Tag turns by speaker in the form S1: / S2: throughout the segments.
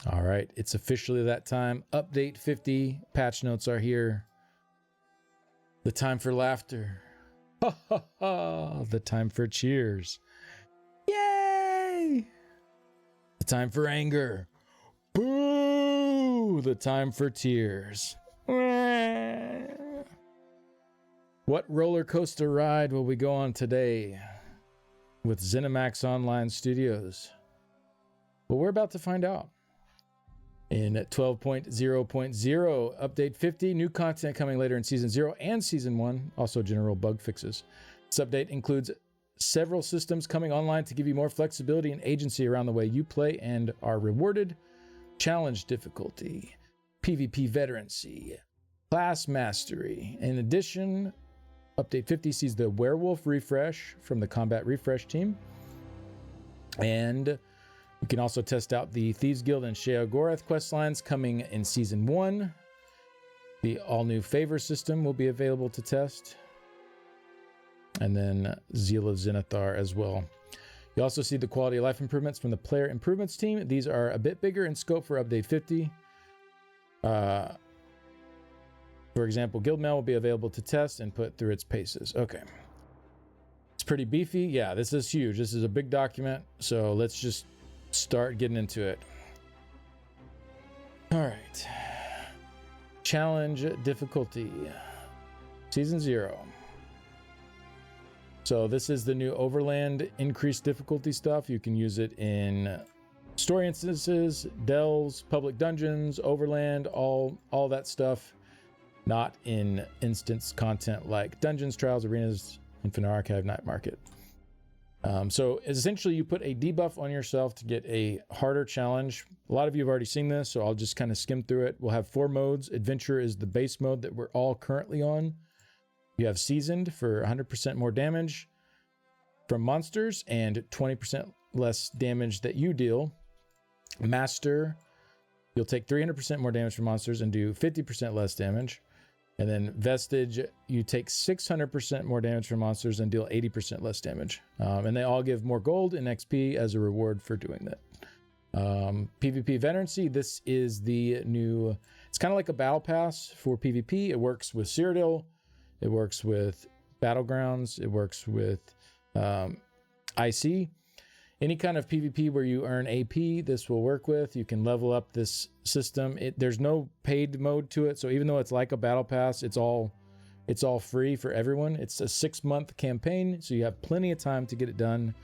S1: All right, it's officially that time. Update 50 patch notes are here. The time for laughter. Ha ha ha. The time for cheers. Yay! The time for anger. Boo! The time for tears. What roller coaster ride will we go on today with ZeniMax Online Studios? Well, we're about to find out. In 12.0.0, update 50, new content coming later in Season 0 and Season 1, also general bug fixes. This update includes several systems coming online to give you more flexibility and agency around the way you play and are rewarded. Challenge difficulty, PvP veterancy, class mastery. In addition, update 50 sees the Werewolf refresh from the Combat Refresh team. And you can also test out the Thieves Guild and Sheogorath quest lines coming in Season 1. The all-new favor system will be available to test. And then Zeal of Zenithar as well. You also see the quality of life improvements from the player improvements team. These are a bit bigger in scope for update 50. For example, Guild Mail will be available to test and put through its paces. Okay. It's pretty beefy. Yeah, this is huge. This is a big document. So let's just start getting into it. All right. Challenge difficulty. Season 0. So this is the new Overland increased difficulty stuff. You can use it in story instances, delves, public dungeons, Overland, all that stuff. Not in instance content like dungeons, trials, arenas, Infinite Archive, Night Market. So essentially you put a debuff on yourself to get a harder challenge. A lot of you have already seen this, so I'll just kind of skim through it. We'll have 4 modes. Adventure is the base mode that we're all currently on. You have Seasoned for 100% more damage from monsters and 20% less damage that you deal. Master, you'll take 300% more damage from monsters and do 50% less damage. And then Vestige, you take 600% more damage from monsters and deal 80% less damage. And they all give more gold and XP as a reward for doing that. PvP Veterancy, this is the new, it's kind of like a battle pass for PvP. It works with Cyrodiil, it works with Battlegrounds, it works with IC. Any kind of PvP where you earn AP, this will work with. You can level up this system. There's no paid mode to it, so even though it's like a battle pass, it's all free for everyone. It's a 6-month campaign, so you have plenty of time to get it done.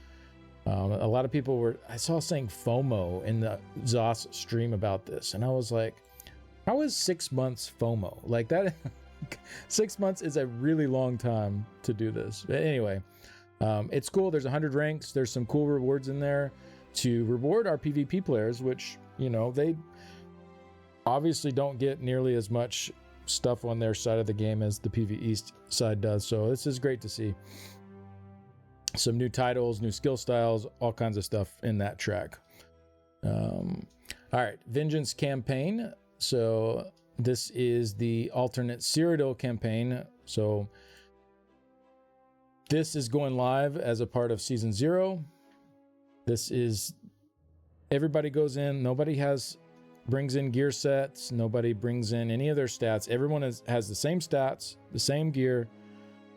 S1: A lot of people I saw saying FOMO in the Zos stream about this, and I was like, how is 6 months FOMO? Like that, 6 months is a really long time to do this. But anyway, it's cool. There's 100 ranks. There's some cool rewards in there to reward our PvP players, which, you know, they obviously don't get nearly as much stuff on their side of the game as the PvE side does. So this is great to see. Some new titles, new skill styles, all kinds of stuff in that track. All right, Vengeance campaign. So this is the alternate Cyrodiil campaign. So this is going live as a part of Season 0. This is, everybody goes in, nobody brings in gear sets, nobody brings in any of their stats. Everyone has the same stats, the same gear.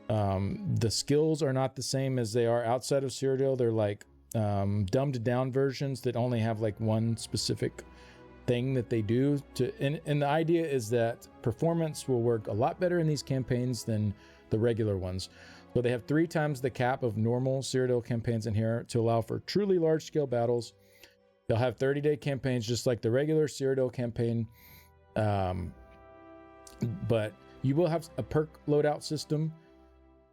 S1: The skills are not the same as they are outside of Cyrodiil. They're like dumbed down versions that only have like one specific thing that they do. And the idea is that performance will work a lot better in these campaigns than the regular ones. So they have 3 times the cap of normal Cyrodiil campaigns in here to allow for truly large-scale battles. They'll have 30-day campaigns just like the regular Cyrodiil campaign. But you will have a perk loadout system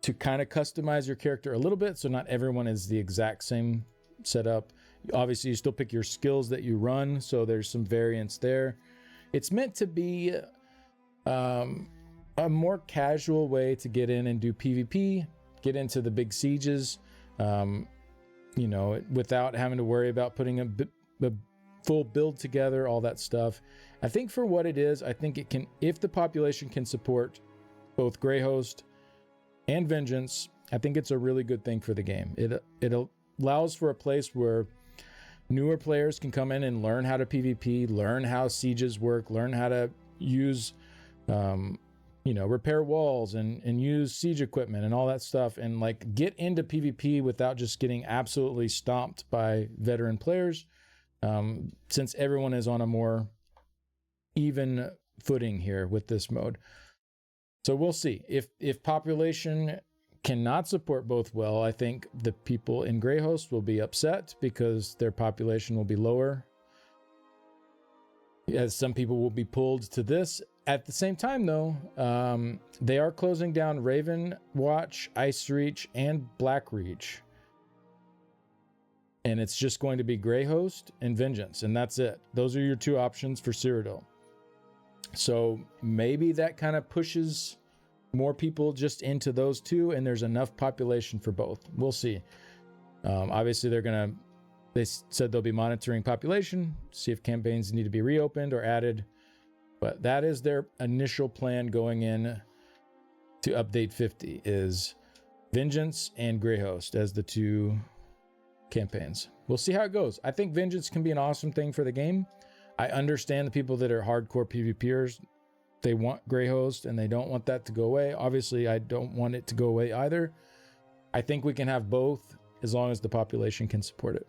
S1: to kind of customize your character a little bit, so not everyone is the exact same setup. Obviously, you still pick your skills that you run, so there's some variance there. It's meant to be a more casual way to get in and do PvP, get into the big sieges, you know, without having to worry about putting a full build together, all that stuff. I think for what it is, I think it can, if the population can support both Greyhost and Vengeance, I think it's a really good thing for the game. It allows for a place where newer players can come in and learn how to PvP, learn how sieges work, learn how to use, repair walls and use siege equipment and all that stuff, and like get into PvP without just getting absolutely stomped by veteran players, since everyone is on a more even footing here with this mode. So we'll see. If population cannot support both well, I think the people in Greyhost will be upset because their population will be lower, as some people will be pulled to this. At the same time, though, they are closing down Raven Watch, Ice Reach, and Black Reach. And it's just going to be Greyhost and Vengeance, and that's it. Those are your two options for Cyrodiil. So maybe that kind of pushes more people just into those two, and there's enough population for both. We'll see. Obviously, they said they'll be monitoring population, see if campaigns need to be reopened or added. But that is their initial plan going in to update 50, is Vengeance and Greyhost as the two campaigns. We'll see how it goes. I think Vengeance can be an awesome thing for the game. I understand the people that are hardcore PvPers, they want Greyhost and they don't want that to go away. Obviously, I don't want it to go away either. I think we can have both as long as the population can support it.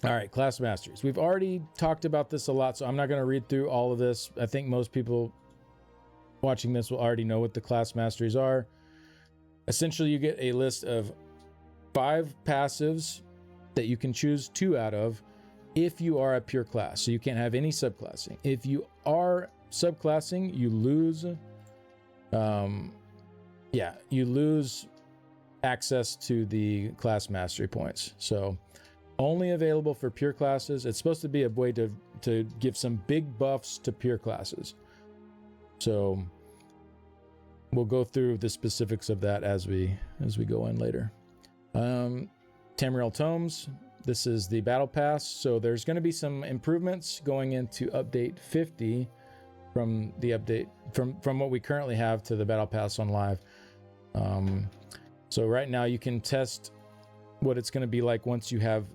S1: All right, class masteries. We've already talked about this a lot, so I'm not going to read through all of this. I think most people watching this will already know what the class masteries are. Essentially, you get a list of 5 passives that you can choose 2 out of if you are a pure class. So you can't have any subclassing. If you are subclassing, you lose you lose access to the class mastery points. So only available for pure classes. It's supposed to be a way to give some big buffs to pure classes. So we'll go through the specifics of that as we go in later. Tamriel Tomes. This is the battle pass. So there's going to be some improvements going into update 50 from the update from what we currently have to the battle pass on live. So right now you can test what it's going to be like once you have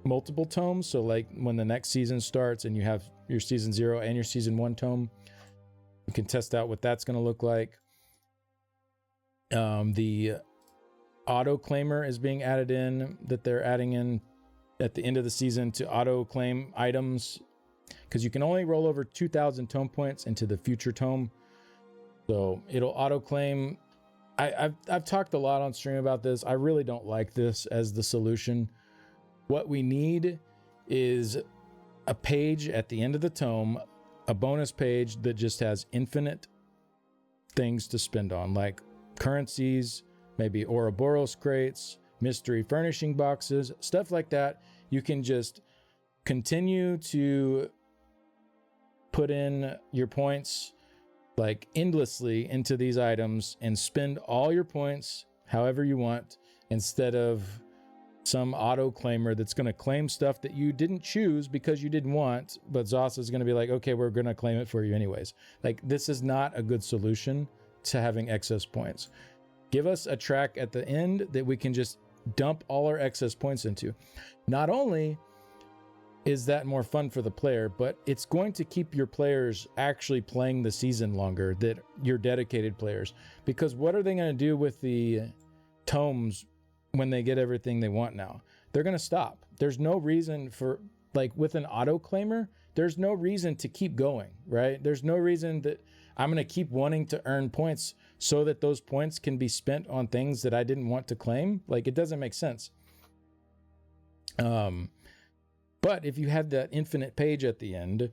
S1: multiple tomes. So like when the next season starts and you have your season 0 and your season 1 tome, you can test out what that's going to look like. The auto claimer is being added in, that they're adding in at the end of the season to auto claim items, because you can only roll over 2,000 tome points into the future tome. So it'll auto claim. I've talked a lot on stream about this. I really don't like this as the solution. What we need is a page at the end of the tome, a bonus page that just has infinite things to spend on, like currencies, maybe Ouroboros crates, mystery furnishing boxes, stuff like that. You can just continue to put in your points like endlessly into these items and spend all your points however you want, instead of some auto claimer that's going to claim stuff that you didn't choose because you didn't want, but Zoss is going to be like, okay, we're going to claim it for you anyways. Like, this is not a good solution to having excess points. Give us a track at the end that we can just dump all our excess points into. Not only is that more fun for the player, but it's going to keep your players actually playing the season longer, that your dedicated players. Because what are they going to do with the tomes when they get everything they want now? They're going to stop. There's no reason for, like with an auto claimer, there's no reason to keep going, right? There's no reason that I'm going to keep wanting to earn points so that those points can be spent on things that I didn't want to claim. Like, it doesn't make sense. But if you have that infinite page at the end,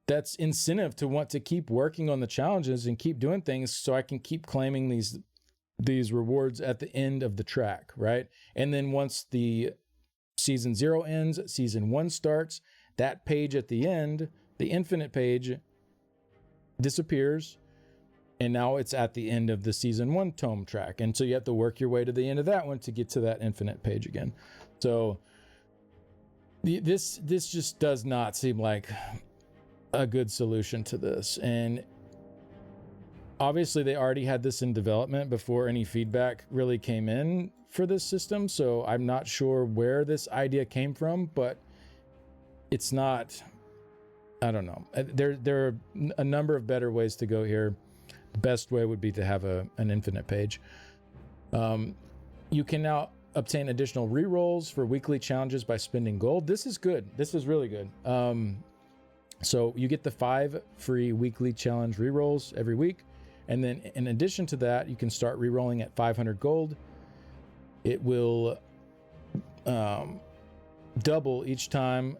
S1: that's incentive to want to keep working on the challenges and keep doing things so I can keep claiming these rewards at the end of the track, right? And then once the season 0 ends, season 1 starts, that page at the end, the infinite page, disappears, and now it's at the end of the season 1 tome track. And so you have to work your way to the end of that one to get to that infinite page again. So this just does not seem like a good solution to this. And obviously they already had this in development before any feedback really came in for this system, so I'm not sure where this idea came from, but it's not, I don't know. There are a number of better ways to go here. The best way would be to have an infinite page. You can now obtain additional rerolls for weekly challenges by spending gold. This is good. This is really good. So you get the 5 free weekly challenge rerolls every week. And then in addition to that, you can start rerolling at 500 gold. It will double each time.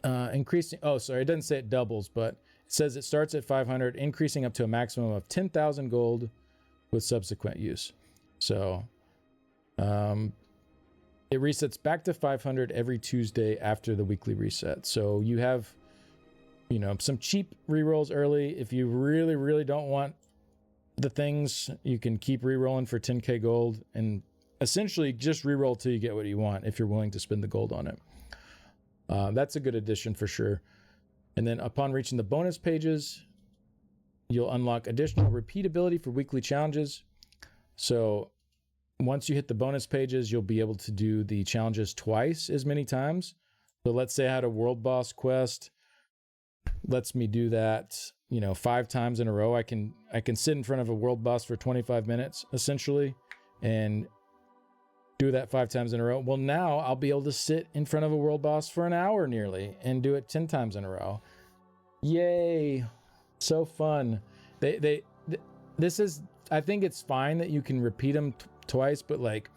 S1: Increasing. Oh, sorry. It doesn't say it doubles, but it says it starts at 500, increasing up to a maximum of 10,000 gold with subsequent use. So it resets back to 500 every Tuesday after the weekly reset. So you have, you know, some cheap rerolls early. If you really, really don't want the things, you can keep rerolling for 10k gold and essentially just reroll till you get what you want if you're willing to spend the gold on it. That's a good addition for sure. And then upon reaching the bonus pages, you'll unlock additional repeatability for weekly challenges. So once you hit the bonus pages, you'll be able to do the challenges twice as many times. So let's say I had a world boss quest, lets me do that, you know, 5 times in a row. I can sit in front of a world boss for 25 minutes essentially and do that 5 times in a row. Well, now I'll be able to sit in front of a world boss for an hour nearly and do it 10 times in a row. Yay. So fun. This is, I think it's fine that you can repeat them twice, but like,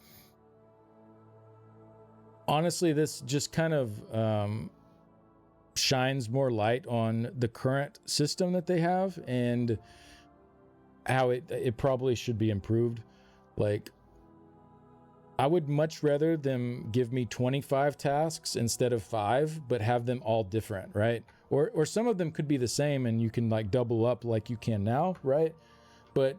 S1: honestly, this just kind of shines more light on the current system that they have and how it probably should be improved. Like, I would much rather them give me 25 tasks instead of 5, but have them all different, right? Or some of them could be the same and you can like double up like you can now, right? But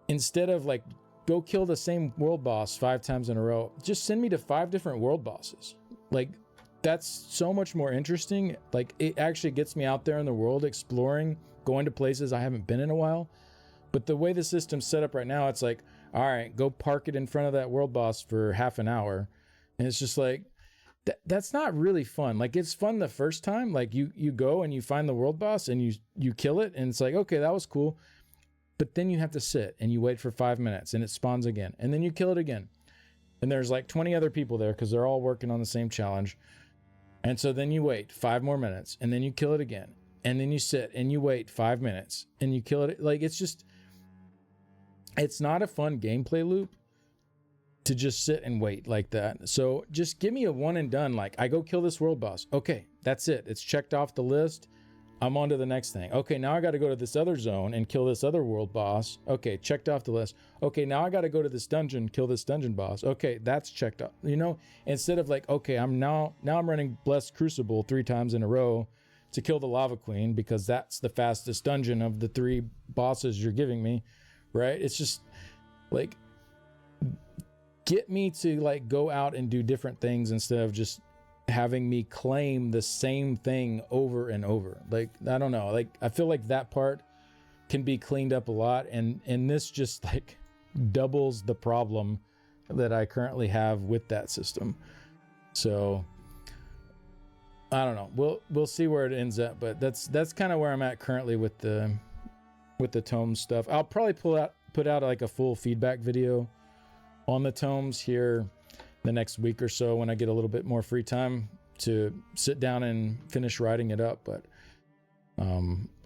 S1: instead of like, go kill the same world boss 5 times in a row, just send me to 5 different world bosses. Like, that's so much more interesting. Like, it actually gets me out there in the world, exploring, going to places I haven't been in a while. But the way the system's set up right now, it's like, all right, go park it in front of that world boss for half an hour. And it's just like, that's not really fun. Like, it's fun the first time. Like, you go and you find the world boss and you kill it. And it's like, okay, that was cool. But then you have to sit and you wait for 5 minutes and it spawns again. And then you kill it again. And there's like 20 other people there because they're all working on the same challenge. And so then you wait 5 more minutes and then you kill it again. And then you sit and you wait 5 minutes and you kill it. Like, it's just, it's not a fun gameplay loop to just sit and wait like that. So just give me a one and done. Like, I go kill this world boss. Okay, that's it. It's checked off the list. I'm on to the next thing. Okay, now I got to go to this other zone and kill this other world boss. Okay, checked off the list. Okay, now I got to go to this dungeon, kill this dungeon boss. Okay, that's checked off. You know, instead of like, okay, I'm running Blessed Crucible 3 times in a row to kill the Lava Queen because that's the fastest dungeon of the 3 bosses you're giving me, right? It's just like, get me to like go out and do different things instead of just having me claim the same thing over and over. Like, I don't know, like, I feel like that part can be cleaned up a lot, and this just like doubles the problem that I currently have with that system. So I don't know, we'll see where it ends up, but that's kind of where I'm at currently with the tome stuff. I'll probably put out like a full feedback video on the tomes here the next week or so when I get a little bit more free time to sit down and finish writing it up. But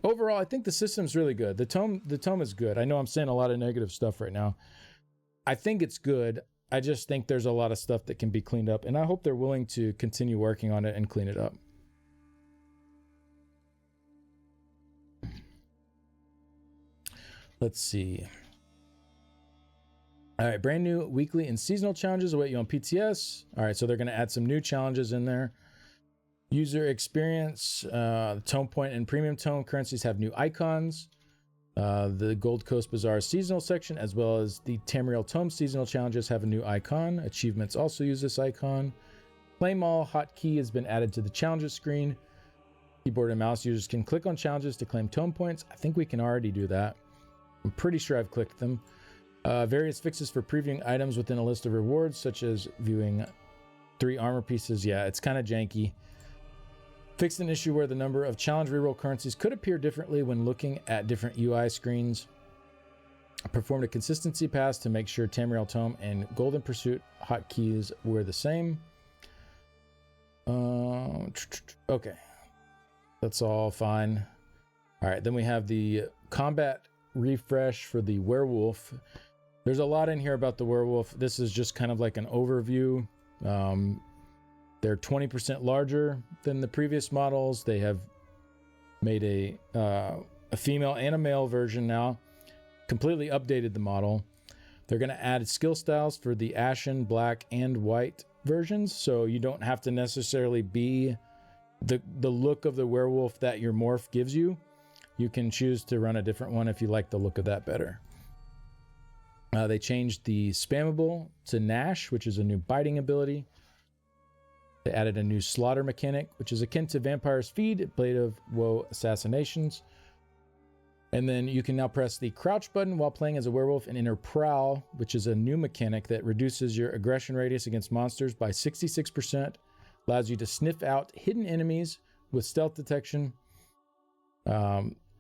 S1: overall, I think the system's really good. The tome is good. I know I'm saying a lot of negative stuff right now. I think it's good. I just think there's a lot of stuff that can be cleaned up, and I hope they're willing to continue working on it and clean it up. Let's see. All right, brand new weekly and seasonal challenges await you on PTS. All right, so they're going to add some new challenges in there. User experience, Tome Point and Premium Tome currencies have new icons. The Gold Coast Bazaar seasonal section, as well as the Tamriel Tome seasonal challenges, have a new icon. Achievements also use this icon. Claim All hotkey has been added to the challenges screen. Keyboard and mouse users can click on challenges to claim tome points. I think we can already do that. I'm pretty sure I've clicked them. Various fixes for previewing items within a list of rewards, such as viewing 3 armor pieces. Yeah, it's kind of janky. Fixed an issue where the number of challenge reroll currencies could appear differently when looking at different UI screens. Performed a consistency pass to make sure Tamriel Tome and Golden Pursuit hotkeys were the same. Okay. That's all fine. All right, then we have the combat refresh for the Werewolf. There's a lot in here about the Werewolf. This is just kind of like an overview. They're 20% larger than the previous models. They have made a female and a male version now. Completely updated the model. They're going to add skill styles for the Ashen, Black, and White versions, so you don't have to necessarily be the look of the werewolf that your morph gives you. You can choose to run a different one if you like the look of that better. They changed the spammable to Gnash, which is a new biting ability. They added a new slaughter mechanic, which is akin to Vampire's Feed, Blade of Woe Assassinations. And then you can now press the crouch button while playing as a werewolf and enter Prowl, which is a new mechanic that reduces your aggression radius against monsters by 66%, allows you to sniff out hidden enemies with stealth detection,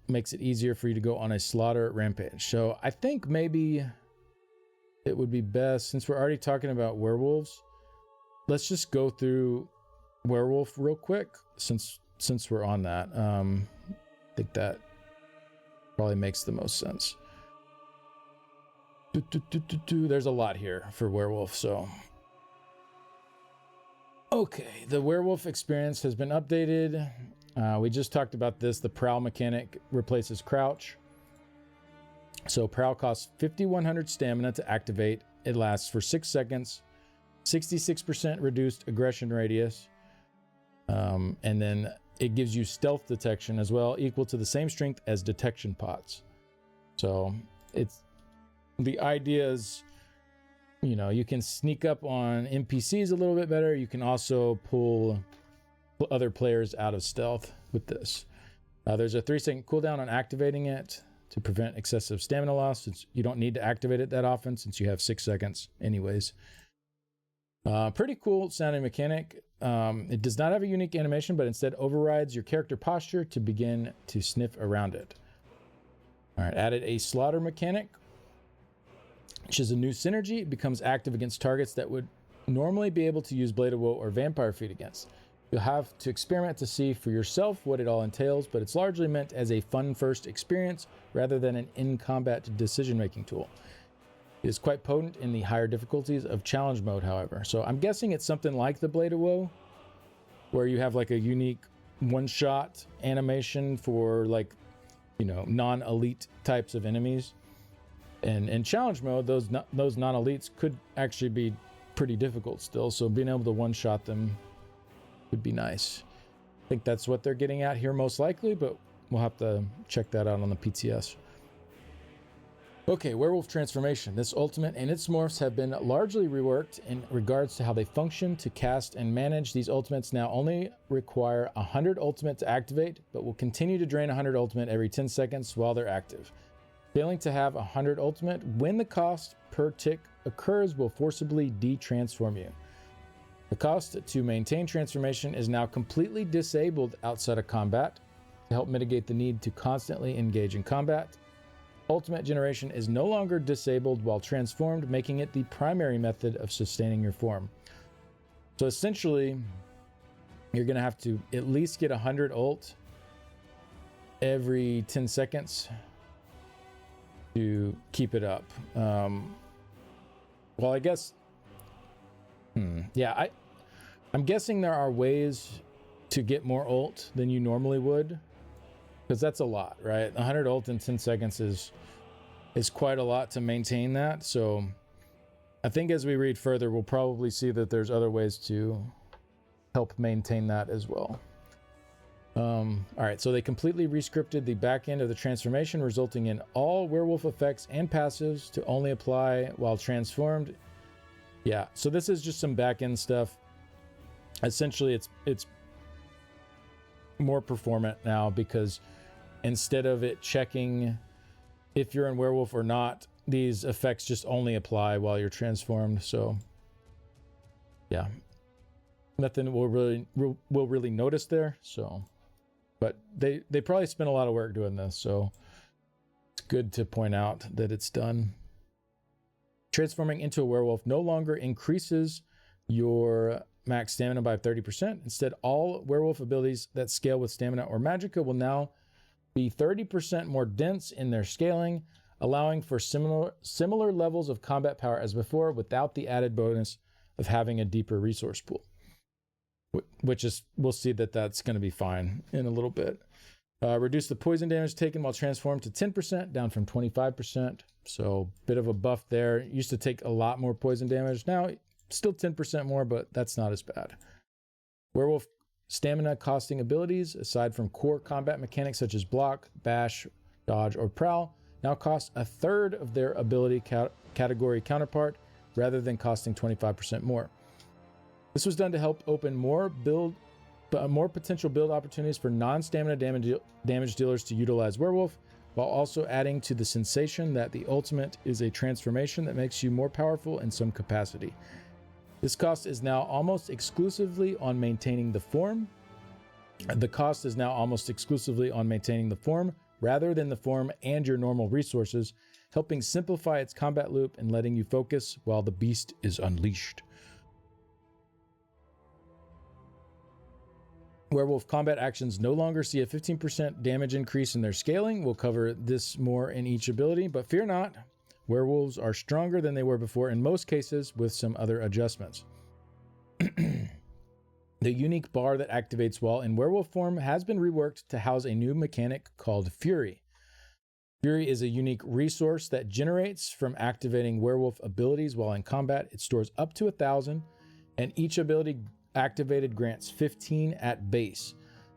S1: makes it easier for you to go on a slaughter rampage. So I think maybe it would be best, since we're already talking about werewolves, let's just go through Werewolf real quick, since we're on that. I think that probably makes the most sense. There's a lot here for Werewolf, so. Okay, the Werewolf experience has been updated. We just talked about this. The Prowl mechanic replaces Crouch. So Prowl costs 5,100 stamina to activate. It lasts for 6 seconds. 66% reduced aggression radius. And then it gives you stealth detection as well, equal to the same strength as detection pots. So it's the idea is, you know, you can sneak up on NPCs a little bit better. You can also pull other players out of stealth with this. There's a 3-second cooldown on activating it to prevent excessive stamina loss, since you don't need to activate it that often since you have 6 seconds anyways. Pretty cool sounding mechanic. It does not have a unique animation, but instead overrides your character posture to begin to sniff around it. All right, added a slaughter mechanic, which is a new synergy. It becomes active against targets that would normally be able to use Blade of Woe or Vampire Feed against. You'll have to experiment to see for yourself what it all entails, but it's largely meant as a fun first experience rather than an in-combat decision-making tool. It is quite potent in the higher difficulties of challenge mode, however. So I'm guessing it's something like the Blade of Woe, where you have like a unique one-shot animation for, like, you know, non-elite types of enemies. And in challenge mode, those non-elites could actually be pretty difficult still. So being able to one-shot them would be nice. I think that's what they're getting at here most likely, but we'll have to check that out on the PTS. Okay, Werewolf Transformation. This ultimate and its morphs have been largely reworked in regards to how they function to cast and manage. These ultimates now only require 100 ultimate to activate, but will continue to drain 100 ultimate every 10 seconds while they're active. Failing to have 100 ultimate when the cost per tick occurs will forcibly de-transform you. The cost to maintain transformation is now completely disabled outside of combat to help mitigate the need to constantly engage in combat. Ultimate generation is no longer disabled while transformed, making it the primary method of sustaining your form. So essentially, you're going to have to at least get 100 ult every 10 seconds to keep it up. Well, I guess... Yeah, I'm guessing there are ways to get more ult than you normally would, because that's a lot, right? 100 ult in 10 seconds is quite a lot to maintain that. So I think as we read further, we'll probably see that there's other ways to help maintain that as well. All right, so they completely rescripted the back end of the transformation, resulting in all werewolf effects and passives to only apply while transformed. Yeah, so this is just some back end stuff. Essentially, it's more performant now, because instead of it checking if you're in werewolf or not, these effects just only apply while you're transformed. So yeah, nothing we'll really notice there. So, but they probably spent a lot of work doing this, so it's good to point out that it's done. Transforming into a werewolf no longer increases your max stamina by 30%. Instead, all werewolf abilities that scale with stamina or magicka will now be 30% more dense in their scaling, allowing for similar levels of combat power as before, without the added bonus of having a deeper resource pool. Which is, we'll see that that's going to be fine in a little bit. Reduce the poison damage taken while transformed to 10%, down from 25%. So bit of a buff there. Used to take a lot more poison damage. Now still 10% more, but that's not as bad. Werewolf stamina costing abilities, aside from core combat mechanics such as block, bash, dodge, or prowl, now cost a third of their ability category counterpart, rather than costing 25% more. This was done to help open more potential build opportunities for non-stamina damage dealers to utilize Werewolf, while also adding to the sensation that the ultimate is a transformation that makes you more powerful in some capacity. This cost is now almost exclusively on maintaining the form. The cost is now almost exclusively on maintaining the form, rather than the form and your normal resources, helping simplify its combat loop and letting you focus while the beast is unleashed. Werewolf combat actions no longer see a 15% damage increase in their scaling. We'll cover this more in each ability, but fear not, werewolves are stronger than they were before in most cases, with some other adjustments. The unique bar that activates while in werewolf form has been reworked to house a new mechanic called Fury. Fury is a unique resource that generates from activating werewolf abilities while in combat. It stores up to 1,000, and each ability activated grants 15 at base.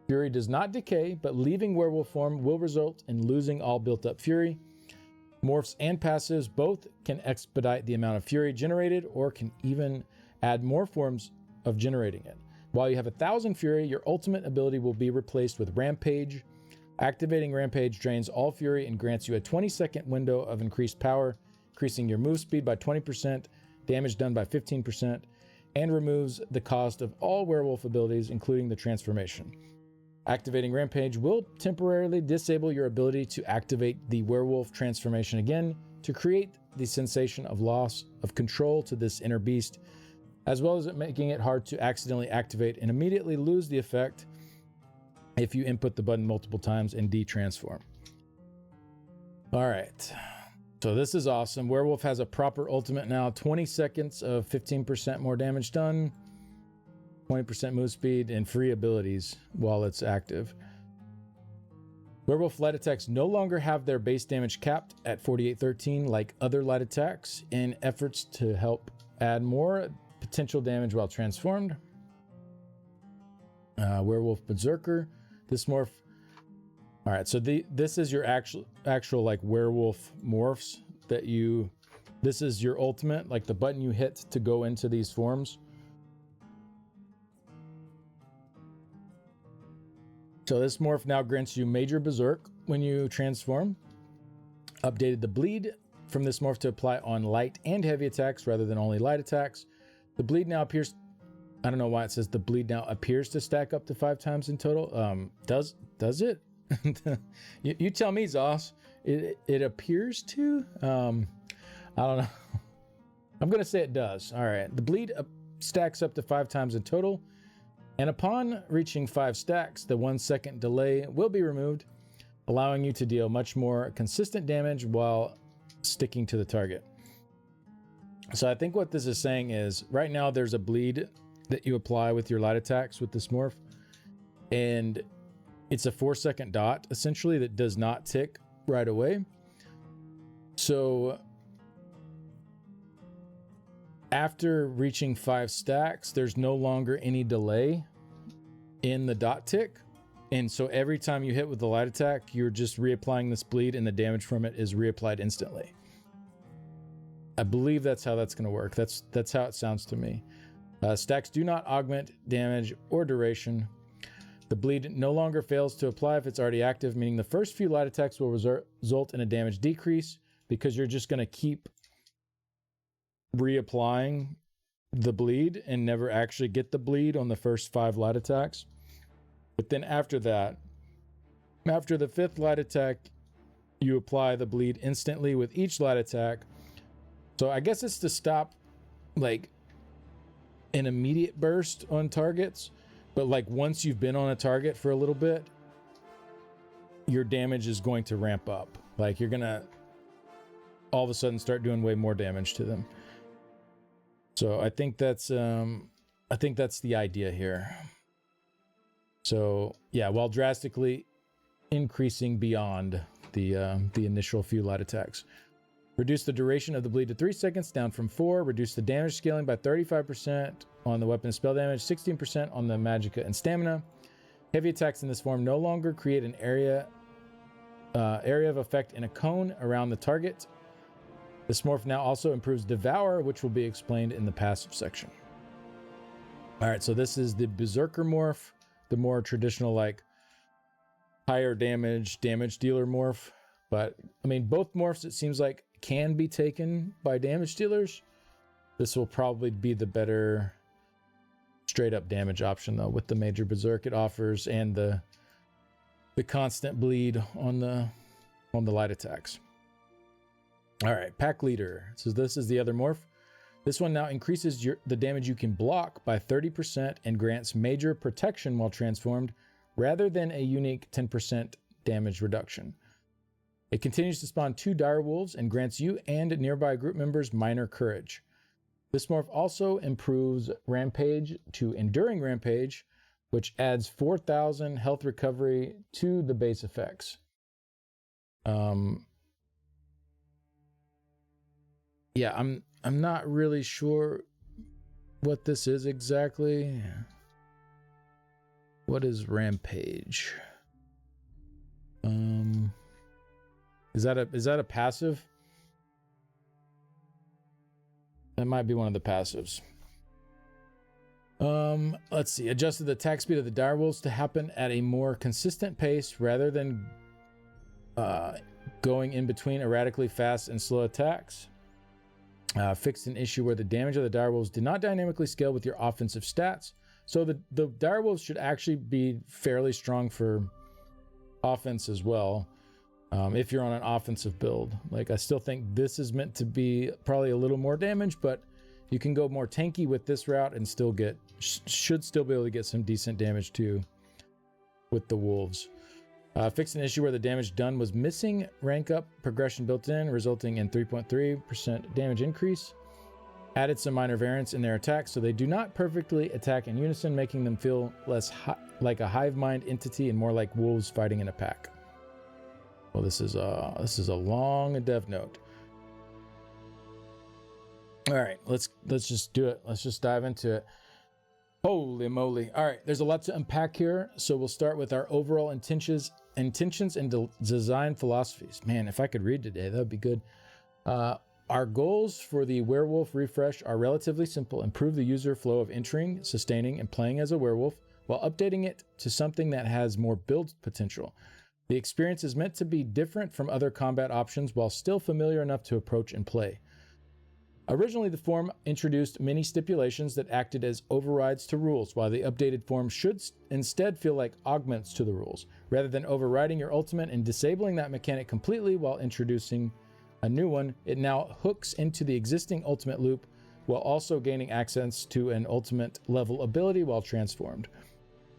S1: Fury does not decay, but leaving werewolf form will result in losing all built-up fury. Morphs and passives both can expedite the amount of fury generated, or can even add more forms of generating it. While you have 1,000 fury, your ultimate ability will be replaced with Rampage. Activating Rampage drains all fury and grants you a 20-second window of increased power, increasing your move speed by 20%, damage done by 15%, and removes the cost of all werewolf abilities, including the transformation. Activating Rampage will temporarily disable your ability to activate the werewolf transformation again, to create the sensation of loss of control to this inner beast, as well as making it hard to accidentally activate and immediately lose the effect if you input the button multiple times and detransform. All right. So this is awesome. Werewolf has a proper ultimate now. 20 seconds of 15% more damage done, 20% move speed, and free abilities while it's active. Werewolf light attacks no longer have their base damage capped at 4813 like other light attacks, in efforts to help add more potential damage while transformed. Werewolf Berserker. This morph. All right, so this is your actual like werewolf morphs that you. This is your ultimate, like the button you hit to go into these forms. So this morph now grants you Major Berserk when you transform. Updated the bleed from this morph to apply on light and heavy attacks rather than only light attacks. The bleed now appears. I don't know why it says the bleed now appears to stack up to 5 times in total. Does it? you tell me, Zoss. It appears to. I don't know. I'm gonna say it does. All right. The bleed stacks up to 5 times in total, and upon reaching 5 stacks, the 1 second delay will be removed, allowing you to deal much more consistent damage while sticking to the target. So I think what this is saying is, right now there's a bleed that you apply with your light attacks with this morph, and it's a 4-second dot essentially that does not tick right away. So after reaching 5 stacks, there's no longer any delay in the dot tick, and so every time you hit with the light attack, you're just reapplying this bleed, and the damage from it is reapplied instantly. I believe that's how that's going to work. That's how it sounds to me. Stacks do not augment damage or duration. The bleed no longer fails to apply if it's already active, meaning the first few light attacks will result in a damage decrease because you're just going to keep reapplying the bleed and never actually get the bleed on the first 5 light attacks. But then after that, after the 5th light attack, you apply the bleed instantly with each light attack. So I guess it's to stop like an immediate burst on targets, but like once you've been on a target for a little bit, your damage is going to ramp up. Like you're gonna all of a sudden start doing way more damage to them. So I think that's the idea here. So yeah, while drastically increasing beyond the initial few light attacks. Reduce the duration of the bleed to 3 seconds, down from 4. Reduce the damage scaling by 35% on the weapon and spell damage, 16% on the magicka and stamina. Heavy attacks in this form no longer create an area of effect in a cone around the target. This morph now also improves Devour, which will be explained in the passive section. All right, so this is the Berserker morph, the more traditional, like, higher damage dealer morph. But, I mean, both morphs, it seems like, can be taken by damage dealers. This will probably be the better straight-up damage option, though, with the major Berserk it offers and the constant bleed on the light attacks. All right, Pack Leader. So this is the other morph. This one now increases the damage you can block by 30% and grants major protection while transformed, rather than a unique 10% damage reduction. It continues to spawn 2 direwolves and grants you and nearby group members minor courage. This morph also improves Rampage to Enduring Rampage, which adds 4,000 health recovery to the base effects. Yeah, I'm not really sure what this is exactly. What is Rampage? Is that a passive? That might be one of the passives. Let's see. Adjusted the attack speed of the direwolves to happen at a more consistent pace rather than going in between erratically fast and slow attacks. Fixed an issue where the damage of the direwolves did not dynamically scale with your offensive stats. So the direwolves should actually be fairly strong for offense as well. If you're on an offensive build. Like, I still think this is meant to be probably a little more damage, but you can go more tanky with this route and still should still be able to get some decent damage too with the wolves. Fixed an issue where the damage done was missing rank up progression built in, resulting in 3.3% damage increase. Added some minor variance in their attacks so they do not perfectly attack in unison, making them feel less like a hive mind entity and more like wolves fighting in a pack. Well, this is a long dev note. All right, let's just do it. Let's just dive into it. Holy moly. All right, there's a lot to unpack here. So we'll start with our overall intentions and design philosophies. Man, if I could read today, that would be good. Our goals for the werewolf refresh are relatively simple. Improve the user flow of entering, sustaining, and playing as a werewolf while updating it to something that has more build potential. The experience is meant to be different from other combat options while still familiar enough to approach and play. Originally, the form introduced many stipulations that acted as overrides to rules, while the updated form should instead feel like augments to the rules. Rather than overriding your ultimate and disabling that mechanic completely while introducing a new one, it now hooks into the existing ultimate loop while also gaining access to an ultimate level ability while transformed.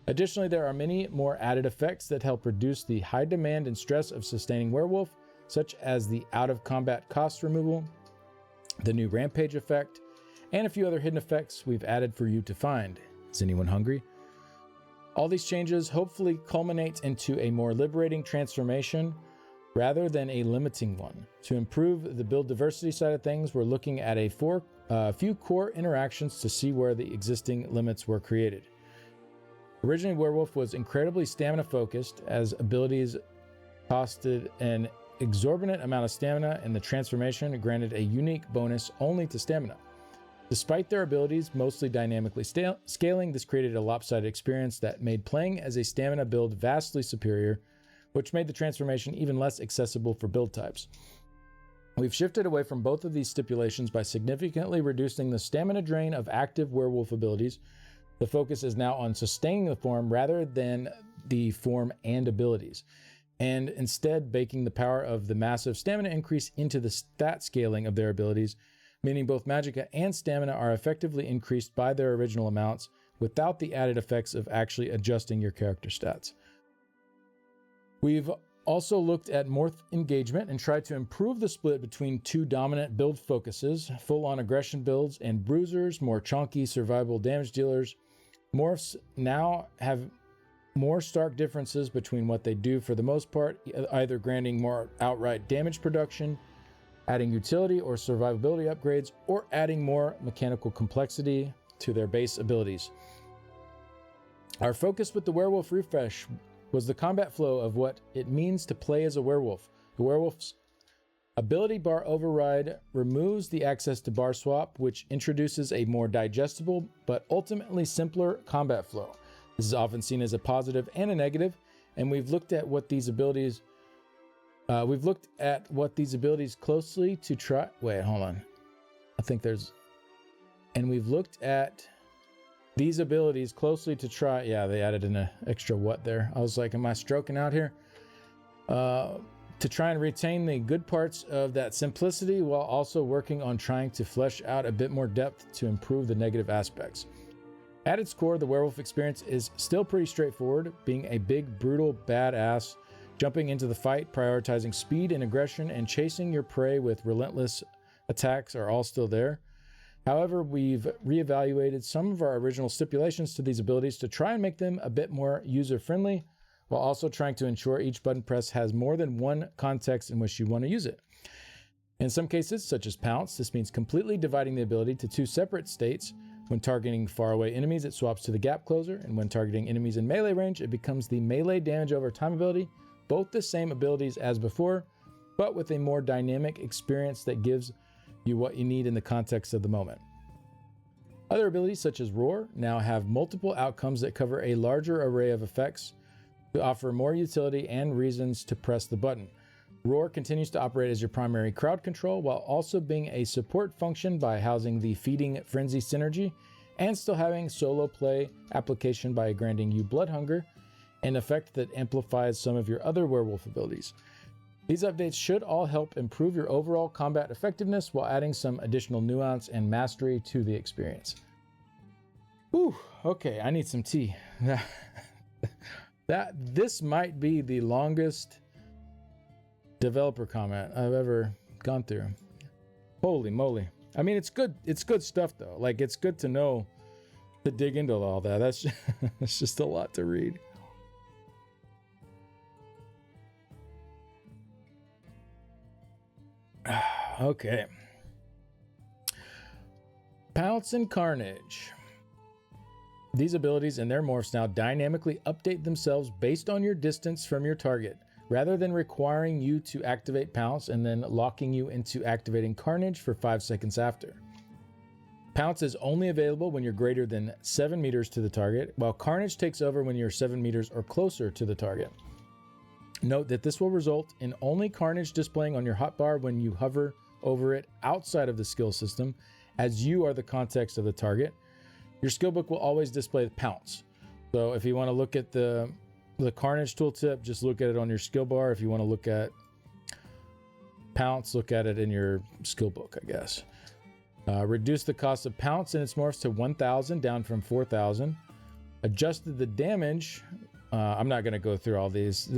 S1: Additionally, there are many more added effects that help reduce the high demand and stress of sustaining werewolf, such as the out-of-combat cost removal, the new rampage effect, and a few other hidden effects we've added for you to find. Is anyone hungry? All these changes hopefully culminate into a more liberating transformation rather than a limiting one. To improve the build diversity side of things, we're looking at a few core interactions to see where the existing limits were created. Originally, Werewolf was incredibly stamina focused, as abilities costed an exorbitant amount of stamina, and the transformation granted a unique bonus only to stamina. Despite their abilities mostly dynamically scaling, this created a lopsided experience that made playing as a stamina build vastly superior, which made the transformation even less accessible for build types. We've shifted away from both of these stipulations by significantly reducing the stamina drain of active werewolf abilities. The focus is now on sustaining the form rather than the form and abilities, and instead baking the power of the massive stamina increase into the stat scaling of their abilities, meaning both magicka and stamina are effectively increased by their original amounts without the added effects of actually adjusting your character stats. We've also looked at morph engagement and tried to improve the split between two dominant build focuses, full-on aggression builds and bruisers, more chunky survivable damage dealers. Morphs now have more stark differences between what they do for the most part, either granting more outright damage production, adding utility or survivability upgrades, or adding more mechanical complexity to their base abilities. Our focus with the Werewolf refresh was the combat flow of what it means to play as a werewolf. The werewolf's ability bar override removes the access to bar swap, which introduces a more digestible but ultimately simpler combat flow. This is often seen as a positive and a negative, and we've looked at what these abilities closely to try. Wait, hold on. We've looked at these abilities closely to try. Yeah, they added an extra what there. I was like, am I stroking out here? To try and retain the good parts of that simplicity while also working on trying to flesh out a bit more depth to improve the negative aspects. At its core, the werewolf experience is still pretty straightforward, being a big, brutal badass, jumping into the fight, prioritizing speed and aggression, and chasing your prey with relentless attacks are all still there. However, we've reevaluated some of our original stipulations to these abilities to try and make them a bit more user-friendly, while also trying to ensure each button press has more than one context in which you want to use it. In some cases, such as Pounce, this means completely dividing the ability to two separate states. When targeting faraway enemies, it swaps to the gap closer, and when targeting enemies in melee range, it becomes the melee damage over time ability, both the same abilities as before, but with a more dynamic experience that gives you what you need in the context of the moment. Other abilities, such as Roar, now have multiple outcomes that cover a larger array of effects to offer more utility and reasons to press the button. Roar continues to operate as your primary crowd control while also being a support function by housing the Feeding Frenzy synergy and still having solo play application by granting you Blood Hunger, an effect that amplifies some of your other werewolf abilities. These updates should all help improve your overall combat effectiveness while adding some additional nuance and mastery to the experience. Whew, okay, I need some tea. This might be the longest developer comment I've ever gone through. Holy moly. I mean, it's good stuff though. Like, it's good to know, to dig into all that. That's just a lot to read. Okay. Pounce and Carnage. These abilities and their morphs now dynamically update themselves based on your distance from your target, rather than requiring you to activate Pounce and then locking you into activating Carnage for 5 seconds after. Pounce is only available when you're greater than 7 meters to the target, while Carnage takes over when you're 7 meters or closer to the target. Note that this will result in only Carnage displaying on your hotbar when you hover over it outside of the skill system, as you are the context of the target. Your skill book will always display the Pounce. So if you want to look at the Carnage tooltip, just look at it on your skill bar. If you want to look at Pounce, look at it in your skill book, I guess. Reduce the cost of Pounce and its morphs to 1,000, down from 4,000. Adjusted the damage. I'm not going to go through all these.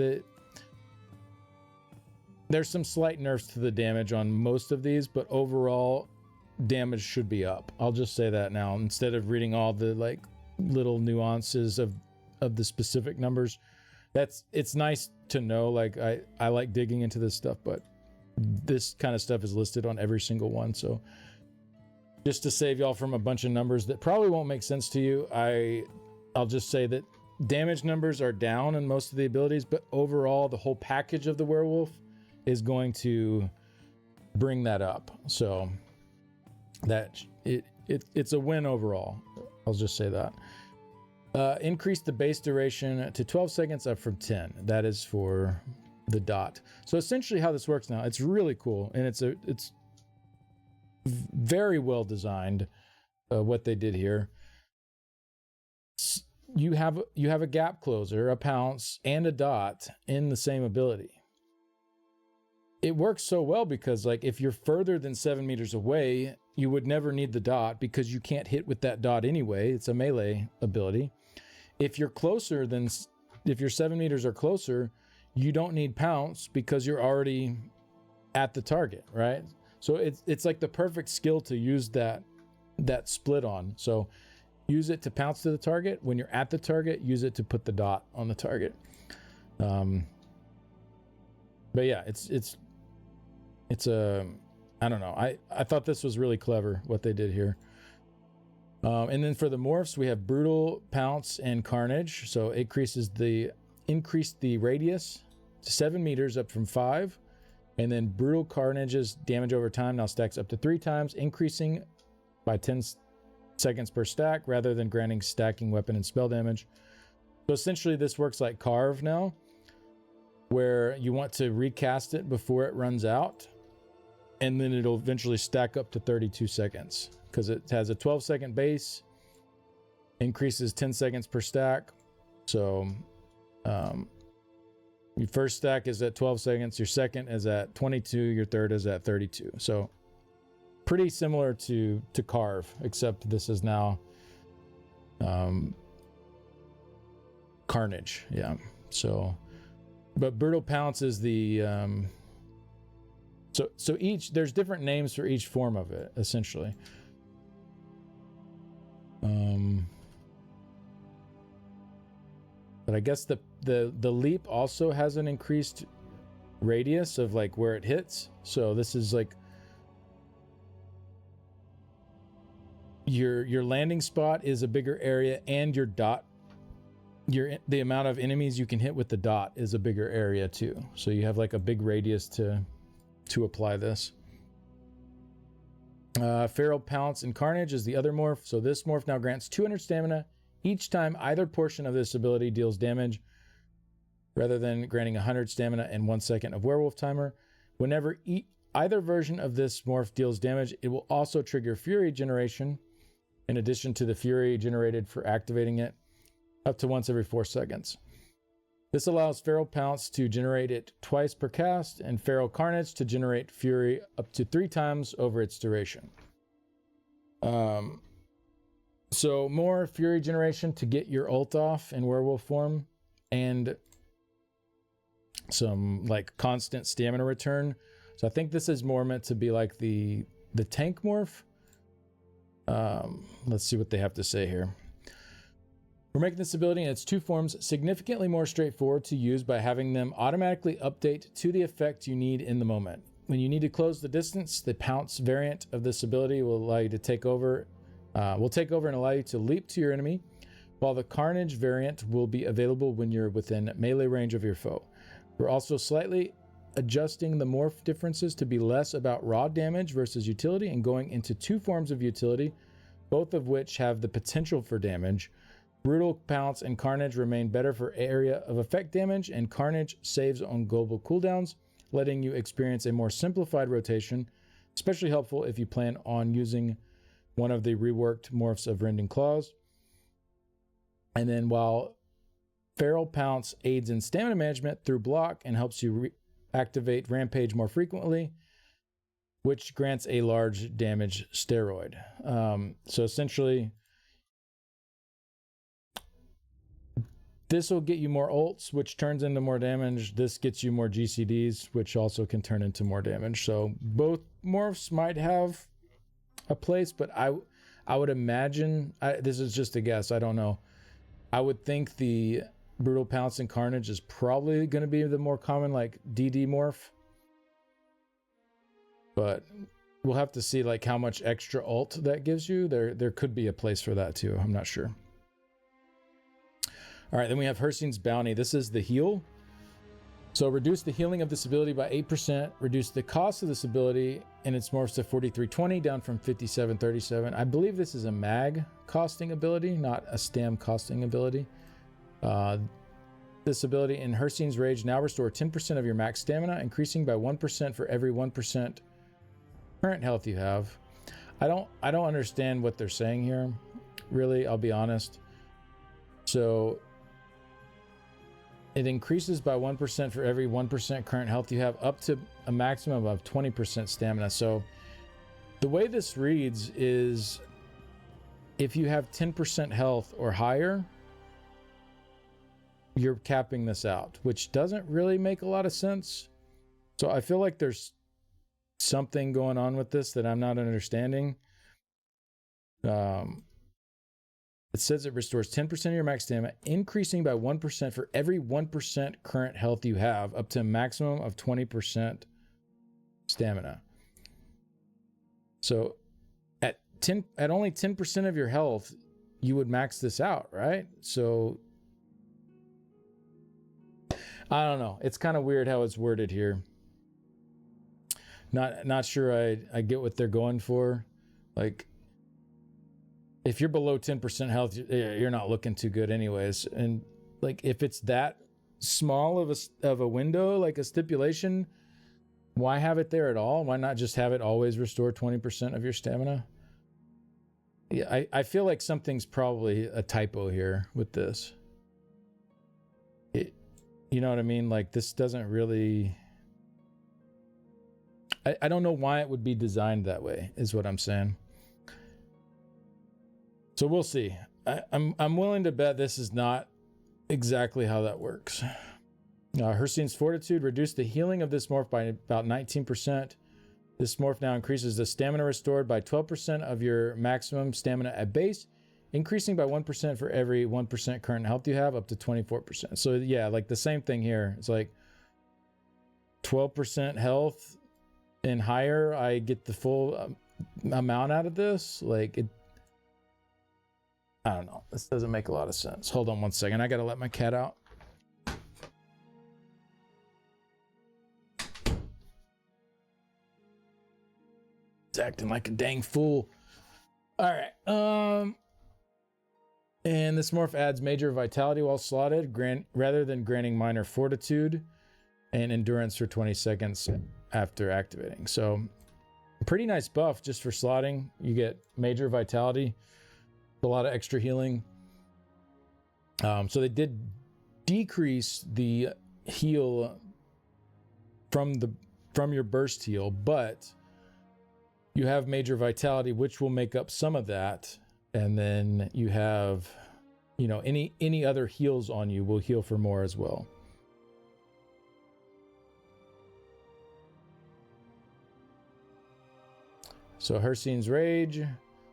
S1: There's some slight nerfs to the damage on most of these, but overall damage should be up. I'll just say that now, instead of reading all the like little nuances of the specific numbers. It's nice to know. Like, I like digging into this stuff, but this kind of stuff is listed on every single one. So just to save y'all from a bunch of numbers that probably won't make sense to you, I'll just say that damage numbers are down in most of the abilities, but overall the whole package of the werewolf is going to bring that up. So that it it's a win overall. I'll just say that. Increase the base duration to 12 seconds up from 10. That is for the dot. So essentially how this works now, it's really cool, and it's very well designed, what they did here. You have a gap closer, a pounce, and a dot in the same ability. It works so well because, like, if you're further than 7 meters away, you would never need the dot because you can't hit with that dot anyway. It's a melee ability. If you're 7 meters or closer, you don't need pounce because you're already at the target, right? So it's like the perfect skill to use that split on. So use it to pounce to the target. When you're at the target, use it to put the dot on the target. But yeah, it's a, I don't know. I thought this was really clever what they did here. And then for the morphs, we have Brutal, Pounce, and Carnage. So it increased the radius to 7 meters up from 5. And then Brutal Carnage's damage over time now stacks up to 3 times, increasing by 10 seconds per stack rather than granting stacking weapon and spell damage. So essentially this works like Carve now, where you want to recast it before it runs out, and then it'll eventually stack up to 32 seconds because it has a 12-second base, increases 10 seconds per stack. So your first stack is at 12 seconds, your second is at 22, your third is at 32. So pretty similar to Carve, except this is now Carnage. Yeah. So, but Brutal Pounce is the so each, there's different names for each form of it, essentially. But I guess the leap also has an increased radius of like where it hits. So this is like your landing spot is a bigger area, and your dot, the amount of enemies you can hit with the dot is a bigger area too. So you have like a big radius to apply this. Feral, Pounce, and Carnage is the other morph. So this morph now grants 200 stamina each time either portion of this ability deals damage, rather than granting 100 stamina and 1 second of werewolf timer. Whenever either version of this morph deals damage, it will also trigger fury generation, in addition to the fury generated for activating it, up to once every 4 seconds. This allows Feral Pounce to generate it twice per cast, and Feral Carnage to generate fury up to 3 times over its duration. So more fury generation to get your ult off in werewolf form, and some like constant stamina return. So I think this is more meant to be like the tank morph. Let's see what they have to say here. We're making this ability in its 2 forms significantly more straightforward to use by having them automatically update to the effect you need in the moment. When you need to close the distance, the Pounce variant of this ability will allow you to take over and allow you to leap to your enemy, while the Carnage variant will be available when you're within melee range of your foe. We're also slightly adjusting the morph differences to be less about raw damage versus utility, and going into 2 forms of utility, both of which have the potential for damage. Brutal, Pounce, and Carnage remain better for area of effect damage, and Carnage saves on global cooldowns, letting you experience a more simplified rotation, especially helpful if you plan on using one of the reworked morphs of Rending Claws. And then while Feral Pounce aids in stamina management through block and helps you activate Rampage more frequently, which grants a large damage steroid. So essentially, this will get you more ults, which turns into more damage. This gets you more GCDs, which also can turn into more damage. So both morphs might have a place, but I would imagine, this is just a guess, I don't know. I would think the Brutal, Pounce, and Carnage is probably going to be the more common, like DD morph. But we'll have to see like how much extra ult that gives you. There could be a place for that too. I'm not sure. All right, then we have Hircing's Bounty. This is the heal. So reduce the healing of this ability by 8%, reduce the cost of this ability, and it's morphs to 4320 down from 5737. I believe this is a mag costing ability, not a stam costing ability. This ability in Hircine's Rage now restore 10% of your max stamina, increasing by 1% for every 1% current health you have. I don't understand what they're saying here, really, I'll be honest. So it increases by 1% for every 1% current health you have, up to a maximum of 20% stamina. So the way this reads is if you have 10% health or higher, you're capping this out, which doesn't really make a lot of sense. So I feel like there's something going on with this that I'm not understanding. It says it restores 10% of your max stamina, increasing by 1% for every 1% current health you have, up to a maximum of 20% stamina. So at only 10% of your health, you would max this out, right? So I don't know. It's kind of weird how it's worded here. Not sure I get what they're going for. Like, if you're below 10% health, you're not looking too good anyways. And like, if it's that small of a window, like a stipulation, why have it there at all? Why not just have it always restore 20% of your stamina? Yeah, I feel like something's probably a typo here with this. You know what I mean? Like, this doesn't really... I don't know why it would be designed that way, is what I'm saying. So we'll see. I'm willing to bet this is not exactly how that works. Hircine's Fortitude reduced the healing of this morph by about 19%. This morph now increases the stamina restored by 12% of your maximum stamina at base, increasing by 1% for every 1% current health you have, up to 24%. So yeah, like the same thing here. It's like 12% health and higher, I get the full amount out of this. Like, it, I don't know. This doesn't make a lot of sense. Hold on one second. I gotta let my cat out. It's acting like a dang fool. All right. And this morph adds major vitality while slotted, rather than granting minor fortitude and endurance for 20 seconds after activating. So, pretty nice buff just for slotting. You get major vitality, a lot of extra healing. So they did decrease the heal from your burst heal, but you have major vitality, which will make up some of that. And then you have, you know, any other heals on you will heal for more as well. So Hircine's Rage,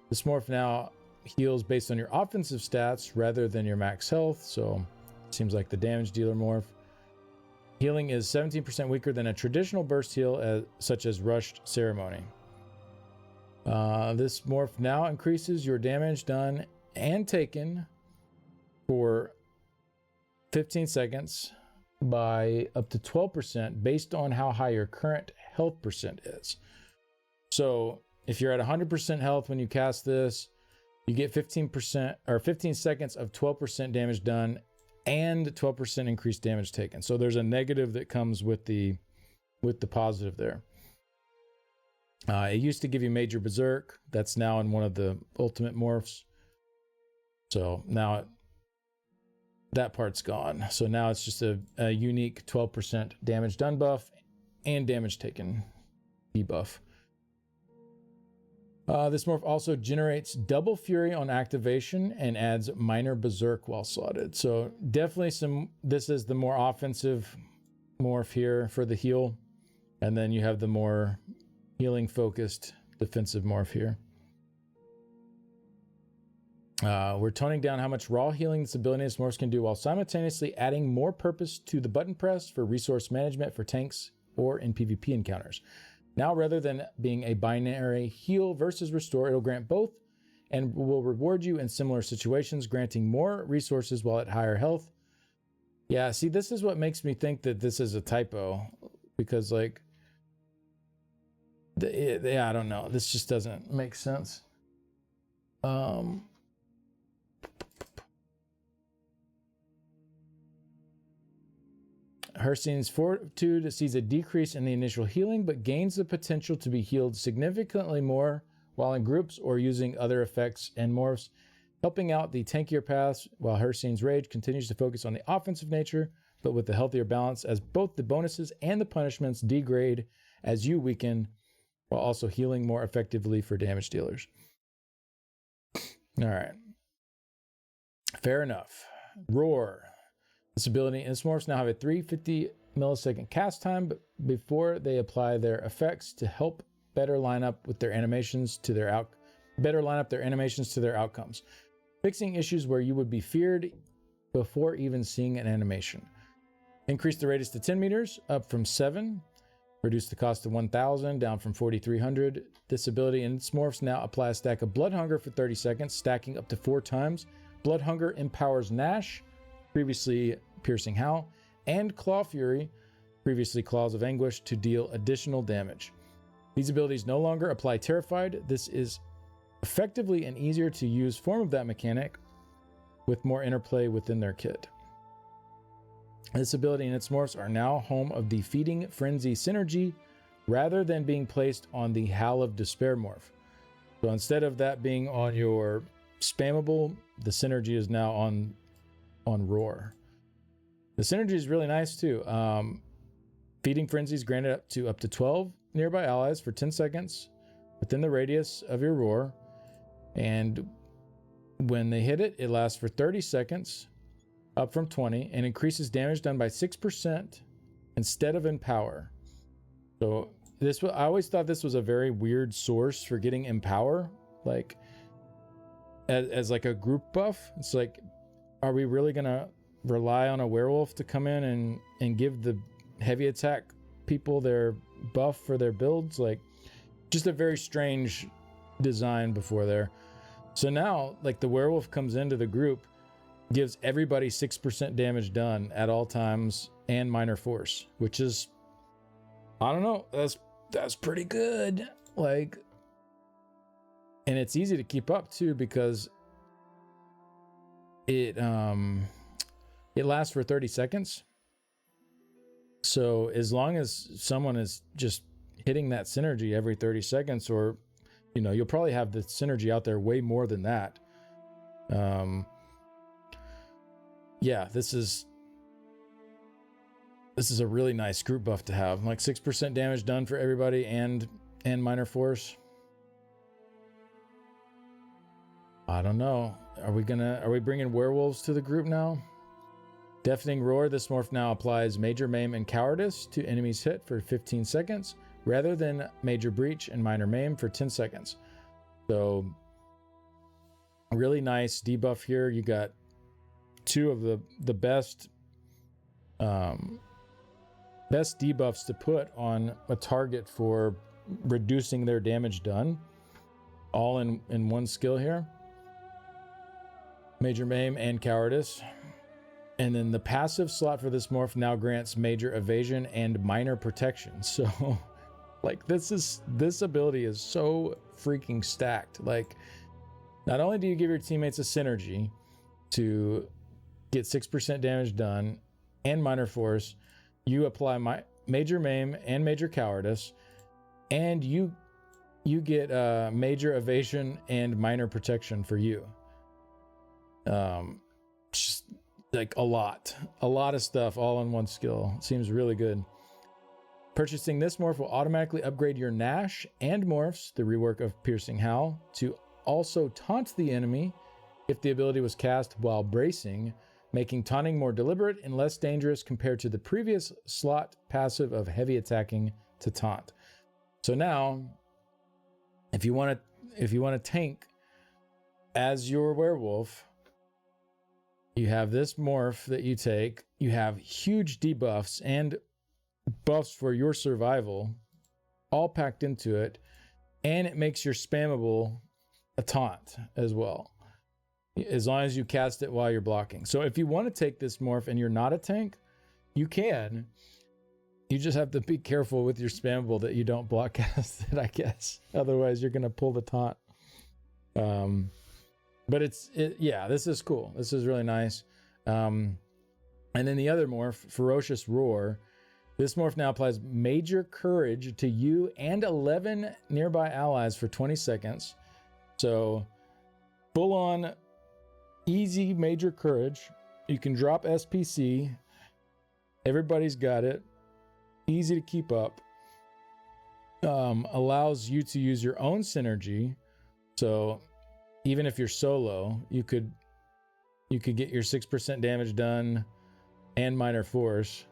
S1: this morph now heals based on your offensive stats rather than your max health. So seems like the damage dealer morph. Healing is 17% weaker than a traditional burst heal, such as Rushed Ceremony. This morph now increases your damage done and taken for 15 seconds by up to 12% based on how high your current health percent is. So if you're at 100% health when you cast this, you get 15% or 15 seconds of 12% damage done and 12% increased damage taken. So there's a negative that comes with the positive there. It used to give you Major Berserk. That's now in one of the ultimate morphs. So now that part's gone. So now it's just a unique 12% damage done buff and damage taken debuff. This morph also generates double fury on activation and adds minor berserk while slotted. So definitely this is the more offensive morph here for the heal. And then you have the more healing focused defensive morph here. We're toning down how much raw healing this ability and morphs can do while simultaneously adding more purpose to the button press for resource management for tanks or in PvP encounters. Now, rather than being a binary heal versus restore, it'll grant both and will reward you in similar situations, granting more resources while at higher health. Yeah, see, this is what makes me think that this is a typo, because like, yeah, I don't know. This just doesn't make sense. Hersine's Fortitude sees a decrease in the initial healing, but gains the potential to be healed significantly more while in groups or using other effects and morphs, helping out the tankier paths, while Hersine's Rage continues to focus on the offensive nature, but with a healthier balance, as both the bonuses and the punishments degrade as you weaken, while also healing more effectively for damage dealers. All right. Fair enough. Roar. This ability and its morphs now have a 350 millisecond cast time, but before they apply their effects to help better line up with their animations to their outcomes, fixing issues where you would be feared before even seeing an animation. Increase the radius to 10 meters, up from 7. Reduce the cost to 1,000, down from 4,300. This ability and its morphs now apply a stack of Blood Hunger for 30 seconds, stacking up to 4 times. Blood Hunger empowers Gnash, previously Piercing Howl, and Claw Fury, previously Claws of Anguish, to deal additional damage. These abilities no longer apply Terrified. This is effectively an easier to use form of that mechanic with more interplay within their kit. This ability and its morphs are now home of the Feeding Frenzy synergy rather than being placed on the Howl of Despair morph. So instead of that being on your spammable, the synergy is now on Roar. The synergy is really nice too. Feeding Frenzy is granted up to 12 nearby allies for 10 seconds within the radius of your Roar. And when they hit it, it lasts for 30 seconds, up from 20, and increases damage done by 6% instead of Empower. So I always thought this was a very weird source for getting Empower, like as like a group buff. It's like, are we really gonna rely on a werewolf to come in and give the heavy attack people their buff for their builds? Like, just a very strange design before there. So now, like, the werewolf comes into the group, gives everybody 6% damage done at all times and minor force, which is, I don't know, that's pretty good. Like, and it's easy to keep up too, because it lasts for 30 seconds. So as long as someone is just hitting that synergy every 30 seconds, or, you know, you'll probably have the synergy out there way more than that. Yeah, this is a really nice group buff to have. Like 6% damage done for everybody and minor force. I don't know. Are we bringing werewolves to the group now? Deafening Roar. This morph now applies Major Maim and Cowardice to enemies hit for 15 seconds, rather than Major Breach and Minor Maim for 10 seconds. So, a really nice debuff here. You got two of the best debuffs to put on a target for reducing their damage done, all in one skill here. Major Maim and Cowardice. And then the passive slot for this morph now grants Major Evasion and Minor Protection. So, like, this ability is so freaking stacked. Like, not only do you give your teammates a synergy to get 6% damage done and minor force, you apply Major Maim and Major Cowardice, and you get Major Evasion and Minor Protection for you. Just like a lot of stuff all in one skill. Seems really good. Purchasing this morph will automatically upgrade your Gnash and morphs, the rework of Piercing Howl, to also taunt the enemy if the ability was cast while bracing, making taunting more deliberate and less dangerous compared to the previous slot passive of heavy attacking to taunt. So now, if you want to tank as your werewolf, you have this morph that you take. You have huge debuffs and buffs for your survival all packed into it, and it makes your spammable a taunt as well. as long as you cast it while you're blocking. So if you want to take this morph and you're not a tank, you can. You just have to be careful with your spammable that you don't block cast it, I guess. Otherwise, you're going to pull the taunt. But yeah, this is cool. This is really nice. And then the other morph, Ferocious Roar. This morph now applies Major Courage to you and 11 nearby allies for 20 seconds. So, full on easy Major Courage. You can drop SPC. Everybody's got it. Easy to keep up. Allows you to use your own synergy. So even if you're solo, you could get your 6% damage done and minor force.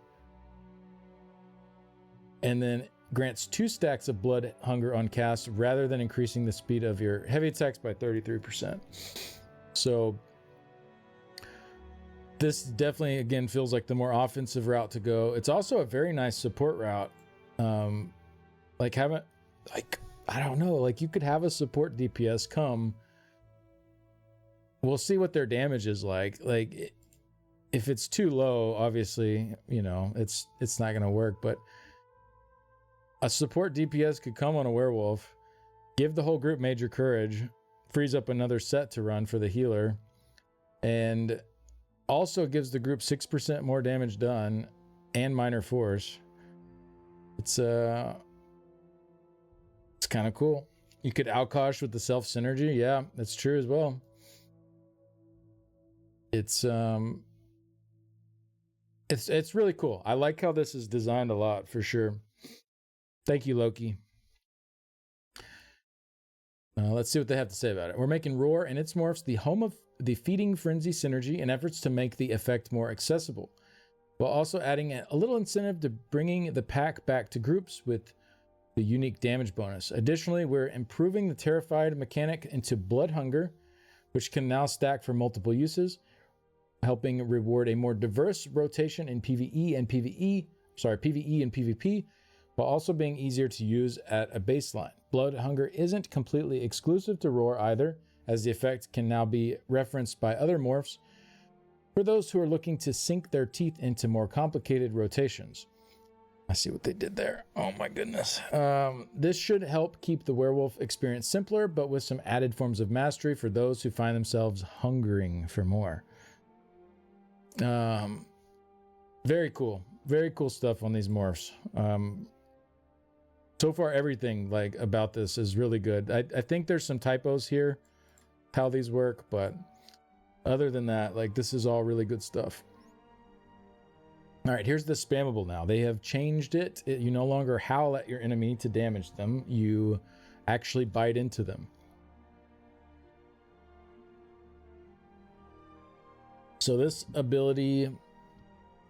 S1: And then grants 2 stacks of blood hunger on cast rather than increasing the speed of your heavy attacks by 33%. So this definitely, again, feels like the more offensive route to go. It's also a very nice support route. I don't know, like you could have a support DPS come. We'll see what their damage is like. Like if it's too low, obviously, you know, it's not going to work, but a support DPS could come on a werewolf, give the whole group Major Courage, frees up another set to run for the healer, and also gives the group 6% more damage done and minor force. It's kind of cool. You could outcosh with the self synergy. Yeah, that's true as well. It's really cool. I like how this is designed a lot, for sure. Thank you, Loki. Let's see what they have to say about it. We're making Roar and its morphs the home of the Feeding Frenzy synergy in efforts to make the effect more accessible, while also adding a little incentive to bringing the pack back to groups with the unique damage bonus. Additionally, we're improving the Terrified mechanic into Blood Hunger, which can now stack for multiple uses, helping reward a more diverse rotation in PvE and PvP, while also being easier to use at a baseline. Blood Hunger isn't completely exclusive to Roar either, as the effect can now be referenced by other morphs for those who are looking to sink their teeth into more complicated rotations. I see what they did there. Oh my goodness. This should help keep the werewolf experience simpler, but with some added forms of mastery for those who find themselves hungering for more. Very cool. Very cool stuff on these morphs. So far, everything like about this is really good. I think there's some typos here, how these work, but other than that, like this is all really good stuff. All right, here's the spammable now. They have changed it. You no longer howl at your enemy to damage them. You actually bite into them. So this ability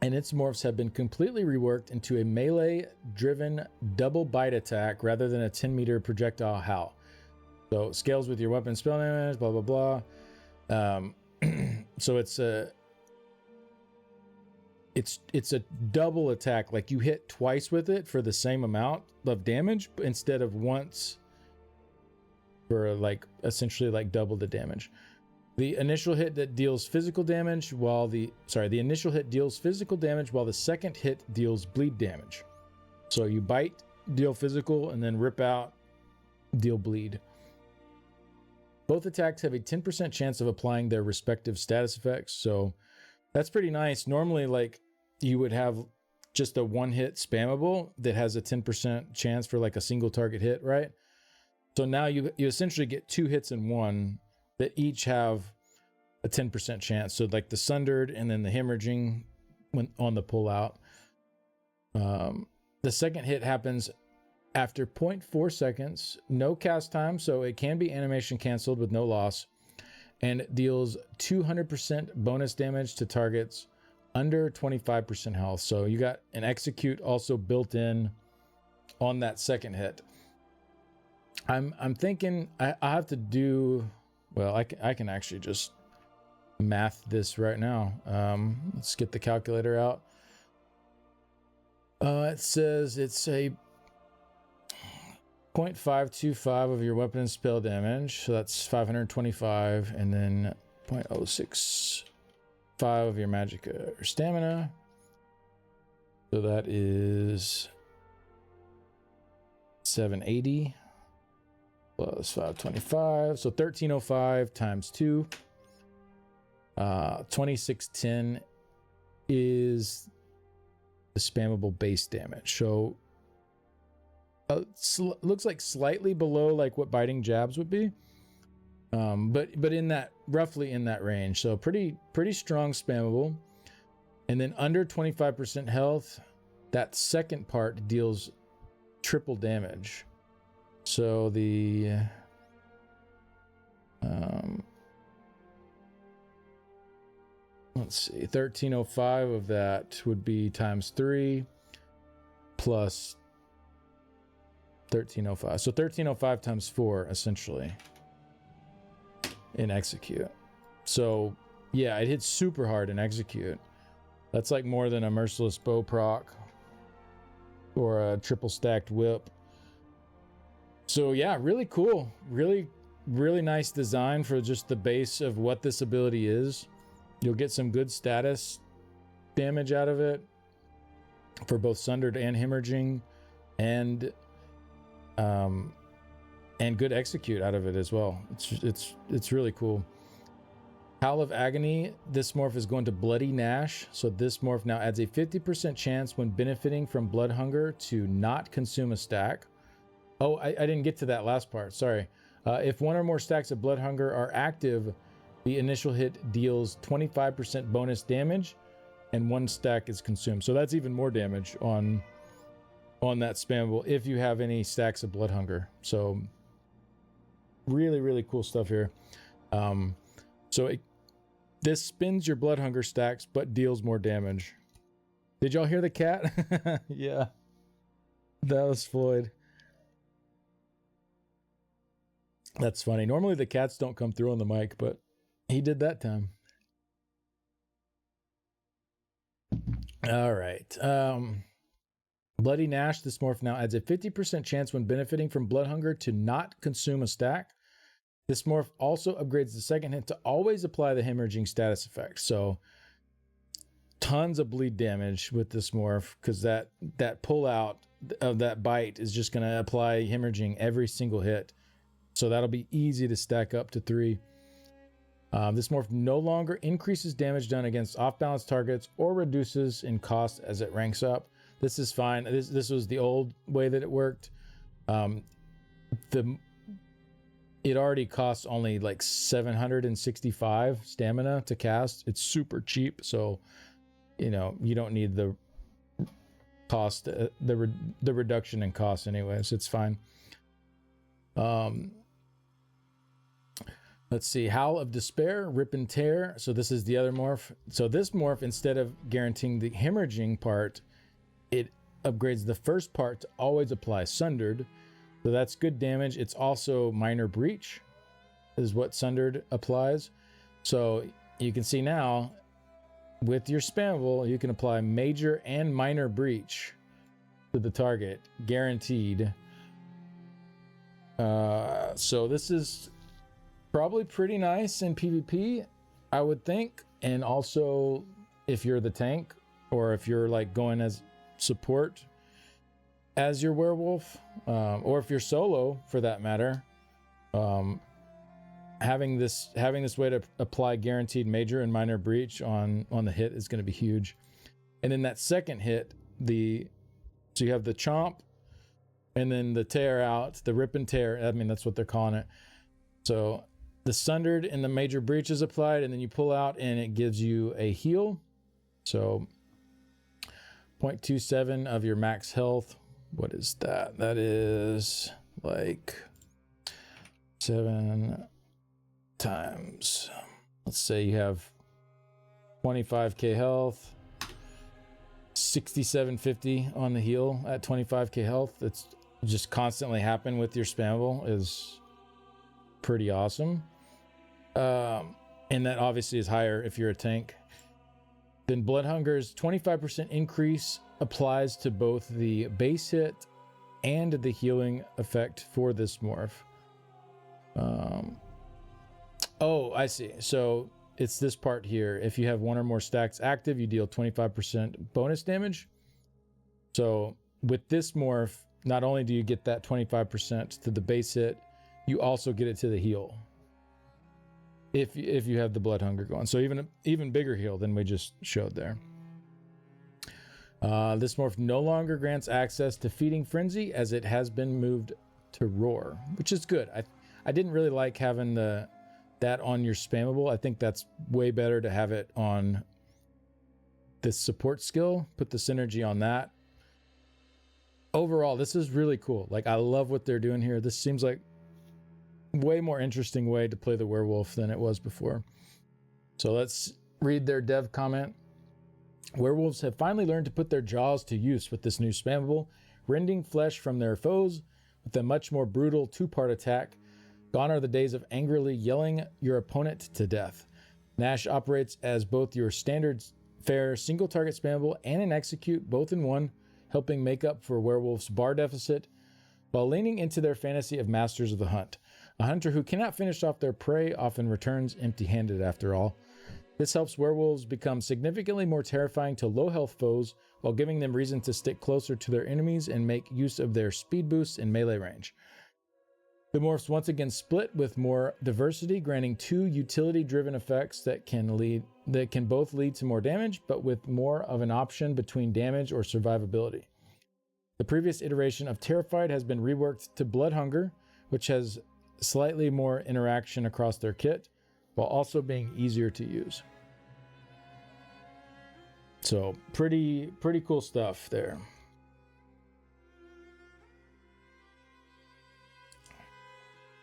S1: and its morphs have been completely reworked into a melee-driven double bite attack rather than a 10-meter projectile howl. So it scales with your weapon spell damage, blah, blah, blah. So it's a double attack. Like you hit twice with it for the same amount of damage instead of once for like essentially like double the damage. The initial hit that deals physical damage while the initial hit deals physical damage while the second hit deals bleed damage. So you bite, deal physical, and then rip out, deal bleed. Both attacks have a 10% chance of applying their respective status effects. So that's pretty nice. Normally, like you would have just a one hit spammable that has a 10% chance for like a single target hit, right? So now you essentially get 2 hits in one that each have a 10% chance. So like the Sundered and then the Hemorrhaging when on the pull out. The second hit happens after 0.4 seconds, no cast time, so it can be animation canceled with no loss, and deals 200% bonus damage to targets under 25% health. So you got an execute also built in on that second hit. I'm thinking I have to do, well, I can actually just math this right now. Let's get the calculator out. It says it's a 0.525 of your weapon and spell damage. So that's 525. And then 0.065 of your magic or stamina. So that is 780 plus 525. So 1305 times 2. 2610 is the spammable base damage. So looks like slightly below like what biting jabs would be. But in that, roughly in that range. So pretty strong spammable. And then under 25% health, that second part deals triple damage. So the let's see, 1305 of that would be times 3 plus 1305. So 1305 times 4 essentially in execute. So yeah, it hits super hard in execute. That's like more than a merciless bow proc or a triple stacked whip. So yeah, really cool. Really nice design for just the base of what this ability is. You'll get some good status damage out of it for both Sundered and Hemorrhaging, and good execute out of it as well. It's really cool. Howl of Agony, this morph is going to Bloody Gnash. So this morph now adds a 50% chance when benefiting from blood hunger to not consume a stack. Oh, I didn't get to that last part. Sorry. If one or more stacks of blood hunger are active, the initial hit deals 25% bonus damage and one stack is consumed. So that's even more damage on that spammable if you have any stacks of blood hunger. So really cool stuff here. This spins your blood hunger stacks but deals more damage. Did y'all hear the cat? Yeah, that was Floyd. That's funny. Normally the cats don't come through on the mic, but he did that time. All right. Bloody Gnash, this morph now adds a 50% chance when benefiting from blood hunger to not consume a stack. This morph also upgrades the second hit to always apply the hemorrhaging status effect. So tons of bleed damage with this morph, because that pull out of that bite is just going to apply hemorrhaging every single hit. So that'll be easy to stack up to 3. This morph no longer increases damage done against off-balance targets or reduces in cost as it ranks up. This is fine. This was the old way that it worked. It already costs only like 765 stamina to cast. It's super cheap, so you don't need the cost, the reduction in cost anyways. It's fine. Let's see. Howl of Despair, Rip and Tear. So this is the other morph. So this morph, instead of guaranteeing the hemorrhaging part, it upgrades the first part to always apply Sundered. So that's good damage. It's also Minor Breach is what Sundered applies. So you can see now with your spammable, you can apply Major and Minor Breach to the target, guaranteed. So this is probably pretty nice in PvP, I would think. And also if you're the tank, or if you're like going as support as your werewolf, or if you're solo for that matter, having this way to apply guaranteed Major and Minor Breach on the hit is going to be huge. And then that second hit, so you have the chomp and then the tear out, the Rip and Tear. I mean, that's what they're calling it. So the Sundered and the Major Breach is applied, and then you pull out and it gives you a heal. So 0.27 of your max health. What is that? That is like 7 times. Let's say you have 25k health, 6750 on the heal at 25k health. It's just constantly happen with your spammable is pretty awesome. And that obviously is higher if you're a tank. Then Blood Hunger's 25% increase applies to both the base hit and the healing effect for this morph. Oh, I see. So it's this part here. If you have one or more stacks active, you deal 25% bonus damage. So with this morph, not only do you get that 25% to the base hit, you also get it to the heal. If you have the blood hunger going. So even bigger heal than we just showed there. This morph no longer grants access to Feeding Frenzy as it has been moved to Roar, which is good. I didn't really like having that on your spammable. I think that's way better to have it on this support skill. Put the synergy on that. Overall, this is really cool. Like, I love what they're doing here. This seems like way more interesting way to play the werewolf than it was before. So let's read their dev comment. Werewolves have finally learned to put their jaws to use with this new spammable, rending flesh from their foes with a much more brutal two-part attack. Gone are the days of angrily yelling your opponent to death. Nash operates as both your standard fare single target spammable and an execute, both in one, helping make up for Werewolf's bar deficit, while leaning into their fantasy of Masters of the Hunt. A hunter who cannot finish off their prey often returns empty-handed after all. This helps werewolves become significantly more terrifying to low-health foes while giving them reason to stick closer to their enemies and make use of their speed boosts in melee range. The morphs once again split with more diversity, granting 2 utility-driven effects that can both lead to more damage, but with more of an option between damage or survivability. The previous iteration of Terrified has been reworked to Blood Hunger, which has slightly more interaction across their kit, while also being easier to use. So pretty cool stuff there.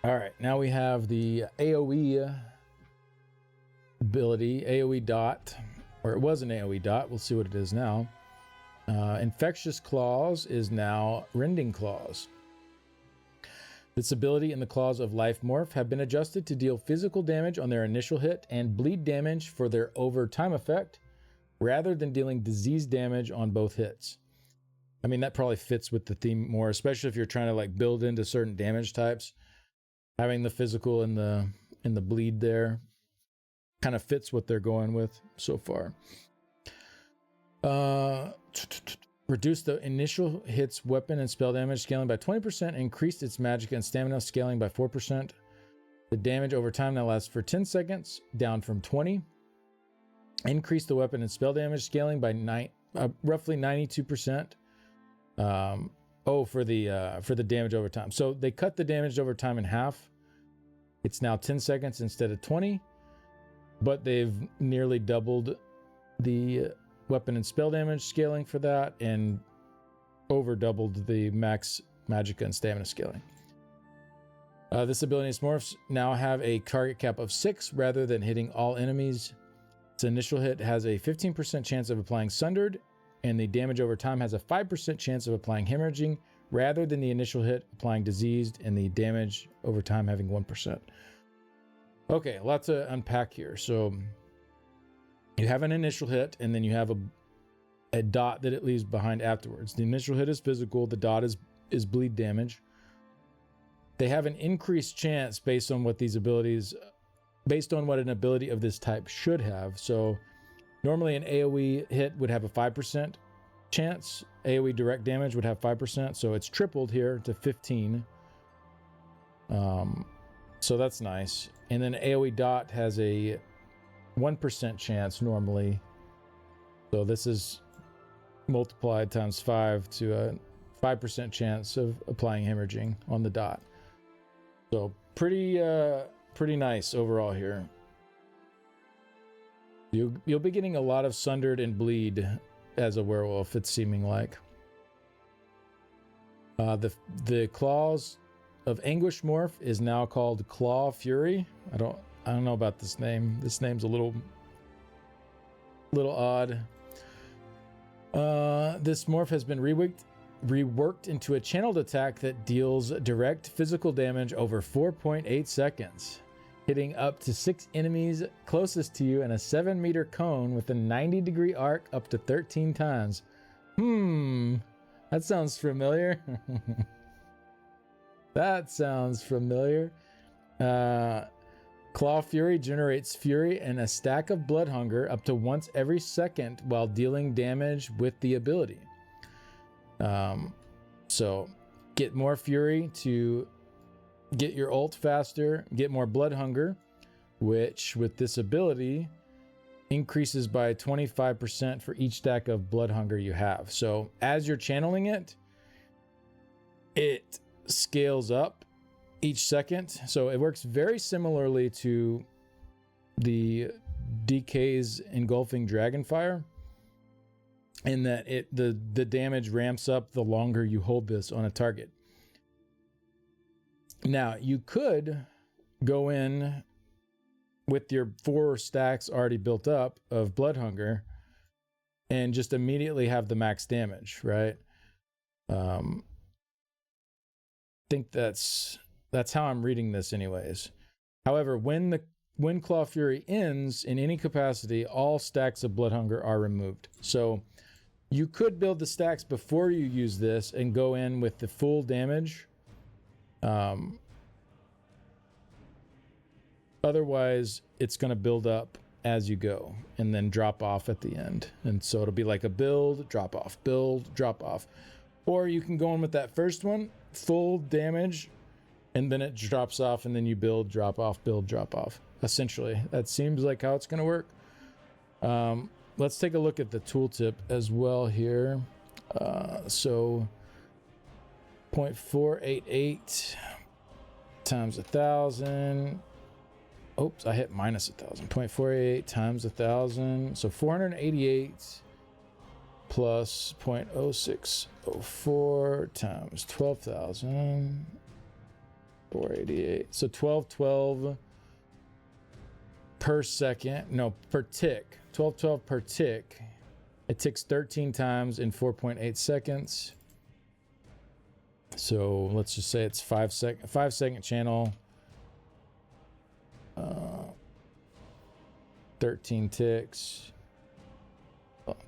S1: All right, now we have the AoE ability, AoE dot, or it was an AoE dot. We'll see what it is now. Infectious Claws is now Rending Claws. This ability and the Claws of Life morph have been adjusted to deal physical damage on their initial hit and bleed damage for their over time effect, rather than dealing disease damage on both hits. I mean, that probably fits with the theme more, especially if you're trying to like build into certain damage types. Having the physical and the bleed there kind of fits what they're going with so far. Reduced the initial hit's weapon and spell damage scaling by 20%, increased its magic and stamina scaling by 4%. The damage over time now lasts for 10 seconds, down from 20. Increased the weapon and spell damage scaling by roughly 92%. For the damage over time. So they cut the damage over time in half. It's now 10 seconds instead of 20, but they've nearly doubled the weapon and spell damage scaling for that, and over doubled the max magicka and stamina scaling. This ability's morphs now have a target cap of 6 rather than hitting all enemies. Its initial hit has a 15% chance of applying Sundered, and the damage over time has a 5% chance of applying Hemorrhaging rather than the initial hit applying Diseased, and the damage over time having 1%. Okay, lots to unpack here. So you have an initial hit, and then you have a dot that it leaves behind afterwards. The initial hit is physical. The dot is bleed damage. They have an increased chance based on what an ability of this type should have. So normally an AoE hit would have a 5% chance. AoE direct damage would have 5%. So it's tripled here to 15. So that's nice. And then AoE dot has a 1% chance normally. So this is multiplied times 5 to a 5% chance of applying hemorrhaging on the dot. So pretty nice overall here. You'll be getting a lot of Sundered and Bleed as a werewolf, it's seeming like. The Claws of Anguish morph is now called Claw Fury. I don't know about this name. This name's a little odd. This morph has been reworked into a channeled attack that deals direct physical damage over 4.8 seconds, hitting up to 6 enemies closest to you in a 7-meter cone with a 90-degree arc up to 13 times. That sounds familiar. That sounds familiar. Claw Fury generates fury and a stack of blood hunger up to once every second while dealing damage with the ability. So get more fury to get your ult faster, get more blood hunger, which with this ability increases by 25% for each stack of blood hunger you have. So as you're channeling it, it scales up each second. So it works very similarly to the DK's Engulfing Dragonfire, in that the damage ramps up the longer you hold this on a target. Now, you could go in with your 4 stacks already built up of blood hunger and just immediately have the max damage, right? Think that's how I'm reading this anyways. However, when Claw Fury ends in any capacity, all stacks of blood hunger are removed. So you could build the stacks before you use this and go in with the full damage. Otherwise, it's going to build up as you go and then drop off at the end. And so it'll be like a build, drop off, build, drop off. Or you can go in with that first one, full damage, and then it drops off, and then you build, drop off, build, drop off. Essentially, that seems like how it's going to work. Let's take a look at the tooltip as well here. So 0.488 times 1,000. Oops, I hit minus 1,000. 0.48 times 1,000. So 488 plus 0.0604 times 12,000. 488. So 1212 per second. No, per tick. 1212 per tick. It ticks 13 times in 4.8 seconds. So let's just say it's 5 second channel. 13 ticks.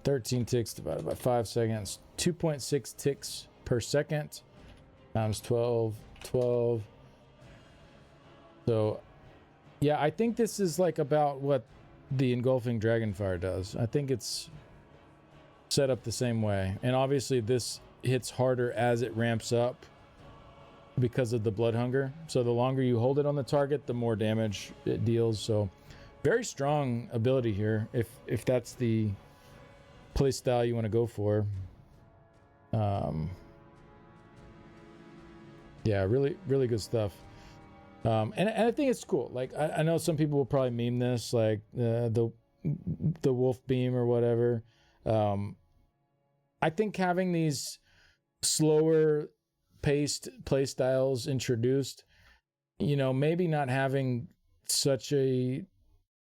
S1: 13 ticks divided by 5 seconds. 2.6 ticks per second times 12. So, yeah, I think this is like about what the Engulfing Dragonfire does. I think it's set up the same way. And obviously this hits harder as it ramps up because of the blood hunger. So the longer you hold it on the target, the more damage it deals. So very strong ability here if that's the play style you want to go for. Yeah, really, really good stuff. And I think it's cool. Like I know some people will probably meme this, like the wolf beam or whatever. I think having these slower paced play styles introduced, you know, maybe not having such a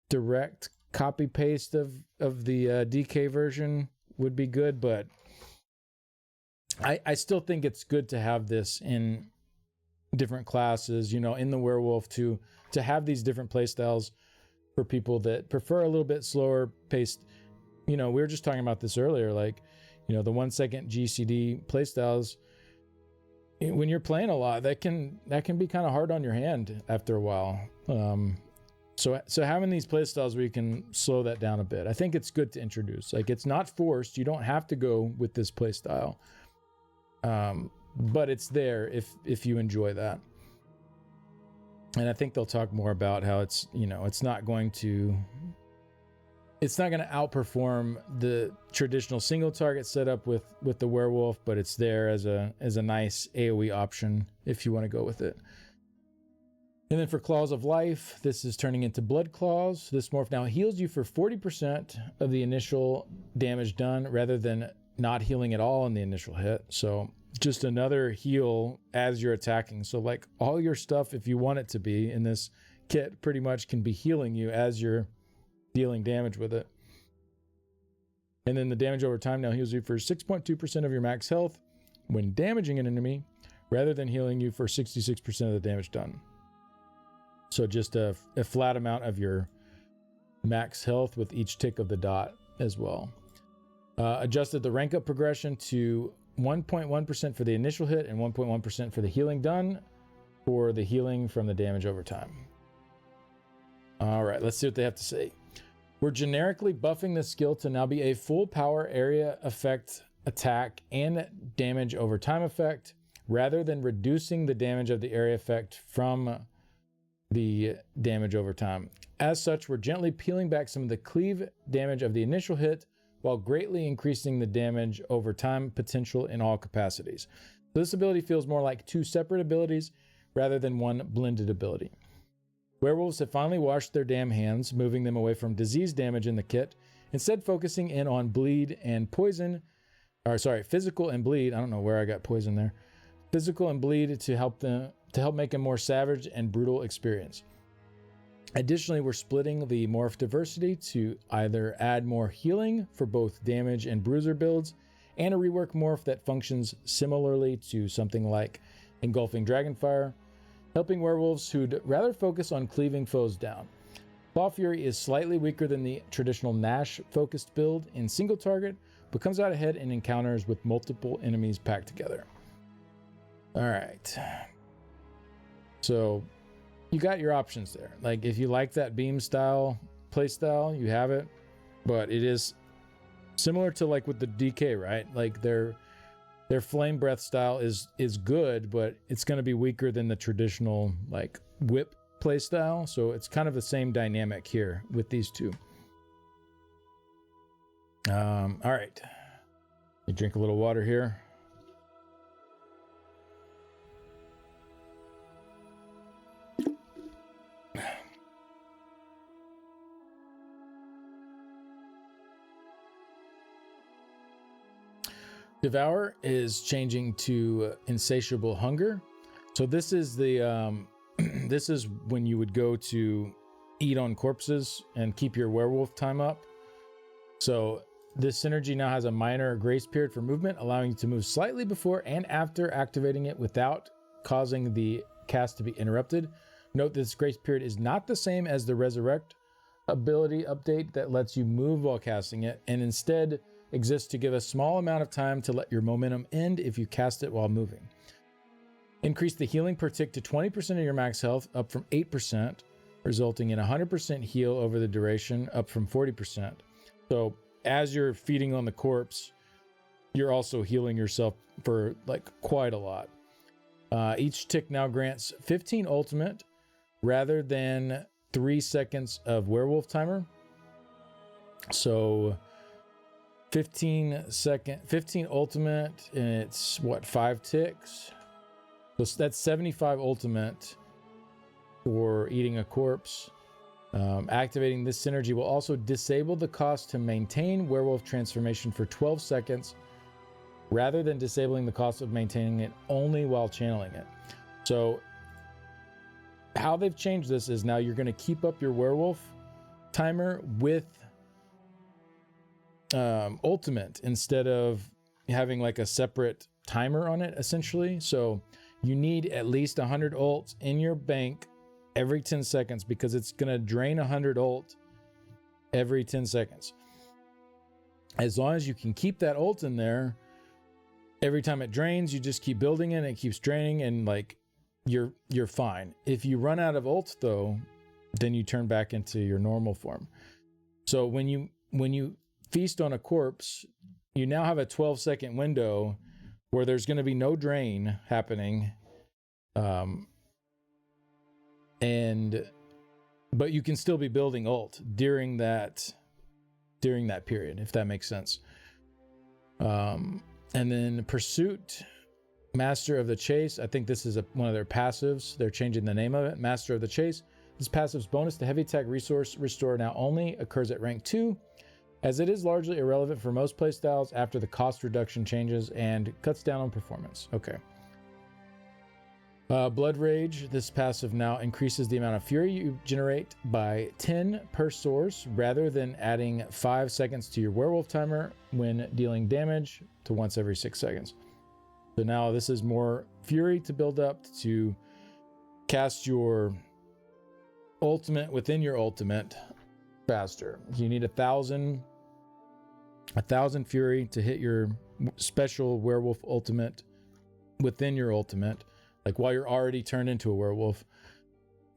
S1: direct copy paste of the DK version would be good, but I still think it's good to have this in different classes, you know, in the werewolf to have these different play styles for people that prefer a little bit slower paced. You know, we were just talking about this earlier, like, you know, the 1 second GCD play styles, when you're playing a lot, that can be kind of hard on your hand after a while. So having these play styles where you can slow that down a bit, I think it's good to introduce. Like, it's not forced. You don't have to go with this play style. But it's there if you enjoy that. And I think they'll talk more about how it's, you know, it's not going to outperform the traditional single target setup with the werewolf, but it's there as a nice AoE option if you want to go with it. And then for Claws of Life, this is turning into Blood Claws. This morph now heals you for 40% of the initial damage done rather than not healing at all in the initial hit. So just another heal as you're attacking. So like all your stuff, if you want it to be in this kit, pretty much can be healing you as you're dealing damage with it. And then the damage over time now heals you for 6.2% of your max health when damaging an enemy, rather than healing you for 66% of the damage done. So just a flat amount of your max health with each tick of the dot as well. Adjusted the rank up progression to 1.1% for the initial hit and 1.1% for the healing done for the healing from the damage over time. All right, let's see what they have to say. We're generically buffing the skill to now be a full power area effect attack and damage over time effect, rather than reducing the damage of the area effect from the damage over time. As such, we're gently peeling back some of the cleave damage of the initial hit while greatly increasing the damage over time potential in all capacities. So this ability feels more like two separate abilities rather than one blended ability. Werewolves have finally washed their damn hands, moving them away from disease damage in the kit, instead focusing in on bleed and poison, physical and bleed. I don't know where I got poison there. Physical and bleed to help make a more savage and brutal experience. Additionally, we're splitting the morph diversity to either add more healing for both damage and bruiser builds, and a rework morph that functions similarly to something like Engulfing Dragonfire, helping werewolves who'd rather focus on cleaving foes down. Claw Fury is slightly weaker than the traditional Nash-focused build in single target, but comes out ahead in encounters with multiple enemies packed together. All right. So you got your options there. Like, if you like that beam style playstyle, you have it, but it is similar to like with the DK, right? Like their flame breath style is good, but it's going to be weaker than the traditional like whip playstyle. So it's kind of the same dynamic here with these two. All right. You drink a little water here. Devour is changing to Insatiable Hunger. So this is the this is when you would go to eat on corpses and keep your werewolf time up. So this synergy now has a minor grace period for movement, allowing you to move slightly before and after activating it without causing the cast to be interrupted. Note this grace period is not the same as the Resurrect ability update that lets you move while casting it, and instead exists to give a small amount of time to let your momentum end if you cast it while moving. Increase the healing per tick to 20% of your max health, up from 8%, resulting in 100% heal over the duration, up from 40%. So as you're feeding on the corpse, you're also healing yourself for like quite a lot. Each tick now grants 15 ultimate rather than 3 seconds of werewolf timer. So 15 ultimate, and it's what, 5 ticks? So that's 75 ultimate for eating a corpse. Activating this synergy will also disable the cost to maintain werewolf transformation for 12 seconds, rather than disabling the cost of maintaining it only while channeling it. So how they've changed this is now you're going to keep up your werewolf timer with ultimate instead of having like a separate timer on it, essentially. So you need at least 100 ults in your bank every 10 seconds, because it's going to drain 100 ult every 10 seconds. As long as you can keep that ult in there, every time it drains, you just keep building it and it keeps draining, and like you're fine. If you run out of ult though, then you turn back into your normal form. So when you feast on a corpse, you now have a 12-second window where there's going to be no drain happening, but you can still be building ult during that period, if that makes sense. And then Pursuit, Master of the Chase. I think this is one of their passives. They're changing the name of it. Master of the Chase. This passive's bonus to heavy attack resource restore now only occurs at rank 2, as it is largely irrelevant for most playstyles after the cost reduction changes and cuts down on performance. Okay. Blood Rage. This passive now increases the amount of fury you generate by 10 per source, rather than adding 5 seconds to your werewolf timer when dealing damage to once every 6 seconds. So now this is more fury to build up to cast your ultimate within your ultimate faster. You need 1,000 fury to hit your special werewolf ultimate within your ultimate, like while you're already turned into a werewolf.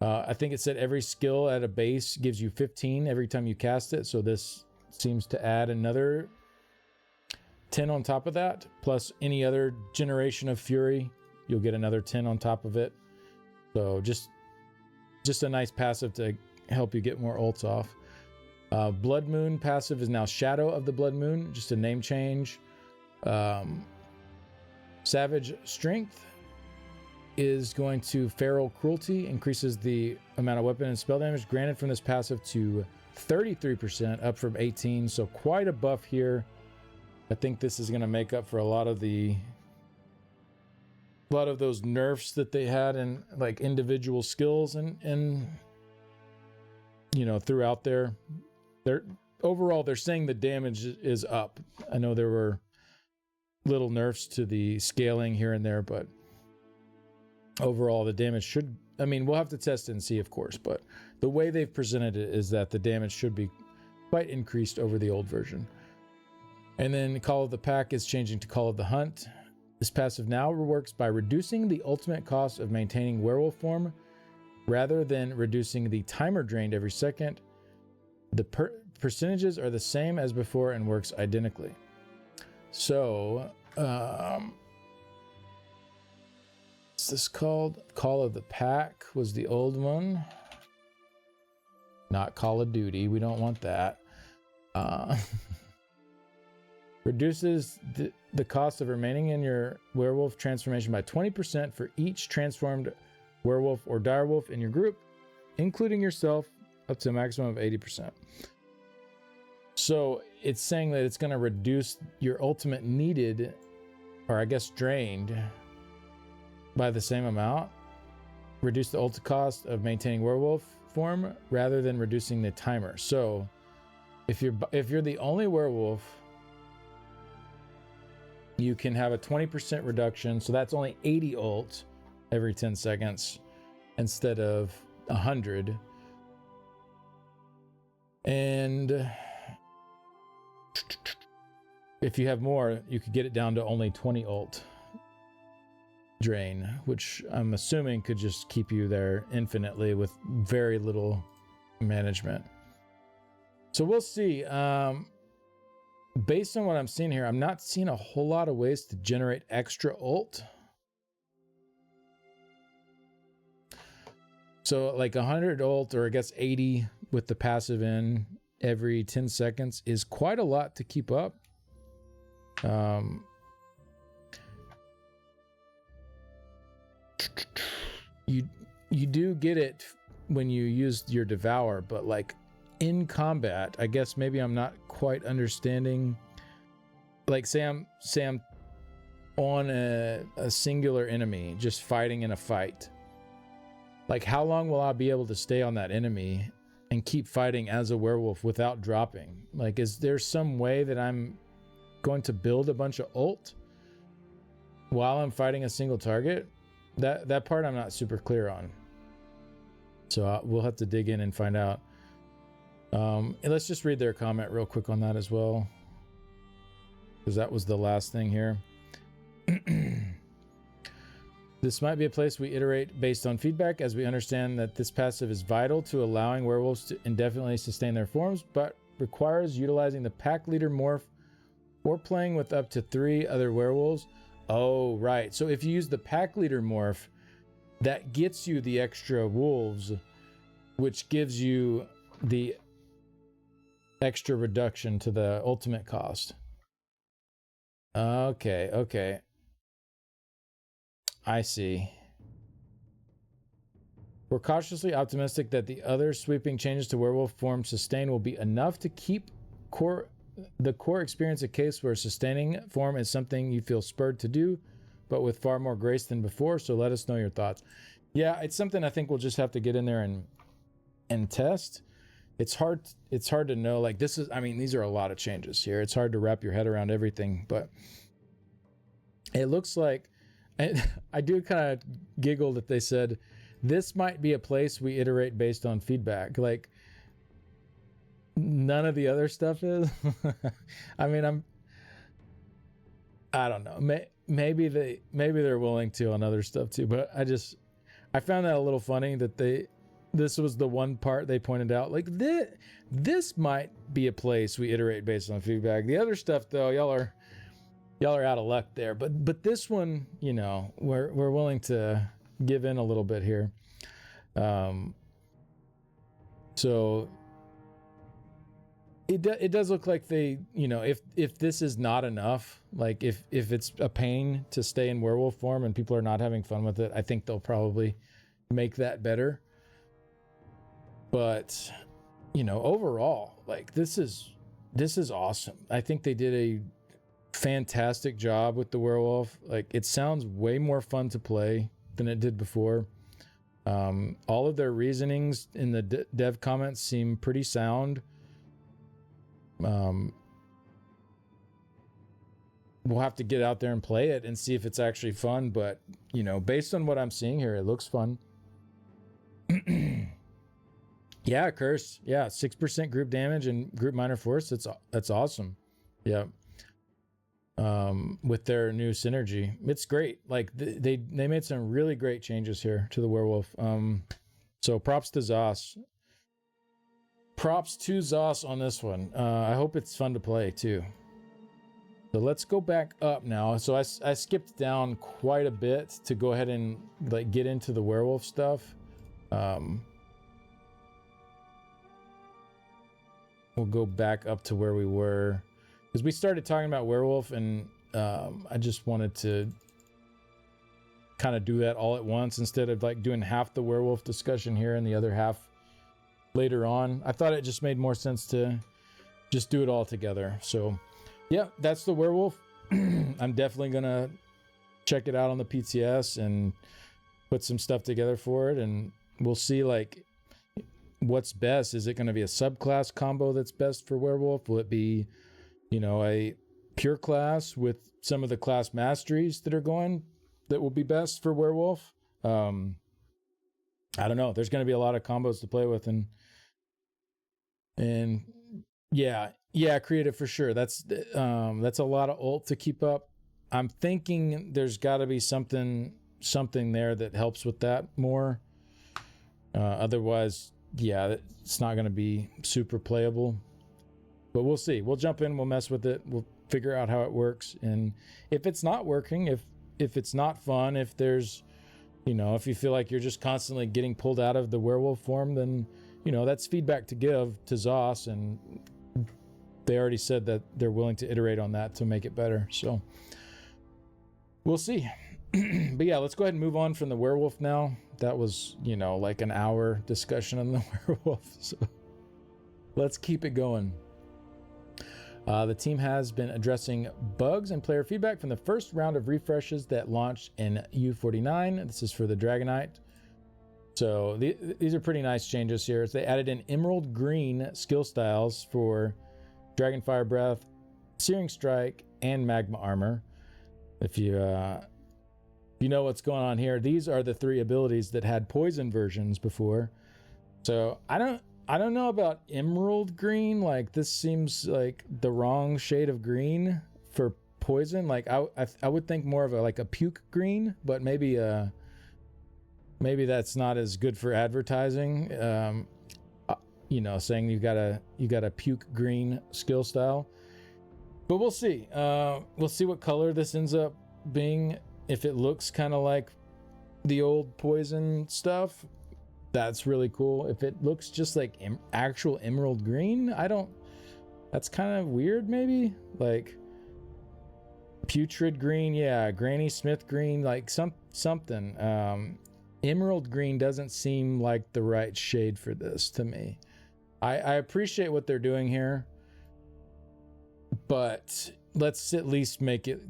S1: I think it said every skill at a base gives you 15 every time you cast it. So this seems to add another 10 on top of that. Plus any other generation of Fury, you'll get another 10 on top of it. So just a nice passive to help you get more ults off. Blood Moon passive is now Shadow of the Blood Moon, just a name change. Savage Strength is going to Feral Cruelty, increases the amount of weapon and spell damage granted from this passive to 33%, up from 18, so quite a buff here. I think this is going to make up for a lot of those nerfs that they had in like individual skills and you know, throughout their overall they're saying the damage is up. I know there were little nerfs to the scaling here and there, but overall the damage should, I mean, we'll have to test it and see, of course, but the way they've presented it is that the damage should be quite increased over the old version. And then Call of the Pack is changing to Call of the Hunt. This passive now works by reducing the ultimate cost of maintaining werewolf form rather than reducing the timer drained every second. The percentages are the same as before and works identically. So, what's this called? Call of the Pack was the old one. Not Call of Duty. We don't want that. Reduces the cost of remaining in your werewolf transformation by 20% for each transformed werewolf or direwolf in your group, including yourself, up to a maximum of 80%. So it's saying that it's going to reduce your ultimate needed, or I guess drained, by the same amount. Reduce the ult cost of maintaining werewolf form rather than reducing the timer. So if you're the only werewolf, you can have a 20% reduction. So that's only 80 ult every 10 seconds instead of 100. And if you have more, you could get it down to only 20 ult drain, which I'm assuming could just keep you there infinitely with very little management. So we'll see. Based on what I'm seeing here, I'm not seeing a whole lot of ways to generate extra ult. So like 100 ult, or I guess 80 with the passive in every 10 seconds is quite a lot to keep up. You do get it when you use your Devour, but like in combat, I guess maybe I'm not quite understanding. Like say I'm on a singular enemy, just fighting in a fight. Like how long will I be able to stay on that enemy and keep fighting as a werewolf without dropping? Like, is there some way that I'm going to build a bunch of ult while I'm fighting a single target? That part I'm not super clear on. So we'll have to dig in and find out. And let's just read their comment real quick on that as well, because that was the last thing here. This might be a place we iterate based on feedback, as we understand that this passive is vital to allowing werewolves to indefinitely sustain their forms, but requires utilizing the pack leader morph or playing with up to 3 other werewolves. Oh, right. So if you use the pack leader morph, that gets you the extra wolves, which gives you the extra reduction to the ultimate cost. Okay. I see. We're cautiously optimistic that the other sweeping changes to werewolf form sustain will be enough to keep the core experience a case where sustaining form is something you feel spurred to do, but with far more grace than before. So let us know your thoughts. Yeah, it's something I think we'll just have to get in there and test. It's hard to know. Like this is, I mean, these are a lot of changes here. It's hard to wrap your head around everything, but it looks like, and I do kind of giggle that they said this might be a place we iterate based on feedback. Like none of the other stuff is. I mean, I don't know. Maybe they're willing to on other stuff too, but I found that a little funny that this was the one part they pointed out. Like, this might be a place we iterate based on feedback. The other stuff, though, y'all are out of luck there. But this one, you know, we're willing to give in a little bit here. So it does look like they, you know, if this is not enough, like if it's a pain to stay in werewolf form and people are not having fun with it, I think they'll probably make that better. But, you know, overall, like this is awesome. I think they did a fantastic job with the werewolf. Like, it sounds way more fun to play than it did before. All of their reasonings in the dev comments seem pretty sound. We'll have to get out there and play it and see if it's actually fun, but, you know, based on what I'm seeing here, it looks fun. Yeah, Curse. Yeah, 6% group damage and group minor force. That's awesome. Yeah. With their new synergy, it's great. Like they made some really great changes here to the werewolf. So props to Zos. Props to Zos on this one. I hope it's fun to play too. So let's go back up now. So I skipped down quite a bit to go ahead and like get into the werewolf stuff. We'll go back up to where we were, because we started talking about werewolf, and I just wanted to kind of do that all at once instead of like doing half the werewolf discussion here and the other half later on. I thought it just made more sense to just do it all together. So yeah, that's the werewolf. I'm definitely gonna check it out on the PTS and put some stuff together for it, and we'll see like what's best. Is it going to be a subclass combo that's best for werewolf? Will it be, you know, a pure class with some of the class masteries that are going that will be best for werewolf? I don't know. There's going to be a lot of combos to play with, and yeah, creative for sure. That's a lot of ult to keep up. I'm thinking there's got to be something there that helps with that more. Otherwise, yeah, it's not going to be super playable. But we'll see. We'll jump in. We'll mess with it. We'll figure out how it works. And if it's not working, if it's not fun, if there's, you know, if you feel like you're just constantly getting pulled out of the werewolf form, then, you know, that's feedback to give to Zos, and they already said that they're willing to iterate on that to make it better. So we'll see. But yeah, let's go ahead and move on from the werewolf now. That was, you know, like an hour discussion on the werewolf. So let's keep it going. The team has been addressing bugs and player feedback from the first round of refreshes that launched in U49. This is for the Dragonite. So these are pretty nice changes here. So they added in Emerald Green skill styles for Dragonfire Breath, Searing Strike, and Magma Armor. If you know what's going on here, these are the three abilities that had poison versions before. So I don't know about Emerald Green. Like, this seems like the wrong shade of green for poison. Like I would think more of a puke green, but maybe that's not as good for advertising. You know, saying you got a puke green skill style. But we'll see. We'll see what color this ends up being. If it looks kind of like the old poison stuff, that's really cool. If it looks just like actual emerald green, that's kind of weird maybe. Like putrid green, yeah, Granny Smith green, like something. Emerald green doesn't seem like the right shade for this to me. I appreciate what they're doing here, but let's at least make it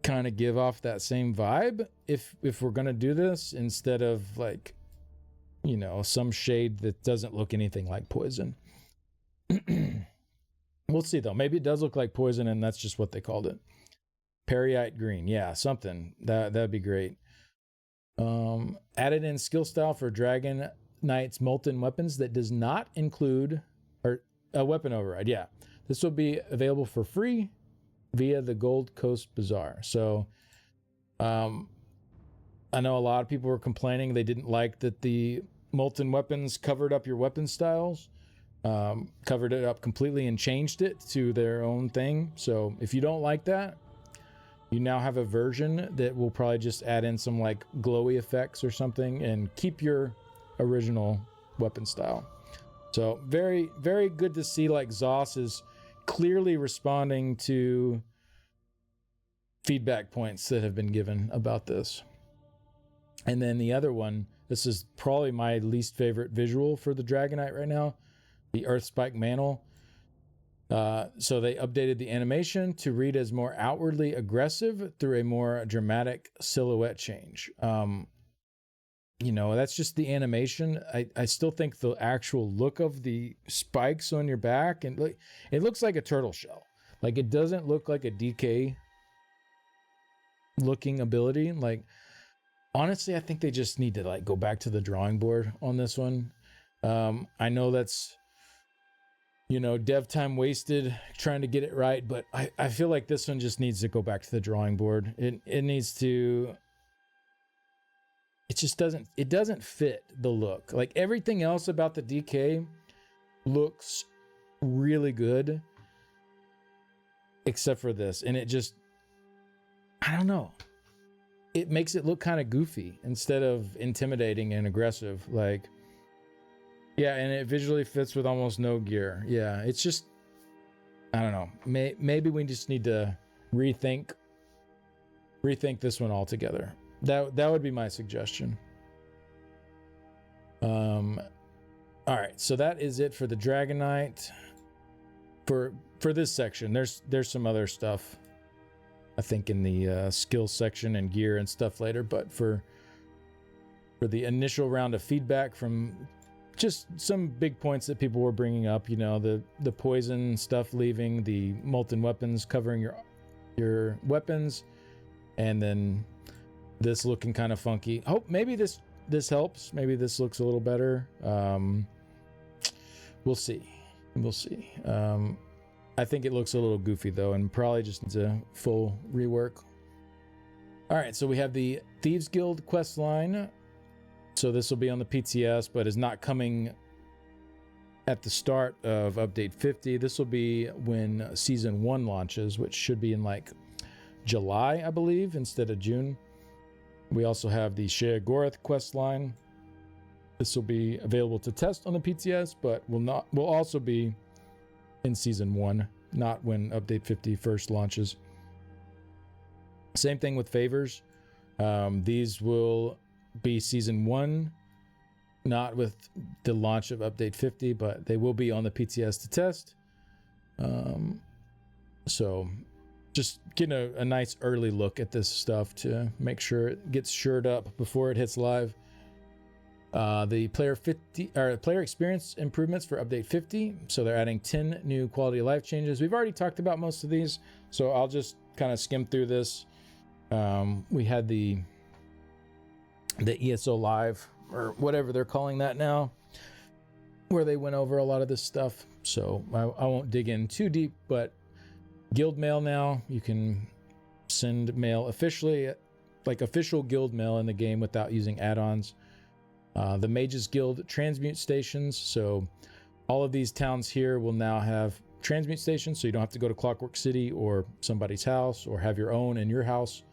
S1: kind of give off that same vibe if we're gonna do this, instead of like, you know, some shade that doesn't look anything like poison. We'll see though. Maybe it does look like poison and that's just what they called it. Periite green, yeah, something that'd be great. Added in skill style for Dragon Knight's molten weapons that does not include or a weapon override. Yeah, this will be available for free via the Gold Coast Bazaar. So I know a lot of people were complaining they didn't like that the molten weapons covered up your weapon styles, covered it up completely and changed it to their own thing. So if you don't like that, you now have a version that will probably just add in some like glowy effects or something and keep your original weapon style. So very, very good to see like ZOS is clearly responding to feedback points that have been given about this. And then the other one, this is probably my least favorite visual for the Dragonite right now, the Earthspike Mantle. So they updated the animation to read as more outwardly aggressive through a more dramatic silhouette change. You know, that's just the animation. I still think the actual look of the spikes on your back, and it looks like a turtle shell. Like, it doesn't look like a DK looking ability. Like, honestly, I think they just need to like go back to the drawing board on this one. I know that's, you know, dev time wasted trying to get it right, but I feel like this one just needs to go back to the drawing board. It needs to, it just doesn't fit the look. Like, everything else about the DK looks really good except for this. And it just, I don't know. It makes it look kind of goofy instead of intimidating and aggressive. Like, yeah, and it visually fits with almost no gear. Yeah, it's just, I don't know. Maybe we just need to rethink this one altogether. That would be my suggestion. All right, so that is it for the Dragonite. For this section, there's some other stuff, I think, in the skills section and gear and stuff later. But for the initial round of feedback from just some big points that people were bringing up, you know, the poison stuff leaving, the molten weapons covering your weapons, and then this looking kind of funky. Oh, maybe this helps. Maybe this looks a little better. We'll see. I think it looks a little goofy though, and probably just needs a full rework. All right, so we have the Thieves Guild quest line. So this will be on the PTS, but is not coming at the start of update 50. This will be when season 1 launches, which should be in like July, I believe, instead of June. We also have the Shea Gorath quest line. This will be available to test on the PTS, but will also be in season 1, not when update 50 first launches. Same thing with favors. These will be season 1, not with the launch of update 50, but they will be on the PTS to test. So just getting a nice early look at this stuff to make sure it gets shored up before it hits live. The player experience improvements for update 50. So they're adding 10 new quality of life changes. We've already talked about most of these, so I'll just kind of skim through this. We had the ESO live, or whatever they're calling that now, where they went over a lot of this stuff. So I won't dig in too deep, but guild mail now, you can send mail officially, like official guild mail in the game without using add-ons. The Mages Guild transmute stations. So all of these towns here will now have transmute stations, so you don't have to go to Clockwork City or somebody's house or have your own in your house.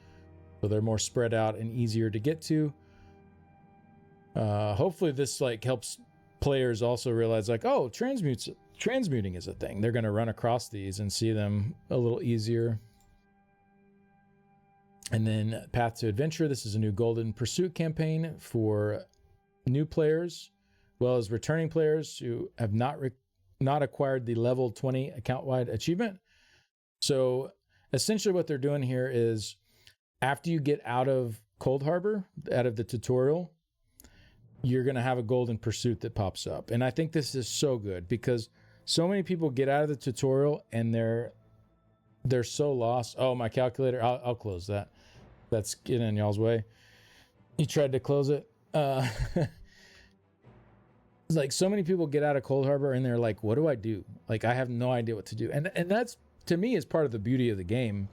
S1: So they're more spread out and easier to get to. Hopefully this like helps players also realize like, oh, transmuting is a thing. They're going to run across these and see them a little easier. And then Path to Adventure. This is a new Golden Pursuit campaign for new players, as well as returning players who have not acquired the level 20 account-wide achievement. So essentially what they're doing here is, after you get out of Cold Harbor, out of the tutorial, you're going to have a Golden Pursuit that pops up. And I think this is so good because so many people get out of the tutorial and they're so lost. Oh, my calculator. I'll close that. That's getting in y'all's way. You tried to close it. Like, so many people get out of Cold Harbor and they're like, what do I do? Like, I have no idea what to do. And that's, to me, is part of the beauty of the game,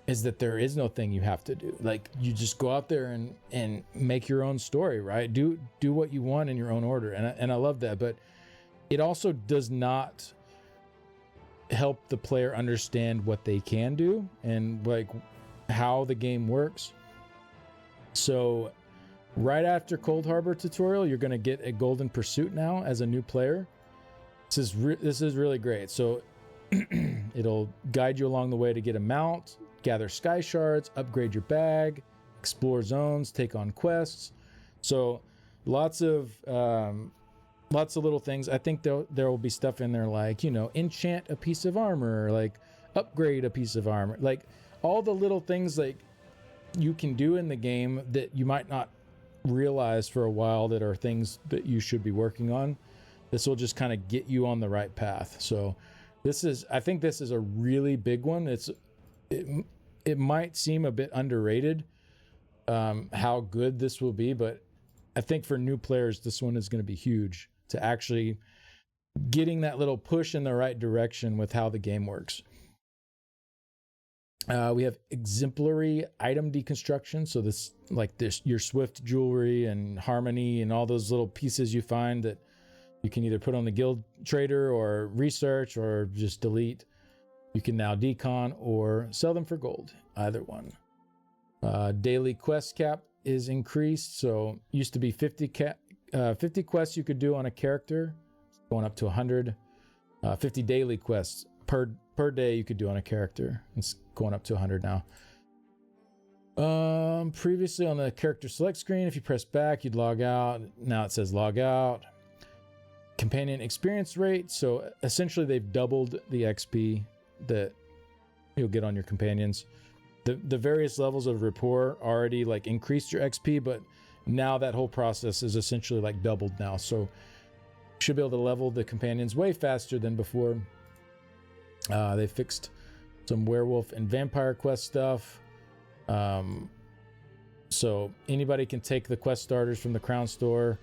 S1: is that there is no thing you have to do. Like, you just go out there and make your own story, right? Do what you want in your own order. And I love that, but it also does not help the player understand what they can do and like how the game works. So right after Cold Harbor tutorial, you're going to get a Golden Pursuit now as a new player. This is really great. So it'll guide you along the way to get a mount, gather sky shards, upgrade your bag, explore zones, take on quests. So lots of little things. I think there will be stuff in there like, you know, enchant a piece of armor, like upgrade a piece of armor, like all the little things like you can do in the game that you might not realize for a while that are things that you should be working on. This will just kind of get you on the right path. So I think this is a really big one. It might seem a bit underrated how good this will be, but I think for new players, this one is going to be huge to actually getting that little push in the right direction with how the game works. We have exemplary item deconstruction. So your swift jewelry and harmony and all those little pieces you find that you can either put on the guild trader or research or just delete. You can now decon or sell them for gold, either one. Daily quest cap is increased. So used to be 50 quests you could do on a character, going up to 100. 50 daily quests per day you could do on a character. It's going up to 100 now. Previously on the character select screen, if you press back, you'd log out. Now it says log out. Companion experience rate. So essentially they've doubled the XP that you'll get on your companions. The various levels of rapport already like increased your XP, but now that whole process is essentially like doubled now. So you should be able to level the companions way faster than before. They fixed some werewolf and vampire quest stuff. So anybody can take the quest starters from the Crown Store,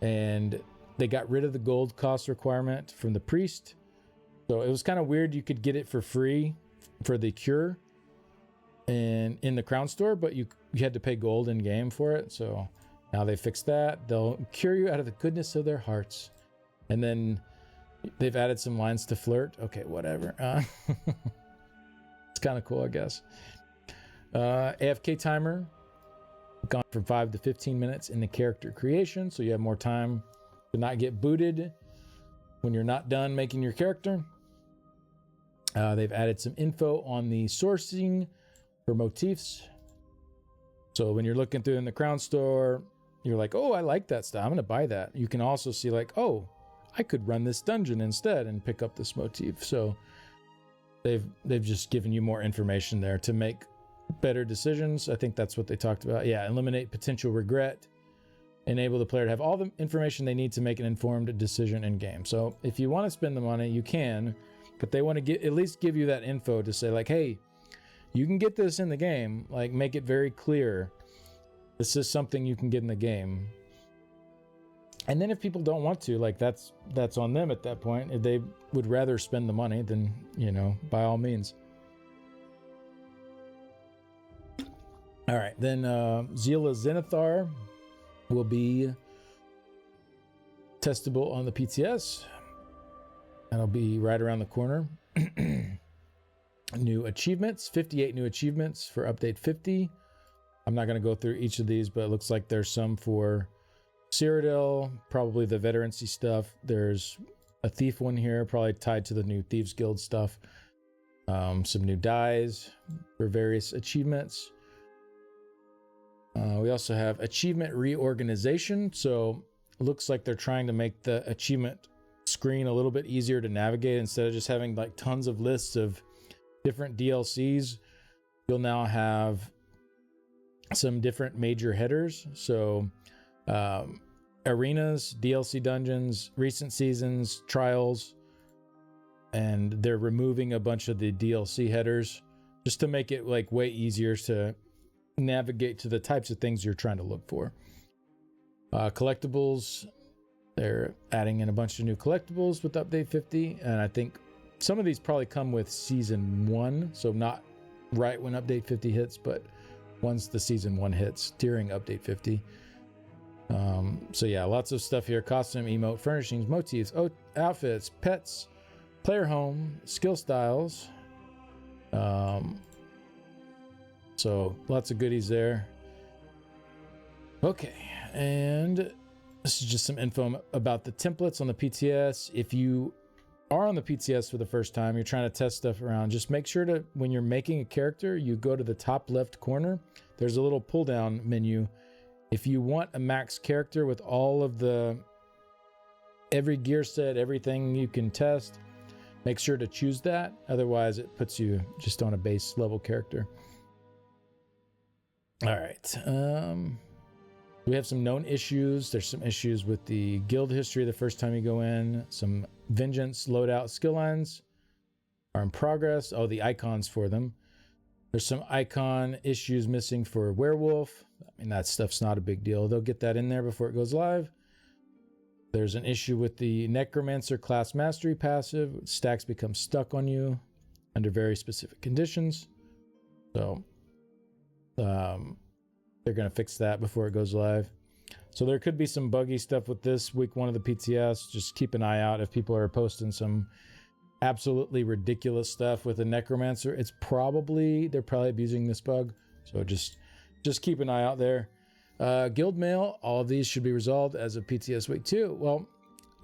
S1: and they got rid of the gold cost requirement from the priest. So it was kind of weird. You could get it for free for the cure and in the Crown Store, but you had to pay gold in game for it. So now they fixed that. They'll cure you out of the goodness of their hearts. And then they've added some lines to flirt. Okay, whatever. It's kind of cool, I guess. AFK timer gone from 5 to 15 minutes in the character creation, so you have more time to not get booted when you're not done making your character. They've added some info on the sourcing for motifs. So when you're looking through in the Crown Store, you're like, oh, I like that stuff, I'm gonna buy that. You can also see like, oh, I could run this dungeon instead and pick up this motif. So they've just given you more information there to make better decisions. I think that's what they talked about. Yeah, eliminate potential regret. Enable the player to have all the information they need to make an informed decision in game. So if you want to spend the money, you can, but they want to at least give you that info to say like, hey, you can get this in the game. Like, make it very clear this is something you can get in the game. And then if people don't want to, like, that's on them at that point. If they would rather spend the money, then, you know, by all means. All right, then Zila Zenithar will be testable on the PTS. That'll be right around the corner. New achievements, 58 new achievements for update 50. I'm not going to go through each of these, but it looks like there's some for Cyrodiil, probably the Veterancy stuff. There's a thief one here, probably tied to the new Thieves Guild stuff. Some new dies for various achievements. We also have achievement reorganization. So it looks like they're trying to make the achievement screen a little bit easier to navigate. Instead of just having like tons of lists of different DLCs, you'll now have some different major headers. So arenas, DLC dungeons, recent seasons, trials, and they're removing a bunch of the DLC headers just to make it like way easier to navigate to the types of things you're trying to look for. Collectibles, they're adding in a bunch of new collectibles with update 50, and I think some of these probably come with season 1, so not right when update 50 hits, but once the season 1 hits during update 50. So yeah, lots of stuff here: costume, emote, furnishings, motifs, outfits, pets, player home, skill styles. So lots of goodies there. Okay, and this is just some info about the templates on the PTS. If you are on the PTS for the first time, you're trying to test stuff around, just make sure to, when you're making a character, you go to the top left corner. There's a little pull down menu. If you want a max character with all of every gear set, everything you can test, make sure to choose that. Otherwise, it puts you just on a base level character. All right. We have some known issues. There's some issues with the guild history the first time you go in. Some vengeance loadout skill lines are in progress. Oh, the icons for them. There's some icon issues missing for Werewolf. I mean, that stuff's not a big deal. They'll get that in there before it goes live. There's an issue with the Necromancer class mastery passive. Stacks become stuck on you under very specific conditions. So they're going to fix that before it goes live. So there could be some buggy stuff with this week 1 of the PTS. Just keep an eye out if people are posting some absolutely ridiculous stuff with a Necromancer. They're probably abusing this bug. So just keep an eye out there. Guild mail, all of these should be resolved as of PTS week 2. Well,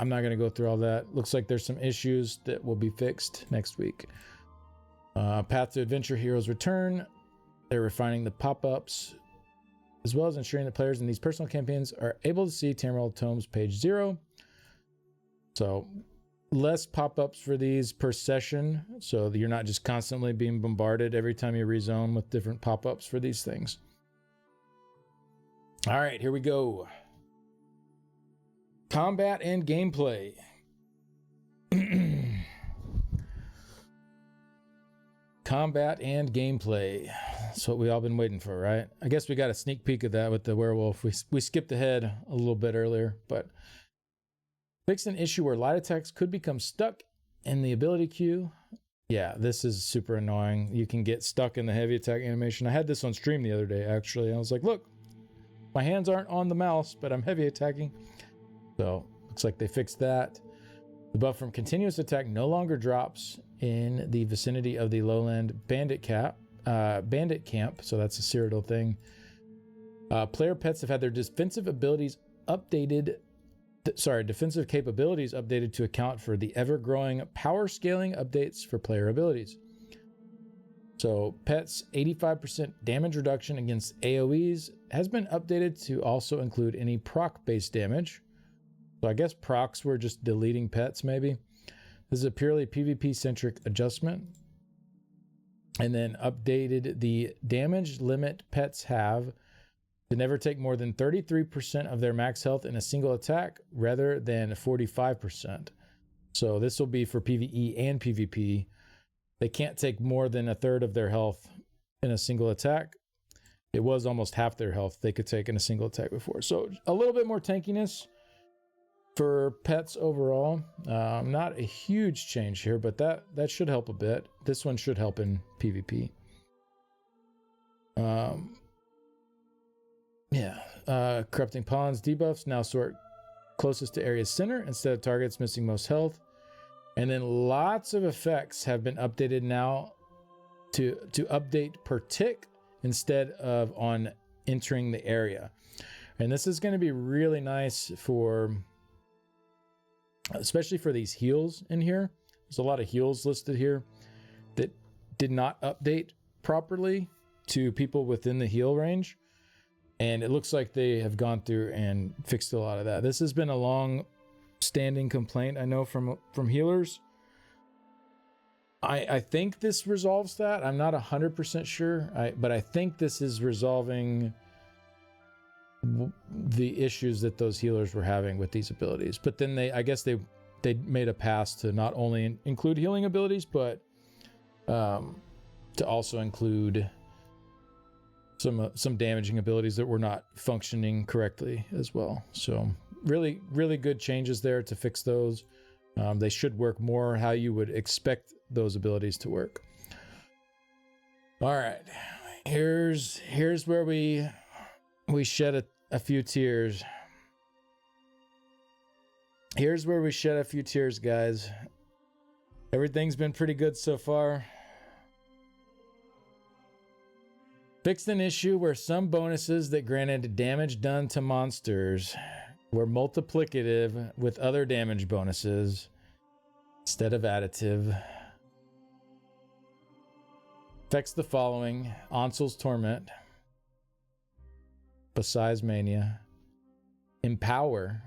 S1: I'm not going to go through all that. Looks like there's some issues that will be fixed next week. Path to Adventure Heroes return. They're refining the pop-ups, as well as ensuring that players in these personal campaigns are able to see Tamriel Tomes page 0. So less pop-ups for these per session, so that you're not just constantly being bombarded every time you rezone with different pop-ups for these things. All right, here we go. Combat and gameplay. Combat and gameplay. That's what we all been waiting for, right? I guess we got a sneak peek of that with the Werewolf. We skipped ahead a little bit earlier, but fixed an issue where light attacks could become stuck in the ability queue. Yeah, this is super annoying. You can get stuck in the heavy attack animation. I had this on stream the other day, actually. I was like, look, my hands aren't on the mouse, but I'm heavy attacking. So looks like they fixed that. The buff from continuous attack no longer drops in the vicinity of the lowland bandit camp. So that's a Cyrodiil thing. Player pets have had their defensive capabilities updated to account for the ever-growing power scaling updates for player abilities. So pets 85% damage reduction against AoEs has been updated to also include any proc-based damage. So I guess procs were just deleting pets, maybe. This is a purely PvP-centric adjustment. And then updated the damage limit pets have to never take more than 33% of their max health in a single attack rather than 45%. So this will be for PvE and PvP. They can't take more than a third of their health in a single attack. It was almost half their health they could take in a single attack before. So a little bit more tankiness for pets overall. Not a huge change here, but that should help a bit. This one should help in PvP. Corrupting Pollen's debuffs now sort closest to area's center instead of targets missing most health. And then lots of effects have been updated now to update per tick instead of on entering the area. And this is going to be really nice for, especially for these heals in here. There's a lot of heals listed here that did not update properly to people within the heal range. And it looks like they have gone through and fixed a lot of that. This has been a long standing complaint, I know, from healers. I think this resolves that. I'm not 100% sure, but I think this is resolving the issues that those healers were having with these abilities. But then I guess they made a pass to not only include healing abilities, but to also include some damaging abilities that were not functioning correctly as well. So really, really good changes there to fix those. They should work more how you would expect those abilities to work. All right, here's where we shed a few tears. Here's where we shed a few tears, guys. Everything's been pretty good so far. Fixed an issue where some bonuses that granted damage done to monsters were multiplicative with other damage bonuses instead of additive. Fix the following: Ansuul's Torment, Besides Mania, Empower.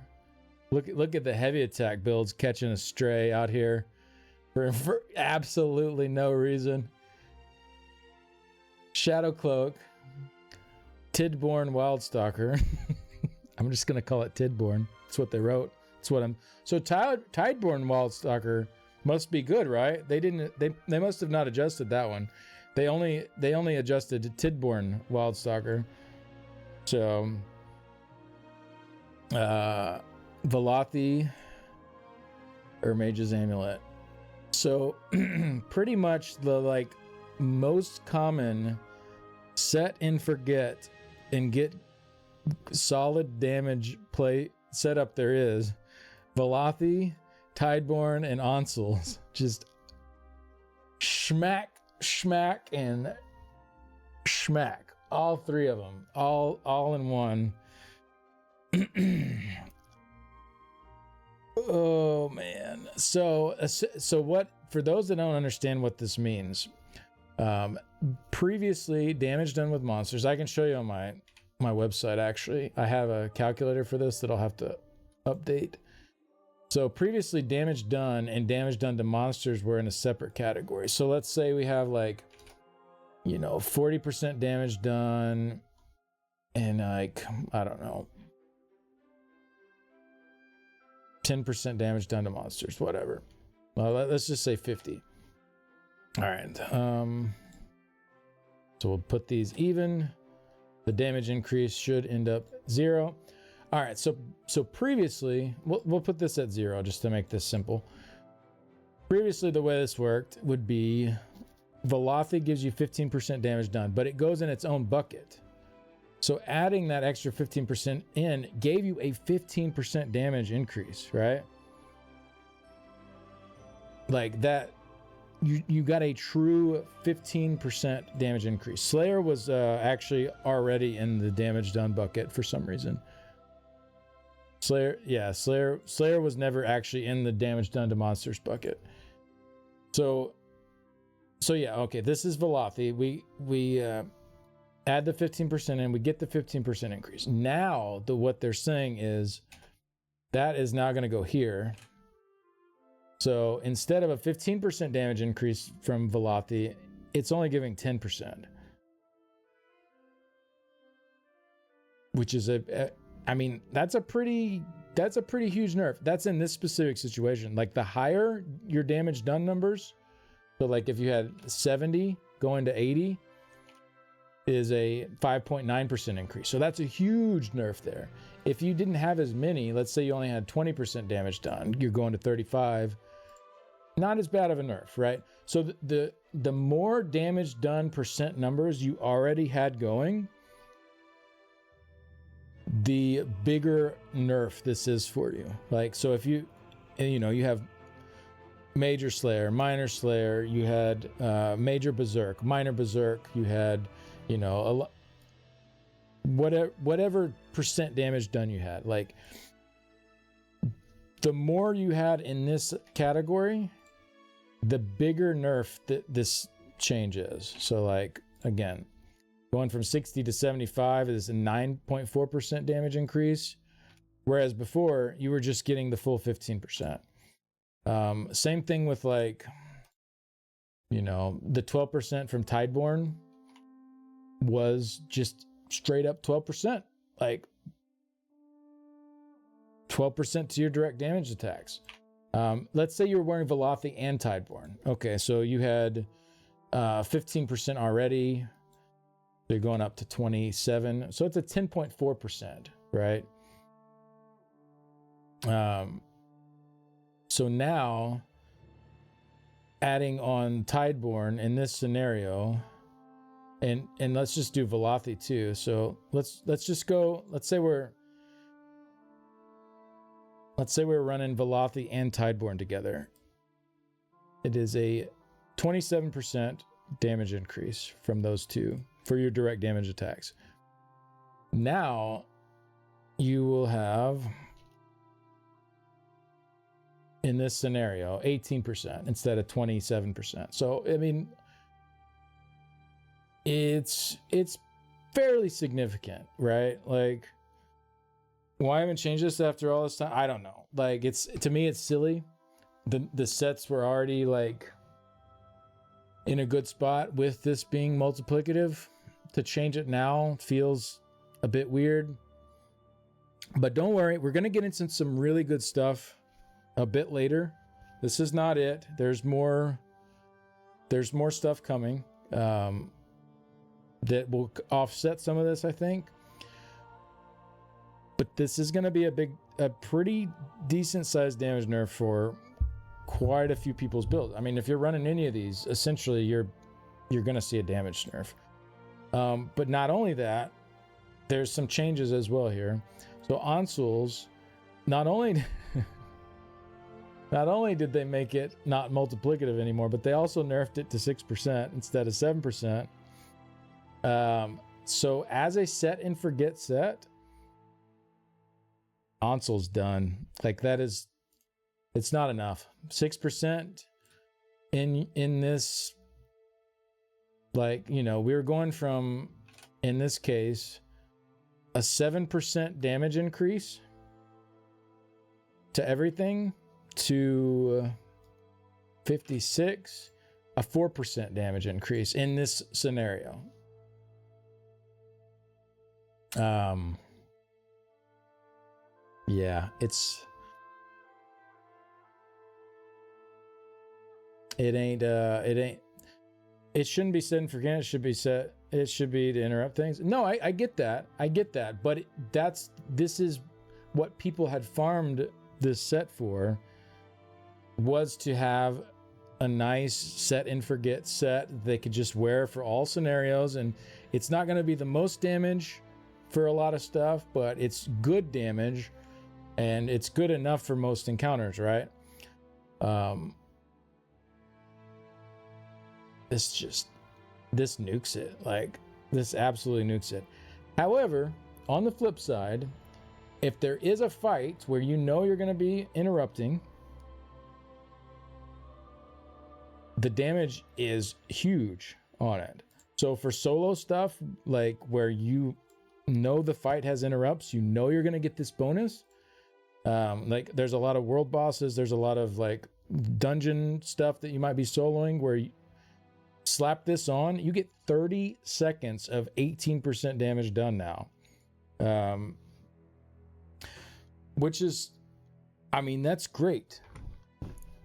S1: Look at the heavy attack builds catching a stray out here for absolutely no reason. Shadow Cloak, Tideborn Wildstalker. I'm just gonna call it Tideborn. That's what they wrote. That's what I'm. So Tideborn Wildstalker must be good, right? They must have not adjusted that one. They only adjusted Tideborn Wildstalker. So Velothi or Mage's Amulet. So pretty much the most common set and forget and get solid damage play setup there is Velothi, Tideborn, and Ansuul. Just schmack, and schmack. All three of them. All in one. Oh man. So what, for those that don't understand what this means, previously damage done with monsters, I can show you on my website. Actually, I have a calculator for this that I'll have to update. So previously damage done and damage done to monsters were in a separate category. So let's say we have 40% damage done and I don't know, 10% damage done to monsters, whatever. Well, let's just say 50. All right. So we'll put these even. The damage increase should end up 0. All right. So previously, we'll put this at 0 just to make this simple. Previously, the way this worked would be Velothi gives you 15% damage done, but it goes in its own bucket. So adding that extra 15% in gave you a 15% damage increase, right? Like that, you got a true 15% damage increase. Slayer was actually already in the damage done bucket for some reason. Slayer was never actually in the damage done to monsters bucket. So yeah, okay, this is Velothi. We add the 15% in, we get the 15% increase. Now, what they're saying is that is now going to go here. So instead of a 15% damage increase from Velothi, it's only giving 10%. Which is that's a pretty huge nerf. That's in this specific situation. Like the higher your damage done numbers, so like if you had 70 going to 80, is a 5.9% increase. So that's a huge nerf there. If you didn't have as many, let's say you only had 20% damage done, you're going to 35. Not as bad of a nerf, right? So the more damage done percent numbers you already had going, the bigger nerf this is for you. Like, so if you have Major Slayer, Minor Slayer, you had Major Berserk, Minor Berserk, you had whatever percent damage done you had. Like, the more you had in this category, the bigger nerf that this change is. So like, again, going from 60 to 75 is a 9.4% damage increase, whereas before you were just getting the full 15%. Same thing with the 12% from Tideborn was just straight up 12%, like 12% to your direct damage attacks. Let's say you were wearing Velothi and Tideborn. Okay, so you had 15% already. They're going up to 27. So it's a 10.4%, right? So now, adding on Tideborn in this scenario, and let's just do Velothi too. So let's just go. Let's say we're running Velothi and Tideborn together. It is a 27% damage increase from those two for your direct damage attacks. Now you will have, in this scenario, 18% instead of 27%. So I mean, it's fairly significant, right? Like, why haven't changed this after all this time? I don't know. Like, to me it's silly. The sets were already like in a good spot with this being multiplicative. To change it now feels a bit weird. But don't worry, we're gonna get into some really good stuff a bit later. This is not it. There's more stuff coming that will offset some of this, I think. But this is going to be a pretty decent sized damage nerf for quite a few people's builds. I mean, if you're running any of these, essentially you're going to see a damage nerf. But not only that, there's some changes as well here. So Ansuul's, not only did they make it not multiplicative anymore, but they also nerfed it to 6% instead of 7%. So as a set and forget set, Ansuul's done. Like, it's not enough. 6% in this, like, you know, we were going from, in this case, a 7% damage increase to everything to 56, a 4% damage increase in this scenario. Yeah, it shouldn't be set and forget. It should be to interrupt things. No, I get that. But this is what people had farmed this set for, was to have a nice set and forget set they could just wear for all scenarios. And it's not going to be the most damage for a lot of stuff, but it's good damage, and it's good enough for most encounters, right? This nukes it. Like, this absolutely nukes it. However, on the flip side, if there is a fight where you know you're going to be interrupting, the damage is huge on it. So for solo stuff, like where you know the fight has interrupts, you know you're going to get this bonus. Like, there's a lot of world bosses, there's a lot of like dungeon stuff that you might be soloing where you slap this on, you get 30 seconds of 18% damage done now. Which is, I mean, that's great.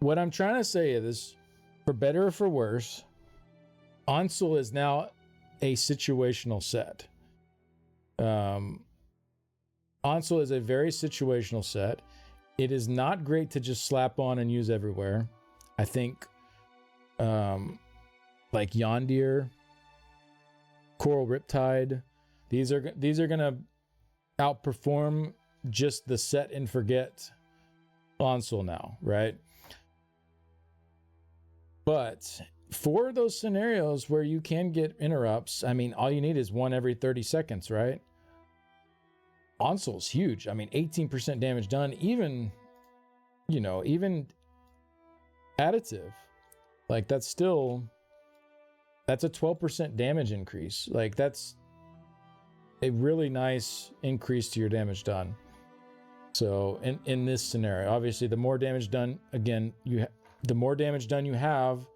S1: What I'm trying to say is, for better or for worse, Ansuul is now a situational set. Ansuul is a very situational set. It is not great to just slap on and use everywhere. I think like Yondir, Coral Riptide, these are going to outperform just the set and forget Ansuul now, right? But for those scenarios where you can get interrupts, I mean, all you need is one every 30 seconds, right? Ansuul's huge. I mean, 18% damage done, even additive. Like, that's a 12% damage increase. Like, that's a really nice increase to your damage done. So in this scenario, obviously, the more damage done, again, the more damage done you have,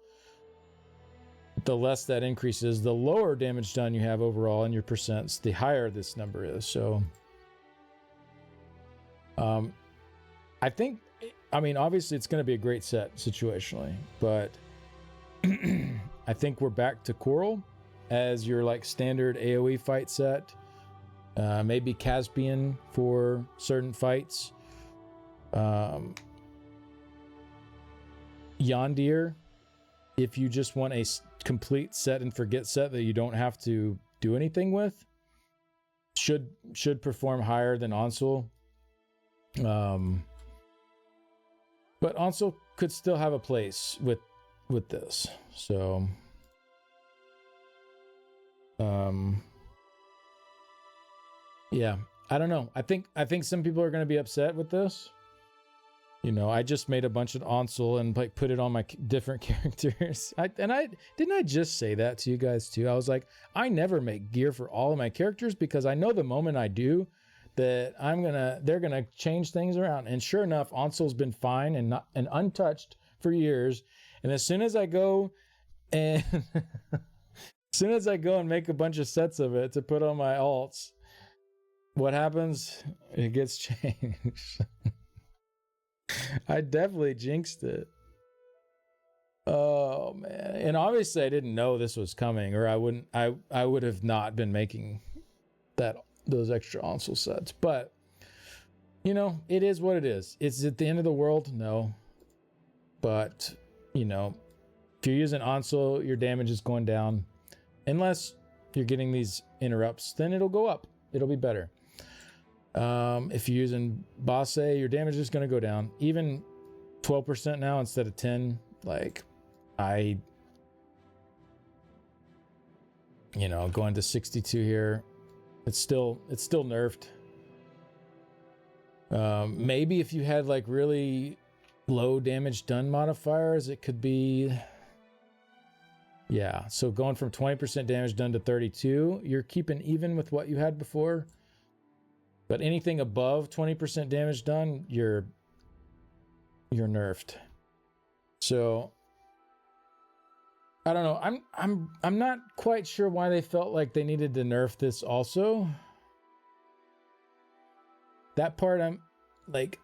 S1: the less that increases. The lower damage done you have overall in your percents, the higher this number is. So I think, I mean, obviously it's going to be a great set situationally, but I think we're back to Coral as your like standard AoE fight set. Maybe Caspian for certain fights. Yondir, if you just want a complete set and forget set that you don't have to do anything with should perform higher than Ansuul. But Ansuul could still have a place with this. So yeah, I don't know. I think some people are going to be upset with this. You know, I just made a bunch of Ansuul and like put it on my different characters. Didn't I just say that to you guys too? I was like, I never make gear for all of my characters because I know the moment I do that they're gonna change things around. And sure enough, Ansuul's been fine and untouched for years. And as soon as I go and make a bunch of sets of it to put on my alts, what happens? It gets changed. I definitely jinxed it. Oh man. And obviously I didn't know this was coming, or I would have not been making those extra Ansuul sets. But you know, it is what it is. It's at the end of the world, no. But you know, if you're using Ansuul, your damage is going down. Unless you're getting these interrupts, then it'll go up. It'll be better. If you're using Bosse, your damage is going to go down. Even 12% now instead of 10. Like, going to 62 here. It's still nerfed. Maybe if you had like really low damage done modifiers, it could be. Yeah, so going from 20% damage done to 32, you're keeping even with what you had before. But anything above 20% damage done, you're nerfed. So I don't know. I'm not quite sure why they felt like they needed to nerf this also. That part I'm like,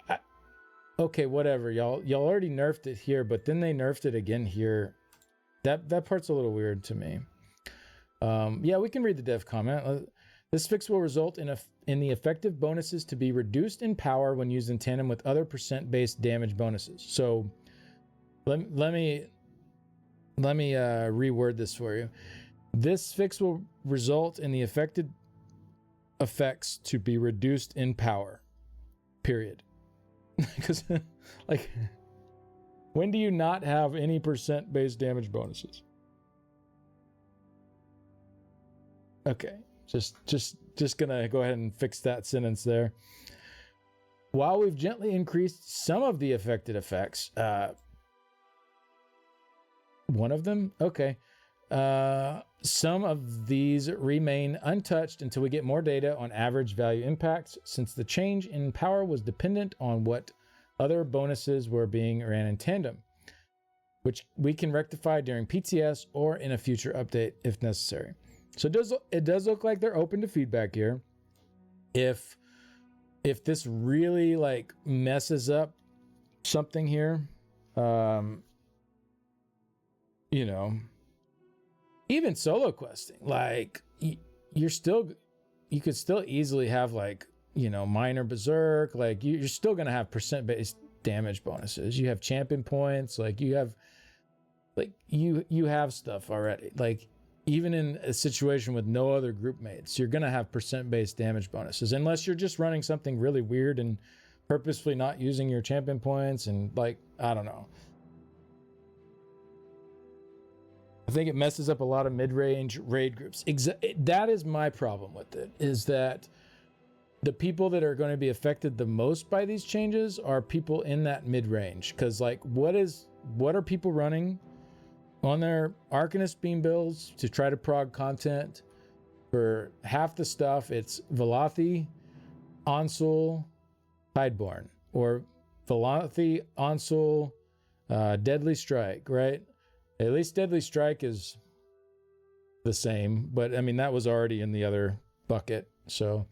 S1: okay, whatever, y'all already nerfed it here, but then they nerfed it again here. That part's a little weird to me. Yeah, we can read the dev comment. This fix will result in the effective bonuses to be reduced in power when used in tandem with other percent-based damage bonuses. So let me reword this for you. This fix will result in the affected effects to be reduced in power. Period. Because like, when do you not have any percent-based damage bonuses? Okay. Just gonna go ahead and fix that sentence there. While we've gently increased some of the affected effects, one of them? Okay. Some of these remain untouched until we get more data on average value impacts, since the change in power was dependent on what other bonuses were being ran in tandem, which we can rectify during PTS or in a future update if necessary. So it does look like they're open to feedback here. If this really like messes up something here, even solo questing, like you could still easily have like, minor berserk, like you're still going to have percent-based damage bonuses. You have champion points, like you have stuff already. Like, even in a situation with no other group mates, you're going to have percent-based damage bonuses, unless you're just running something really weird and purposefully not using your champion points. And like, I don't know. I think it messes up a lot of mid-range raid groups. That is my problem with it, is that the people that are going to be affected the most by these changes are people in that mid-range. Because like, what are people running on their Arcanist beam builds to try to prog content? For half the stuff, it's Velothi, Ansuul, Tideborn, or Velothi, Ansuul, Deadly Strike, right? At least Deadly Strike is the same, but I mean, that was already in the other bucket. So,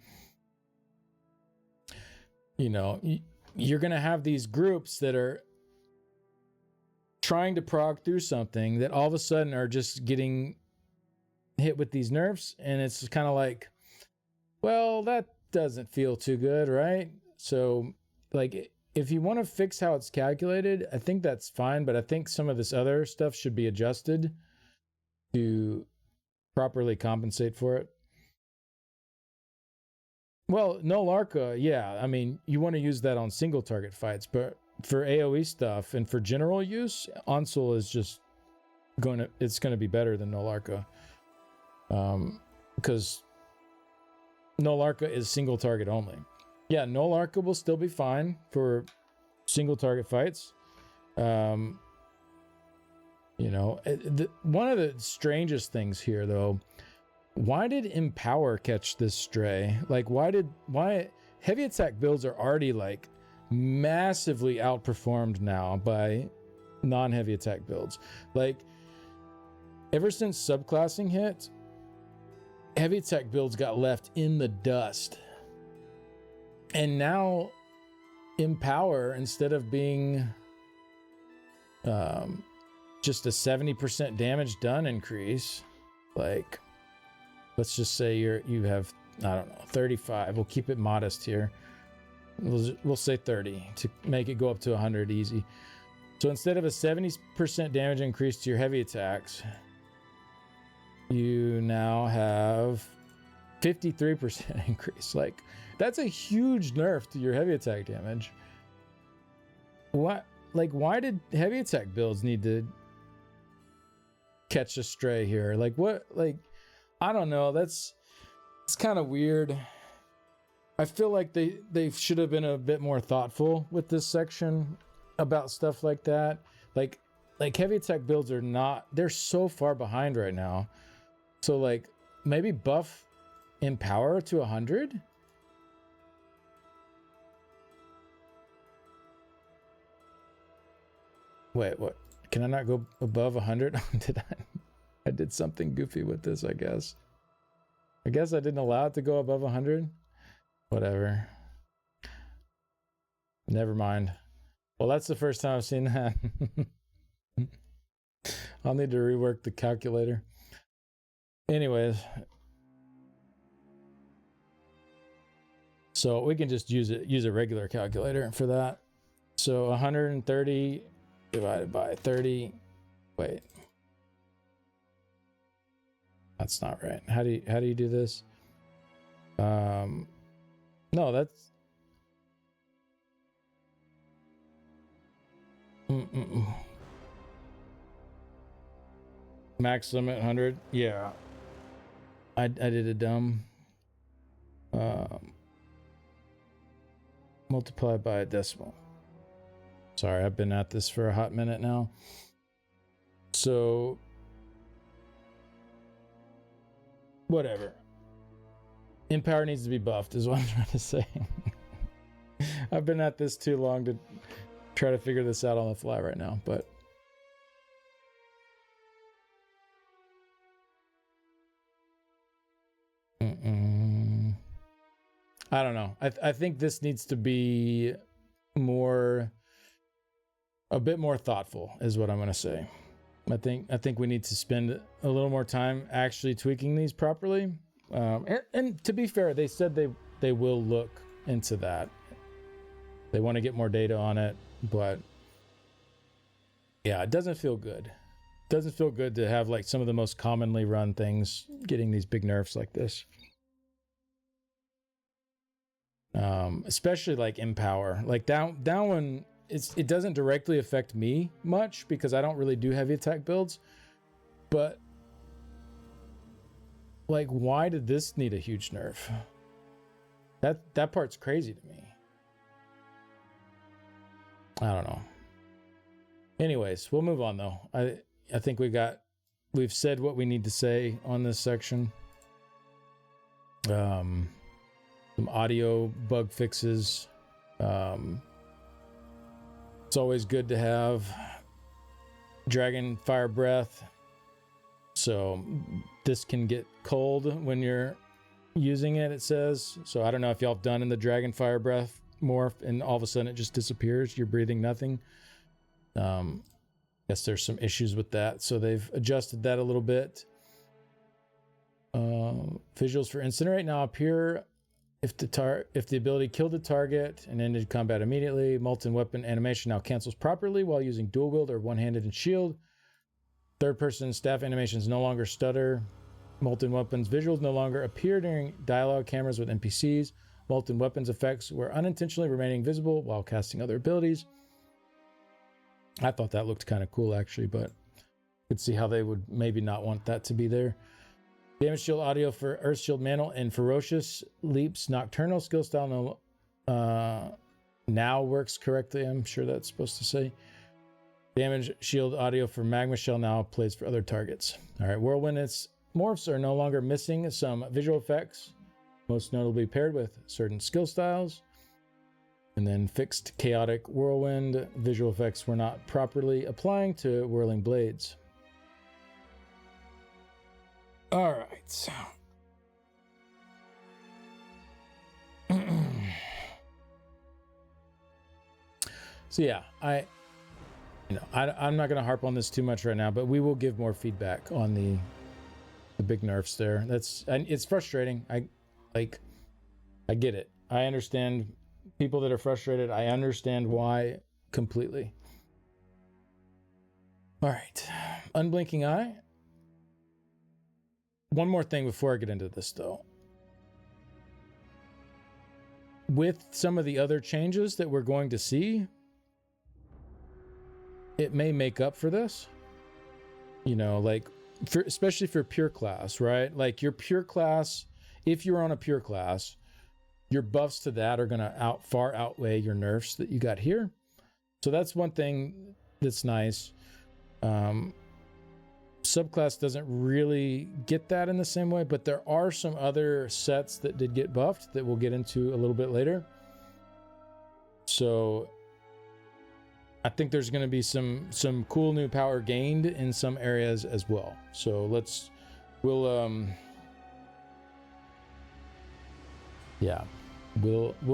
S1: you're going to have these groups that are trying to prog through something that all of a sudden are just getting hit with these nerfs, and it's kind of like, well, that doesn't feel too good, right? So like, if you want to fix how it's calculated, I think that's fine, but I think some of this other stuff should be adjusted. to properly compensate for it. Well, no Larka, yeah. I mean, you want to use that on single target fights, but for AoE stuff and for general use, Ansuul is just it's going to be better than no Larka. Because no Larka is single target only. Yeah, no Larka will still be fine for single target fights. You know, one of the strangest things here, though, why did Empower catch this stray? Like, why heavy attack builds are already like massively outperformed now by non-heavy attack builds. Like, ever since subclassing hit, heavy attack builds got left in the dust. And now Empower, instead of being just a 70% damage done increase, like, let's just say you have, I don't know, 35. We'll keep it modest here. We'll say 30 to make it go up to 100 easy. So instead of a 70% damage increase to your heavy attacks, you now have 53% increase. Like, that's a huge nerf to your heavy attack damage. What? Like, why did heavy attack builds need to catch a stray here? Like, what? Like, I don't know. It's kind of weird. I feel like they should have been a bit more thoughtful with this section about stuff like that. Like heavy attack builds they're so far behind right now. So like maybe buff Empower to 100? Wait, what? Can I not go above 100? I did something goofy with this, I guess. I didn't allow it to go above 100. Whatever. Never mind. Well, that's the first time I've seen that. I'll need to rework the calculator. Anyways. So we can just use a regular calculator for that. So 130 divided by 30. Wait. That's not right. How do you do this? No, that's max limit 100. Yeah, I did a dumb multiply by a decimal. Sorry, I've been at this for a hot minute now. So whatever. Empower needs to be buffed is what I'm trying to say. I've been at this too long to try to figure this out on the fly right now, but I don't know. I think this needs to be a bit more thoughtful is what I'm going to say. I think we need to spend a little more time actually tweaking these properly. And to be fair, they said they will look into that. They want to get more data on it, but yeah, it doesn't feel good. It doesn't feel good to have like some of the most commonly run things getting these big nerfs like this. Especially like Empower. Like down one, it doesn't directly affect me much because I don't really do heavy attack builds, but like, why did this need a huge nerf? That part's crazy to me. I don't know. Anyways, we'll move on though. I think we've said what we need to say on this section. Some audio bug fixes. It's always good to have Dragon Fire Breath. So this can get cold when you're using it, it says. So I don't know if y'all have done in the Dragon Fire Breath morph and all of a sudden it just disappears. You're breathing nothing. Guess there's some issues with that. So they've adjusted that a little bit. Visuals for Incinerate now appear if the ability killed the target and ended combat immediately. Molten Weapon animation now cancels properly while using dual wield or one-handed and shield. Third-person staff animations no longer stutter. Molten weapons visuals no longer appear during dialogue cameras with NPCs. Molten weapons effects were unintentionally remaining visible while casting other abilities. I thought that looked kind of cool, actually, but could see how they would maybe not want that to be there. Damage shield audio for Earth Shield Mantle and Ferocious Leaps Nocturnal skill style now works correctly. I'm sure that's supposed to say. Damage shield audio for Magma Shell now plays for other targets. All right, Whirlwind morphs are no longer missing some visual effects, most notably paired with certain skill styles. And then fixed Chaotic Whirlwind visual effects were not properly applying to whirling blades. All right. So yeah, I'm not going to harp on this too much right now, but we will give more feedback on the big nerfs there. It's frustrating. I get it. I understand people that are frustrated. I understand why completely. All right. Unblinking Eye. One more thing before I get into this, though. With some of the other changes that we're going to see, it may make up for this. Especially for pure class, right? Like your pure class, if you're on a pure class, your buffs to that are going to far outweigh your nerfs that you got here. So that's one thing that's nice. Subclass doesn't really get that in the same way, but there are some other sets that did get buffed that we'll get into a little bit later. So I think there's going to be some cool new power gained in some areas as well. So we'll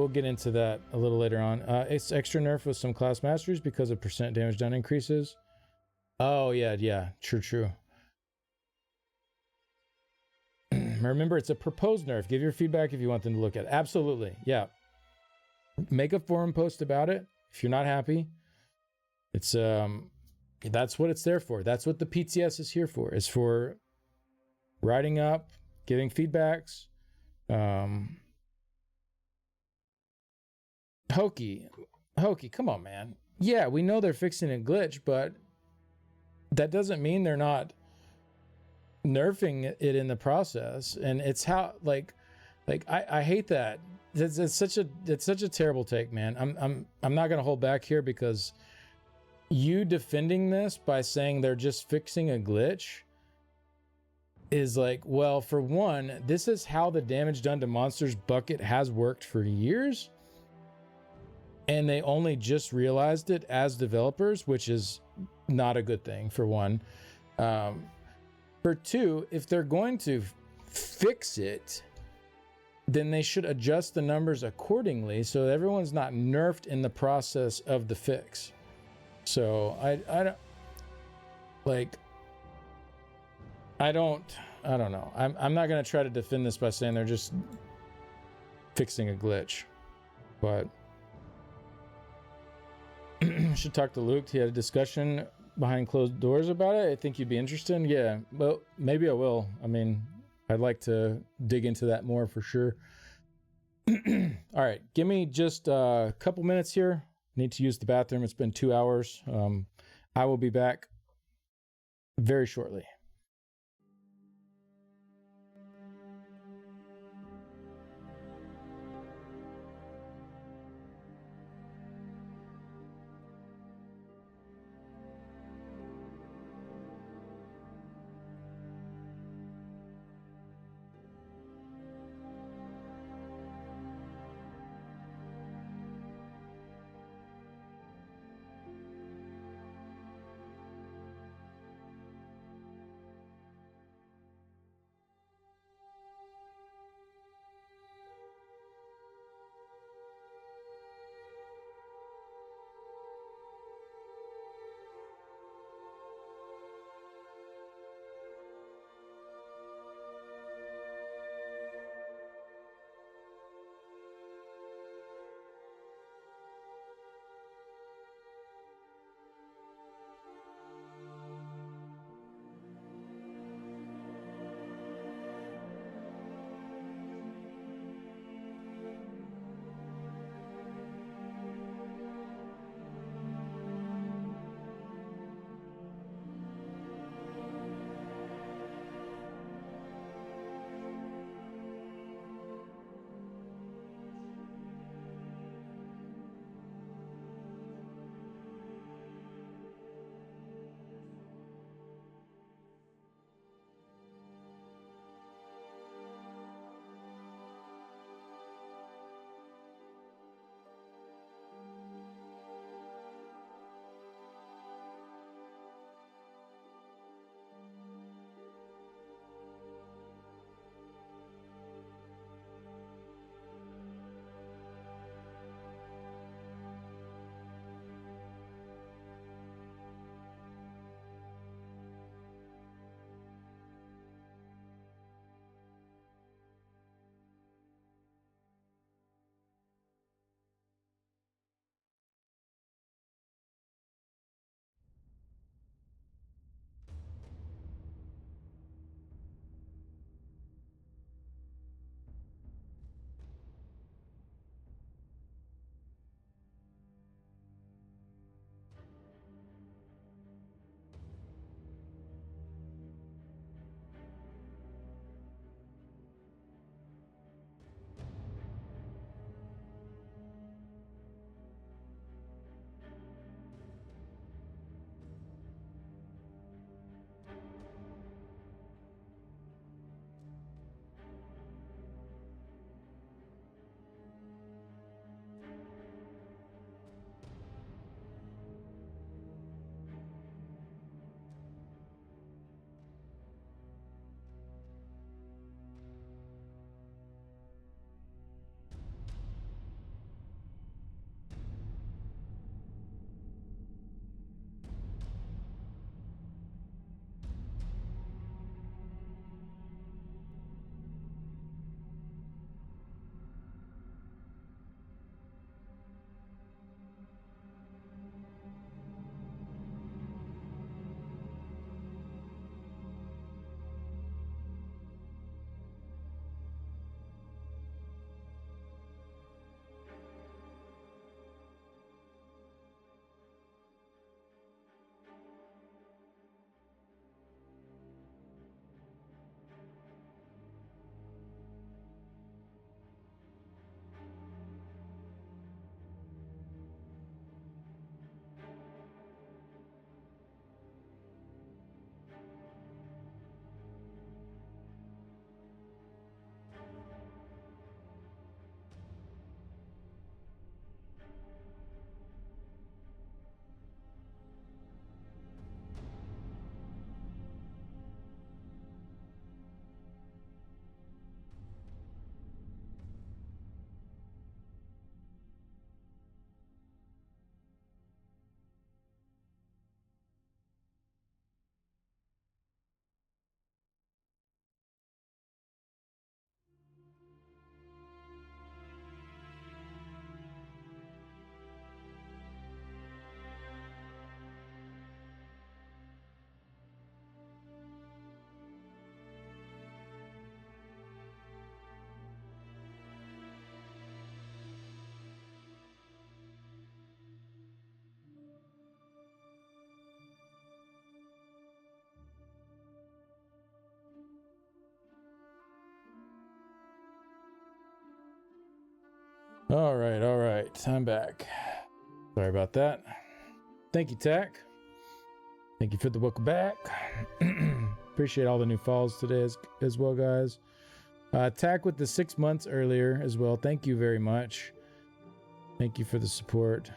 S1: get into that a little later on. It's extra nerf with some class masteries because of percent damage done increases. Oh yeah, true. Remember, it's a proposed nerf. Give your feedback if you want them to look at it. Absolutely, yeah. Make a forum post about it if you're not happy. It's that's what it's there for. That's what the PTS is here for. It's for writing up, giving feedbacks. Hokey, come on, man. Yeah, we know they're fixing a glitch, but that doesn't mean they're not nerfing it in the process. And it's how I hate that. It's such a terrible take, man. I'm not gonna hold back here because you defending this by saying they're just fixing a glitch is like, well, for one, this is how the damage done to monsters bucket has worked for years. And they only just realized it as developers, which is not a good thing, for one. For two, if they're going to fix it, then they should adjust the numbers accordingly so that everyone's not nerfed in the process of the fix. So I don't know. I'm not going to try to defend this by saying they're just fixing a glitch, but should talk to Luke. He had a discussion behind closed doors about it. I think you'd be interested. Yeah, well, maybe I will. I mean, I'd like to dig into that more for sure. All right, give me just a couple minutes here. Need to use the bathroom. It's been 2 hours. I will be back very shortly. All right. I'm back. Sorry about that. Thank you, Tack. Thank you for the welcome back. Appreciate all the new follows today as well, guys. Tack with the 6 months earlier as well. Thank you very much. Thank you for the support.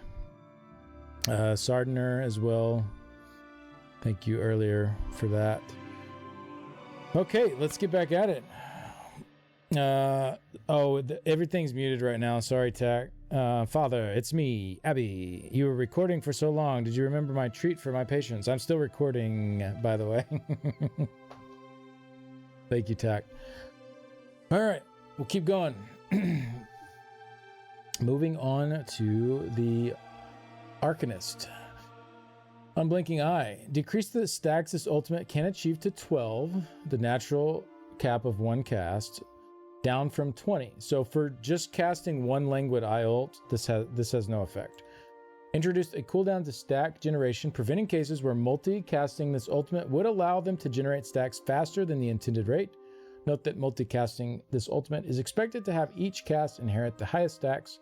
S1: Sardener as well. Thank you earlier for that. Okay, let's get back at it. Everything's muted right now. Sorry, Tack. Father, it's me, Abby. You were recording for so long. Did you remember my treat for my patients? I'm still recording, by the way. Thank you, Tack. All right, we'll keep going. Moving on to the Arcanist. Unblinking Eye. Decrease the stacks this ultimate can achieve to 12, the natural cap of one cast, down from 20. So for just casting one Languid Eye ult, this has no effect. Introduced a cooldown to stack generation, preventing cases where multi-casting this ultimate would allow them to generate stacks faster than the intended rate. Note that multi-casting this ultimate is expected to have each cast inherit the highest stacks.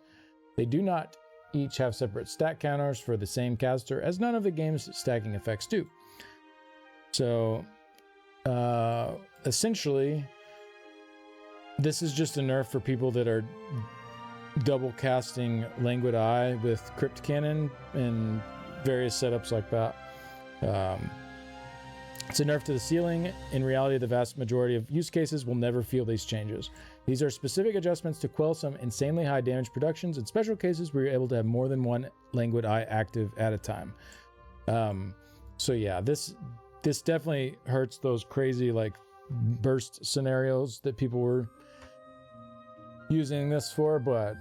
S1: They do not each have separate stack counters for the same caster, as none of the game's stacking effects do. So, essentially, this is just a nerf for people that are double casting Languid Eye with Crypt Cannon and various setups like that. It's a nerf to the ceiling. In reality, the vast majority of use cases will never feel these changes. These are specific adjustments to quell some insanely high damage productions in special cases where you're able to have more than one Languid Eye active at a time. So yeah, this definitely hurts those crazy like burst scenarios that people were using this for, but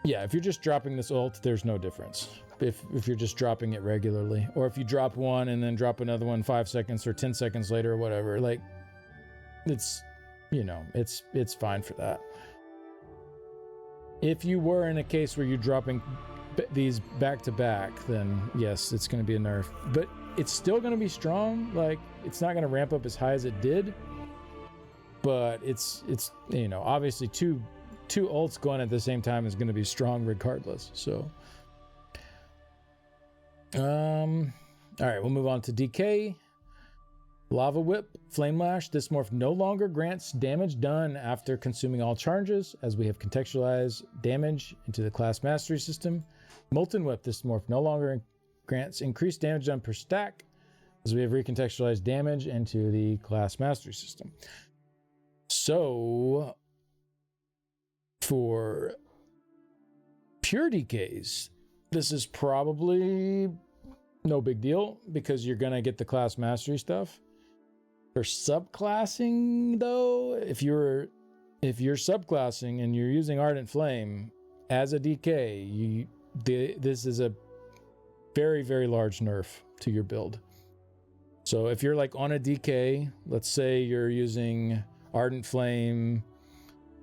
S1: yeah, if you're just dropping this ult, there's no difference. If you're just dropping it regularly, or if you drop one and then drop another one 5 seconds or 10 seconds later or whatever, like it's, you know, it's fine for that. If you were in a case where you're dropping these back to back, then yes, it's going to be a nerf, but it's still going to be strong. Like it's not going to ramp up as high as it did, but it's you know, obviously two ults going at the same time is going to be strong regardless. So all right, we'll move on to DK. Lava Whip, Flame Lash. This morph no longer grants damage done after consuming all charges, as we have contextualized damage into the class mastery system. Molten Whip. This morph no longer grants increased damage done per stack, as we have recontextualized damage into the class mastery system. So for pure DKs, this is probably no big deal because you're going to get the class mastery stuff. For subclassing though, if you're subclassing and you're using Ardent Flame as a DK, this is a very, very large nerf to your build. So if you're like on a DK, let's say you're using Ardent Flame,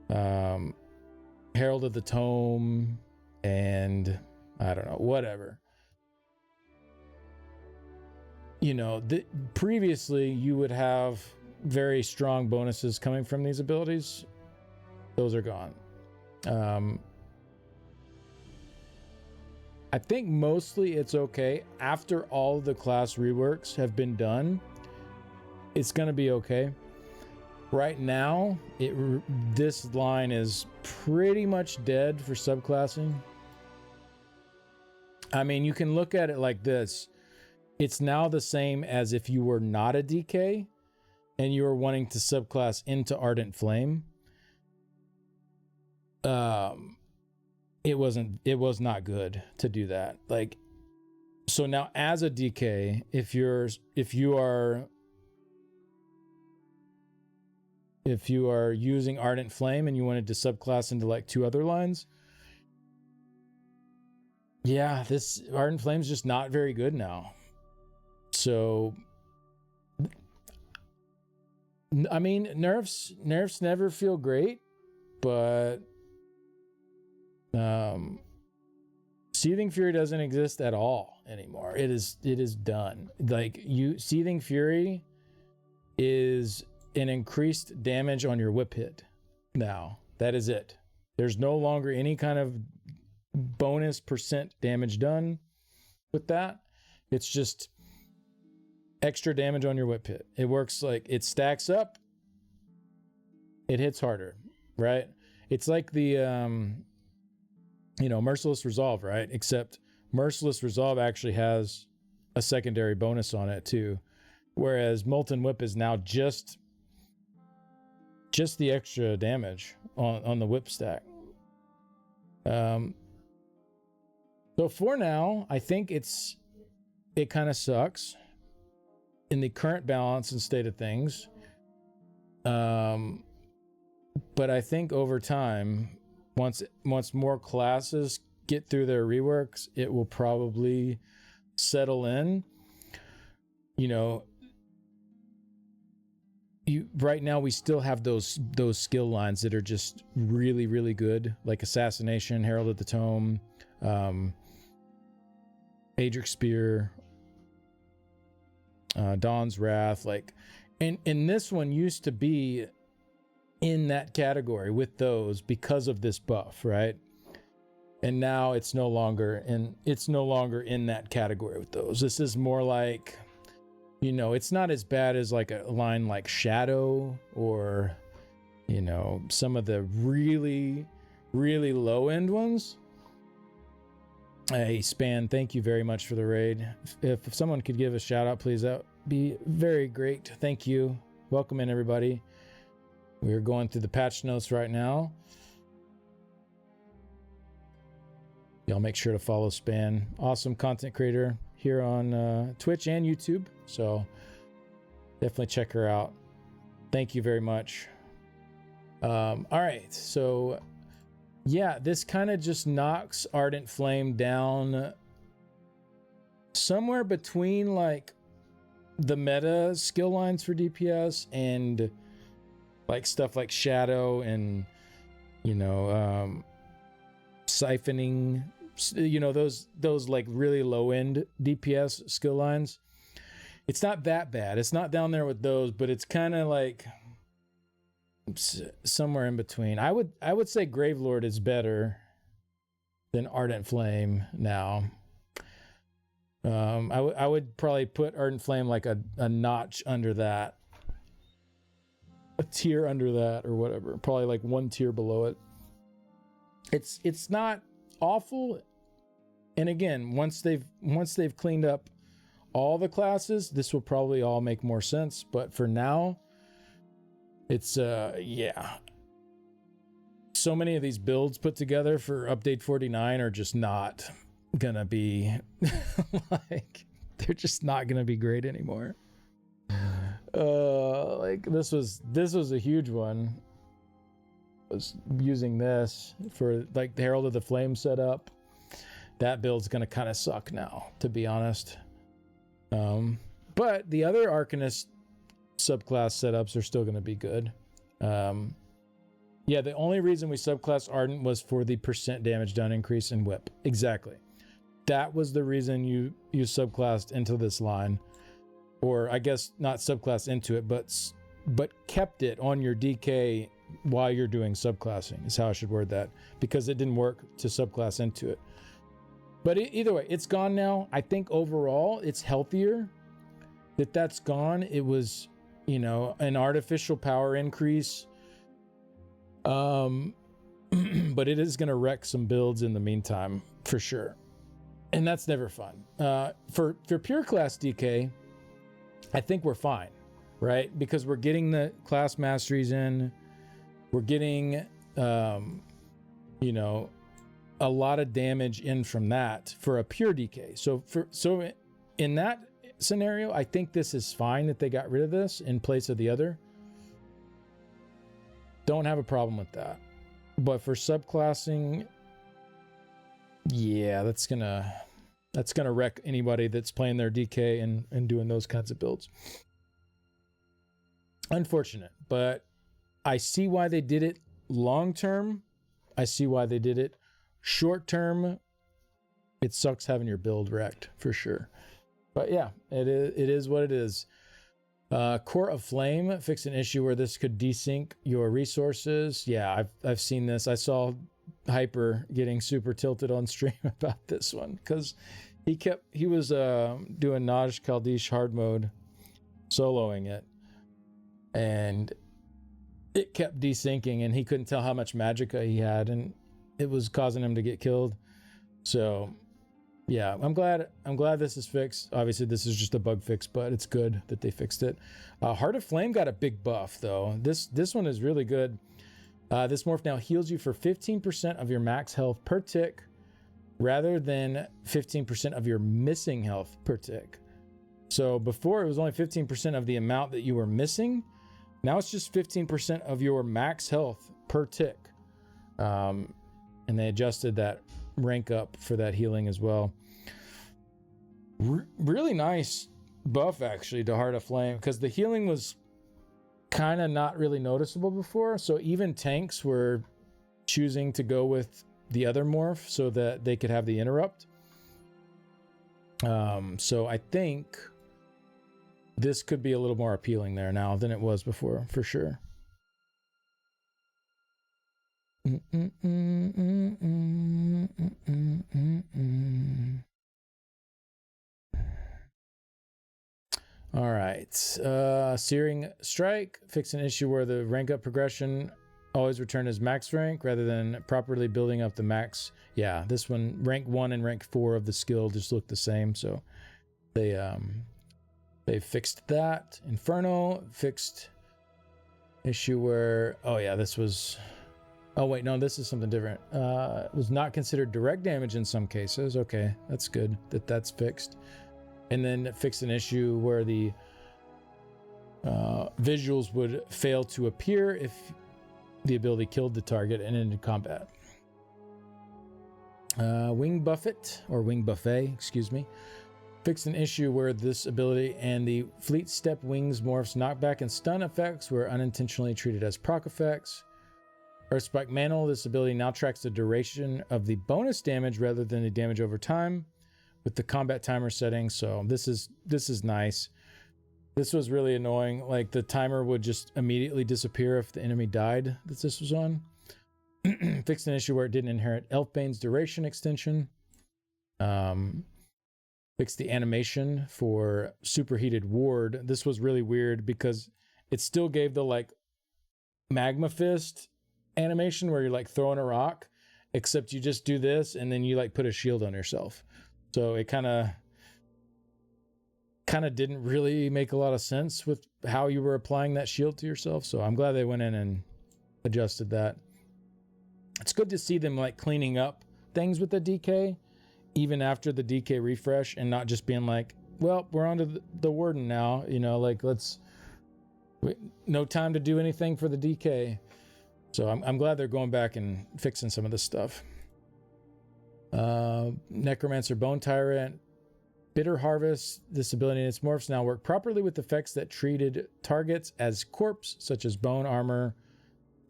S1: Herald of the Tome, and I don't know, whatever. You know, previously you would have very strong bonuses coming from these abilities. Those are gone. I think mostly it's okay. After all the class reworks have been done, it's going to be okay. Right now, this line is pretty much dead for subclassing. I mean, you can look at it like this. It's now the same as if you were not a DK and you were wanting to subclass into Ardent Flame. It was not good to do that. Like, so now as a DK, if you are using Ardent Flame and you wanted to subclass into like 2 other lines, yeah, this Ardent Flame's just not very good now. So, I mean, nerfs never feel great, but Seething Fury doesn't exist at all anymore. It is done. Like, Seething Fury is an increased damage on your whip hit now. That is it. There's no longer any kind of bonus percent damage done with that. It's just extra damage on your whip hit. It works like it stacks up, it hits harder, right? It's like the Merciless Resolve, right? Except Merciless Resolve actually has a secondary bonus on it too, whereas Molten Whip is now just the extra damage on the whip stack. So for now, I think it kind of sucks in the current balance and state of things. But I think over time, once more classes get through their reworks, it will probably settle in. Right now we still have those skill lines that are just really, really good, like Assassination, Herald of the Tome, Adric Spear, Dawn's Wrath, and this one used to be in that category with those because of this buff, right? And now it's no longer in that category with those. This is more like, it's not as bad as like a line like Shadow or, some of the really, really low end ones. Hey, Span, thank you very much for the raid. If someone could give a shout out, please, that would be very great. Thank you. Welcome in, everybody. We're going through the patch notes right now. Y'all make sure to follow Span. Awesome content creator here on Twitch and YouTube. So definitely check her out. Thank you very much. All right. So yeah, this kind of just knocks Ardent Flame down somewhere between like the meta skill lines for DPS and like stuff like Shadow and, siphoning, those like really low end DPS skill lines. It's not that bad. It's not down there with those, but it's kind of like somewhere in between. I would say Gravelord is better than Ardent Flame now. I would probably put Ardent Flame like a notch under that, a tier under that, or whatever. Probably like one tier below it. It's not awful. And again, once they've cleaned up all the classes, this will probably all make more sense. But for now, it's yeah. So many of these builds put together for update 49 are just not gonna be like, they're just not gonna be great anymore. Like this was a huge one. I was using this for like the Herald of the Flame setup. That build's gonna kind of suck now, to be honest. But the other Arcanist subclass setups are still gonna be good. Yeah, the only reason we subclassed Ardent was for the percent damage done increase in whip. Exactly. That was the reason you subclassed into this line. Or I guess not subclass into it, but kept it on your DK while you're doing subclassing is how I should word that, because it didn't work to subclass into it. But either way, it's gone now. I think overall it's healthier that's gone. It was, an artificial power increase. But it is going to wreck some builds in the meantime, for sure. And that's never fun. For pure class DK, I think we're fine, right? Because we're getting the class masteries in. We're getting, a lot of damage in from that for a pure DK. So in that scenario, I think this is fine that they got rid of this in place of the other. Don't have a problem with that. But for subclassing, yeah, that's gonna wreck anybody that's playing their DK and doing those kinds of builds. Unfortunate, but I see why they did it long term. I see why they did it short term. It sucks having your build wrecked, for sure. But yeah, it is what it is. Court of Flame fixed an issue where this could desync your resources. Yeah, I've seen this. I saw Hyper getting super tilted on stream about this one because he was doing Naj Kaldish hard mode, soloing it, and it kept desyncing, and he couldn't tell how much magicka he had, and it was causing him to get killed. So yeah, I'm glad this is fixed. Obviously this is just a bug fix, but it's good that they fixed it. Heart of Flame got a big buff though. This one is really good. This morph now heals you for 15% of your max health per tick rather than 15% of your missing health per tick. So before it was only 15% of the amount that you were missing. Now it's just 15% of your max health per tick. And they adjusted that rank up for that healing as well. Really nice buff actually to Heart of Flame, because the healing was kind of not really noticeable before. So even tanks were choosing to go with the other morph so that they could have the interrupt. So I think this could be a little more appealing there now than it was before, for sure. All right. Searing Strike. Fix an issue where the rank up progression always return as max rank rather than properly building up the max. Yeah, this one, rank 1 and rank 4 of the skill just look the same. So they fixed that. Inferno fixed issue where, oh yeah, this was, oh wait, no, this is something different. It was not considered direct damage in some cases. Okay, that's good that that's fixed. And then fixed an issue where the visuals would fail to appear if the ability killed the target and ended combat. Wing Buffet, or Wing Buffet, excuse me. Fixed an issue where this ability and the Fleet Step Wings morphs knockback and stun effects were unintentionally treated as proc effects. Earthspike Mantle, this ability now tracks the duration of the bonus damage rather than the damage over time with the combat timer setting. So this is nice. This was really annoying. Like the timer would just immediately disappear if the enemy died that this was on. Fixed an issue where it didn't inherit Elfbane's duration extension. Fixed the animation for Superheated Ward. This was really weird because it still gave the like Magma Fist animation where you're like throwing a rock, except you just do this and then you like put a shield on yourself. So it kind of didn't really make a lot of sense with how you were applying that shield to yourself. So I'm glad they went in and adjusted that. It's good to see them like cleaning up things with the DK even after the DK refresh and not just being like, well, we're on to the Warden now, you know, like no time to do anything for the DK. So I'm glad they're going back and fixing some of this stuff. Necromancer Bone Tyrant. Bitter Harvest. This ability and its morphs now work properly with effects that treated targets as corpse, such as bone, armor,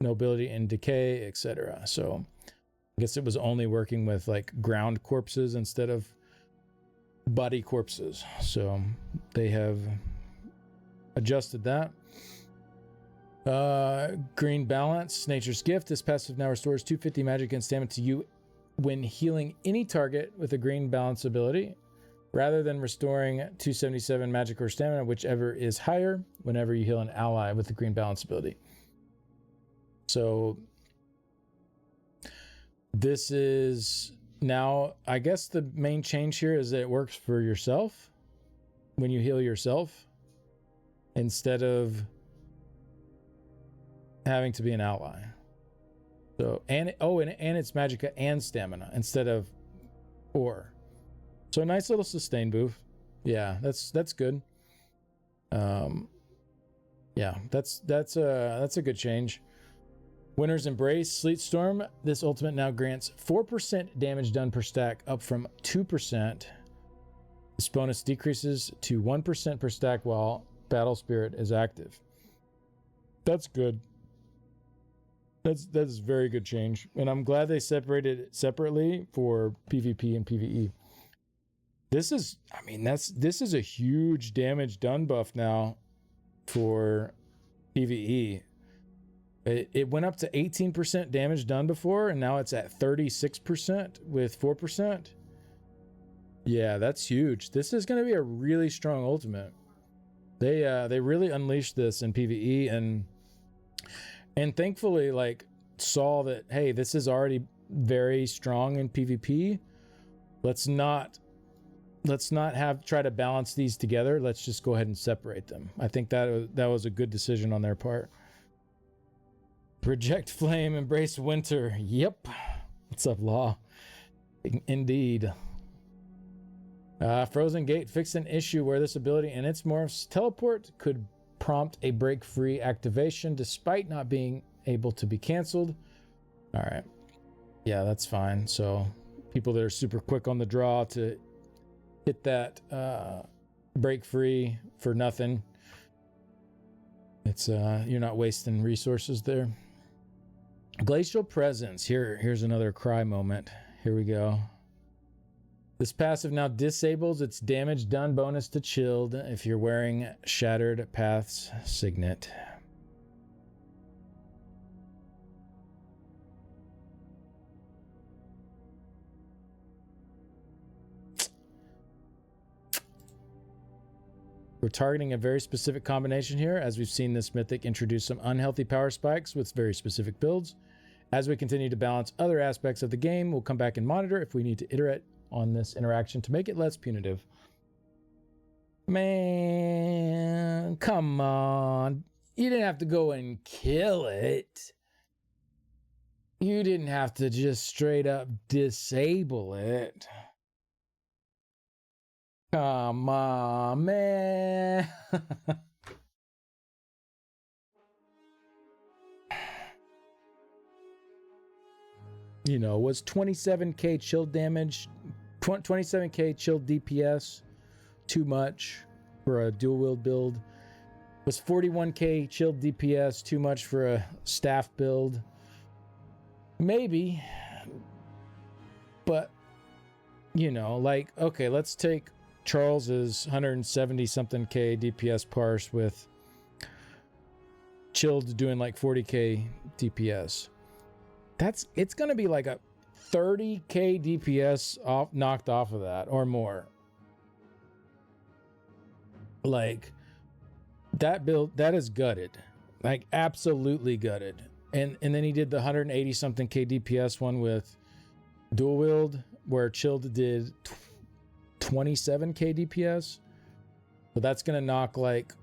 S1: nobility, and decay, etc. So I guess it was only working with like ground corpses instead of body corpses. So they have adjusted that. Green Balance, Nature's Gift. This passive now restores 250 magic and stamina to you when healing any target with a Green Balance ability, rather than restoring 277 magic or stamina, whichever is higher, whenever you heal an ally with the Green Balance ability. So this is now, I guess the main change here is that it works for yourself when you heal yourself instead of having to be an ally. So, and it's magicka and stamina instead of or. So a nice little sustain boost. Yeah, that's good. Yeah, that's a good change. Winter's Embrace, Sleet Storm. This ultimate now grants 4% damage done per stack, up from 2%. This bonus decreases to 1% per stack while Battle Spirit is active. That's good. That's very good change, and I'm glad they separated it separately for PvP and PvE. This is a huge damage done buff now for PvE. It went up to 18% damage done before, and now it's at 36% with 4%. Yeah, that's huge. This is going to be a really strong ultimate. They really unleashed this in PvE, and thankfully, like, saw that, hey, this is already very strong in PvP. Let's not try to balance these together. Let's just go ahead and separate them. I think that was a good decision on their part. Reject flame, embrace winter. Yep. What's up, Law? Indeed. Frozen Gate fixed an issue where this ability and its morphs teleport could prompt a break free activation despite not being able to be canceled. All right. Yeah, that's fine. So people that are super quick on the draw to hit that break free for nothing. It's you're not wasting resources there. Glacial Presence. Here's another cry moment. Here we go. This passive now disables its damage done bonus to Chilled if you're wearing Shattered Path's Signet. We're targeting a very specific combination here, as we've seen this Mythic introduce some unhealthy power spikes with very specific builds. As we continue to balance other aspects of the game, we'll come back and monitor if we need to iterate on this interaction to make it less punitive. Man, come on. You didn't have to go and kill it. You didn't have to just straight up disable it. Come on, man. You know, was 27k chill damage, 27k chill DPS too much for a dual wield build? Was 41k chill DPS too much for a staff build? Maybe. But, you know, like, okay, let's take Charles's 170 something k DPS parse with Chilled doing like 40k DPS. It's going to be like a 30k DPS knocked off of that or more. Like, that build, that is gutted. Like, absolutely gutted. And then he did the 180 something k DPS one with dual wield, where Chilled did 27k DPS. But that's going to knock like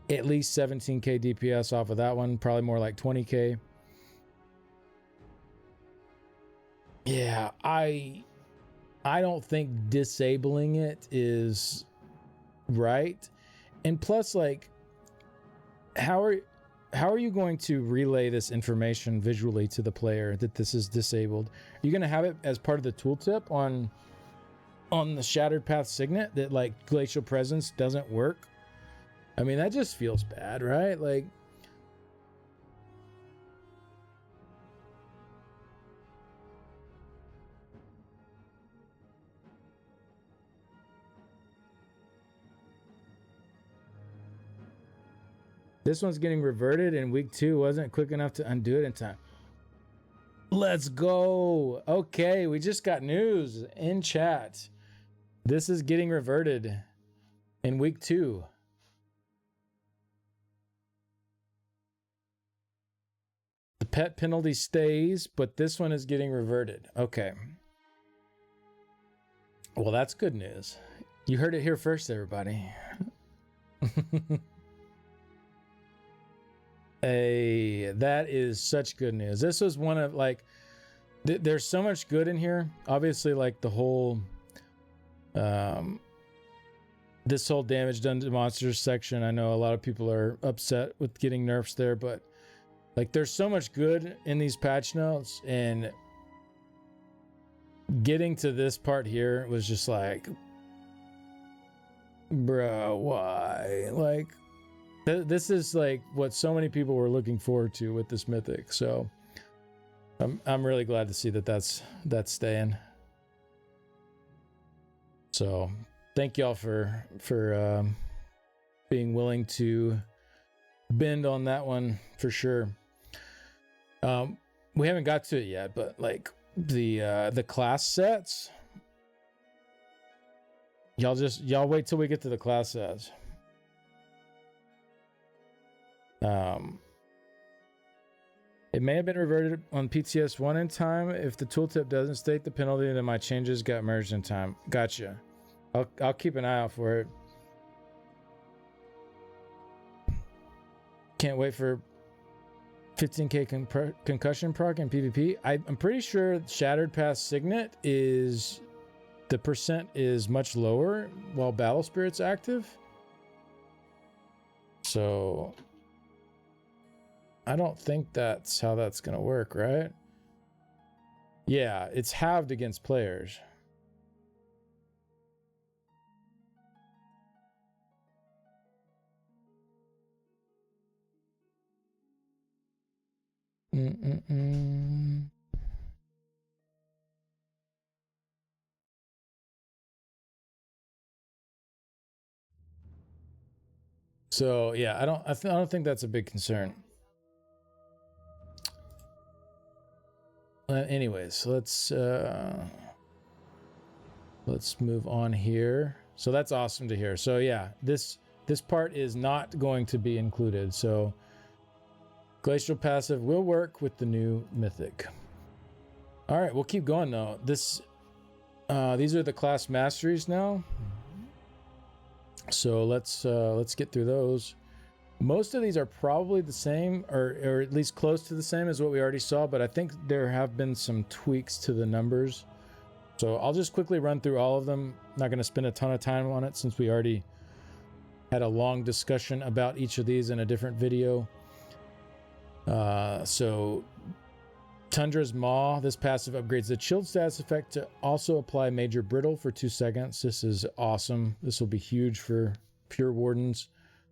S1: at least 17k DPS off of that one, probably more like 20k. Yeah, I don't think disabling it is right. And plus, like, how are you going to relay this information visually to the player that this is disabled? Are you going to have it as part of the tooltip on the Shattered Path Signet that, like, Glacial Presence doesn't work? I mean, that just feels bad, right? Like, this one's getting reverted in week 2. Wasn't quick enough to undo it in time. Let's go. Okay, we just got news in chat. This is getting reverted in week 2. The pet penalty stays, but this one is getting reverted. Okay. Well, that's good news. You heard it here first, everybody. Hey, that is such good news. This was one of, like, there's so much good in here. Obviously, like, the whole this whole damage done to monsters section, I know a lot of people are upset with getting nerfs there, but, like, there's so much good in these patch notes, and getting to this part here was just like, bro, why? Like, this is like what so many people were looking forward to with this Mythic. So I'm really glad to see that that's staying. So thank y'all for being willing to bend on that one for sure. We haven't got to it yet, but like the class sets, y'all wait till we get to the class sets. It may have been reverted on PTS1 in time. If the tooltip doesn't state the penalty, then my changes got merged in time. Gotcha. I'll keep an eye out for it. Can't wait for 15k concussion proc in PvP. I'm pretty sure Shattered Past Signet is the percent is much lower while Battle Spirit's active. So I don't think that's how that's gonna work, right? Yeah, it's halved against players. So yeah, I don't think that's a big concern. Anyways, let's move on here. So that's awesome to hear. So yeah, this part is not going to be included. So Glacial Passive will work with the new Mythic. All right, we'll keep going though. These are the class masteries now. So let's get through those. Most of these are probably the same, or at least close to the same as what we already saw, but I think there have been some tweaks to the numbers. So I'll just quickly run through all of them. Not going to spend a ton of time on it since we already had a long discussion about each of these in a different video. So Tundra's Maw, this passive upgrades the chilled status effect to also apply Major Brittle for 2 seconds. This is awesome. This will be huge for Pure Wardens.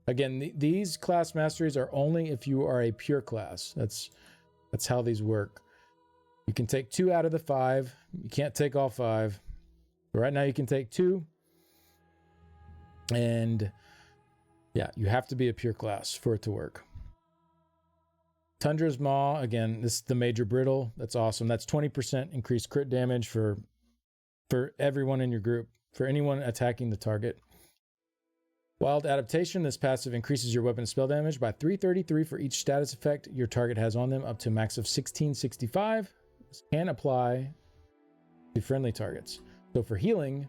S1: Again, these class masteries are only if you are a pure class. That's how these work. You can take 2 out of the 5. You can't take all 5. But right now you can take 2. And yeah, you have to be a pure class for it to work. Tundra's Maw, again, this is the Major Brittle. That's awesome. That's 20% increased crit damage for everyone in your group, for anyone attacking the target. Wild Adaptation, this passive increases your weapon spell damage by 333 for each status effect your target has on them, up to a max of 1665. This can apply to friendly targets. So for healing,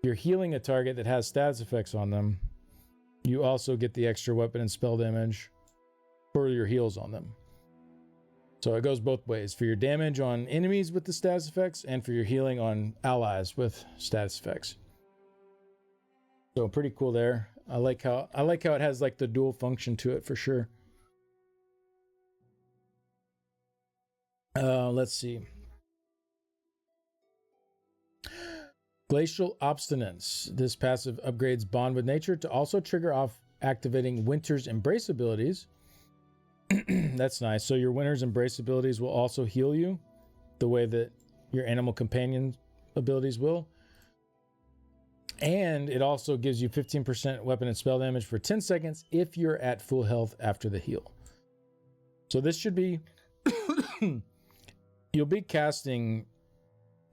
S1: you're healing a target that has status effects on them. You also get the extra weapon and spell damage for your heals on them. So it goes both ways, for your damage on enemies with the status effects and for your healing on allies with status effects. So pretty cool there. I like how it has like the dual function to it for sure. Let's see. Glacial Obstinance. This passive upgrades Bond with Nature to also trigger off activating Winter's Embrace abilities. That's nice. So your Winter's Embrace abilities will also heal you the way that your Animal Companion abilities will. And it also gives you 15% weapon and spell damage for 10 seconds if you're at full health after the heal. So this should be... You'll be casting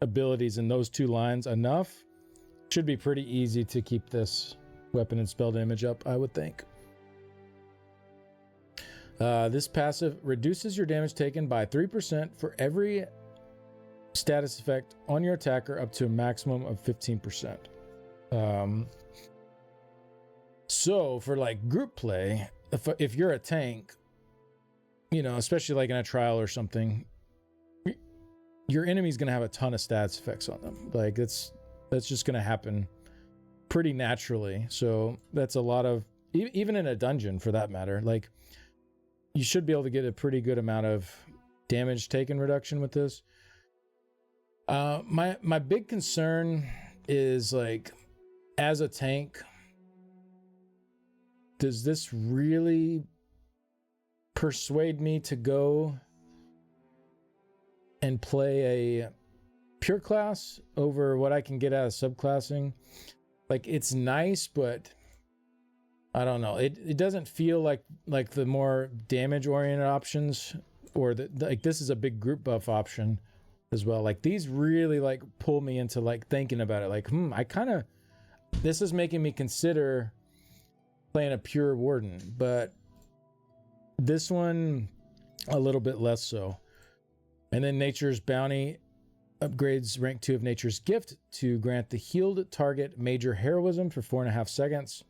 S1: abilities in those 2 lines enough. Should be pretty easy to keep this weapon and spell damage up, I would think. This passive reduces your damage taken by 3% for every status effect on your attacker up to a maximum of 15%. So for like group play, if you're a tank, you know, especially like in a trial or something, your enemy's going to have a ton of stats effects on them. Like that's just going to happen pretty naturally. So that's a lot of, even in a dungeon for that matter, like you should be able to get a pretty good amount of damage taken reduction with this. My big concern is like, as a tank, does this really persuade me to go and play a pure class over what I can get out of subclassing? Like, it's nice, but I don't know. It doesn't feel like the more damage oriented options or like this is a big group buff option as well. Like these really like pull me into like thinking about it. Like, I kind of, this is making me consider playing a pure warden, but this one a little bit less so. And then Nature's Bounty upgrades rank 2 of Nature's Gift to grant the healed target major heroism for 4.5 seconds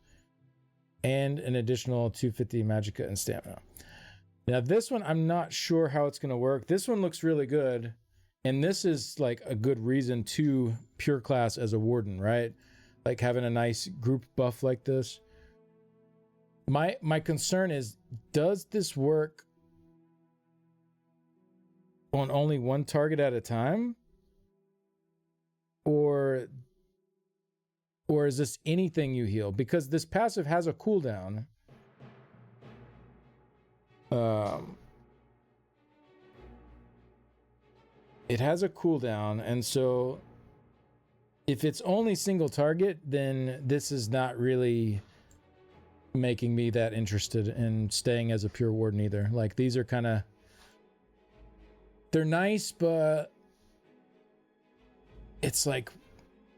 S1: and an additional 250 magicka and stamina. Now this one, I'm not sure how it's going to work. This one looks really good. And this is like a good reason to pure class as a warden, right? Like having a nice group buff like this. My concern is, does this work on only one target at a time? Or is this anything you heal? Because this passive has a cooldown. It has a cooldown, and so if it's only single target, then this is not really making me that interested in staying as a pure warden either. Like these are kind of, they're nice, but it's like,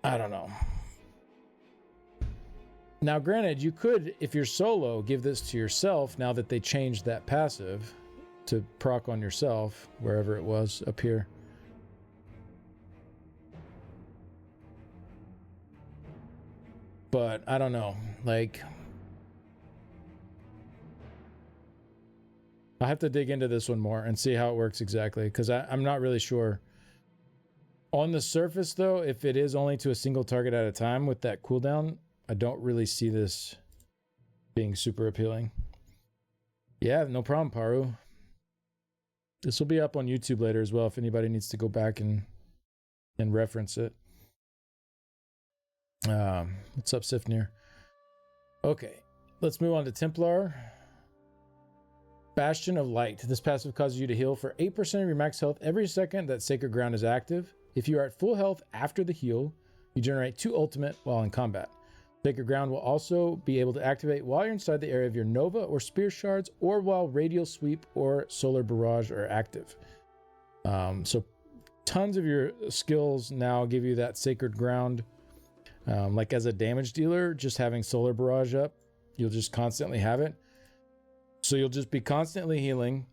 S1: I don't know. Now granted, you could, if you're solo, give this to yourself now that they changed that passive to proc on yourself, wherever it was up here. But I don't know, like I have to dig into this one more and see how it works exactly, because I'm not really sure. On the surface though, if it is only to a single target at a time with that cooldown, I don't really see this being super appealing. Yeah, no problem, Paru. This will be up on YouTube later as well if anybody needs to go back and reference it. What's up, Sifnir? Okay, let's move on to Templar. Bastion of Light. This passive causes you to heal for 8% of your max health every second that Sacred Ground is active. If you are at full health after the heal, you generate 2 ultimate while in combat. Sacred Ground will also be able to activate while you're inside the area of your Nova or Spear Shards, or while Radial Sweep or Solar Barrage are active. So tons of your skills now give you that Sacred Ground. Like as a damage dealer, just having Solar Barrage up, you'll just constantly have it. So you'll just be constantly healing.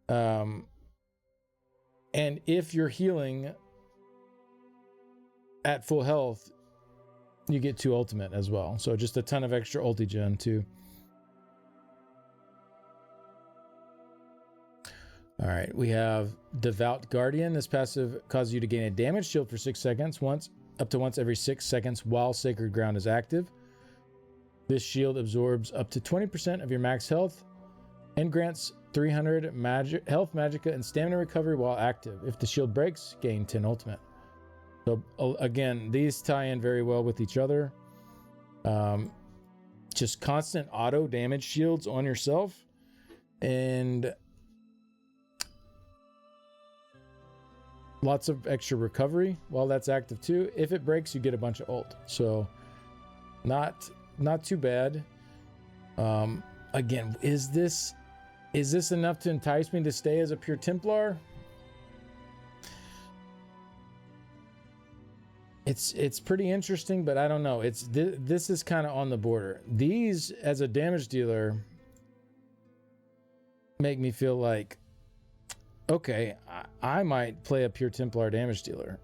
S1: And if you're healing at full health, you get 2 ultimate as well. So just a ton of extra ulti gen too. All right, we have Devout Guardian. This passive causes you to gain a damage shield for 6 seconds, up to once every 6 seconds while Sacred Ground is active. This shield absorbs up to 20% of your max health and grants 300 health, magicka, and stamina recovery while active. If the shield breaks, gain 10 ultimate. So again, these tie in very well with each other. Just constant auto damage shields on yourself, and lots of extra recovery while that's active too. If it breaks, you get a bunch of ult. So not too bad. Again, is this enough to entice me to stay as a pure Templar? It's pretty interesting, but I don't know. This is kind of on the border. These, as a damage dealer, make me feel like, okay, I might play a pure Templar damage dealer.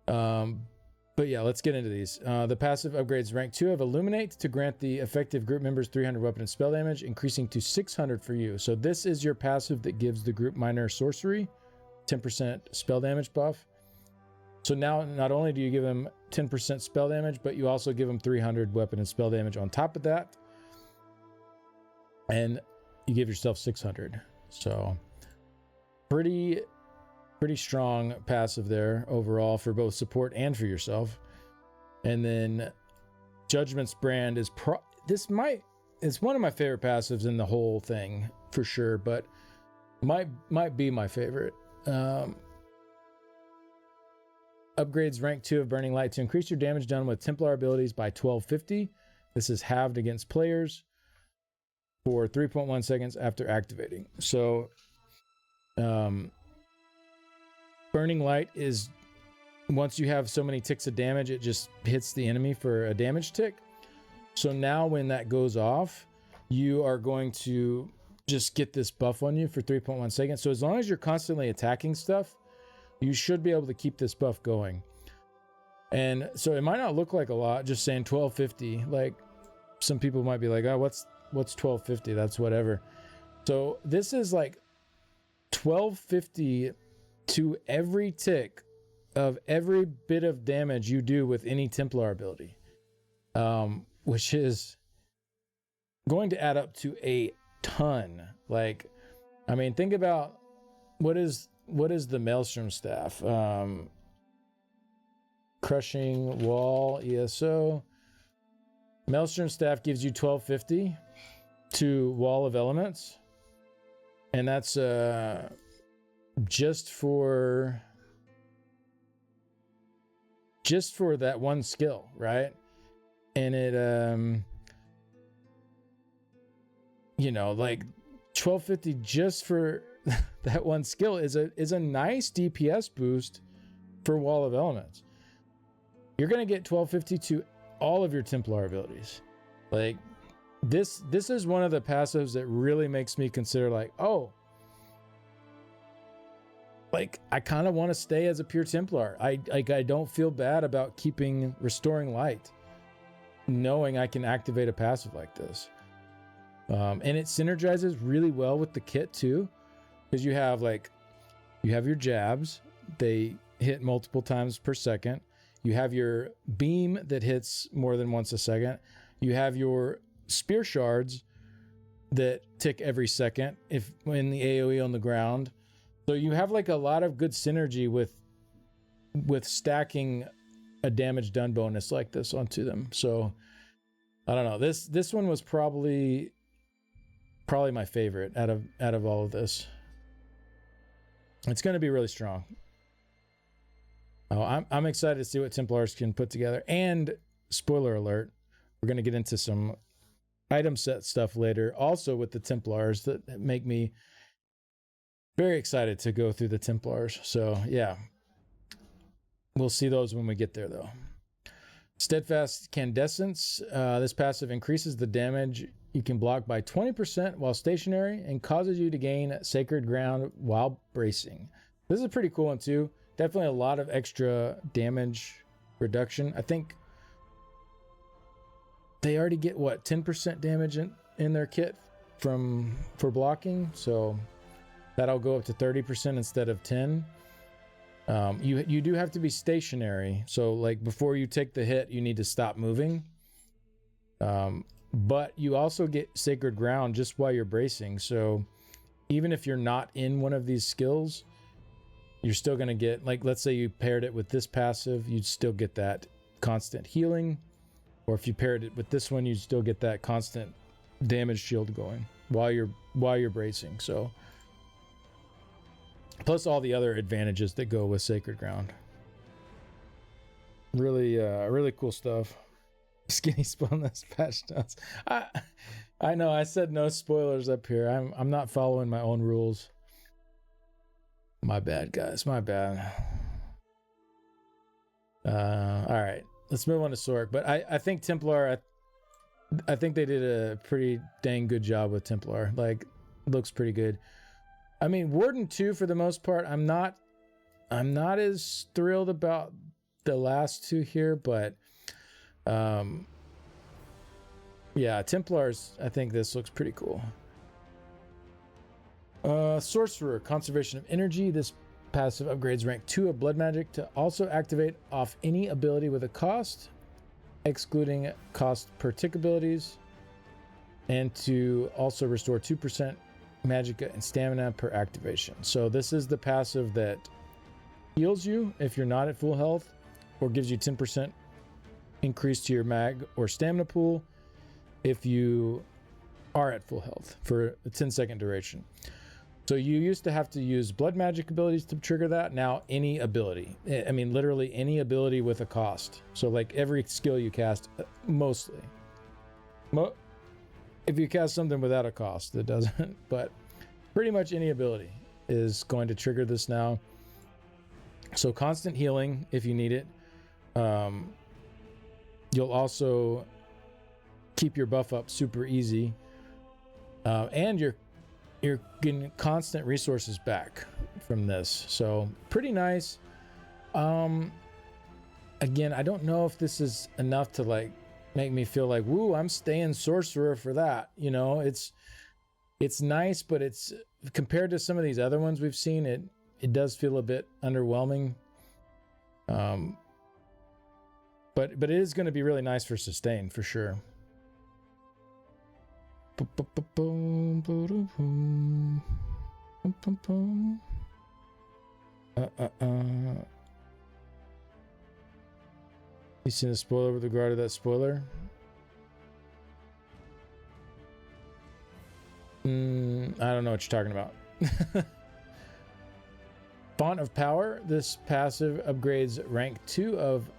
S1: But yeah, let's get into these. The passive upgrades rank 2 of Illuminate to grant the effective group members 300 weapon and spell damage, increasing to 600 for you. So this is your passive that gives the group minor sorcery 10% spell damage buff. So now not only do you give them 10% spell damage, but you also give them 300 weapon and spell damage on top of that. And you give yourself 600. So pretty strong passive there overall for both support and for yourself. And then Judgment's Brand is it's one of my favorite passives in the whole thing for sure, but might be my favorite. Upgrades rank 2 of Burning Light to increase your damage done with Templar abilities by 1250. This is halved against players. for 3.1 seconds after activating. So burning light is, once you have so many ticks of damage, it just hits the enemy for a damage tick. So now when that goes off, you are going to just get this buff on you for 3.1 seconds. So as long as you're constantly attacking stuff, you should be able to keep this buff going. And so it might not look like a lot, just saying 1250. Like, some people might be like, oh, what's 1250? That's whatever. So this is like 1250 to every tick of every bit of damage you do with any Templar ability, which is going to add up to a ton. Like, I mean, think about what is the Maelstrom staff? Crushing Wall, ESO. Maelstrom staff gives you 1250 to Wall of Elements, and that's just for that one skill, right? And it like 1250 just for that one skill is a nice DPS boost for Wall of Elements. You're going to get 1250 to all of your Templar abilities. Like, this is one of the passives that really makes me consider, like, oh, like, I kind of want to stay as a pure Templar. I don't feel bad about restoring light, knowing I can activate a passive like this. And it synergizes really well with the kit too, because you have your jabs. They hit multiple times per second. You have your beam that hits more than once a second. You have your spear shards that tick every second when the AoE on the ground. So you have like a lot of good synergy with stacking a damage done bonus like this onto them. So I don't know. This one was probably my favorite out of all of this. It's going to be really strong. Oh, I'm excited to see what Templars can put together. And spoiler alert, we're going to get into some item set stuff later, also with the Templars, that make me very excited to go through the Templars. So yeah, we'll see those when we get there though. Steadfast Candescence. This passive increases the damage you can block by 20% while stationary and causes you to gain Sacred Ground while bracing. This is a pretty cool one too. Definitely a lot of extra damage reduction. I think they already get 10% damage in their kit for blocking, so that'll go up to 30% instead of 10. You do have to be stationary, so like before you take the hit, you need to stop moving. But you also get Sacred Ground just while you're bracing. So even if you're not in one of these skills, you're still going to get, like, let's say you paired it with this passive, you'd still get that constant healing. Or if you paired it with this one, you'd still get that constant damage shield going while you're bracing. So plus all the other advantages that go with Sacred Ground. Really cool stuff. Skinny spawn this patch notes. I know I said no spoilers up here. I'm not following my own rules. My bad, guys. My bad. All right, let's move on to Sork. But I think Templar. I think they did a pretty dang good job with Templar. Like, looks pretty good. I mean, Warden 2 for the most part. I'm not as thrilled about the last two here, but yeah, Templars. I think this looks pretty cool. Sorcerer, Conservation of Energy. This passive upgrades rank 2 of Blood Magic to also activate off any ability with a cost, excluding cost per tick abilities, and to also restore 2% Magicka and Stamina per activation. So this is the passive that heals you if you're not at full health, or gives you 10% increase to your mag or stamina pool if you are at full health for a 10-second duration. So you used to have to use blood magic abilities to trigger that. Now any ability, I mean literally any ability with a cost. So like every skill you cast, mostly. if you cast something without a cost, it doesn't. But pretty much any ability is going to trigger this now. So constant healing if you need it. You'll also keep your buff up super easy, and you're getting constant resources back from this. So pretty nice. Again, I don't know if this is enough to like make me feel like, woo, I'm staying sorcerer for that. You know, it's nice, but it's compared to some of these other ones we've seen, it does feel a bit underwhelming. But it is going to be really nice for sustain for sure. You seen the spoiler with regard to that spoiler? I don't know what you're talking about. Font of Power. This passive upgrades rank 2 of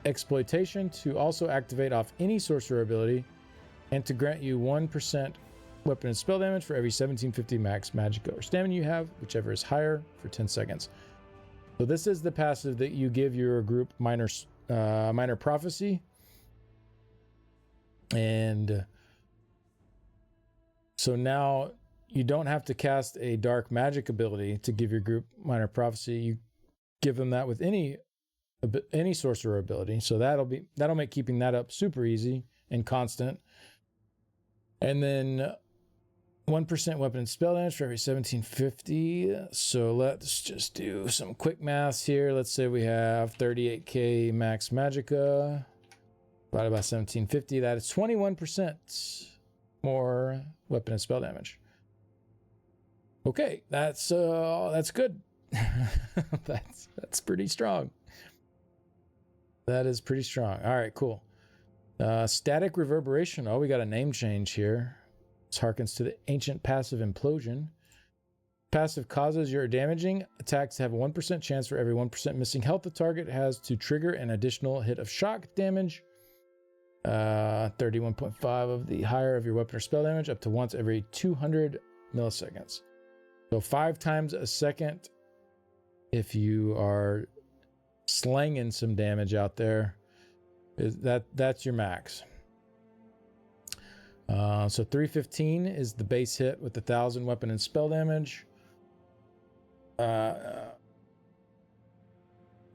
S1: Exploitation to also activate off any sorcerer ability and to grant you 1% weapon and spell damage for every 1750 max magic or stamina you have, whichever is higher, for 10 seconds. So this is the passive that you give your group minor prophecy. And so now you don't have to cast a dark magic ability to give your group minor prophecy. You give them that with any sorcerer ability. So that'll make keeping that up super easy and constant. And then 1% weapon and spell damage for every 1750. So let's just do some quick maths here. Let's say we have 38k max magicka divided by 1750. That is 21% more weapon and spell damage. Okay, that's good. that's pretty strong. That is pretty strong. All right, cool. Static Reverberation. Oh, we got a name change here. This harkens to the ancient passive Implosion. Passive causes your damaging attacks to have a 1% chance for every 1% missing health the target has to trigger an additional hit of shock damage. 31.5 of the higher of your weapon or spell damage, up to once every 200 milliseconds. So 5 times a second if you are slanging some damage out there. That's your max. So 315 is the base hit with 1,000 weapon and spell damage.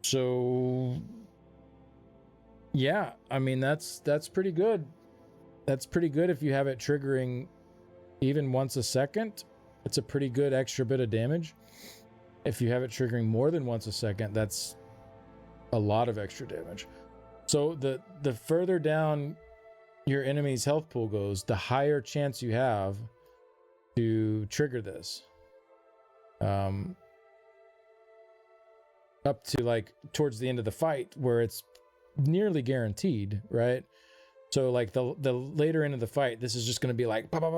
S1: So yeah, I mean that's pretty good. That's pretty good if you have it triggering even once a second. It's a pretty good extra bit of damage. If you have it triggering more than once a second, that's a lot of extra damage. So the further down your enemy's health pool goes, the higher chance you have to trigger this. Up to like towards the end of the fight where it's nearly guaranteed, right? So like the later end of the fight, this is just going to be like well,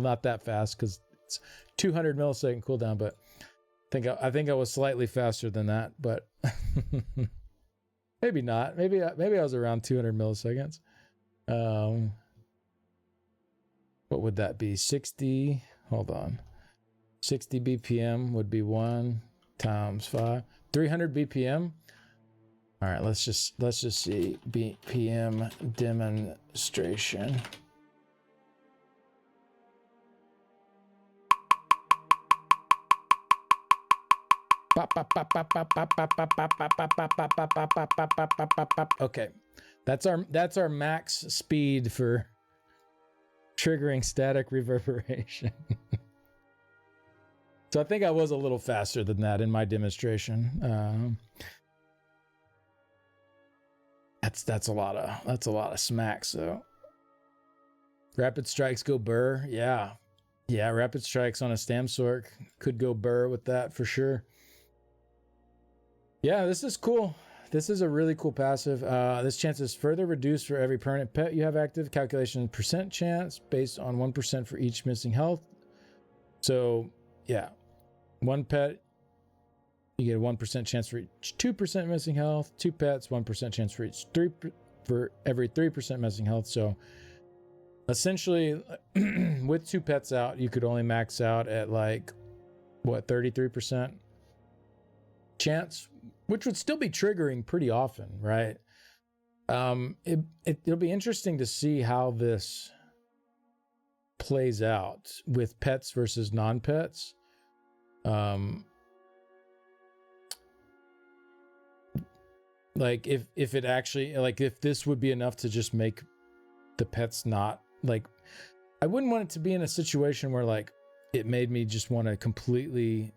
S1: not that fast because it's 200 millisecond cooldown, but I think I was slightly faster than that, but maybe not. Maybe I was around 200 milliseconds. What would that be? 60. Hold on. 60 BPM would be 1 times 5. 300 BPM. All right, let's just see BPM demonstration. Okay, that's our max speed for triggering static reverberation. So I think I was a little faster than that in my demonstration. That's a lot of smacks. So rapid strikes go burr. Yeah, rapid strikes on a Stamsork could go burr with that for sure. Yeah, this is cool. This is a really cool passive. This chance is further reduced for every permanent pet you have active. Calculation percent chance based on 1% for each missing health. So yeah, one pet, you get a 1% chance for each 2% missing health. 2 pets, 1% chance for every 3% missing health. So essentially, with 2 pets out, you could only max out at like, what, 33% chance, which would still be triggering pretty often, right? It'll be interesting to see how this plays out with pets versus non-pets. Like if it actually, like if this would be enough to just make the pets not, like, I wouldn't want it to be in a situation where like it made me just want to completely,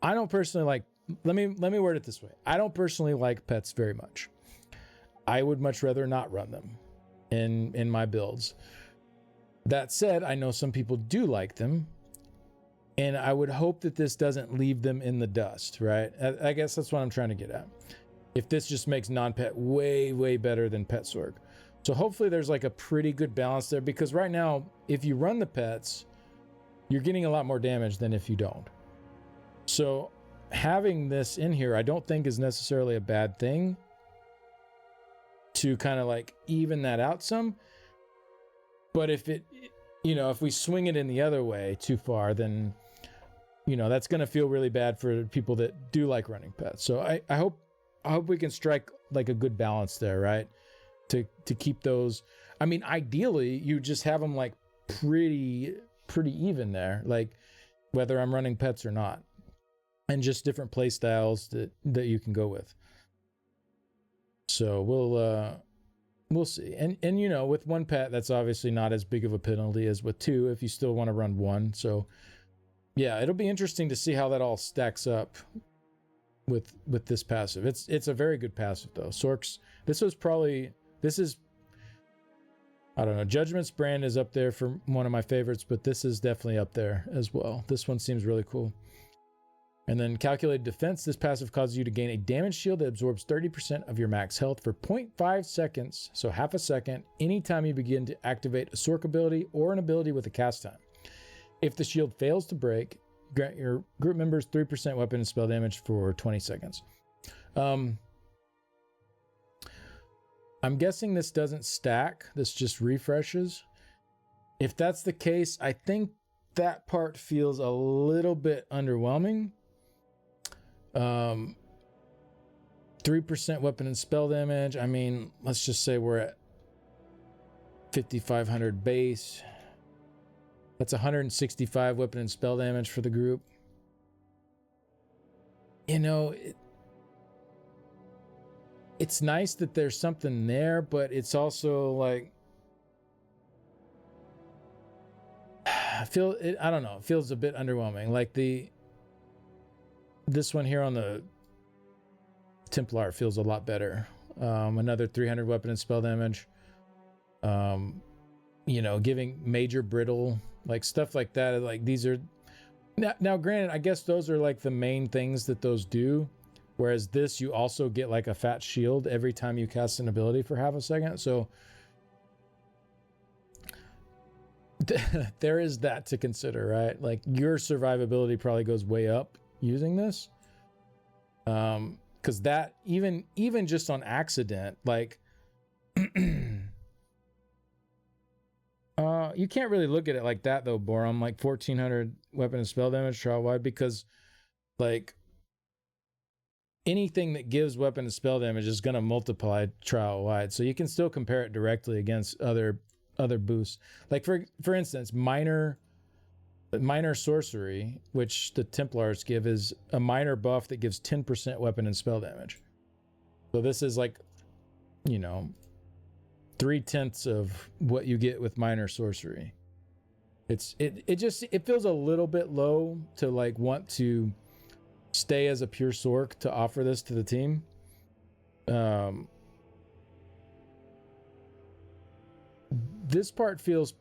S1: I don't personally like, let me word it this way. I don't personally like pets very much. I would much rather not run them in my builds. That said, I know some people do like them, and I would hope that this doesn't leave them in the dust, right? I guess that's what I'm trying to get at. If this just makes non-pet way, way better than pet sorg. So hopefully there's like a pretty good balance there, because right now, if you run the pets, you're getting a lot more damage than if you don't. So having this in here, I don't think is necessarily a bad thing to kind of like even that out some. But if it, you know, if we swing it in the other way too far, then, you know, that's going to feel really bad for people that do like running pets. So I hope we can strike like a good balance there, right? To keep those. I mean, ideally, you just have them like pretty even there, like whether I'm running pets or not, and just different play styles that you can go with. So we'll see. And you know, with 1 pet, that's obviously not as big of a penalty as with 2 if you still want to run 1. So yeah, it'll be interesting to see how that all stacks up with this passive. It's a very good passive though. Sorks, this is, I don't know, Judgment's Brand is up there for one of my favorites, but this is definitely up there as well. This one seems really cool. And then Calculated Defense. This passive causes you to gain a damage shield that absorbs 30% of your max health for 0.5 seconds, so half a second, anytime you begin to activate a Sork ability or an ability with a cast time. If the shield fails to break, grant your group members 3% weapon and spell damage for 20 seconds. I'm guessing this doesn't stack. This just refreshes. If that's the case, I think that part feels a little bit underwhelming. 3% weapon and spell damage. I mean, let's just say we're at 5,500 base. That's 165 weapon and spell damage for the group. You know, it's nice that there's something there, but it's also like, I don't know, it feels a bit underwhelming. Like this one here on the Templar feels a lot better. Another 300 weapon and spell damage. You know, giving major brittle, like stuff like that. Like these are now granted, I guess those are like the main things that those do. Whereas this, you also get like a fat shield every time you cast an ability for half a second. So there is that to consider, right? Like your survivability probably goes way up using this. Because that even just on accident, like you can't really look at it like that though, Borum. Like 1,400 weapon and spell damage trial wide, because like anything that gives weapon and spell damage is going to multiply trial wide. So you can still compare it directly against other boosts. Like for instance, minor sorcery, which the Templars give, is a minor buff that gives 10% weapon and spell damage. So this is like, you know, 3/10 of what you get with minor sorcery. It feels a little bit low to like want to stay as a pure Sork to offer this to the team. This part feels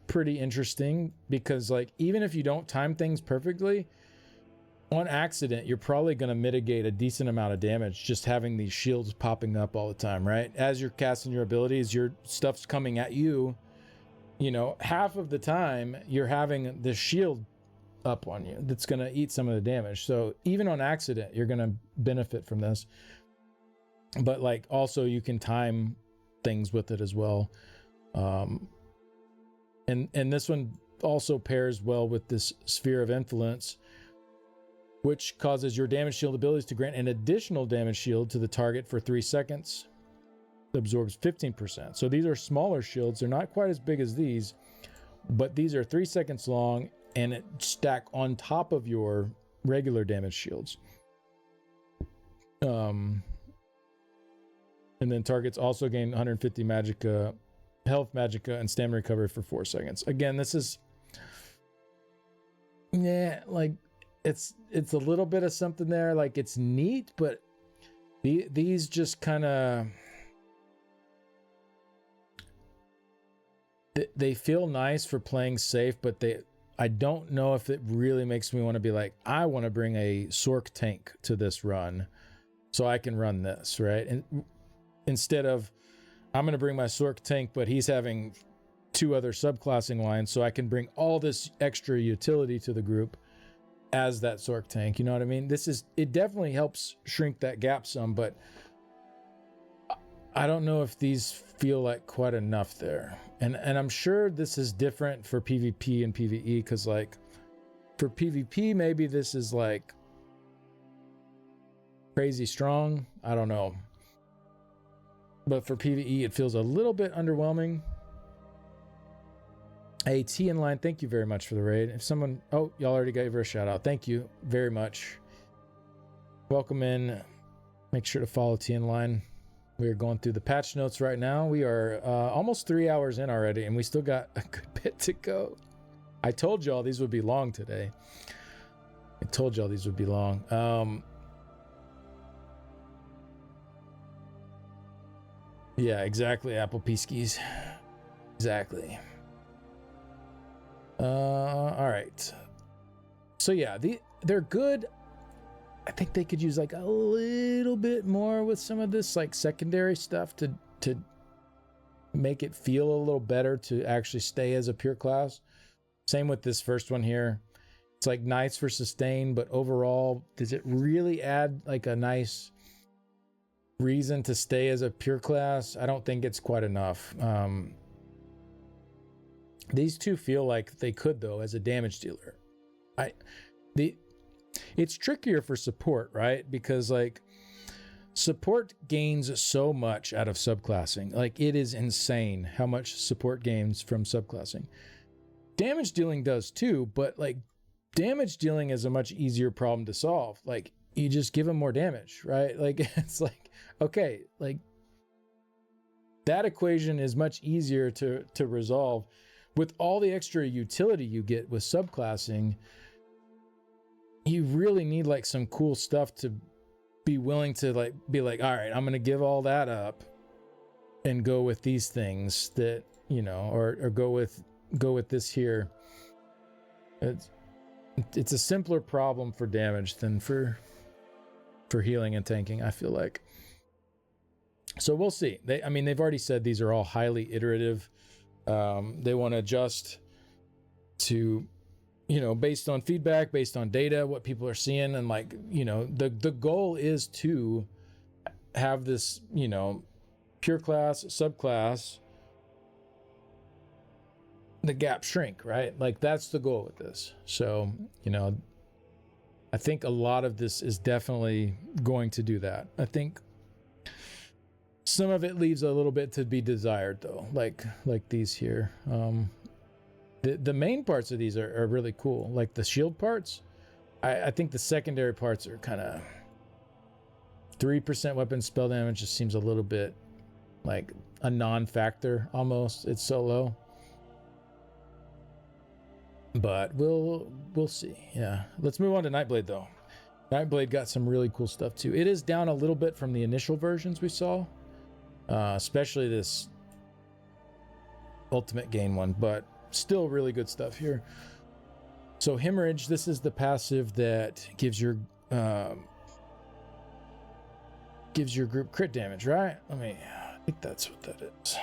S1: pretty interesting because like even if you don't time things perfectly, on accident you're probably going to mitigate a decent amount of damage just having these shields popping up all the time, right? As you're casting your abilities, your stuff's coming at you, you know, half of the time you're having the shield up on you that's going to eat some of the damage. So even on accident you're going to benefit from this, but like also you can time things with it as well. And this one also pairs well with this Sphere of Influence, which causes your damage shield abilities to grant an additional damage shield to the target for 3 seconds. It absorbs 15%. So these are smaller shields. They're not quite as big as these, but these are 3 seconds long and it stack on top of your regular damage shields. And then targets also gain 150 magicka, health, magicka, and stamina recovery for 4 seconds. Again, this is, yeah, like it's a little bit of something there. Like it's neat, but these just kind of, they feel nice for playing safe, but I don't know if it really makes me want to be like, I want to bring a Sork tank to this run so I can run this, right? And instead of, I'm going to bring my Sork tank, but he's having 2 other subclassing lines, so I can bring all this extra utility to the group as that Sork tank. You know what I mean? It definitely helps shrink that gap some, but I don't know if these feel like quite enough there. And I'm sure this is different for PvP and PvE, because like for PvP, maybe this is like crazy strong. I don't know. But for PvE, it feels a little bit underwhelming. Hey, T in line, thank you very much for the raid. If someone, oh, y'all already gave her a shout out. Thank you very much. Welcome in. Make sure to follow T in line. We are going through the patch notes right now. We are almost 3 hours in already, and we still got a good bit to go. I told y'all these would be long today. I told y'all these would be long. Yeah, exactly, Apple Peaskies. Exactly. All right. So yeah, they're good. I think they could use like a little bit more with some of this like secondary stuff to make it feel a little better to actually stay as a pure class. Same with this first one here. It's like nice for sustain, but overall, does it really add like a nice reason to stay as a pure class? I don't think it's quite enough. These two feel like they could though as a damage dealer. It's trickier for support, right? Because like support gains so much out of subclassing. Like it is insane how much support gains from subclassing. Damage dealing does too, but like damage dealing is a much easier problem to solve. Like you just give them more damage, right? Like it's like, okay, like that equation is much easier to resolve. With all the extra utility you get with subclassing, you really need like some cool stuff to be willing to like be like, all right, I'm going to give all that up and go with these things that, you know, or go with this here. It's a simpler problem for damage than for healing and tanking, I feel like. So we'll see. They've already said these are all highly iterative. They want to adjust to, you know, based on feedback, based on data, what people are seeing. And like, you know, the goal is to have this, you know, pure class, subclass, the gap shrink, right? Like that's the goal with this. So, you know, I think a lot of this is definitely going to do that. I think some of it leaves a little bit to be desired though, like these here. The main parts of these are really cool. Like the shield parts, I think the secondary parts are kind of 3% weapon spell damage just seems a little bit like a non-factor almost. It's so low. But we'll see. Yeah. Let's move on to Nightblade though. Nightblade got some really cool stuff too. It is down a little bit from the initial versions we saw. Especially this ultimate gain one, but still really good stuff here. So hemorrhage, this is the passive that gives your group crit damage, right? I think that's what that is.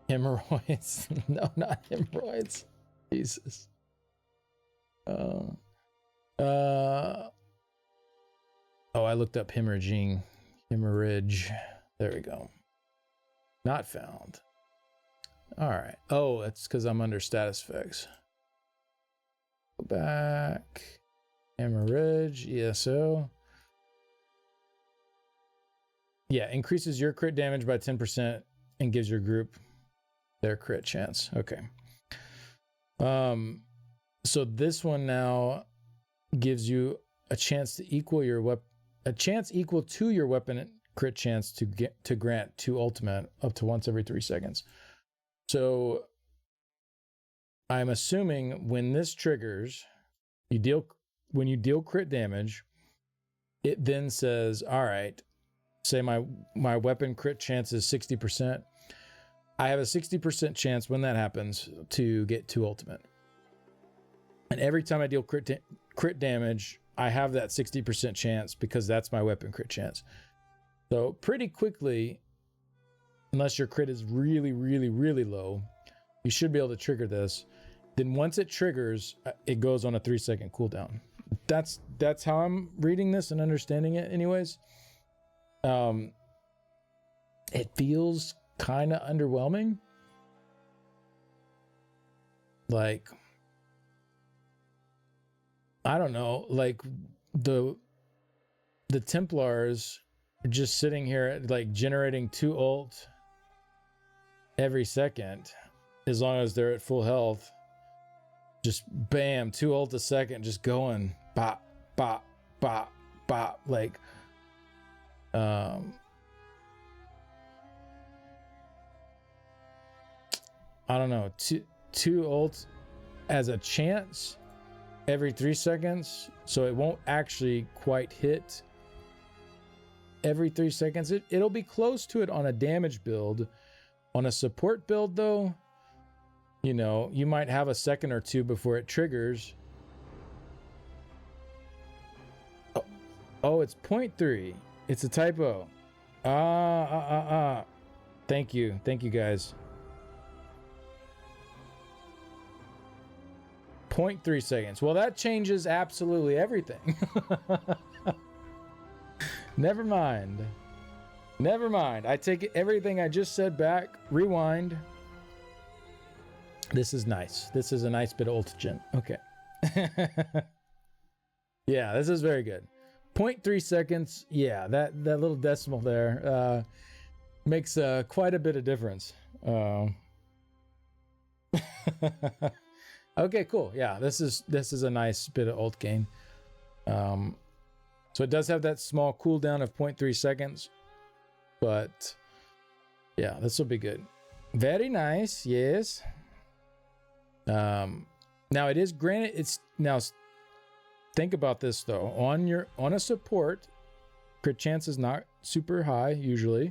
S1: Hemorrhoids. No, not hemorrhoids. Jesus. Oh, I looked up hemorrhaging. Hemorrhage. There we go. Not found. All right. Oh, it's because I'm under status effects. Go back. Ridge, ESO. Yeah, increases your crit damage by 10% and gives your group their crit chance. Okay. So this one now gives you a chance to equal your equal to your weapon crit chance to grant 2 ultimate up to once every 3 seconds. So I'm assuming when this triggers, when you deal crit damage, it then says, all right, say my weapon crit chance is 60%. I have a 60% chance when that happens to get 2 ultimate. And every time I deal crit damage, I have that 60% chance because that's my weapon crit chance. So pretty quickly, unless your crit is really, really, really low, you should be able to trigger this. Then once it triggers, it goes on a 3-second cooldown. That's how I'm reading this and understanding it anyways. It feels kind of underwhelming. Like, I don't know, like the Templars are just sitting here like generating 2 ult every second as long as they're at full health. Just bam, 2 ult a second, just going bop, bop, bop, bop. Like, I don't know, two ults as a chance every 3 seconds, so it won't actually quite hit every 3 seconds. It'll be close to it on a damage build. On a support build, though, you know, you might have a second or 2 before it triggers. Oh, it's 0.3. It's a typo. Thank you guys. 0.3 seconds. Well, that changes absolutely everything. Never mind. I take everything I just said back. Rewind. This is nice. This is a nice bit of ultigen. Okay. Yeah, this is very good. 0.3 seconds. Yeah, that little decimal there makes quite a bit of difference. Okay, cool. Yeah, this is a nice bit of ult gain. So it does have that small cooldown of 0.3 seconds, but yeah, this will be good. Very nice. Yes. Now it is granted. It's now. Think about this though. On a support, crit chance is not super high usually.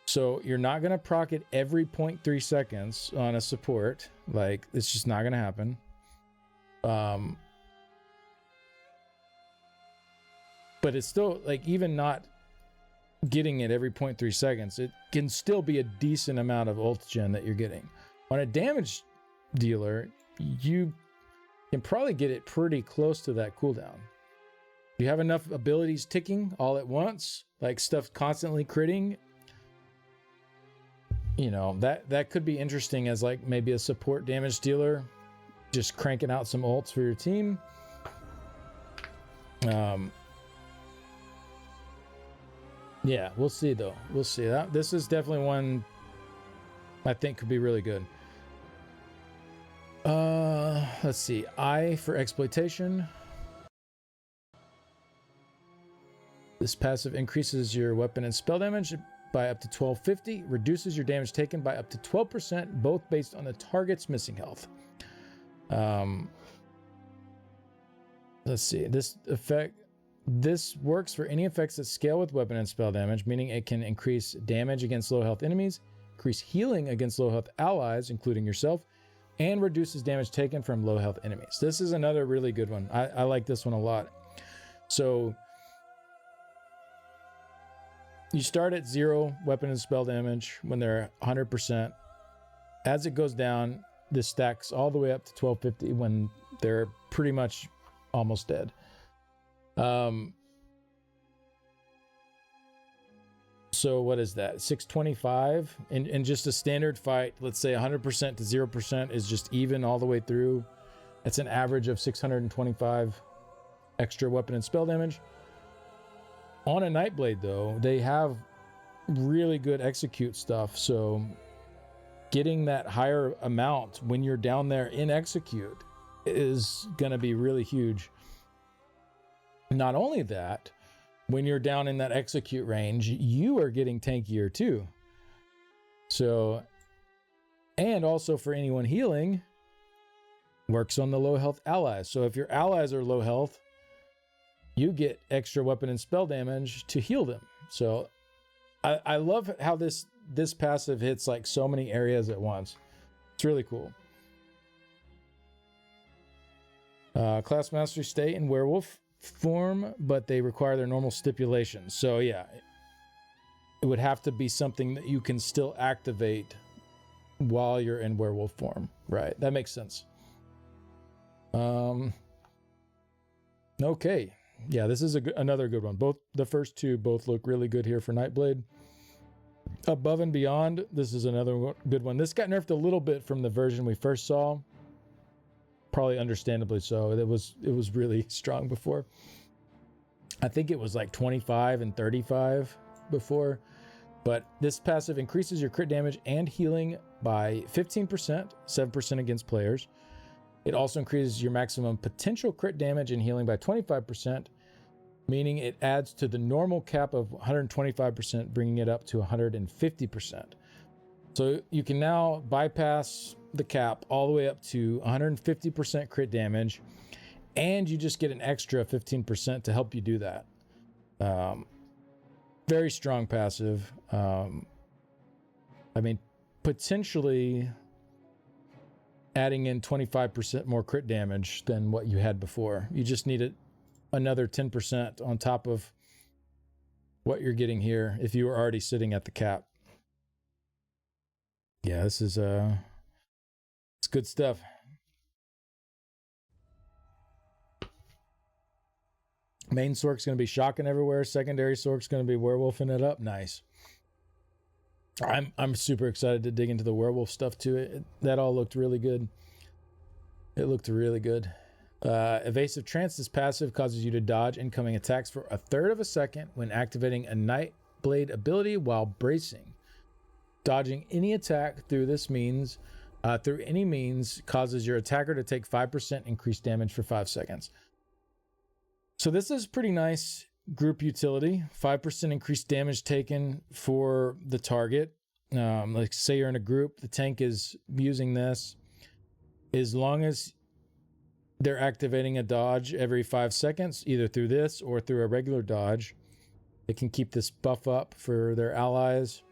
S1: So you're not going to proc it every 0.3 seconds on a support. Like, it's just not going to happen. But it's still, like, even not getting it every 0.3 seconds, it can still be a decent amount of ult gen that you're getting. On a damage dealer, you can probably get it pretty close to that cooldown. You have enough abilities ticking all at once, like stuff constantly critting. You know, that could be interesting as like maybe a support damage dealer, just cranking out some ults for your team. Yeah, we'll see though. We'll see. This is definitely one I think could be really good. Let's see. I for exploitation. This passive increases your weapon and spell damage by up to 1250, reduces your damage taken by up to 12%, both based on the target's missing health. Let's see. This works for any effects that scale with weapon and spell damage, meaning it can increase damage against low health enemies, increase healing against low health allies, including yourself, and reduces damage taken from low health enemies. This is another really good one. I like this one a lot. So you start at 0 weapon and spell damage when they're 100%. As it goes down, this stacks all the way up to 1250 when they're pretty much almost dead. So what is that? 625 in just a standard fight. Let's say 100% to 0% is just even all the way through. It's an average of 625 extra weapon and spell damage. On a Nightblade, though, they have really good execute stuff. So getting that higher amount when you're down there in execute is going to be really huge. Not only that, when you're down in that execute range, you are getting tankier too. So, and also for anyone healing, works on the low health allies. So if your allies are low health, you get extra weapon and spell damage to heal them. So I love how this passive hits like so many areas at once. It's really cool. Class Masteries stay in Werewolf form, but they require their normal stipulations. So yeah, it would have to be something that you can still activate while you're in Werewolf form. Right, that makes sense. Okay, yeah, this is another good one. Both the first two both look really good here for Nightblade. Above and Beyond, this is another good one. This got nerfed a little bit from the version we first saw. Probably understandably so. It was really strong before. I think it was like 25 and 35 before. But this passive increases your crit damage and healing by 15%, 7% against players. It also increases your maximum potential crit damage and healing by 25%, meaning it adds to the normal cap of 125%, bringing it up to 150%. So you can now bypass the cap all the way up to 150% crit damage, and you just get an extra 15% to help you do that. Very strong passive. I mean, potentially adding in 25% more crit damage than what you had before. You just need another 10% on top of what you're getting here if you were already sitting at the cap. Yeah, this is it's good stuff. Main Sork's going to be shocking everywhere. Secondary Sork's going to be werewolfing it up. Nice. I'm super excited to dig into the werewolf stuff too. That all looked really good. It looked really good. Evasive Trance, this passive causes you to dodge incoming attacks for a third of a second when activating a Nightblade ability while bracing. Dodging any attack through any means causes your attacker to take 5% increased damage for 5 seconds. So this is pretty nice group utility. 5% increased damage taken for the target. Like say you're in a group, the tank is using this. As long as they're activating a dodge every 5 seconds, either through this or through a regular dodge, they can keep this buff up for their allies.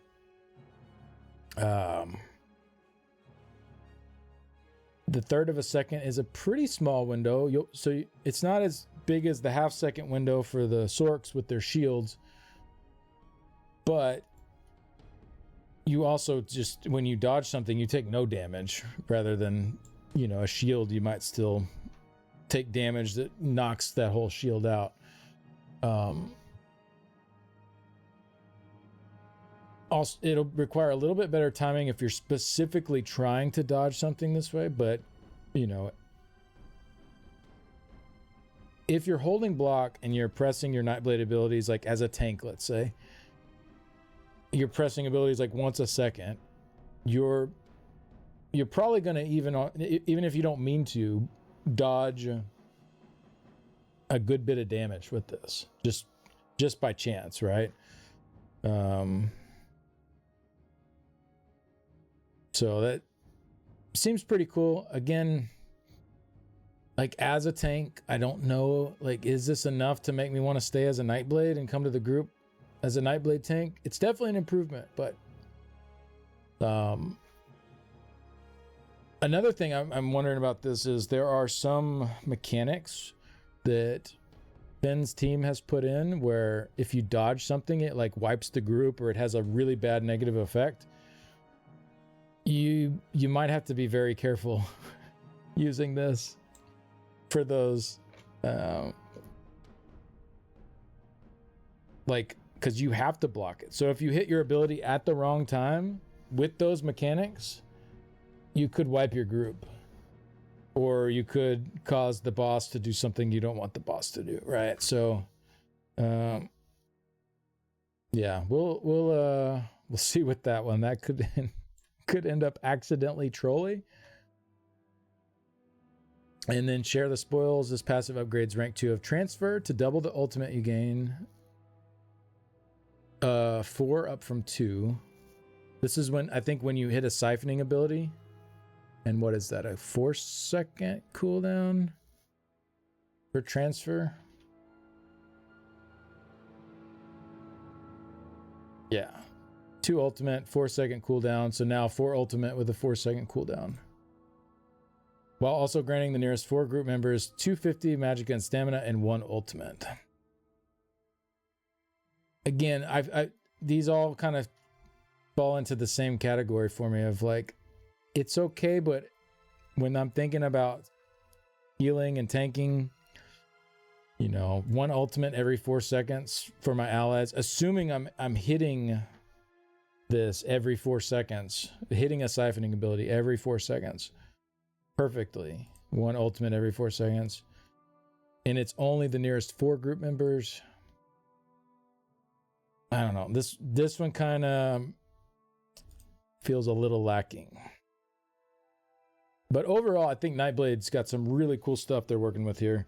S1: The third of a second is a pretty small window. So it's not as big as the half-second window for the Sorks with their shields, but you also just, when you dodge something, you take no damage, rather than, a shield, you might still take damage that knocks that whole shield out. Also, it'll require a little bit better timing if you're specifically trying to dodge something this way, but if you're holding block and you're pressing your Nightblade abilities, like as a tank, let's say, you're pressing abilities like once a second, you're probably going to, even if you don't mean to, dodge a good bit of damage with this, just by chance, right? So that seems pretty cool. Again, like as a tank, I don't know, like, is this enough to make me want to stay as a Nightblade and come to the group as a Nightblade tank? It's definitely an improvement, but another thing I'm wondering about this is there are some mechanics that Ben's team has put in where if you dodge something, it like wipes the group, or it has a really bad negative effect. You might have to be very careful using this for those like because you have to block it. So if you hit your ability at the wrong time with those mechanics, you could wipe your group, or you could cause the boss to do something you don't want the boss to do, right? So yeah, we'll see with that one. That could end up accidentally trolly. And then share the spoils. This passive upgrades rank 2 of transfer to double the ultimate you gain. 4 up from 2. This is when, I think, when you hit a siphoning ability. And what is that? A 4-second cooldown for transfer? Yeah. 2 ultimate, 4-second cooldown. So now 4 ultimate with a 4-second cooldown. While also granting the nearest 4 group members 250 magic and stamina and 1 ultimate. Again, these all kind of fall into the same category for me of like, it's okay, but when I'm thinking about healing and tanking, 1 ultimate every 4 seconds for my allies, assuming I'm hitting this every 4 seconds, hitting a siphoning ability every 4 seconds perfectly, 1 ultimate every 4 seconds, and it's only the nearest 4 group members. I don't know. This one kind of feels a little lacking. But overall, I think Nightblade's got some really cool stuff they're working with here.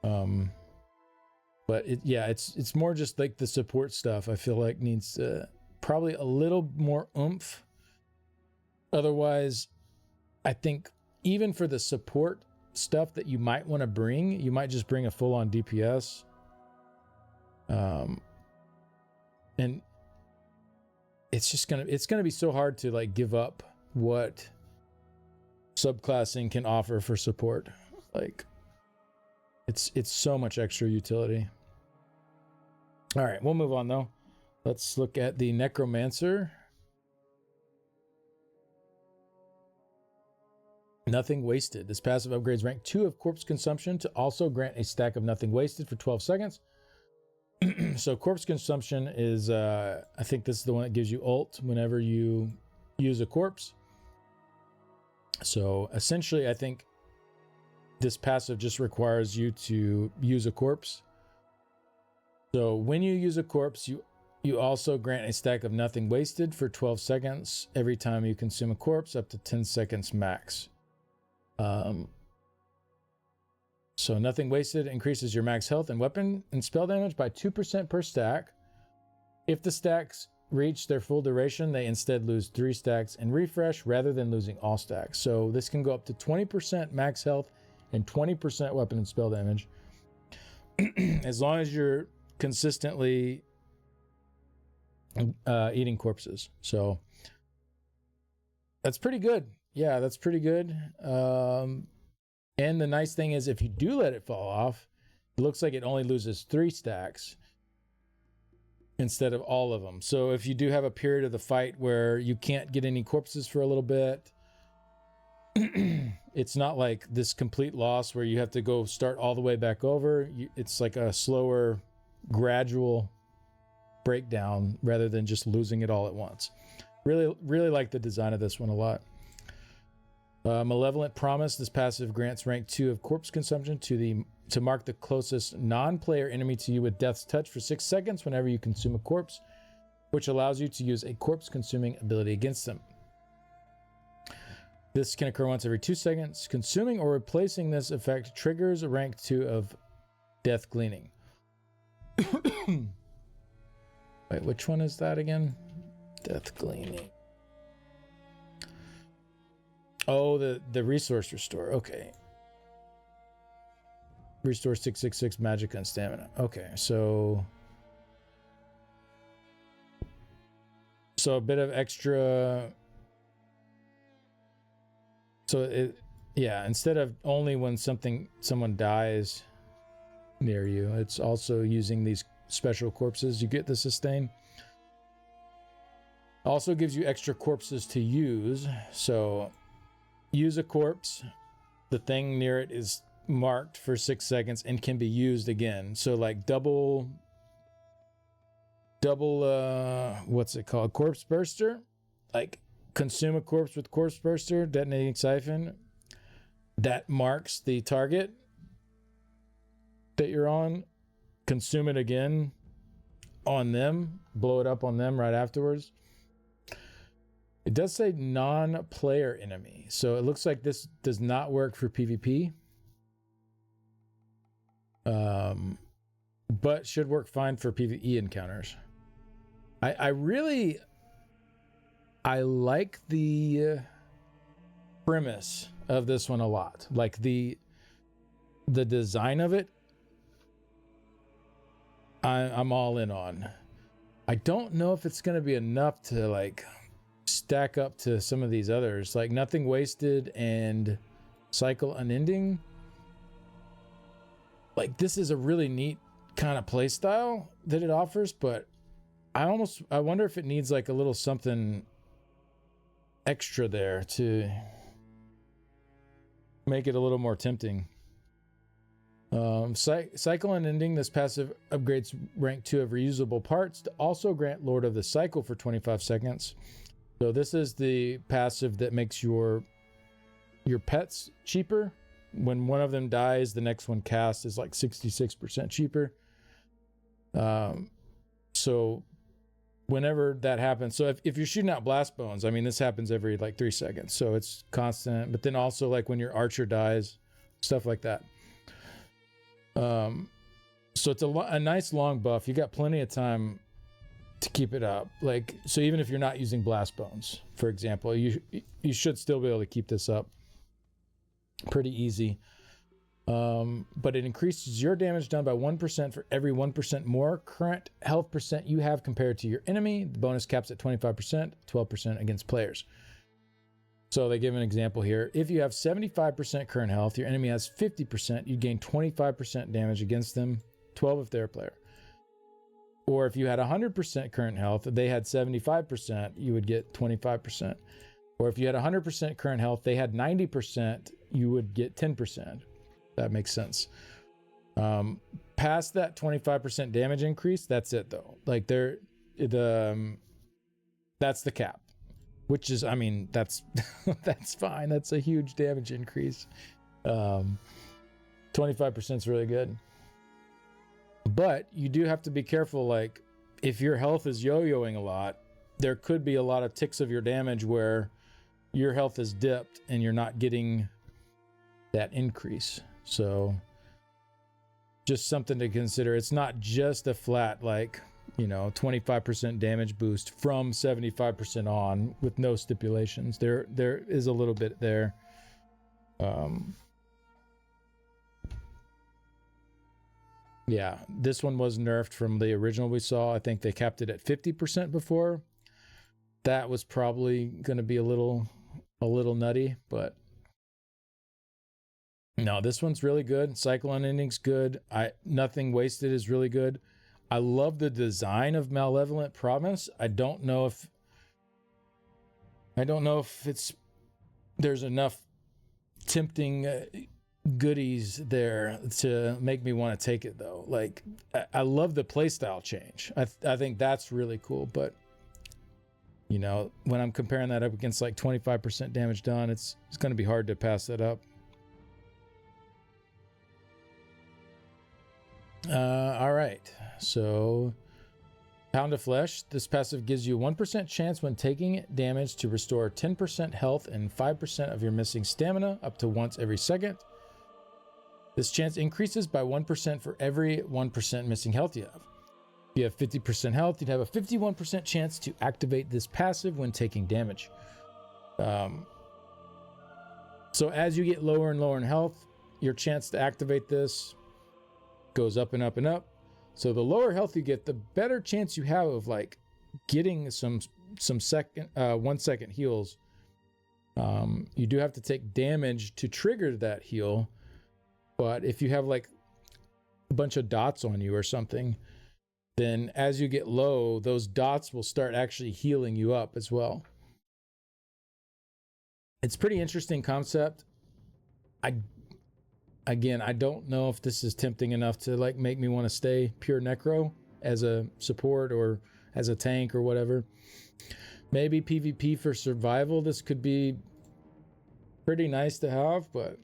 S1: But it's more just like the support stuff. I feel like needs probably a little more oomph. Otherwise, I think even for the support stuff that you might want to bring, you might just bring a full-on DPS. And it's gonna be so hard to like give up what subclassing can offer for support. Like it's so much extra utility. All right, we'll move on though. Let's look at the Necromancer. Nothing Wasted. This passive upgrades rank 2 of corpse consumption to also grant a stack of Nothing Wasted for 12 seconds. So corpse consumption is, I think this is the one that gives you ult whenever you use a corpse. So essentially, I think this passive just requires you to use a corpse. So when you use a corpse, you also grant a stack of Nothing Wasted for 12 seconds every time you consume a corpse, up to 10 seconds max. So Nothing Wasted increases your max health and weapon and spell damage by 2% per stack. If the stacks reach their full duration, they instead lose 3 stacks and refresh rather than losing all stacks. So this can go up to 20% max health and 20% weapon and spell damage. As long as you're consistently eating corpses. So that's pretty good. Yeah, that's pretty good. And the nice thing is if you do let it fall off, it looks like it only loses 3 stacks instead of all of them. So if you do have a period of the fight where you can't get any corpses for a little bit, it's not like this complete loss where you have to go start all the way back over. It's like a slower, gradual breakdown rather than just losing it all at once. Really, really like the design of this one a lot. Malevolent Promise. This passive grants rank 2 of corpse consumption to mark the closest non-player enemy to you with Death's Touch for 6 seconds whenever you consume a corpse, which allows you to use a corpse-consuming ability against them. This can occur once every 2 seconds. Consuming or replacing this effect triggers a rank 2 of Death Gleaning. Wait, which one is that again? Death Gleaning. Oh, the resource restore. Okay. Restore 666 magic and stamina. Okay, so a bit of extra. So instead of only when someone dies near you, it's also using these special corpses. You get the sustain. Also gives you extra corpses to use. So use a corpse. The thing near it is marked for 6 seconds and can be used again. So like double double, what's it called? Corpse Burster. Like, consume a corpse with Corpse Burster, detonating siphon. That marks the target that you're on. Consume it again on them. Blow it up on them right afterwards. It does say non-player enemy. So it looks like this does not work for PvP. But should work fine for PvE encounters. I like the premise of this one a lot. Like the design of it, I'm all in on. I don't know if it's going to be enough to like stack up to some of these others, like Nothing Wasted and Cycle Unending. Like, this is a really neat kind of play style that it offers, but I wonder if it needs like a little something extra there to make it a little more tempting. Cycle Unending, this passive upgrades rank 2 of reusable parts to also grant Lord of the Cycle for 25 seconds. So this is the passive that makes your pets cheaper. When one of them dies, the next one cast is like 66% cheaper. So whenever that happens, so if you're shooting out blast bones, I mean, this happens every like 3 seconds, so it's constant. But then also like when your archer dies, stuff like that. So it's a nice long buff. You got plenty of time to keep it up. Like, so even if you're not using blast bones, for example, you should still be able to keep this up pretty easy. But it increases your damage done by 1% for every 1% more current health percent you have compared to your enemy. The bonus caps at 25%, 12% against players. So they give an example here. If you have 75% current health, your enemy has 50%, you gain 25% damage against them, 12 if they're a player. Or if you had 100% current health, they had 75%, you would get 25%. Or if you had 100% current health, they had 90%, you would get 10%. That makes sense. Past that 25% damage increase, that's it though. Like that's the cap, which is, I mean, that's that's fine. That's a huge damage increase. 25% is really good. But you do have to be careful. Like, if your health is yo-yoing a lot, there could be a lot of ticks of your damage where your health is dipped and you're not getting that increase. So just something to consider. It's not just a flat, like, 25% damage boost from 75% on with no stipulations. There is a little bit there. Yeah, this one was nerfed from the original we saw. I think they capped it at 50% before. That was probably going to be a little nutty, but no, this one's really good. Cycle Unending's good. Nothing Wasted is really good. I love the design of Malevolent Promise. I don't know if there's enough tempting goodies there to make me want to take it though. Like, I love the playstyle change. I think that's really cool, but when I'm comparing that up against like 25% damage done, it's going to be hard to pass that up. All right, so Pound of Flesh. This passive gives you 1% chance when taking damage to restore 10% health and 5% of your missing stamina up to once every second. This chance increases by 1% for every 1% missing health you have. If you have 50% health, you'd have a 51% chance to activate this passive when taking damage. So as you get lower and lower in health, your chance to activate this goes up and up and up. So the lower health you get, the better chance you have of like getting some 1 second heals. You do have to take damage to trigger that heal, but if you have like a bunch of dots on you or something, then as you get low, those dots will start actually healing you up as well. It's pretty interesting concept. I don't know if this is tempting enough to like make me want to stay pure necro as a support or as a tank or whatever. Maybe PvP for survival, this could be pretty nice to have, but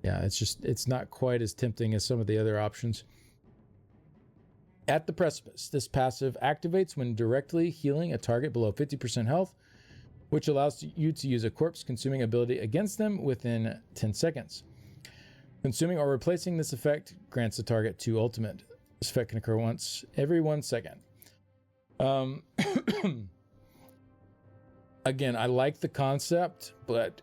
S1: yeah, it's not quite as tempting as some of the other options. At the Precipice, this passive activates when directly healing a target below 50% health, which allows you to use a corpse consuming ability against them within 10 seconds. Consuming or replacing this effect grants the target 2 ultimate. This effect can occur once every 1 second. Again, I like the concept, but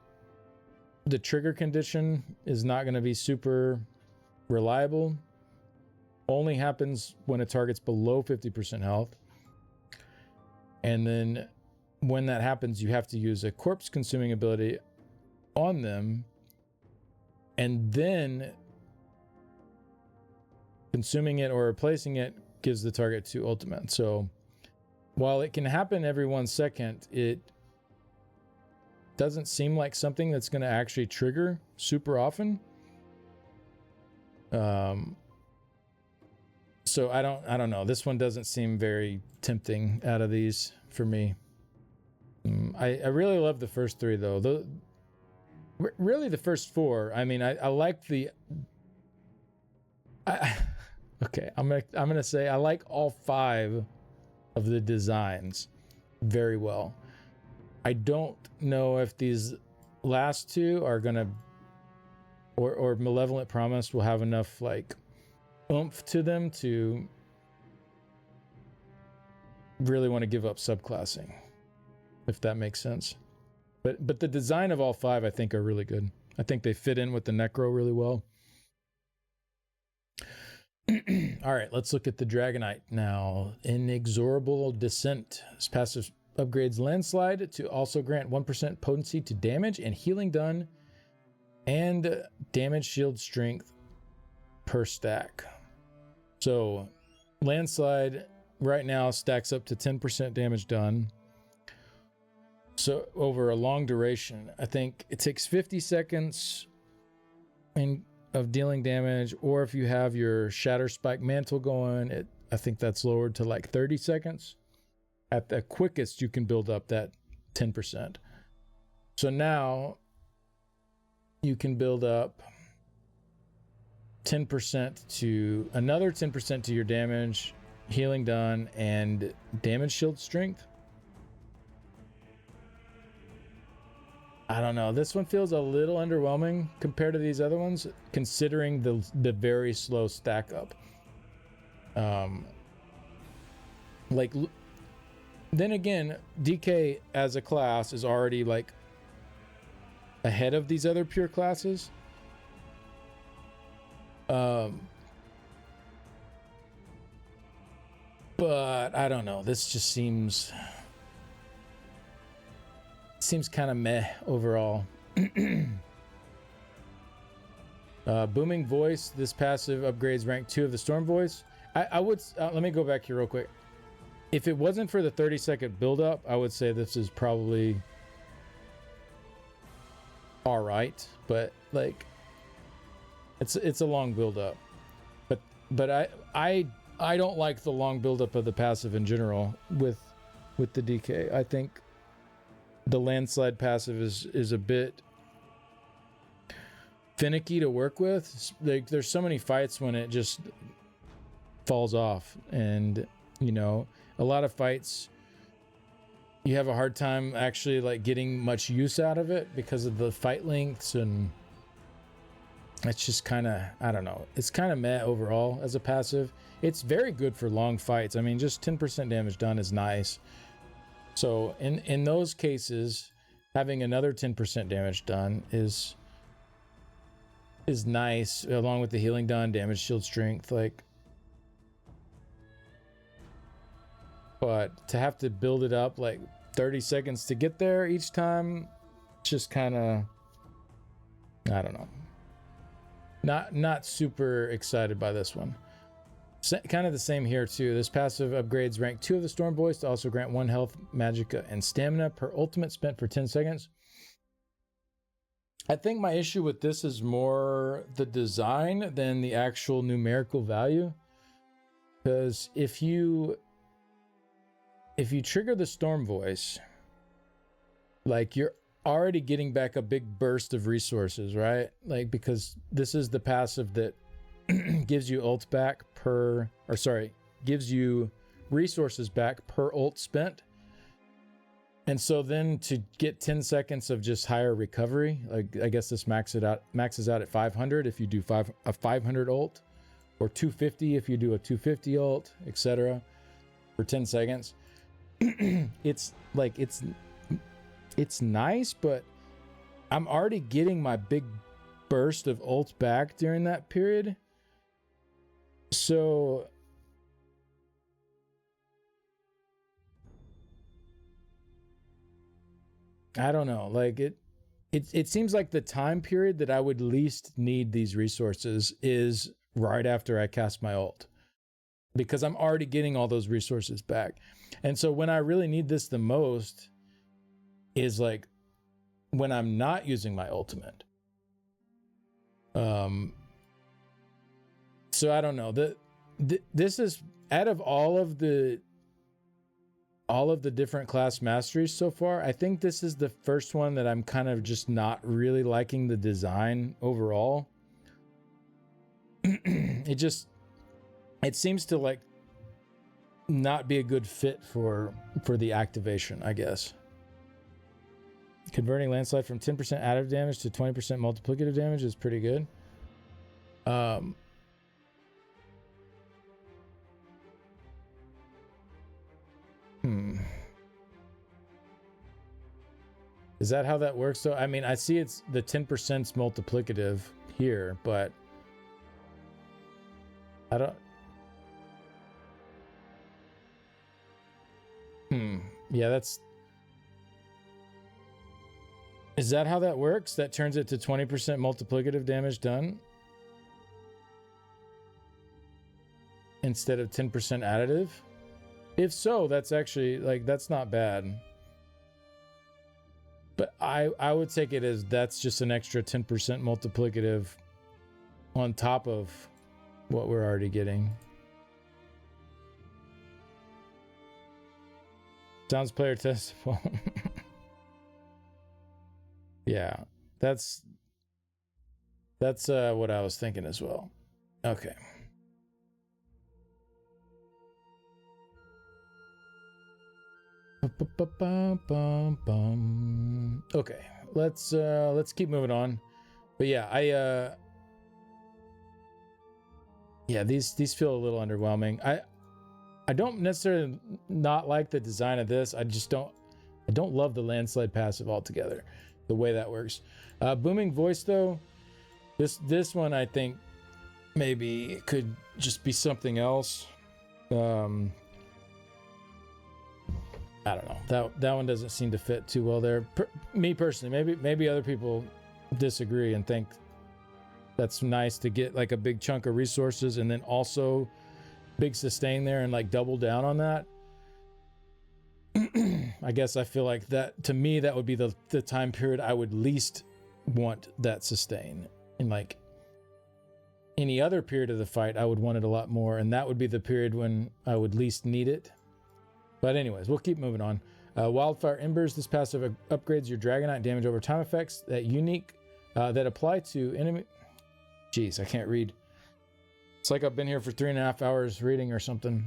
S1: the trigger condition is not going to be super reliable. Only happens when a target's below 50% health. And then when that happens, you have to use a corpse consuming ability on them. And then consuming it or replacing it gives the target 2 ultimate. So while it can happen every 1 second, it doesn't seem like something that's going to actually trigger super often. So I don't know. This one doesn't seem very tempting out of these for me. I really love the first 3 though. Really the first 4. I mean, I like the. Okay, I'm gonna say I like all 5 of the designs very well. I don't know if these last 2 are gonna, or Malevolent Promise will have enough like oomph to them to really want to give up subclassing, if that makes sense. But the design of all 5 I think are really good. I think they fit in with the Necro really well. All right, let's look at the Dragonite now. Inexorable Descent. This passive upgrades Landslide to also grant 1% potency to damage and healing done and damage shield strength per stack. So Landslide right now stacks up to 10% damage done. So over a long duration, I think it takes 50 seconds of dealing damage, or if you have your Shatter Spike Mantle going, I think that's lowered to like 30 seconds. At the quickest, you can build up that 10%. So now you can build up 10% to another 10% to your damage, healing done, and damage shield strength. I don't know. This one feels a little underwhelming compared to these other ones, considering the very slow stack up. Like, then again, DK as a class is already like ahead of these other pure classes. But I don't know. This just seems kind of meh overall. Booming Voice. This passive upgrades rank 2 of the Storm Voice. I would let me go back here real quick. If it wasn't for the 30-second build-up, I would say this is probably all right. But like, it's a long build-up. But I don't like the long build-up of the passive in general with the DK. I think the Landslide passive is a bit finicky to work with. Like, there's so many fights when it just falls off, and you know, a lot of fights you have a hard time actually like getting much use out of it because of the fight lengths, and it's just kind of, I don't know, it's kind of meh overall as a passive. It's very good for long fights. I mean, just 10% damage done is nice. So in those cases, having another 10% damage done is nice, along with the healing done, damage shield strength, like. But to have to build it up like 30 seconds to get there each time, just kind of, I don't know. Not super excited by this one. Kind of the same here too. This passive upgrades rank 2 of the Storm Voice to also grant 1 health, magicka, and stamina per ultimate spent for 10 seconds. I think my issue with this is more the design than the actual numerical value. Because if you trigger the Storm Voice, like you're already getting back a big burst of resources, right? Like, because this is the passive that gives you ult back gives you resources back per ult spent. And so then to get 10 seconds of just higher recovery, like I guess this maxes out at 500 if you do a 500 ult, or 250 if you do a 250 ult, etc. for 10 seconds. It's nice, but I'm already getting my big burst of ult back during that period. So I don't know, like it seems like the time period that I would least need these resources is right after I cast my ult, because I'm already getting all those resources back. And so when I really need this the most is like when I'm not using my ultimate. So I don't know, this is, out of all of the different class masteries so far, I think this is the first one that I'm kind of just not really liking the design overall. It seems to like not be a good fit for the activation, I guess. Converting landslide from 10% additive damage to 20% multiplicative damage is pretty good. Is that how that works? So I mean, I see it's the 10%'s multiplicative here, but I don't. Yeah, that's. Is that how that works? That turns it to 20% multiplicative damage done instead of 10% additive? If so, that's actually, like, that's not bad. But I would take it as that's just an extra 10% multiplicative on top of what we're already getting. Sounds player testable. Yeah, that's what I was thinking as well. Okay. Okay, let's keep moving on. But yeah, these feel a little underwhelming. I don't necessarily not like the design of this. I don't love the landslide passive altogether, the way that works. Booming voice though, this one I think maybe could just be something else. I don't know. That one doesn't seem to fit too well there. Me personally, maybe other people disagree and think that's nice to get like a big chunk of resources and then also big sustain there and like double down on that. I guess I feel like that, to me, that would be the time period I would least want that sustain. In like any other period of the fight, I would want it a lot more, and that would be the period when I would least need it. But anyways, we'll keep moving on. Wildfire Embers. This passive upgrades your Dragonite damage over time effects that apply to enemy. Jeez, I can't read. It's like I've been here for 3.5 hours reading or something.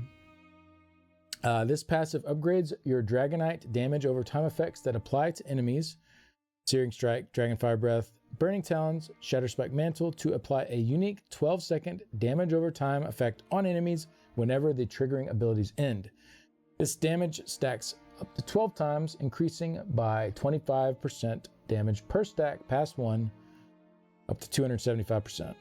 S1: This passive upgrades your Dragonite damage over time effects that apply to enemies. Searing Strike, Dragonfire Breath, Burning Talons, Shatterspike Mantle to apply a unique 12-second damage over time effect on enemies whenever the triggering abilities end. This damage stacks up to 12 times, increasing by 25% damage per stack past 1, up to 275%.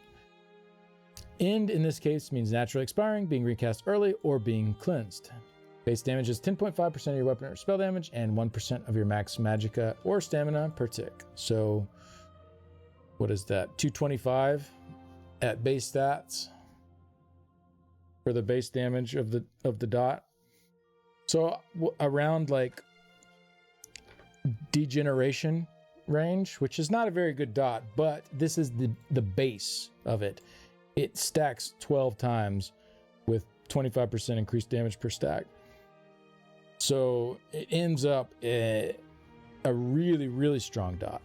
S1: End in this case means naturally expiring, being recast early, or being cleansed. Base damage is 10.5% of your weapon or spell damage and 1% of your max magicka or stamina per tick. So, what is that? 225 at base stats for the base damage of the dot. So around like degeneration, range, which is not a very good dot, but this is the base of it. It stacks 12 times with 25% increased damage per stack. So it ends up a really, really strong dot.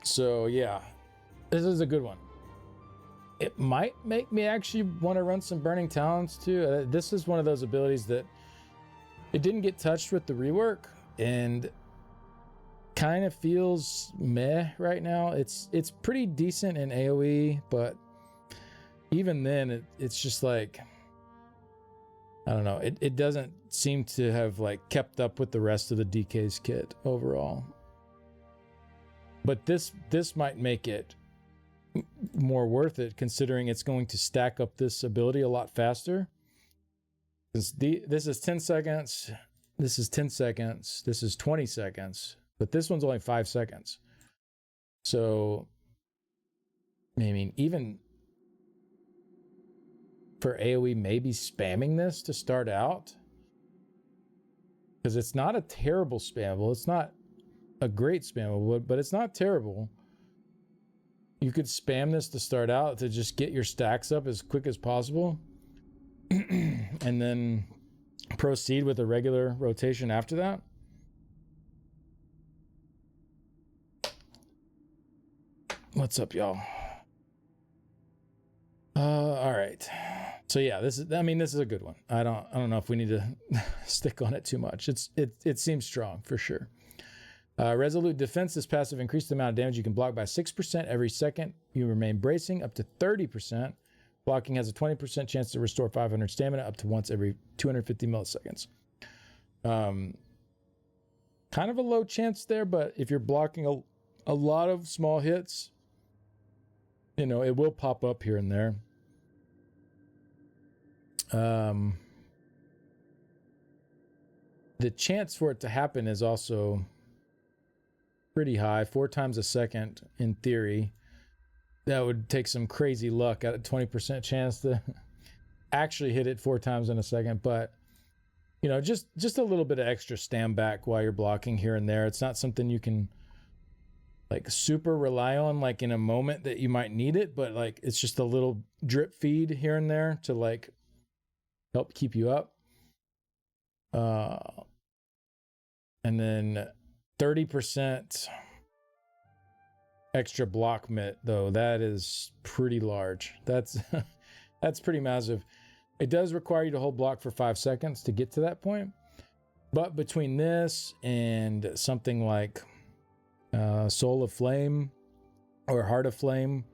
S1: So yeah, this is a good one. It might make me actually want to run some Burning Talons too. This is one of those abilities that it didn't get touched with the rework and kind of feels meh right now. It's pretty decent in AoE, but even then it's just like, I don't know, it doesn't seem to have like kept up with the rest of the DK's kit overall. But this might make it more worth it, considering it's going to stack up this ability a lot faster. This is 10 seconds, this is 10 seconds, this is 20 seconds, but this one's only 5 seconds. So, I mean, even for AoE, maybe spamming this to start out, because it's not a terrible spammable. It's not a great spammable, but it's not terrible. You could spam this to start out to just get your stacks up as quick as possible and then proceed with a regular rotation after that. What's up, y'all? All right. So yeah, this is a good one. I don't know if we need to stick on it too much. It seems strong for sure. Resolute Defense. This passive increases the amount of damage you can block by 6% every second. You remain bracing up to 30%. Blocking has a 20% chance to restore 500 stamina up to once every 250 milliseconds. Kind of a low chance there, but if you're blocking a lot of small hits, you know, it will pop up here and there. The chance for it to happen is also pretty high, 4 times a second in theory. That would take some crazy luck at a 20% chance to actually hit it 4 times in a second. But, you know, just a little bit of extra stand back while you're blocking here and there. It's not something you can like super rely on like in a moment that you might need it, but like it's just a little drip feed here and there to like help keep you up. And then 30% extra block mit, though, that is pretty large. That's pretty massive. It does require you to hold block for 5 seconds to get to that point. But between this and something like Soul of Flame or Heart of Flame,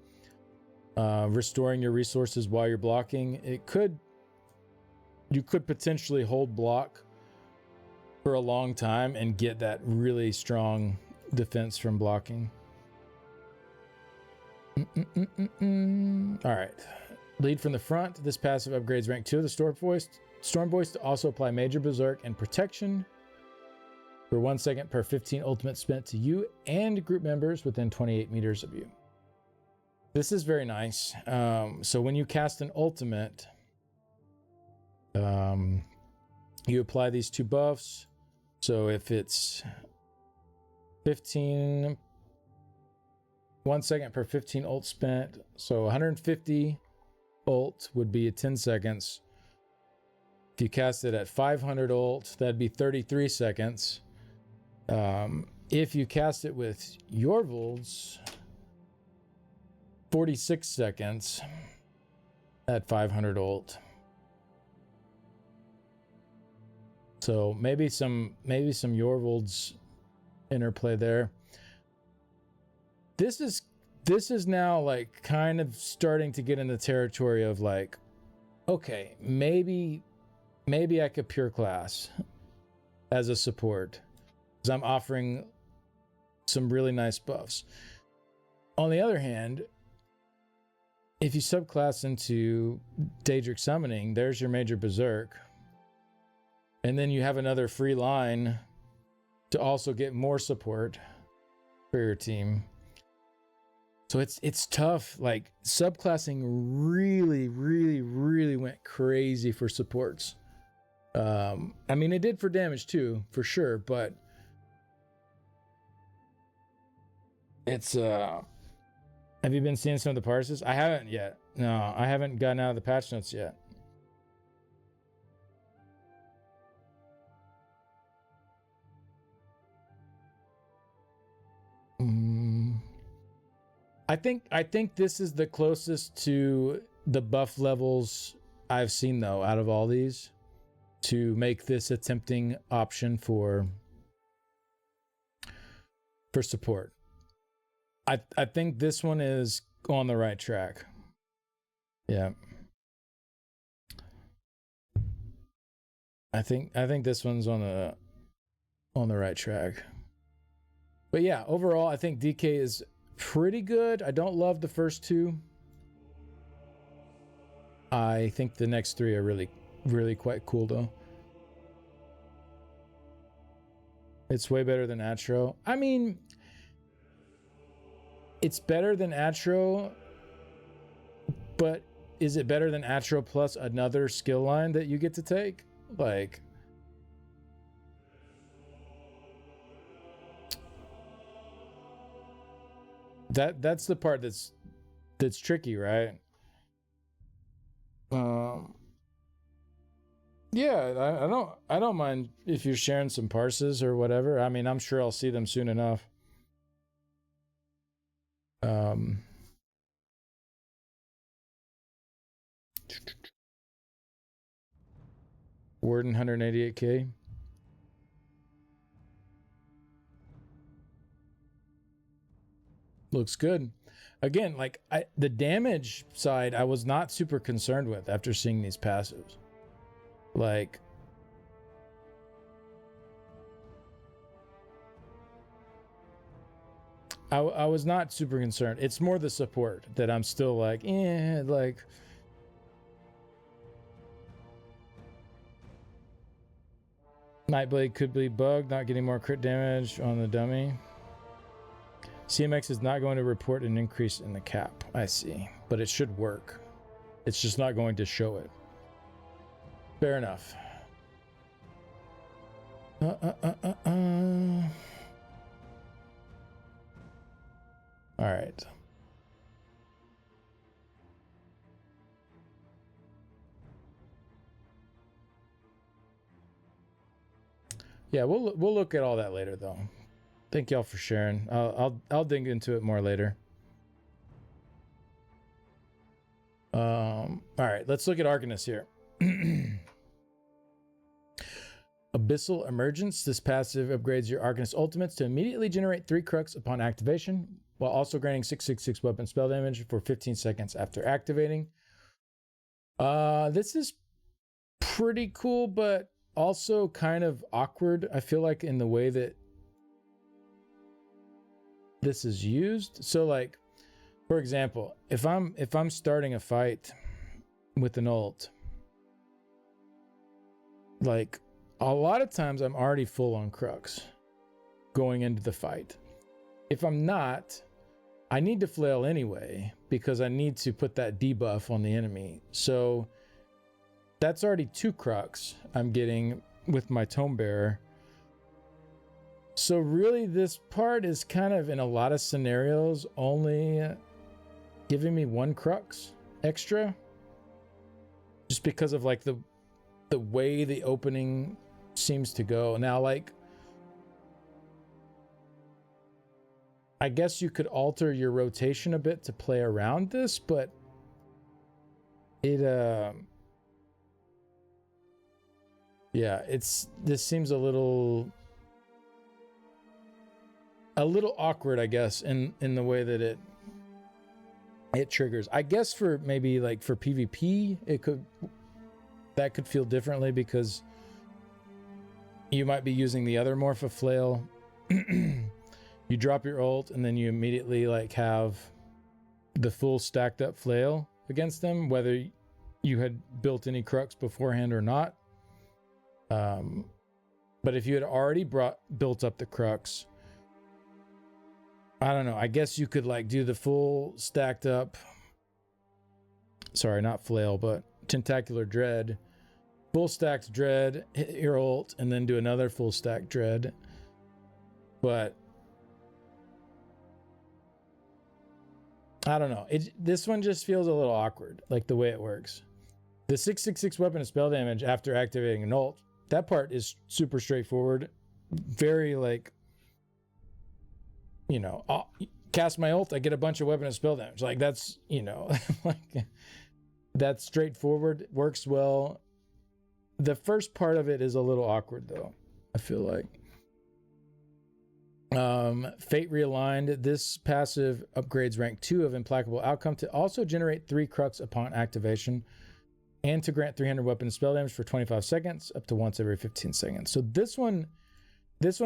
S1: restoring your resources while you're blocking, you could potentially hold block for a long time and get that really strong defense from blocking. All right. Lead from the front. This passive upgrades rank 2 of the Storm Voice to also apply Major Berserk and Protection for 1 second per 15 ultimate spent to you and group members within 28 meters of you. This is very nice. So when you cast an ultimate, you apply these 2 buffs. So if it's 1 second per 15 ult spent, so 150 ult would be at 10 seconds. If you cast it at 500 ult, that'd be 33 seconds. If you cast it with Yorvul's, 46 seconds at 500 ult. So maybe some Yorvul's interplay there. This is now like kind of starting to get in the territory of like, okay, maybe I could pure class as a support, because I'm offering some really nice buffs. On the other hand, if you subclass into Daedric Summoning, there's your Major Berserk. And then you have another free line to also get more support for your team. So it's tough. Like subclassing really went crazy for supports. I mean, it did for damage too, for sure, but it's have you been seeing some of the parses? I haven't yet. No, I haven't gotten out of the patch notes yet. I think this is the closest to the buff levels I've seen though out of all these to make this a tempting option for support. I think this one is on the right track. Yeah. I think this one's on the right track. But yeah, overall I think DK is pretty good. I don't love the first two. I think the next three are really quite cool though. It's way better than Atro. I mean, it's better than Atro, but is it better than Atro plus another skill line that you get to take? Like, that's the part that's tricky, right? Yeah, I don't mind if you're sharing some parses or whatever. I mean, I'm sure I'll see them soon enough. Warden 188k. Looks good. Again, like the damage side, I was not super concerned with after seeing these passives. Like, I was not super concerned. It's more the support that I'm still like, like. Nightblade could be bugged, not getting more crit damage on the dummy. CMX is not going to report an increase in the cap. I see, but it should work. It's just not going to show it. Fair enough. All right. Yeah, we'll look at all that later though. Thank y'all for sharing. I'll dig into it more later. All right, let's look at Arcanist here. Abyssal Emergence. This passive upgrades your Arcanist ultimates to immediately generate 3 Crux upon activation, while also granting 666 weapon spell damage for 15 seconds after activating. This is pretty cool, but also kind of awkward, I feel like, in the way that this is used. So like, for example, if I'm starting a fight with an ult, like a lot of times I'm already full on Crux going into the fight. If I'm not, I need to flail anyway because I need to put that debuff on the enemy. So that's already 2 Crux I'm getting with my Tome Bearer. So really this part is kind of, in a lot of scenarios, only giving me 1 Crux extra. Just because of like the way the opening seems to go. Now, like, I guess you could alter your rotation a bit to play around this, but it yeah, this seems a little awkward, I guess, in the way that it triggers. I guess for maybe like for PvP, that could feel differently because you might be using the other Morpha Flail. You drop your ult and then you immediately like have the full stacked up flail against them, whether you had built any Crux beforehand or not. But if you had already built up the Crux, I don't know. I guess you could like do the full stacked up. Sorry, not flail, but tentacular dread. Full stacked dread, hit your ult, and then do another full stack dread. But I don't know. This one just feels a little awkward, like the way it works. The 666 weapon of spell damage after activating an ult, that part is super straightforward. Very like, you know, I'll cast my ult, I get a bunch of weapon of spell damage. Like that's, you know, like that's straightforward, works well. The first part of it is a little awkward though, I feel like. Fate Realigned. This passive upgrades rank 2 of Implacable Outcome to also generate 3 Crux upon activation and to grant 300 weapon spell damage for 25 seconds up to once every 15 seconds. So this one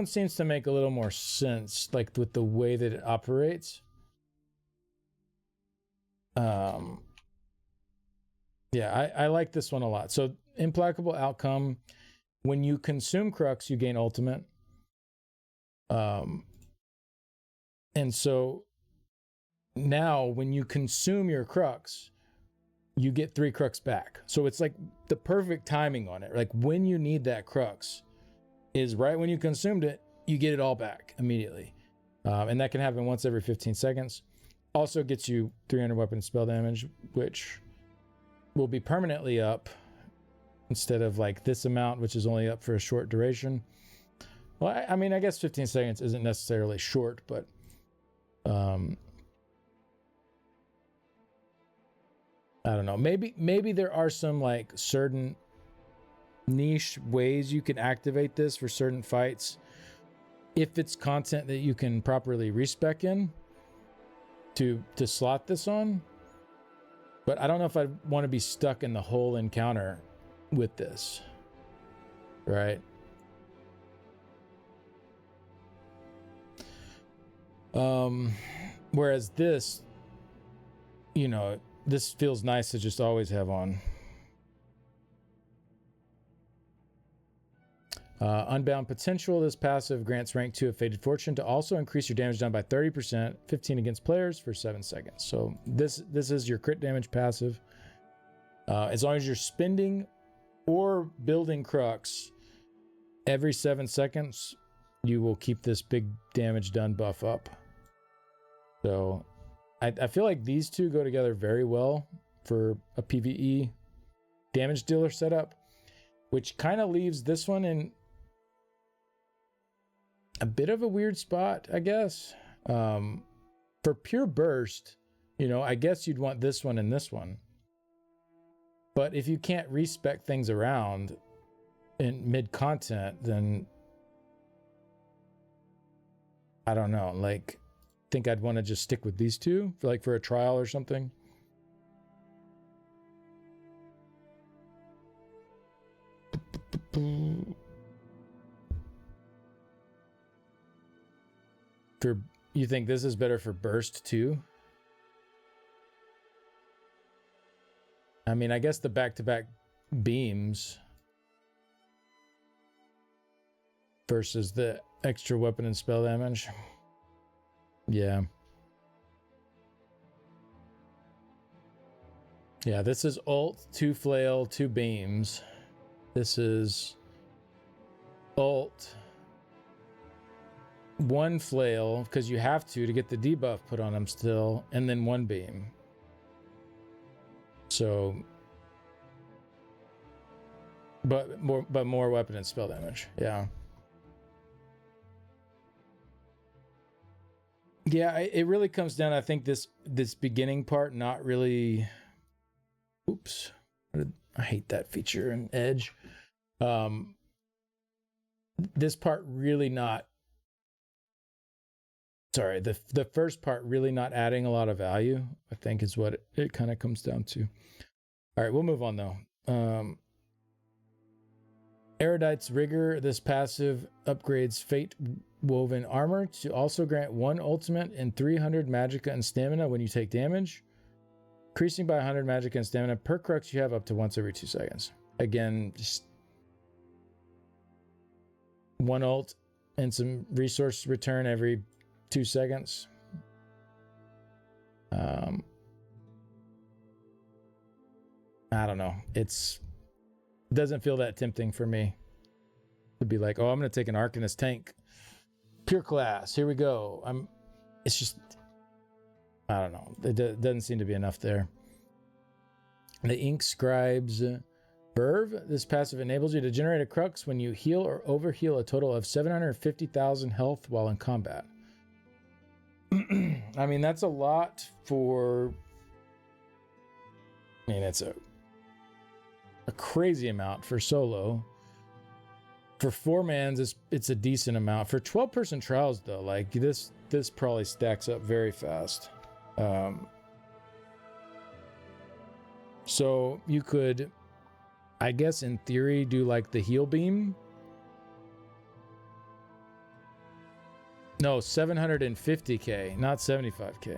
S1: seems to make a little more sense, like with the way that it operates. Yeah, I like this one a lot. So Implacable Outcome, when you consume Crux, you gain ultimate. And so now when you consume your Crux, you get 3 Crux back. So it's like the perfect timing on it. Like when you need that Crux is right when you consumed it, you get it all back immediately. And that can happen once every 15 seconds. Also gets you 300 weapon spell damage, which will be permanently up instead of like this amount, which is only up for a short duration. Well, I mean, I guess 15 seconds isn't necessarily short, but I don't know. Maybe there are some like certain niche ways you can activate this for certain fights if it's content that you can properly respec in to slot this on. But I don't know if I want to be stuck in the whole encounter with this, right? Whereas this, you know, this feels nice to just always have on. Unbound Potential. This passive grants rank 2 of Fated Fortune to also increase your damage done by 30%, 15 against players for 7 seconds. So this is your crit damage passive. As long as you're spending or building Crux every 7 seconds, you will keep this big damage done buff up. So I feel like these two go together very well for a PvE damage dealer setup, which kind of leaves this one in a bit of a weird spot, I guess. For pure burst, you know, I guess you'd want this one and this one. But if you can't respec things around in mid-content, then I don't know, like, I think I'd want to just stick with these two for a trial or something. You think this is better for burst too? I mean, I guess the back-to-back beams versus the extra weapon and spell damage. Yeah. Yeah, this is ult, 2 flail, 2 beams. This is ult, 1 flail, because you have to get the debuff put on them still, and then 1 beam. So, but more weapon and spell damage. Yeah. Yeah, it really comes down, I think, this beginning part not really. Oops, I hate that feature in Edge. This part really not. Sorry, the first part really not adding a lot of value, I think, is what it kind of comes down to. All right, we'll move on though. Erudite's Rigor. This passive upgrades Fate Woven Armor to also grant 1 ultimate and 300 magicka and stamina when you take damage, increasing by 100 magicka and stamina per crux you have up to once every 2 seconds. Again, just 1 ult and some resource return every 2 seconds. I don't know. It doesn't feel that tempting for me to be like, oh, I'm going to take an Arcanist tank. Pure class. Here we go. It's just, I don't know. It doesn't seem to be enough there. The Ink Scribes Verve. This passive enables you to generate a crux when you heal or overheal a total of 750,000 health while in combat. I mean, that's a lot for... I mean, it's a crazy amount for solo. For 4-mans, it's a decent amount. For 12-person trials, though, like this probably stacks up very fast. So you could, I guess, in theory, do like the heal beam. No, 750k, not 75k.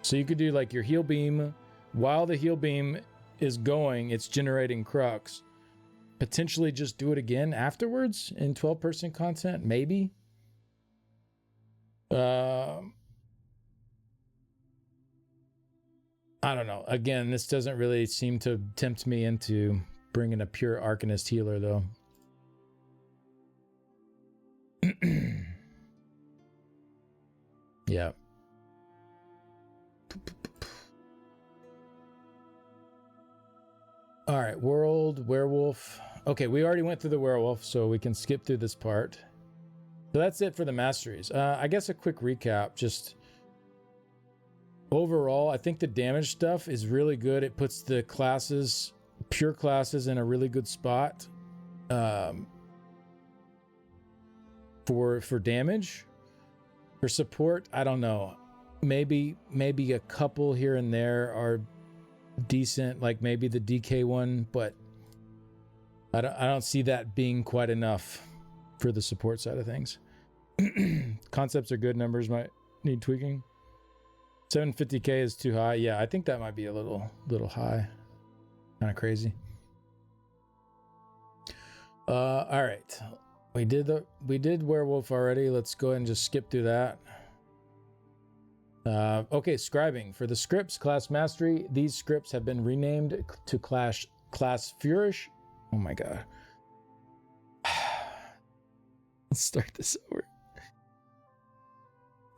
S1: So you could do like your heal beam. While the heal beam is going, it's generating crux. Potentially just do it again afterwards in 12-person content, maybe. I don't know. Again, this doesn't really seem to tempt me into bringing a pure Arcanist healer, though. Yeah. All right, Werewolf. Okay, we already went through the Werewolf, so we can skip through this part. So that's it for the Masteries. I guess a quick recap, just overall, I think the damage stuff is really good. It puts the classes, pure classes, in a really good spot for damage. For support, I don't know. Maybe a couple here and there are decent, like maybe the DK one, but I don't see that being quite enough for the support side of things. Concepts are good, numbers might need tweaking. 750k is too high. Yeah, I think that might be a little high. Kind of crazy. All right. We did Werewolf already. Let's go ahead and just skip through that. Okay, Scribing. For the scripts, class mastery, these scripts have been renamed to class Flourish. Oh my god. Let's start this over.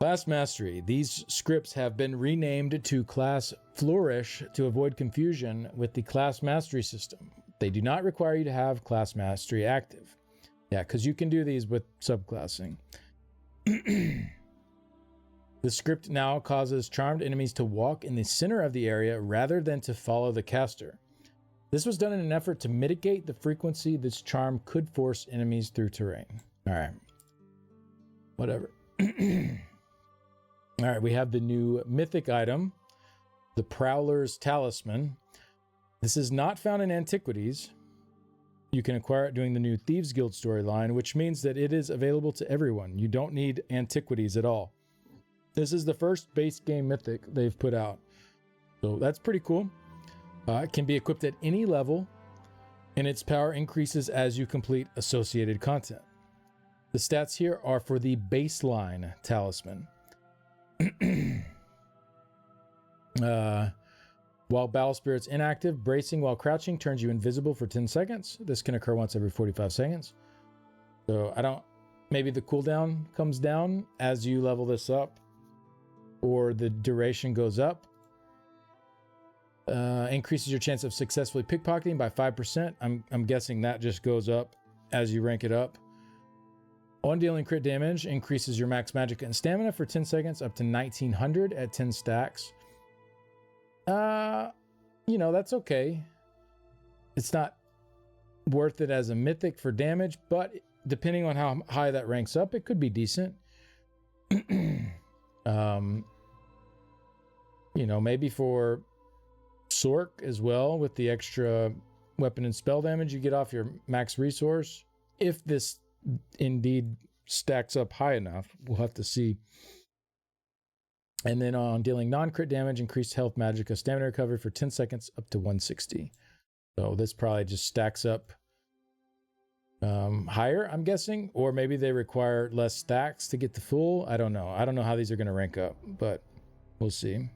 S1: Class Mastery. These scripts have been renamed to Class Flourish to avoid confusion with the Class Mastery system. They do not require you to have Class Mastery active. Yeah, because you can do these with subclassing. The script now causes charmed enemies to walk in the center of the area rather than to follow the caster. This was done in an effort to mitigate the frequency this charm could force enemies through terrain. All right. Whatever. All right, we have the new mythic item, the Prowler's Talisman. This is not found in Antiquities. You can acquire it during the new Thieves Guild storyline, which means that it is available to everyone. You don't need Antiquities at all. This is the first base game mythic they've put out. So that's pretty cool. It can be equipped at any level, and its power increases as you complete associated content. The stats here are for the baseline talisman. While Battle Spirit's inactive, bracing while crouching turns you invisible for 10 seconds. This can occur once every 45 seconds. So maybe the cooldown comes down as you level this up, or the duration goes up. Increases your chance of successfully pickpocketing by 5%. I'm guessing that just goes up as you rank it up. On dealing crit damage, increases your max magic and stamina for 10 seconds up to 1900 at 10 stacks. That's okay. It's not worth it as a mythic for damage, but depending on how high that ranks up, it could be decent. Maybe for Sork as well, with the extra weapon and spell damage you get off your max resource. If this indeed stacks up high enough, we'll have to see. And then on dealing non-crit damage, increased health, magicka, stamina recovery for 10 seconds up to 160. So this probably just stacks up higher, I'm guessing, or maybe they require less stacks to get to full. I don't know. I don't know how these are going to rank up, but we'll see.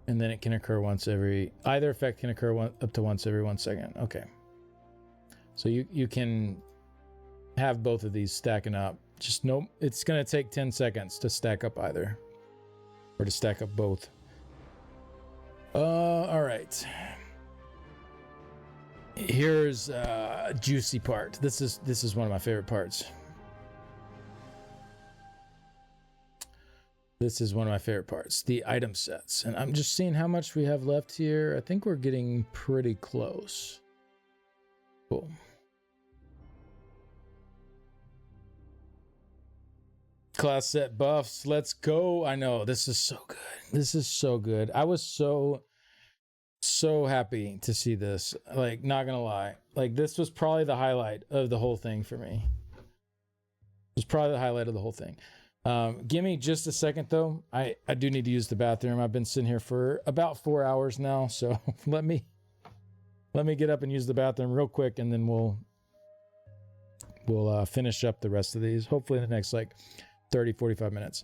S1: And then it can occur once every, either effect can occur up to once every 1 second. Okay. So you can have both of these stacking up. Just no, it's going to take 10 seconds to stack up either, or to stack up both. All right. Here's a juicy part. This is one of my favorite parts. This is one of my favorite parts, the item sets. And I'm just seeing how much we have left here. I think we're getting pretty close. Cool. Class set buffs. Let's go. I know. This is so good. This is so good. I was so happy to see this. Like, not gonna lie. Like, this was probably the highlight of the whole thing for me. It was probably the highlight of the whole thing. Give me just a second though. I do need to use the bathroom. I've been sitting here for about 4 hours now, so let me get up and use the bathroom real quick, and then we'll finish up the rest of these, hopefully in the next like 30-45 minutes.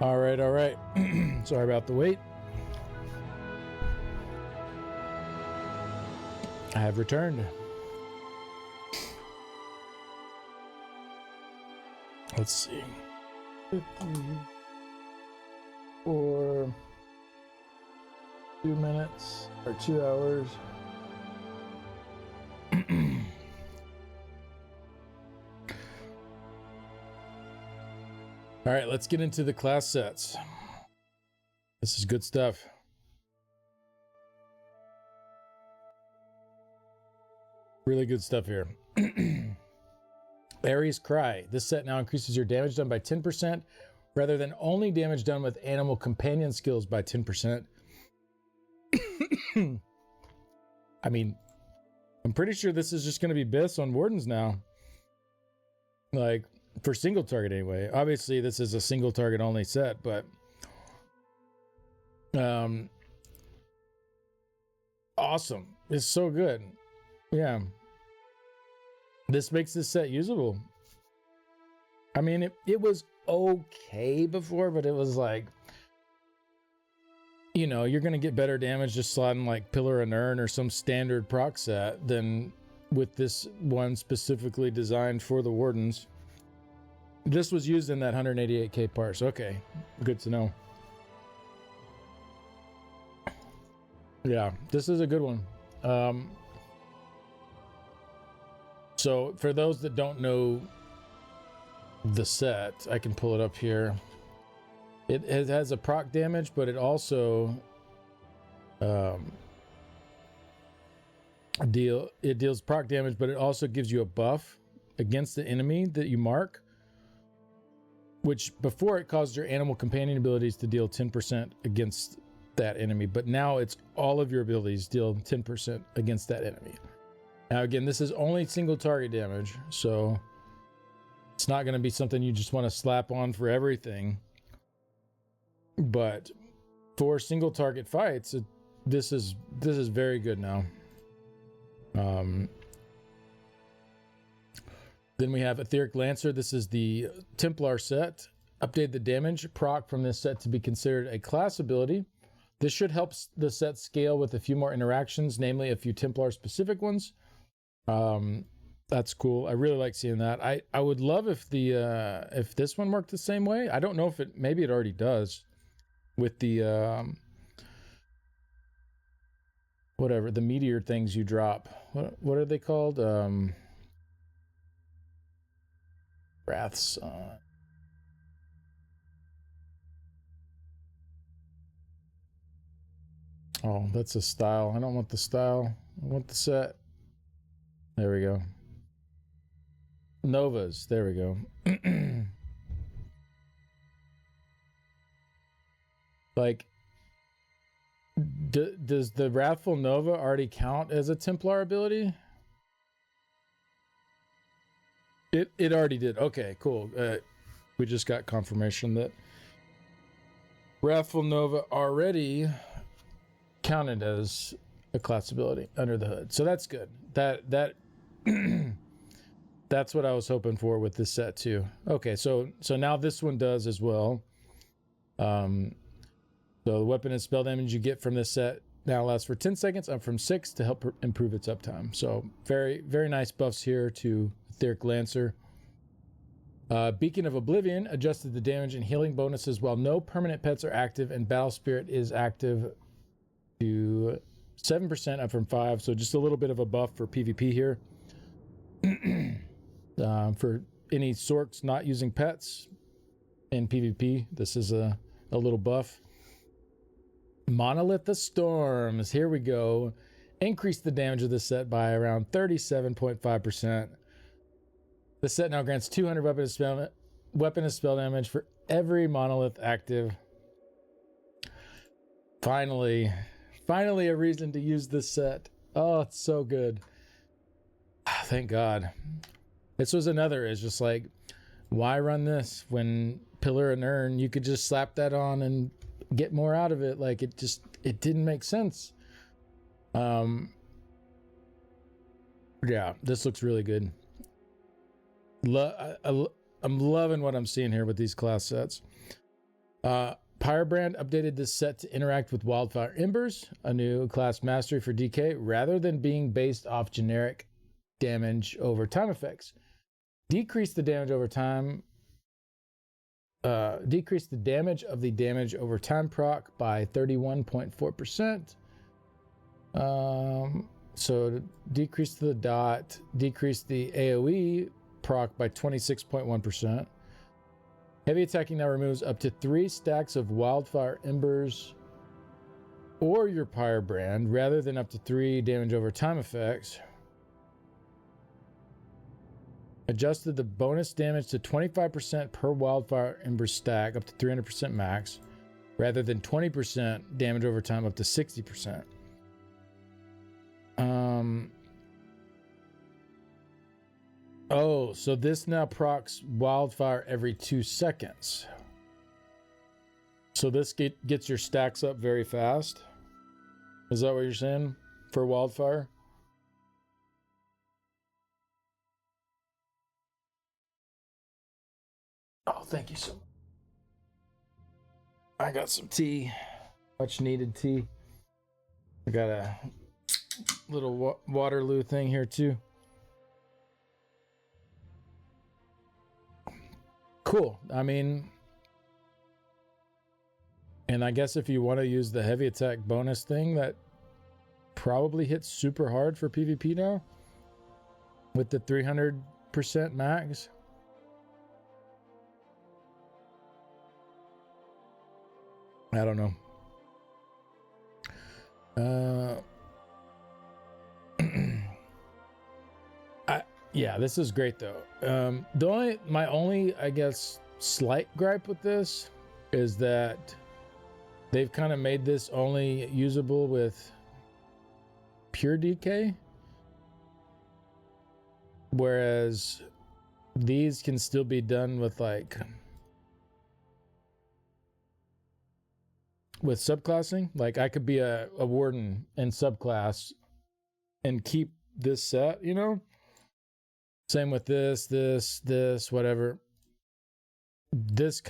S1: All right. Sorry about the wait. I have returned. Let's see. 54 2 minutes or 2 hours. All right, let's get into the class sets. This is good stuff. Really good stuff here. Ares Cry. This set now increases your damage done by 10%, rather than only damage done with animal companion skills by 10%. I mean, I'm pretty sure this is just going to be Biss on Wardens now. Like, for single target anyway. Obviously, this is a single target only set, but awesome. It's so good. Yeah. This makes this set usable. I mean, it was okay before, but it was like, you know, you're going to get better damage just slotting like Pillar and Urn or some standard proc set than with this one specifically designed for the Wardens. This was used in that 188k parse. Okay, good to know. Yeah, this is a good one. So for those that don't know the set, I can pull it up here. It has a proc damage, but it also deals proc damage, but it also gives you a buff against the enemy that you mark, which before it caused your animal companion abilities to deal 10% against that enemy, but now it's all of your abilities deal 10% against that enemy. Now again, this is only single target damage, so it's not going to be something you just want to slap on for everything. But for single target fights, this is very good now. Then we have Etheric Lancer. This is the Templar set. Update the damage proc from this set to be considered a class ability. This should help the set scale with a few more interactions, namely a few Templar specific ones. That's cool. I really like seeing that. I would love if if this one worked the same way. I don't know if maybe it already does with the whatever the meteor things you drop. What are they called? Wraths. Oh, that's a style. I don't want the style. I want the set. There we go. Novas. There we go. Like, does the Wrathful Nova already count as a Templar ability? It already did. Okay, cool. We just got confirmation that Wrathful Nova already counted as a class ability under the hood. So that's good. That that's what I was hoping for with this set too. Okay, so now this one does as well. So the weapon and spell damage you get from this set now lasts for 10 seconds, up from 6 to help improve its uptime. So very, very nice buffs here to Etheric Lancer. Beacon of Oblivion adjusted the damage and healing bonuses while no permanent pets are active, and Battle Spirit is active to 7%, up from 5. So just a little bit of a buff for PvP here. For any Sorks not using pets in PvP, this is a little buff. Monolith of Storms, here we go. Increase the damage of this set by around 37.5%. The set now grants 200 weapon and spell damage for every monolith active. Finally a reason to use this set. Oh, it's so good. Thank God. This was another, is just like, why run this when Pillar and Urn, you could just slap that on and get more out of it. Like, it didn't make sense. Yeah, this looks really good. I'm loving what I'm seeing here with these class sets. Pyrebrand updated this set to interact with Wildfire Embers, a new class mastery for DK, rather than being based off generic damage over time effects. Decrease the damage over time. Decrease the damage of the damage over time proc by 31.4%. So decrease the dot, decrease the AoE proc by 26.1%. Heavy attacking now removes up to 3 stacks of Wildfire Embers or your Pyrebrand, rather than up to 3 damage over time effects. Adjusted the bonus damage to 25% per Wildfire Ember stack up to 300% max, rather than 20% damage over time up to 60%. Oh, so this now procs Wildfire every 2 seconds. So this gets your stacks up very fast. Is that what you're saying for Wildfire? Oh, thank you so much. I got some tea. Much needed tea. I got a little Waterloo thing here too. Cool. I mean, and I guess if you want to use the heavy attack bonus thing, that probably hits super hard for PvP now with the 300% max. I don't know. Yeah, this is great though. My only, I guess, slight gripe with this is that they've kind of made this only usable with pure DK, whereas these can still be done with with subclassing. Like I could be a warden in subclass and keep this set, you know? Same with this, whatever. This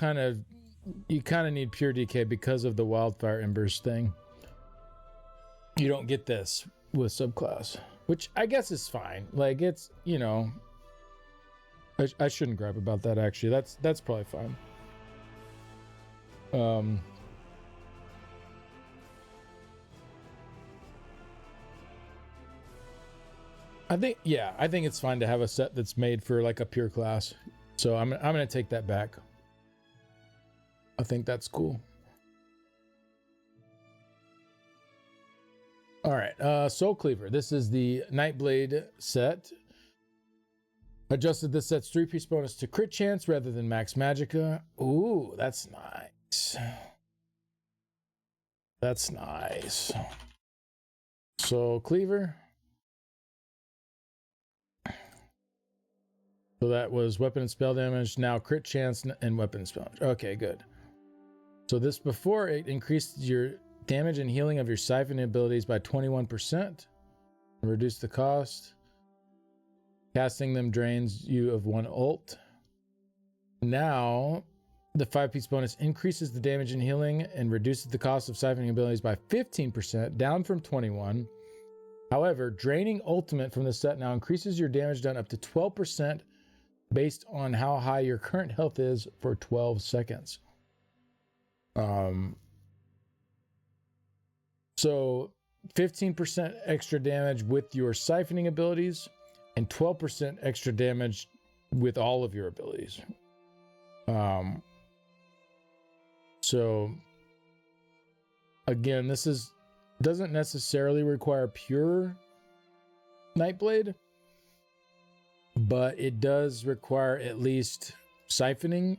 S1: you kind of need pure DK because of the Wildfire Embers thing. You don't get this with subclass, which I guess is fine. Like it's, you know, I shouldn't gripe about that actually. That's probably fine. I think it's fine to have a set that's made for like a pure class. So I'm gonna take that back. I think that's cool. All right, Soul Cleaver. This is the Nightblade set. Adjusted this set's 3-piece bonus to crit chance rather than max magicka. Ooh, that's nice. That's nice. Soul Cleaver. So that was weapon and spell damage, now crit chance and weapon and spell damage. Okay, good. So this before, it increased your damage and healing of your siphoning abilities by 21%. Reduce the cost. Casting them drains you of 1 ult. Now, the 5-piece bonus increases the damage and healing and reduces the cost of siphoning abilities by 15%, down from 21. However, draining ultimate from the set now increases your damage done up to 12%, based on how high your current health is for 12 seconds. So 15% extra damage with your siphoning abilities and 12% extra damage with all of your abilities. So again, this doesn't necessarily require pure Nightblade, but it does require at least siphoning.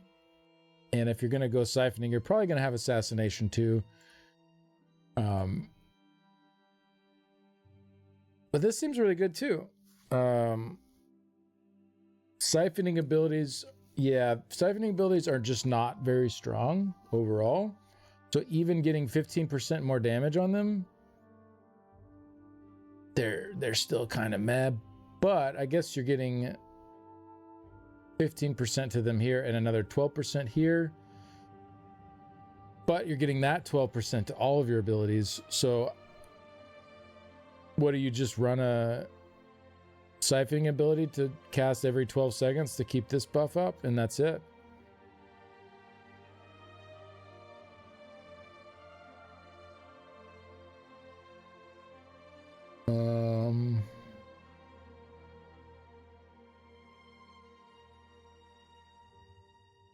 S1: And if you're going to go siphoning, you're probably going to have assassination too. But this seems really good too. Siphoning abilities, siphoning abilities are just not very strong overall. So even getting 15% more damage on them, they're still kind of meh. But I guess you're getting 15% to them here and another 12% here. but you're getting that 12% to all of your abilities. So what do you just run a siphoning ability to cast every 12 seconds to keep this buff up, and that's it?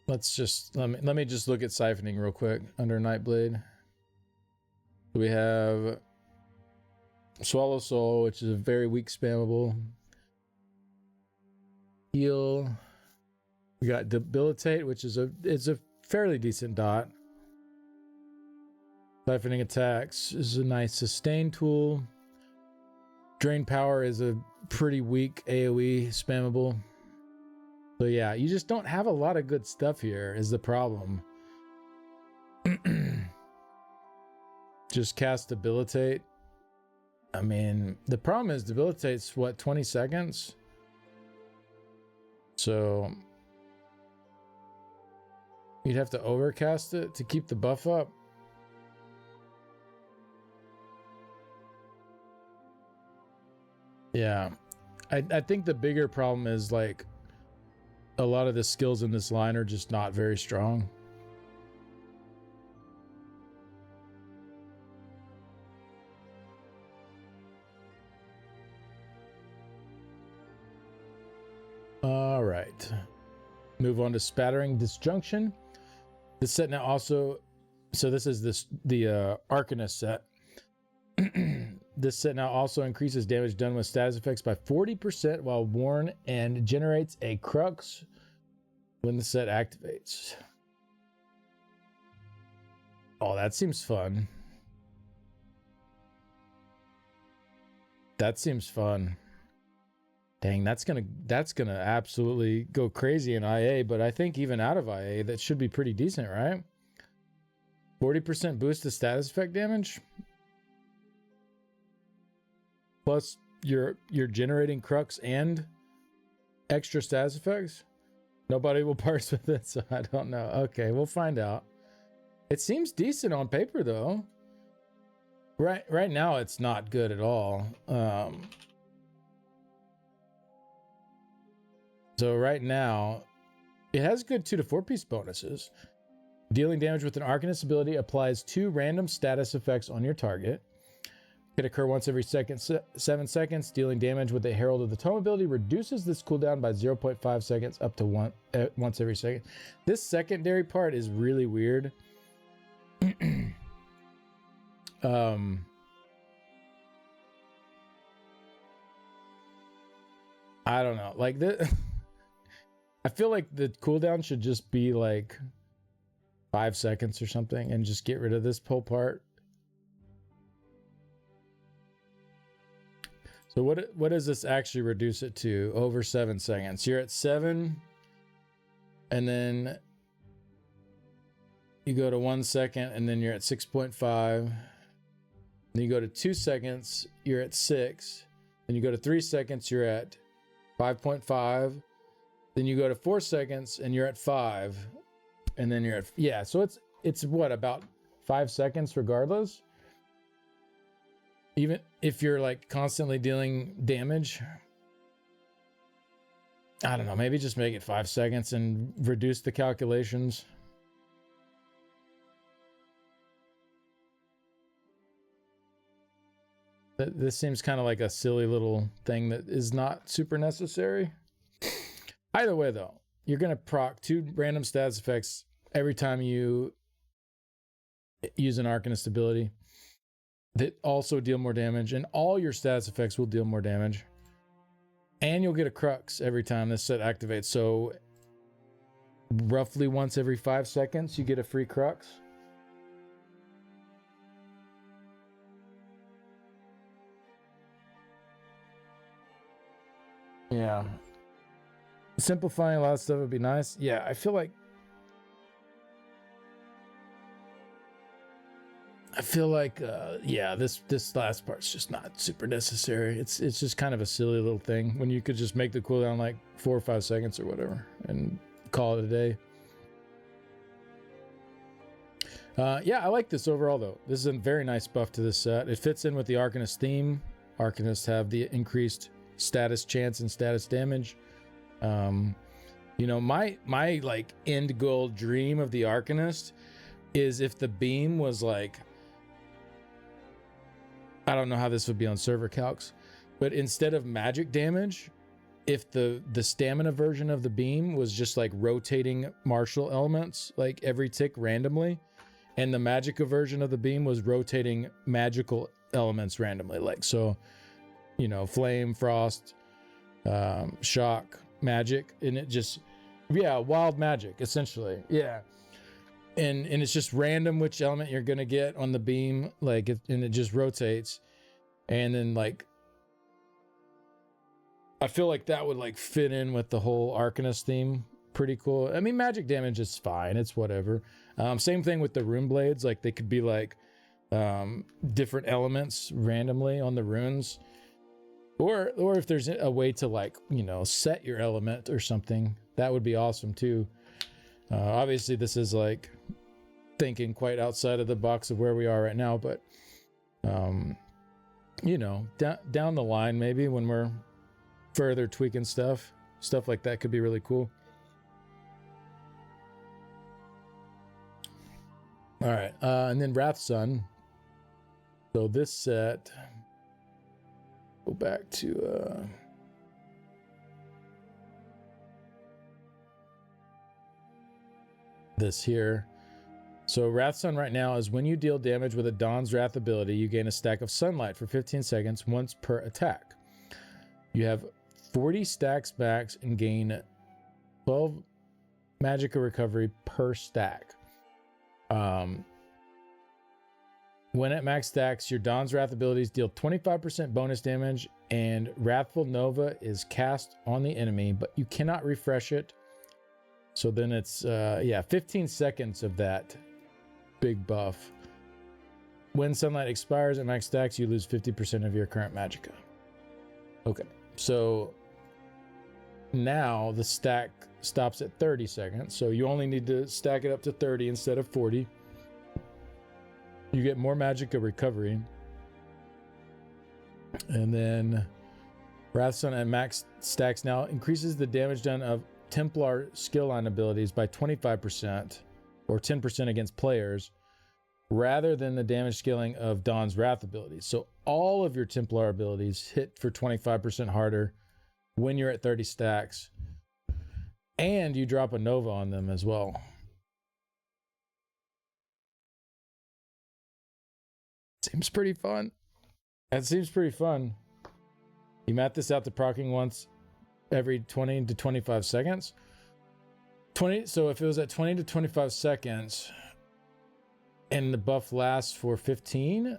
S1: Let's just let me just look at siphoning real quick under Nightblade. We have Swallow Soul, which is a very weak spammable. Heal. We got Debilitate, which is a fairly decent dot. Siphoning Attacks is a nice sustain tool. Drain Power is a pretty weak AoE spammable. So yeah, you just don't have a lot of good stuff here is the problem. Just cast Debilitate. I mean, the problem is Debilitate's what, 20 seconds? So you'd have to overcast it to keep the buff up. Yeah, I think the bigger problem is like a lot of the skills in this line are just not very strong. All right, move on to Spattering Disjunction. This set now also, so this is the Arcanist set. This set now also increases damage done with status effects by 40% while worn and generates a crux when the set activates. Oh, that seems fun. That seems fun. Dang, that's gonna absolutely go crazy in IA, but I think even out of IA, that should be pretty decent, right? 40% boost to status effect damage. Plus, you're generating crux and extra status effects. Nobody will parse with it, so I don't know. Okay, we'll find out. It seems decent on paper, though. Right now, it's not good at all. So right now, it has good 2 to 4 piece bonuses. Dealing damage with an Arcanist ability applies 2 random status effects on your target. Can occur once every 7 seconds. Dealing damage with a Herald of the Tome ability reduces this cooldown by 0.5 seconds up to once every second. This secondary part is really weird. I don't know. Like this, I feel like the cooldown should just be like 5 seconds or something, and just get rid of this whole part. So what does this actually reduce it to over 7 seconds? You're at 7, and then you go to 1 second, and then you're at 6.5. Then you go to 2 seconds, you're at 6. Then you go to 3 seconds, you're at 5.5. Then you go to 4 seconds, and you're at 5. And then you're at, yeah, so it's what, about 5 seconds regardless? Even if you're like constantly dealing damage. I don't know, maybe just make it 5 seconds and reduce the calculations. This seems kind of like a silly little thing that is not super necessary. Either way though, you're going to proc 2 random status effects every time you use an Arcanist ability that also deal more damage, and all your status effects will deal more damage. And you'll get a crux every time this set activates. So roughly once every 5 seconds, you get a free crux. Yeah. Simplifying a lot of stuff would be nice. Yeah, I feel like yeah, this last part's just not super necessary. It's just kind of a silly little thing when you could just make the cooldown like 4 or 5 seconds or whatever and call it a day. Yeah, I like this overall, though. This is a very nice buff to this set. It fits in with the Arcanist theme. Arcanists have the increased status chance and status damage. You know, my like end goal dream of the Arcanist is if the beam was like, I don't know how this would be on server calcs, but instead of magic damage, if the stamina version of the beam was just like rotating martial elements like every tick randomly, and the magicka version of the beam was rotating magical elements randomly, like, so, you know, flame, frost, shock, magic, and it just, yeah, wild magic essentially, yeah, and it's just random which element you're gonna get on the beam, like, and it just rotates, and then like, I feel like that would like fit in with the whole Arcanist theme. Pretty cool. I mean, magic damage is fine, it's whatever. Same thing with the rune blades, like they could be like different elements randomly on the runes, or if there's a way to, like, you know, set your element or something, that would be awesome too. Obviously this is like thinking quite outside of the box of where we are right now, but you know, down the line, maybe when we're further tweaking stuff like that could be really cool. All right, and then Wrathsun. So this set, go back to this here. So Wrathsun right now is when you deal damage with a Dawn's Wrath ability, you gain a stack of sunlight for 15 seconds once per attack. You have 40 stacks max and gain 12 magicka recovery per stack. When at max stacks, your Dawn's Wrath abilities deal 25% bonus damage, and Wrathful Nova is cast on the enemy, but you cannot refresh it. So then it's 15 seconds of that big buff. When sunlight expires at max stacks, you lose 50% of your current magicka. Okay, so now the stack stops at 30 seconds, so you only need to stack it up to 30 instead of 40. You get more magicka recovery, and then Wrathsun at max stacks now increases the damage done of Templar skill line abilities by 25% or 10% against players, rather than the damage scaling of Dawn's Wrath abilities. So all of your Templar abilities hit for 25% harder when you're at 30 stacks, and you drop a Nova on them as well. Seems pretty fun. That seems pretty fun. You map this out to proccing once every 20 to 25 seconds. So if it was at 20 to 25 seconds and the buff lasts for 15,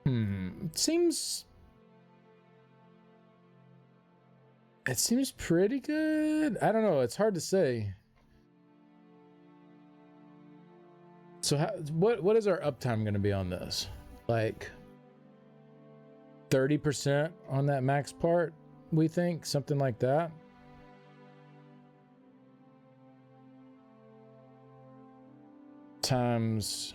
S1: it seems pretty good. I don't know, it's hard to say. So what is our uptime going to be on this? Like 30% on that max part, we think, something like that. Times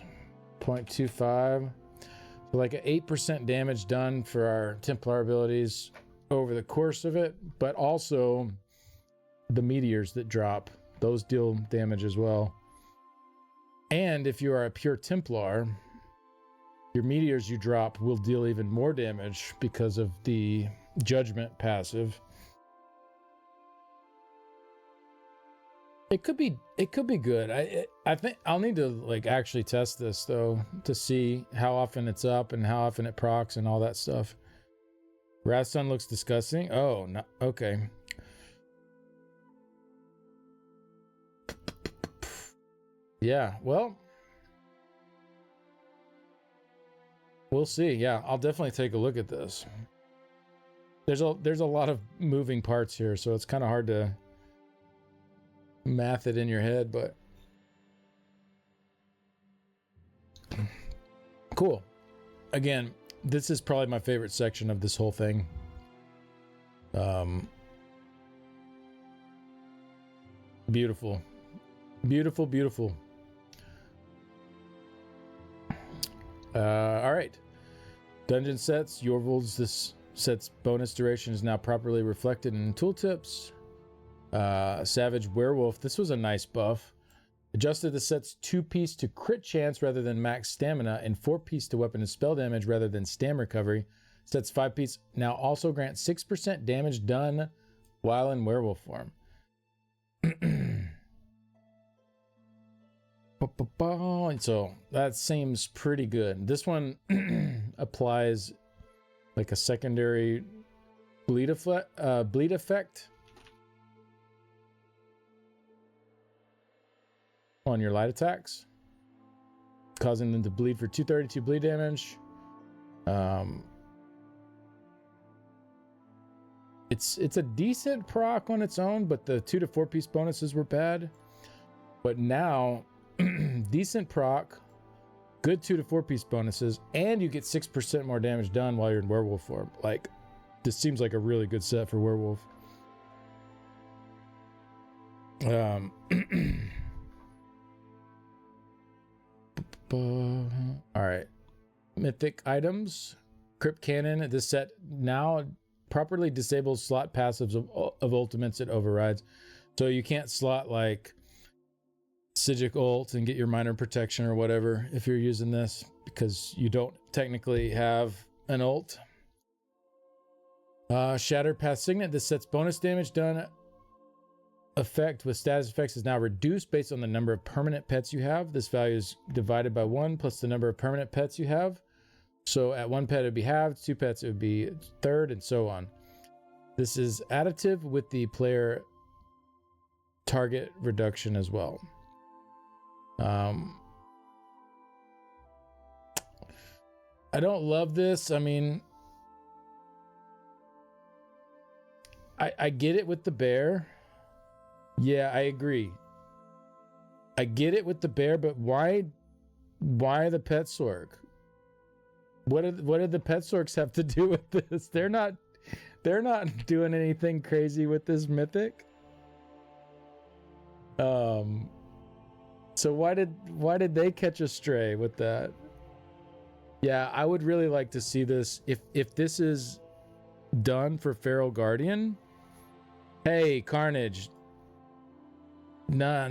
S1: 0.25. So like an 8% damage done for our Templar abilities over the course of it, but also the meteors that drop, those deal damage as well. And if you are a pure Templar, your meteors you drop will deal even more damage because of the judgment passive. It could be good. I think I'll need to like actually test this though to see how often it's up and how often it procs and all that stuff. Wrathsun looks disgusting. Oh, no, okay. Yeah, well, we'll see. Yeah, I'll definitely take a look at this. There's a lot of moving parts here, so it's kind of hard to math it in your head, but cool. Again, this is probably my favorite section of this whole thing. Beautiful. Beautiful, beautiful. All right. Dungeon sets. Yorvald's this set's bonus duration is now properly reflected in tooltips. Savage Werewolf. This was a nice buff. Adjusted the set's 2-piece to crit chance rather than max stamina, and 4-piece to weapon and spell damage rather than stam recovery. Set's 5-piece now also grants 6% damage done while in werewolf form. So that seems pretty good. This one applies like a secondary bleed effect on your light attacks, causing them to bleed for 232 bleed damage. It's a decent proc on its own, but the 2 to 4 piece bonuses were bad. But now, decent proc, good 2 to 4 piece bonuses, and you get 6% more damage done while you're in werewolf form. Like, this seems like a really good set for werewolf. All right, mythic items. Crypt Cannon. This set now properly disables slot passives of ultimates it overrides, so you can't slot like Sigic ult and get your minor protection or whatever if you're using this, because you don't technically have an ult. Shattered Path Signet. This set's bonus damage done effect with status effects is now reduced based on the number of permanent pets you have. This value is divided by 1 plus the number of permanent pets you have. So at 1 pet it would be halved, 2 pets it would be third, and so on. This is additive with the player target reduction as well. I don't love this. I mean, I get it with the bear. Yeah, I agree. I get it with the bear, but why the pet sork? What did the pet sorks have to do with this? They're not doing anything crazy with this mythic. So why did they catch a stray with that? Yeah, I would really like to see this. If this is done for Feral Guardian, hey, Carnage. No.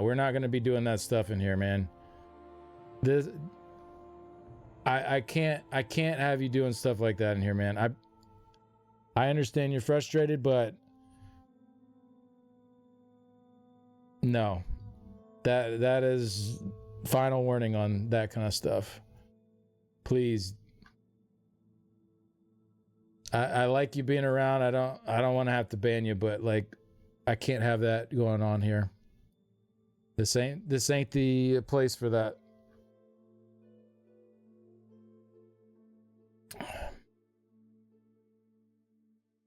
S1: We're not gonna be doing that stuff in here, man. This I can't have you doing stuff like that in here, man. I understand you're frustrated, but no. That is final warning on that kind of stuff. Please. I like you being around. I don't want to have to ban you, but like, I can't have that going on here. This ain't the place for that.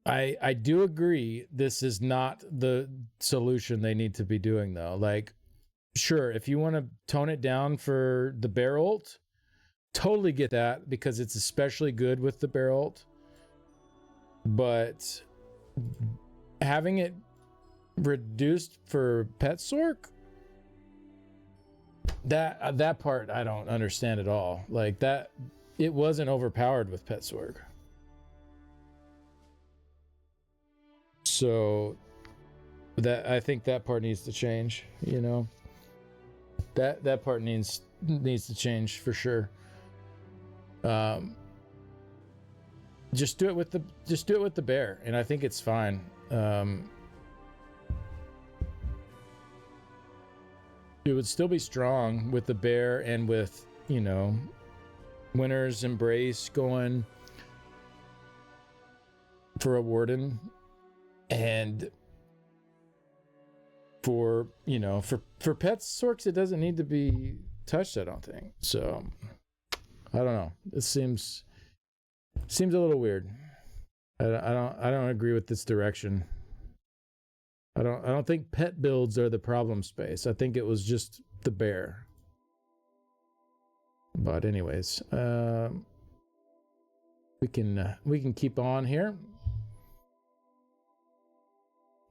S1: I do agree this is not the solution they need to be doing, though. Like, sure, if you want to tone it down for the bear ult, totally get that, because it's especially good with the bear ult. But having it reduced for pet sork, that part I don't understand at all. Like, that it wasn't overpowered with pet sork. So that, I think that part needs to change, you know. That part needs to change for sure. Just do it with the bear, and I think it's fine. It would still be strong with the bear and with, you know, Winter's Embrace going for a warden, and for, you know, for pet sorks it doesn't need to be touched, I don't think. So I don't know. It seems a little weird. I don't agree with this direction. I don't think pet builds are the problem space. I think it was just the bear. But anyways, we can keep on here.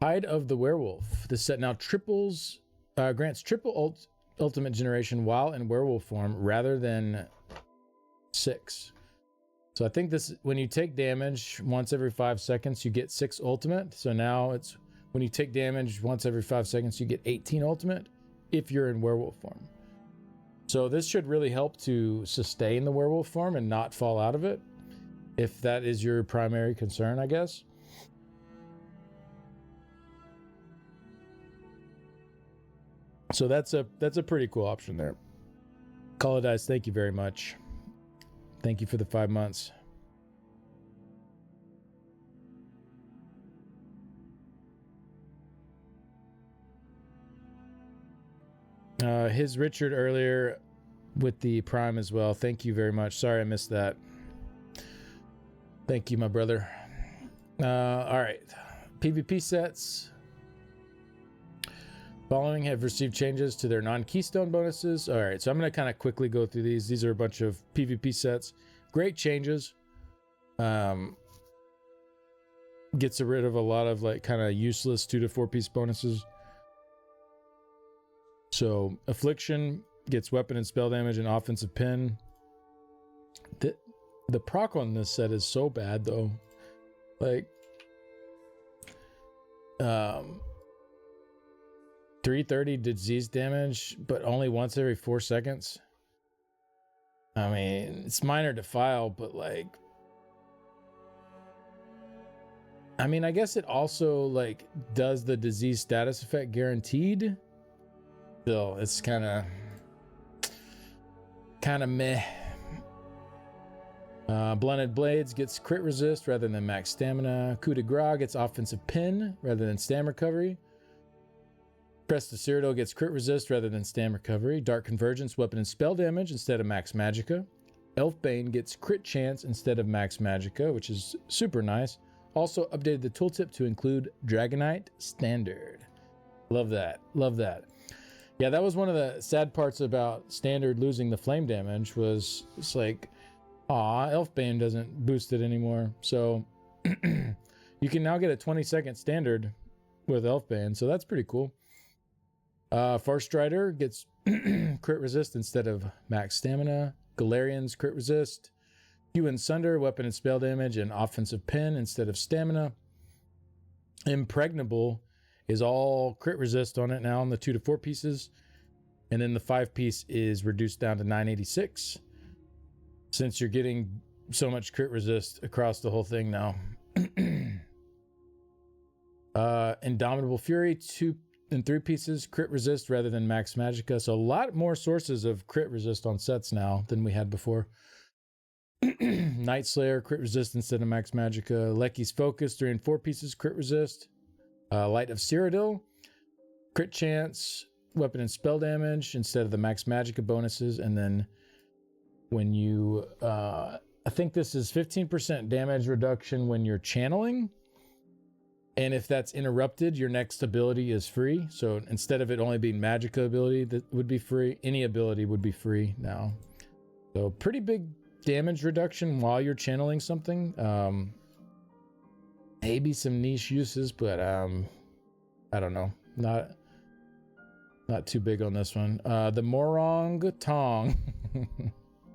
S1: Hide of the Werewolf. This set now grants triple ultimate generation while in werewolf form rather than 6. So I think this, when you take damage once every 5 seconds, you get 6 ultimate. So now it's when you take damage once every 5 seconds, you get 18 ultimate if you're in werewolf form. So this should really help to sustain the werewolf form and not fall out of it, if that is your primary concern, I guess. So that's a pretty cool option there. Call of Dice, thank you very much. Thank you for the 5 months. His Richard earlier with the Prime as well. Thank you very much. Sorry I missed that. Thank you, my brother. All right. PvP sets. Following have received changes to their non-keystone bonuses. All right, so I'm going to kind of quickly go through these. These are a bunch of PvP sets. Great changes. Gets rid of a lot of like kind of useless 2 to 4 piece bonuses. So Affliction gets weapon and spell damage and offensive pin. The proc on this set is so bad though. Like 330 disease damage, but only once every 4 seconds. I mean, it's minor defile, but like, I mean, I guess it also like does the disease status effect guaranteed. Still, it's kind of meh. Blunted Blades gets crit resist rather than max stamina. Coup de Grace gets offensive pin rather than stam recovery. Crest of Cyrodiil gets crit resist rather than stam recovery. Dark Convergence, weapon and spell damage instead of max magicka. Elfbane gets crit chance instead of max magicka, which is super nice. Also updated the tooltip to include Dragonite Standard. Love that. Love that. Yeah, that was one of the sad parts about Standard losing the flame damage was it's like, aw, Elfbane doesn't boost it anymore. So you can now get a 20-second Standard with Elfbane, so that's pretty cool. Farstrider gets crit resist instead of max stamina. Galarian's crit resist. Hue and Sunder, weapon and spell damage and offensive pin instead of stamina. Impregnable is all crit resist on it now on the 2 to 4 pieces. And then the 5 piece is reduced down to 986. Since you're getting so much crit resist across the whole thing now. Indomitable Fury, 2 and 3 pieces, crit resist rather than max magicka. So a lot more sources of crit resist on sets now than we had before. Night Slayer, crit resist instead of max magicka. Lecky's Focus, 3 and 4 pieces, crit resist. Light of Cyrodiil, crit chance, weapon and spell damage instead of the max magicka bonuses. And then when you, I think this is 15% damage reduction when you're channeling. And if that's interrupted, your next ability is free. So instead of it only being magicka ability that would be free, any ability would be free now. So pretty big damage reduction while you're channeling something. Maybe some niche uses, but I don't know. Not too big on this one. The Morong Tong.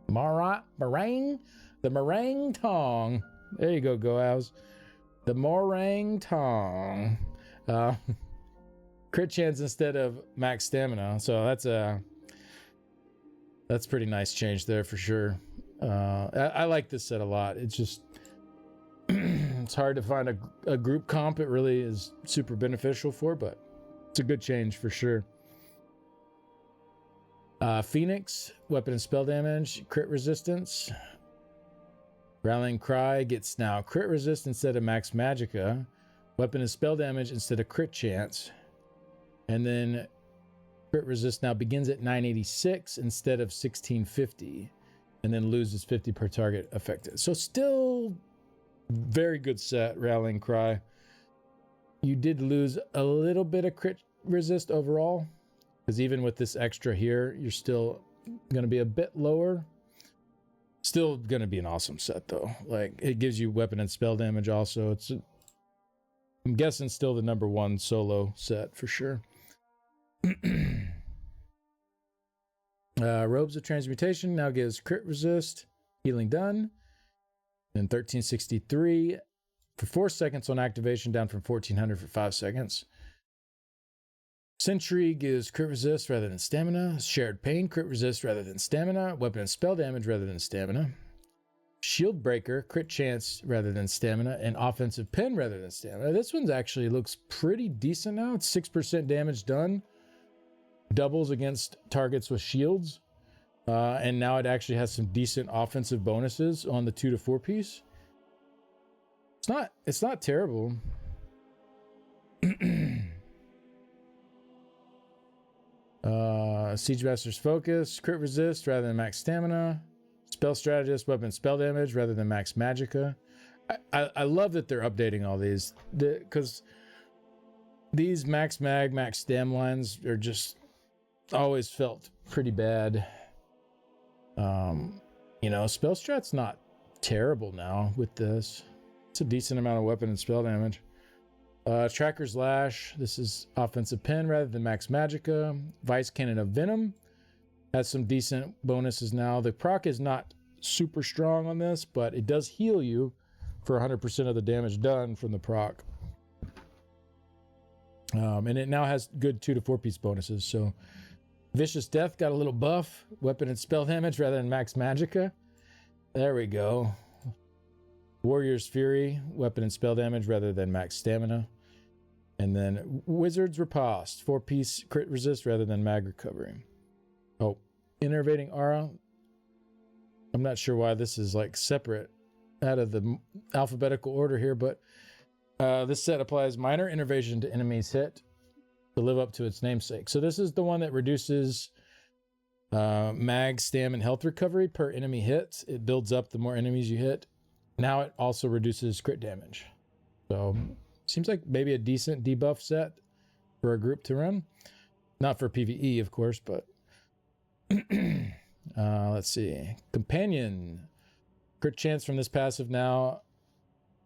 S1: Meringue? The Meringue Tong. There you go, Goaz. The Morang Tong. Crit chance instead of max stamina. So that's pretty nice change there for sure. I like this set a lot. It's just it's hard to find a group comp it really is super beneficial for, but it's a good change for sure. Phoenix, weapon and spell damage, crit resistance. Rallying Cry gets now crit resist instead of max magicka. Weapon and spell damage instead of crit chance. And then crit resist now begins at 986 instead of 1650. And then loses 50 per target affected. So still very good set, Rallying Cry. You did lose a little bit of crit resist overall. Because even with this extra here, you're still going to be a bit lower. Still going to be an awesome set, though. Like, it gives you weapon and spell damage also. It's I'm guessing still the number one solo set for sure. Robes of Transmutation now gives crit resist, healing done. And 1363 for 4 seconds on activation, down from 1400 for 5 seconds. Sentry gives crit resist rather than stamina. Shared Pain, crit resist rather than stamina. Weapon and spell damage rather than stamina. Shield Breaker, crit chance rather than stamina. And Offensive Pen rather than stamina. This one's actually looks pretty decent now. It's 6% damage done. Doubles against targets with shields. And now it actually has some decent offensive bonuses on the 2 to 4 piece. It's not terrible. Siege Master's Focus, crit resist rather than max stamina. Spell Strategist, weapon spell damage rather than max magicka. I love that they're updating all these, because these max mag, max stam lines are just always felt pretty bad. You know, spell strat's not terrible now with this. It's a decent amount of weapon and spell damage. Tracker's Lash, this is Offensive Pen rather than max magicka. Vice Cannon of Venom has some decent bonuses now. The proc is not super strong on this, but it does heal you for 100% of the damage done from the proc. And it now has good 2 to 4 piece bonuses. So Vicious Death got a little buff. Weapon and spell damage rather than max magicka. There we go. Warrior's Fury, weapon and spell damage rather than max stamina. And then Wizard's Riposte, 4 piece crit resist rather than mag recovery. Oh, Innervating Aura. I'm not sure why this is like separate out of the alphabetical order here, but this set applies minor innervation to enemies hit to live up to its namesake. So this is the one that reduces mag, stam, and health recovery per enemy hit. It builds up the more enemies you hit. Now it also reduces crit damage. So seems like maybe a decent debuff set for a group to run. Not for PvE, of course, but let's see. Companion. Crit chance from this passive now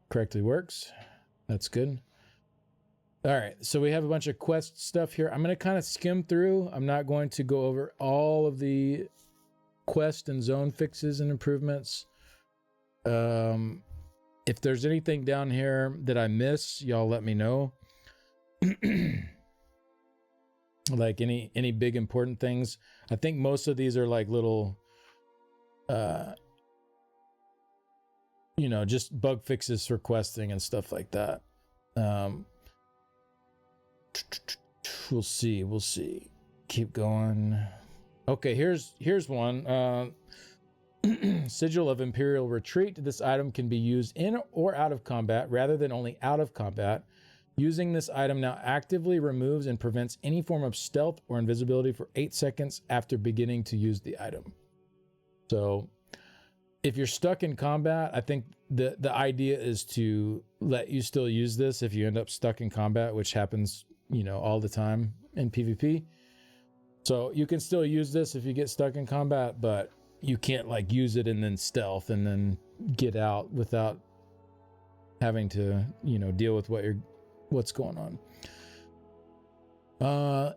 S1: correctly works. That's good. All right, so we have a bunch of quest stuff here. I'm going to kind of skim through. I'm not going to go over all of the quest and zone fixes and improvements. If there's anything down here that I miss, y'all let me know. Like any big important things. I think most of these are like little, you know, just bug fixes for questing and stuff like that. We'll see. Keep going. Okay, here's one. Sigil of Imperial Retreat. This item can be used in or out of combat rather than only out of combat. Using this item now actively removes and prevents any form of stealth or invisibility for 8 seconds after beginning to use the item. So if you're stuck in combat, I think the idea is to let you still use this if you end up stuck in combat, which happens, you know, all the time in PvP. So you can still use this if you get stuck in combat, but you can't like use it and then stealth and then get out without having to, you know, deal with what's going on.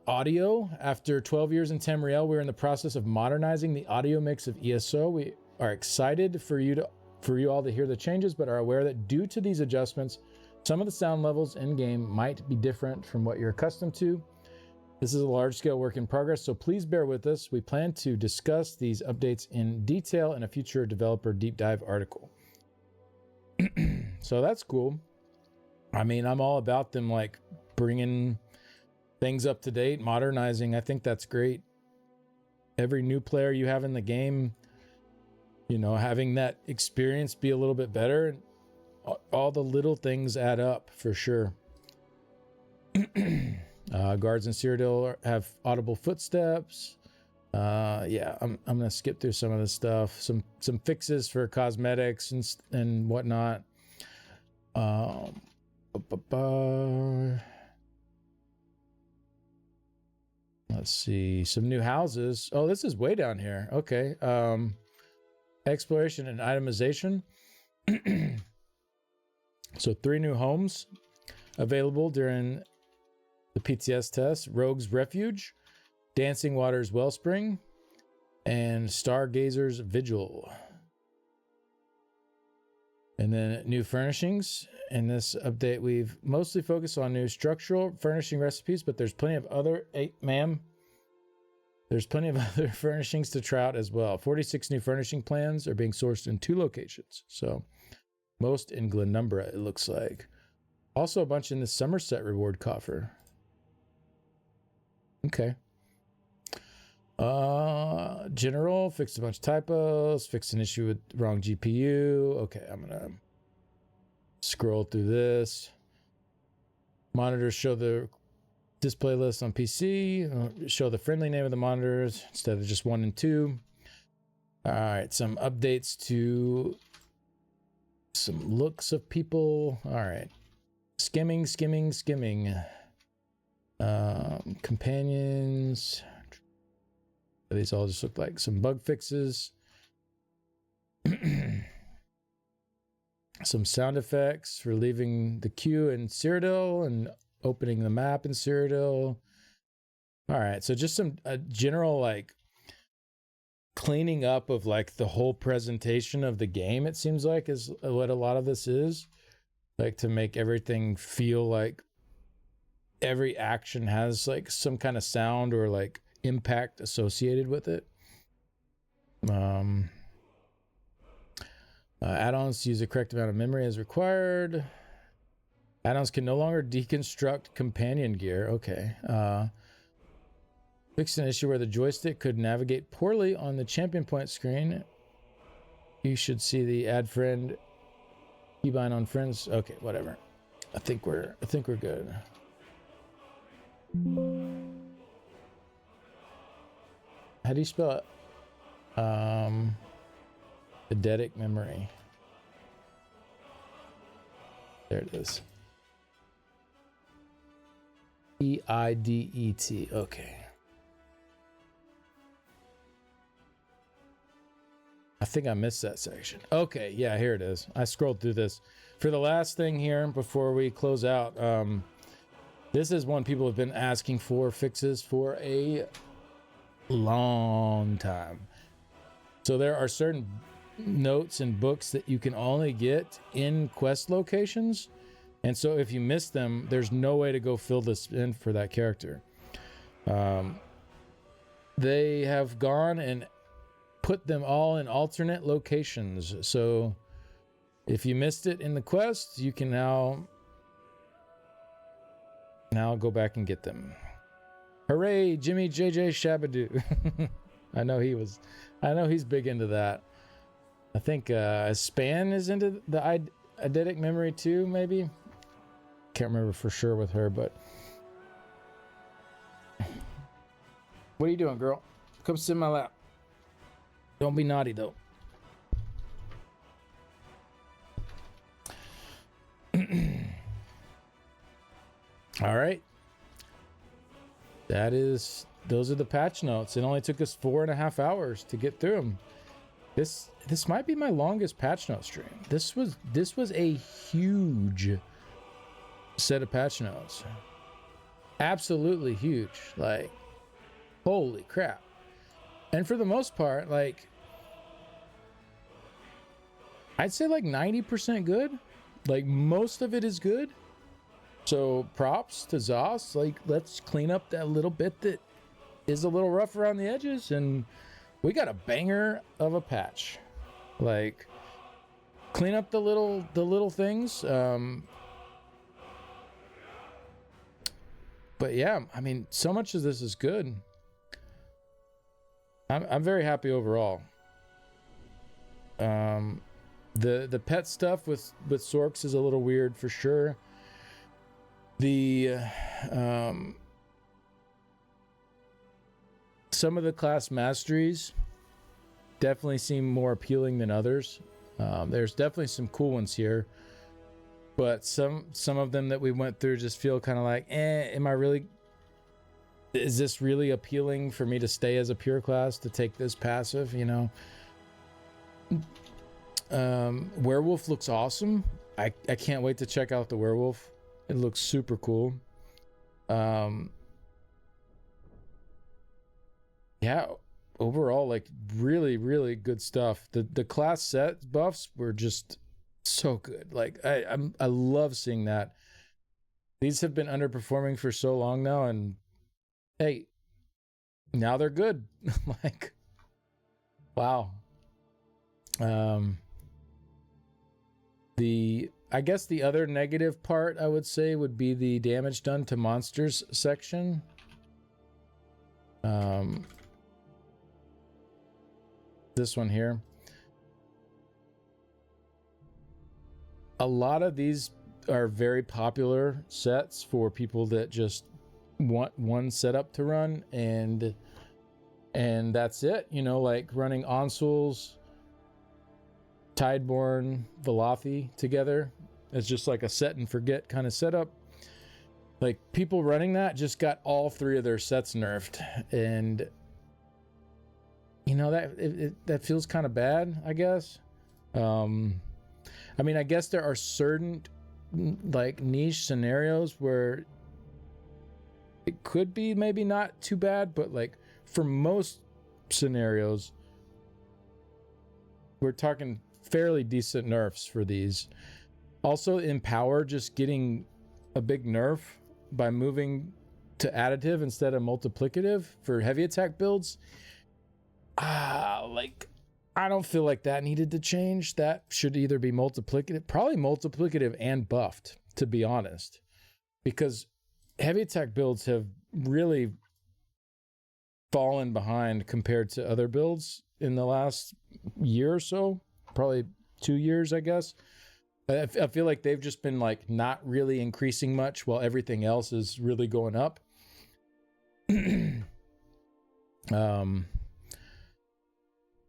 S1: Audio. After 12 years in Tamriel, we're in the process of modernizing the audio mix of ESO. We are excited for you all to hear the changes, but are aware that due to these adjustments, some of the sound levels in game might be different from what you're accustomed to. This is a large-scale work in progress, so please bear with us. We plan to discuss these updates in detail in a future developer deep dive article. So that's cool. I mean, I'm all about them like bringing things up to date, modernizing. I think that's great. Every new player you have in the game, you know, having that experience be a little bit better. All the little things add up for sure. Guards in Cyrodiil have audible footsteps. Yeah, I'm gonna skip through some of this stuff. Some fixes for cosmetics and whatnot. Let's see, some new houses. Oh, this is way down here. Okay. Exploration and itemization. So 3 new homes. available during the PTS test: Rogue's Refuge, Dancing Waters Wellspring, and Stargazer's Vigil. And then new furnishings. In this update, we've mostly focused on new structural furnishing recipes, but there's plenty of other, there's plenty of other furnishings to try out as well. 46 new furnishing plans are being sourced in 2 locations. So most in Glenumbra, it looks like. Also a bunch in the Somerset reward coffer. Okay. General, fixed a bunch of typos, fixed an issue with wrong GPU. Okay, I'm gonna scroll through this. Monitors show the display list on PC. Show the friendly name of the monitors instead of just 1 and 2. All right, some updates to some looks of people. All right, skimming. Companions. These all just look like some bug fixes. Some sound effects for leaving the queue in Cyrodiil and opening the map in Cyrodiil. All right, so just some general like cleaning up of like the whole presentation of the game, it seems like, is what a lot of this is. Like to make everything feel like every action has like some kind of sound or like impact associated with it. Add-ons use the correct amount of memory as required. Add-ons can no longer deconstruct companion gear. Okay. Fixed an issue where the joystick could navigate poorly on the champion point screen. You should see the add friend keybind on friends. Okay, whatever. I think we're good. How do you spell it? Eidetic memory. There it is. E-I-D-E-T. Okay. I think I missed that section. Okay, yeah, here it is. I scrolled through this. For the last thing here, before we close out, this is one people have been asking for fixes for a long time. So there are certain notes and books that you can only get in quest locations, and so if you miss them, there's no way to go fill this in for that character. They have gone and put them all in alternate locations, so if you missed it in the quest, you can now go back and get them. Hooray, Jimmy JJ Shabadoo. I know he's big into that. I think Span is into the eidetic memory too, maybe. Can't remember for sure with her, but what are you doing, girl? Come sit in my lap. Don't be naughty though. All right. Those are the patch notes. It only took us 4.5 hours to get through them. This might be my longest patch note stream. This was a huge set of patch notes. Absolutely huge. Like, holy crap. And for the most part, like, I'd say like 90% good. Like, most of it is good. So props to Zos. Like, let's clean up that little bit that is a little rough around the edges, and we got a banger of a patch. Like, clean up the little things. But yeah, I mean, so much of this is good. I'm very happy overall. The pet stuff with Sorks is a little weird for sure. Some of the class masteries definitely seem more appealing than others. There's definitely some cool ones here, but some of them that we went through just feel kind of like, is this really appealing for me to stay as a pure class, to take this passive, you know? Werewolf looks awesome. I can't wait to check out the Werewolf. It looks super cool. Yeah, overall, like really, really good stuff. The class set buffs were just so good. Like I love seeing that. These have been underperforming for so long now, and hey, now they're good. Like, wow. I guess the other negative part I would say would be the damage done to monsters section. This one here. A lot of these are very popular sets for people that just want one setup to run, and that's it. You know, like running Ansuul's, Tideborn, Velothi together. It's just like a set and forget kind of setup. Like, people running that just got all three of their sets nerfed, and you know, that feels kind of bad, I guess. I mean, I guess there are certain like niche scenarios where it could be maybe not too bad, but like for most scenarios, we're talking fairly decent nerfs for these. Also, Empower just getting a big nerf by moving to additive instead of multiplicative for heavy attack builds. Like, I don't feel like that needed to change. That should either be multiplicative, probably multiplicative and buffed, to be honest, because heavy attack builds have really fallen behind compared to other builds in the last year or so, probably 2 years, I guess. I feel like they've just been like not really increasing much while everything else is really going up.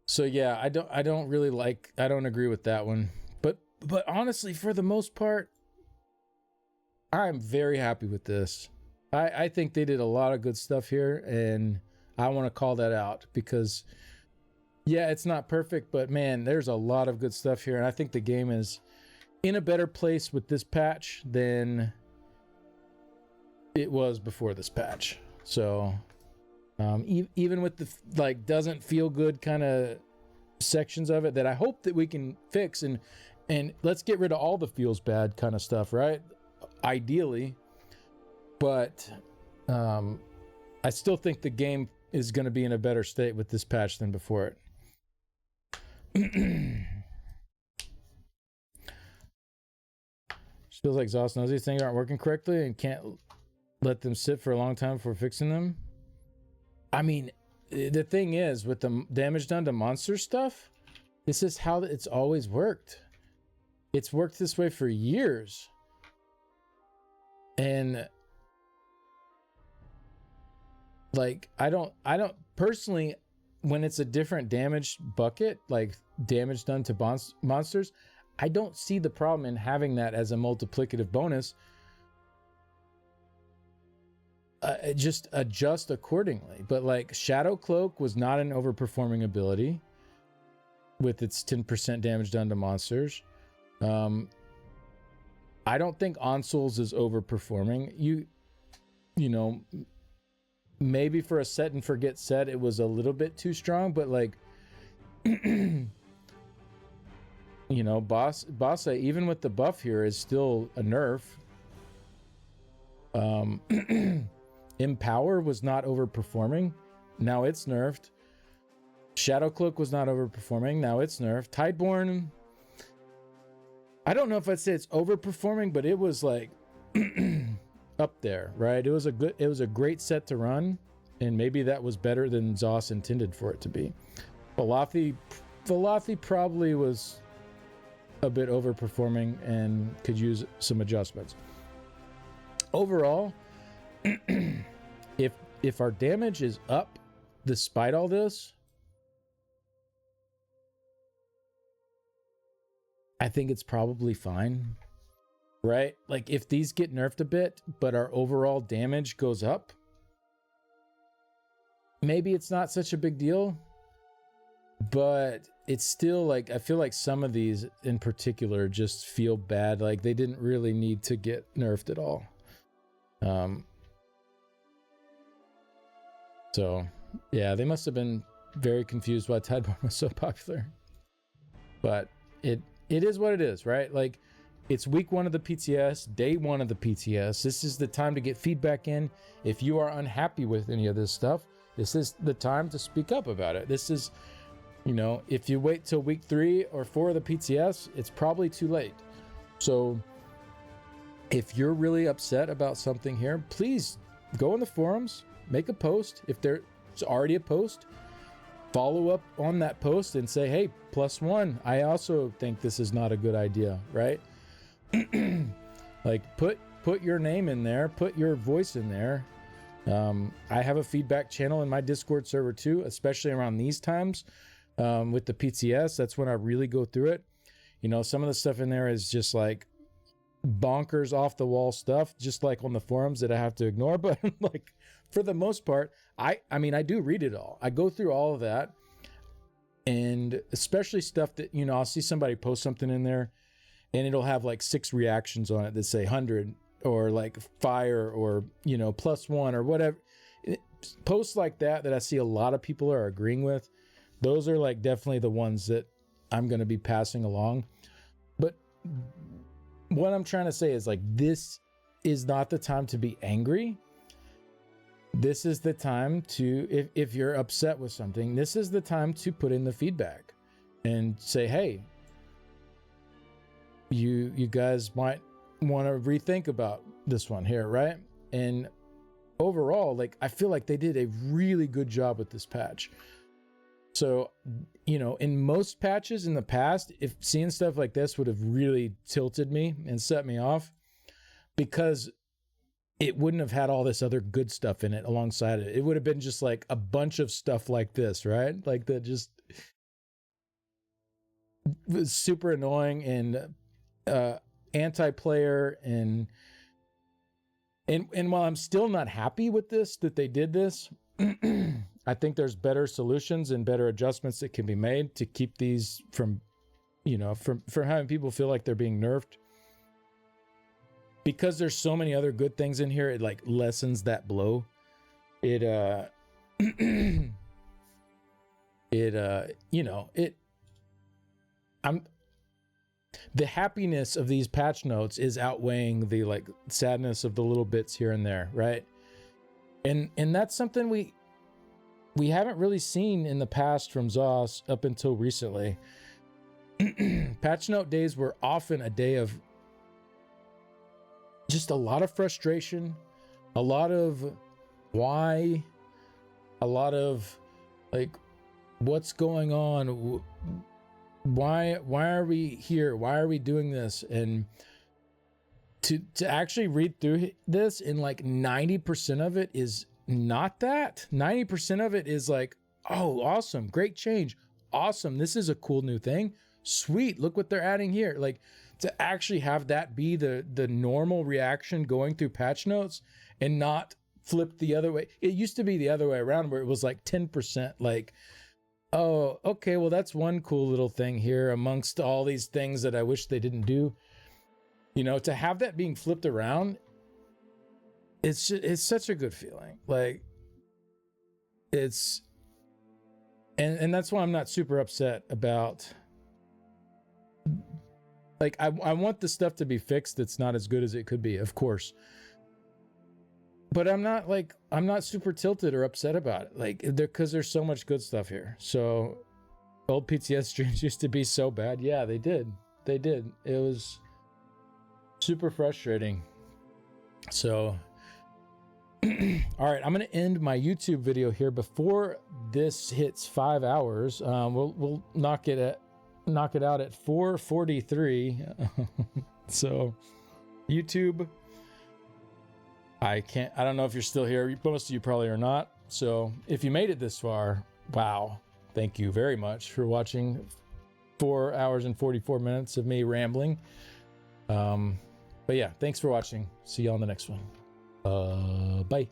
S1: So yeah, I don't agree with that one. But honestly, for the most part, I'm very happy with this. I think they did a lot of good stuff here, and I want to call that out because yeah, it's not perfect, but man, there's a lot of good stuff here, and I think the game is in a better place with this patch than it was before this patch. So even with the like doesn't feel good kind of sections of it that I hope that we can fix, and let's get rid of all the feels bad kind of stuff, right? Ideally, but I still think the game is going to be in a better state with this patch than before it. Feels like Zoss knows these things aren't working correctly and can't let them sit for a long time before fixing them. I mean, the thing is, with the damage done to monster stuff, this is how it's always worked. It's worked this way for years. And like, I don't personally, when it's a different damage bucket, like damage done to monsters, I don't see the problem in having that as a multiplicative bonus. Just adjust accordingly. But like, Shadow Cloak was not an overperforming ability with its 10% damage done to monsters. I don't think Ansuul's is overperforming. You know, maybe for a set and forget set, it was a little bit too strong, but like, you know, Bossa, even with the buff here, is still a nerf. Empower was not overperforming. Now it's nerfed. Shadow Cloak was not overperforming. Now it's nerfed. Tideborn, I don't know if I'd say it's overperforming, but it was like up there, right? It was a great set to run, and maybe that was better than Zoss intended for it to be. Velothi probably was a bit overperforming and could use some adjustments. Overall, if our damage is up despite all this, I think it's probably fine, right? Like, if these get nerfed a bit, but our overall damage goes up, maybe it's not such a big deal. but it's still like, I feel like some of these in particular just feel bad. Like they didn't really need to get nerfed at all. So yeah, they must have been very confused why Tideborn was so popular. But it is what it is, right? Like it's week 1 of the PTS, day 1 of the PTS. This is the time to get feedback in. If you are unhappy with any of this stuff, this is the time to speak up about it. This is, you know, if you wait till week 3 or 4 of the PTS, it's probably too late. So if you're really upset about something here, please go in the forums, make a post. If there's already a post, follow up on that post and say, hey, +1, I also think this is not a good idea, right? Like put your name in there, put your voice in there. I have a feedback channel in my Discord server too, especially around these times with the PTS. That's when I really go through it. You know, some of the stuff in there is just like bonkers off the wall stuff, just like on the forums that I have to ignore. But like for the most part, I mean, I do read it all. I go through all of that, and especially stuff that, you know, I'll see somebody post something in there and it'll have like 6 reactions on it that say 100 or like fire or, you know, +1 or whatever. Posts like that I see a lot of people are agreeing with, those are like definitely the ones that I'm going to be passing along. But what I'm trying to say is like, this is not the time to be angry. This is the time to, if you're upset with something, this is the time to put in the feedback and say, hey, you guys might want to rethink about this one here, right? And overall, like, I feel like they did a really good job with this patch. So, you know, in most patches in the past, if seeing stuff like this would have really tilted me and set me off, because it wouldn't have had all this other good stuff in it alongside it. It would have been just like a bunch of stuff like this, right? Like that just was super annoying and anti-player, and while I'm still not happy with this, that they did this, I think there's better solutions and better adjustments that can be made to keep these from, you know, from having people feel like they're being nerfed. Because there's so many other good things in here, it like lessens that blow. It you know, the happiness of these patch notes is outweighing the like sadness of the little bits here and there, right? And that's something we haven't really seen in the past from ZOS up until recently. Patch note days were often a day of just a lot of frustration, a lot of why, a lot of like, what's going on? Why are we here? Why are we doing this? And to actually read through this, and like 90% of it is not that. 90% of it is like, oh, awesome, great change, awesome, this is a cool new thing, sweet, look what they're adding here. Like, to actually have that be the normal reaction going through patch notes and not flip the other way. It used to be the other way around, where it was like 10%, like, oh, okay, well, that's one cool little thing here amongst all these things that I wish they didn't do. You know, to have that being flipped around, it's such a good feeling. Like, it's, and that's why I'm not super upset about, like, I want the stuff to be fixed that's not as good as it could be, of course. But I'm not super tilted or upset about it. Like, because there's so much good stuff here. So, old PTS streams used to be so bad. Yeah, they did. They did. It was super frustrating. So, all right, I'm going to end my YouTube video here before this hits 5 hours. We'll knock it out at 4:43. So, YouTube, I don't know if you're still here. Most of you probably are not. So if you made it this far, wow, thank you very much for watching 4 hours and 44 minutes of me rambling. But yeah, thanks for watching. See you on the next one. Bye.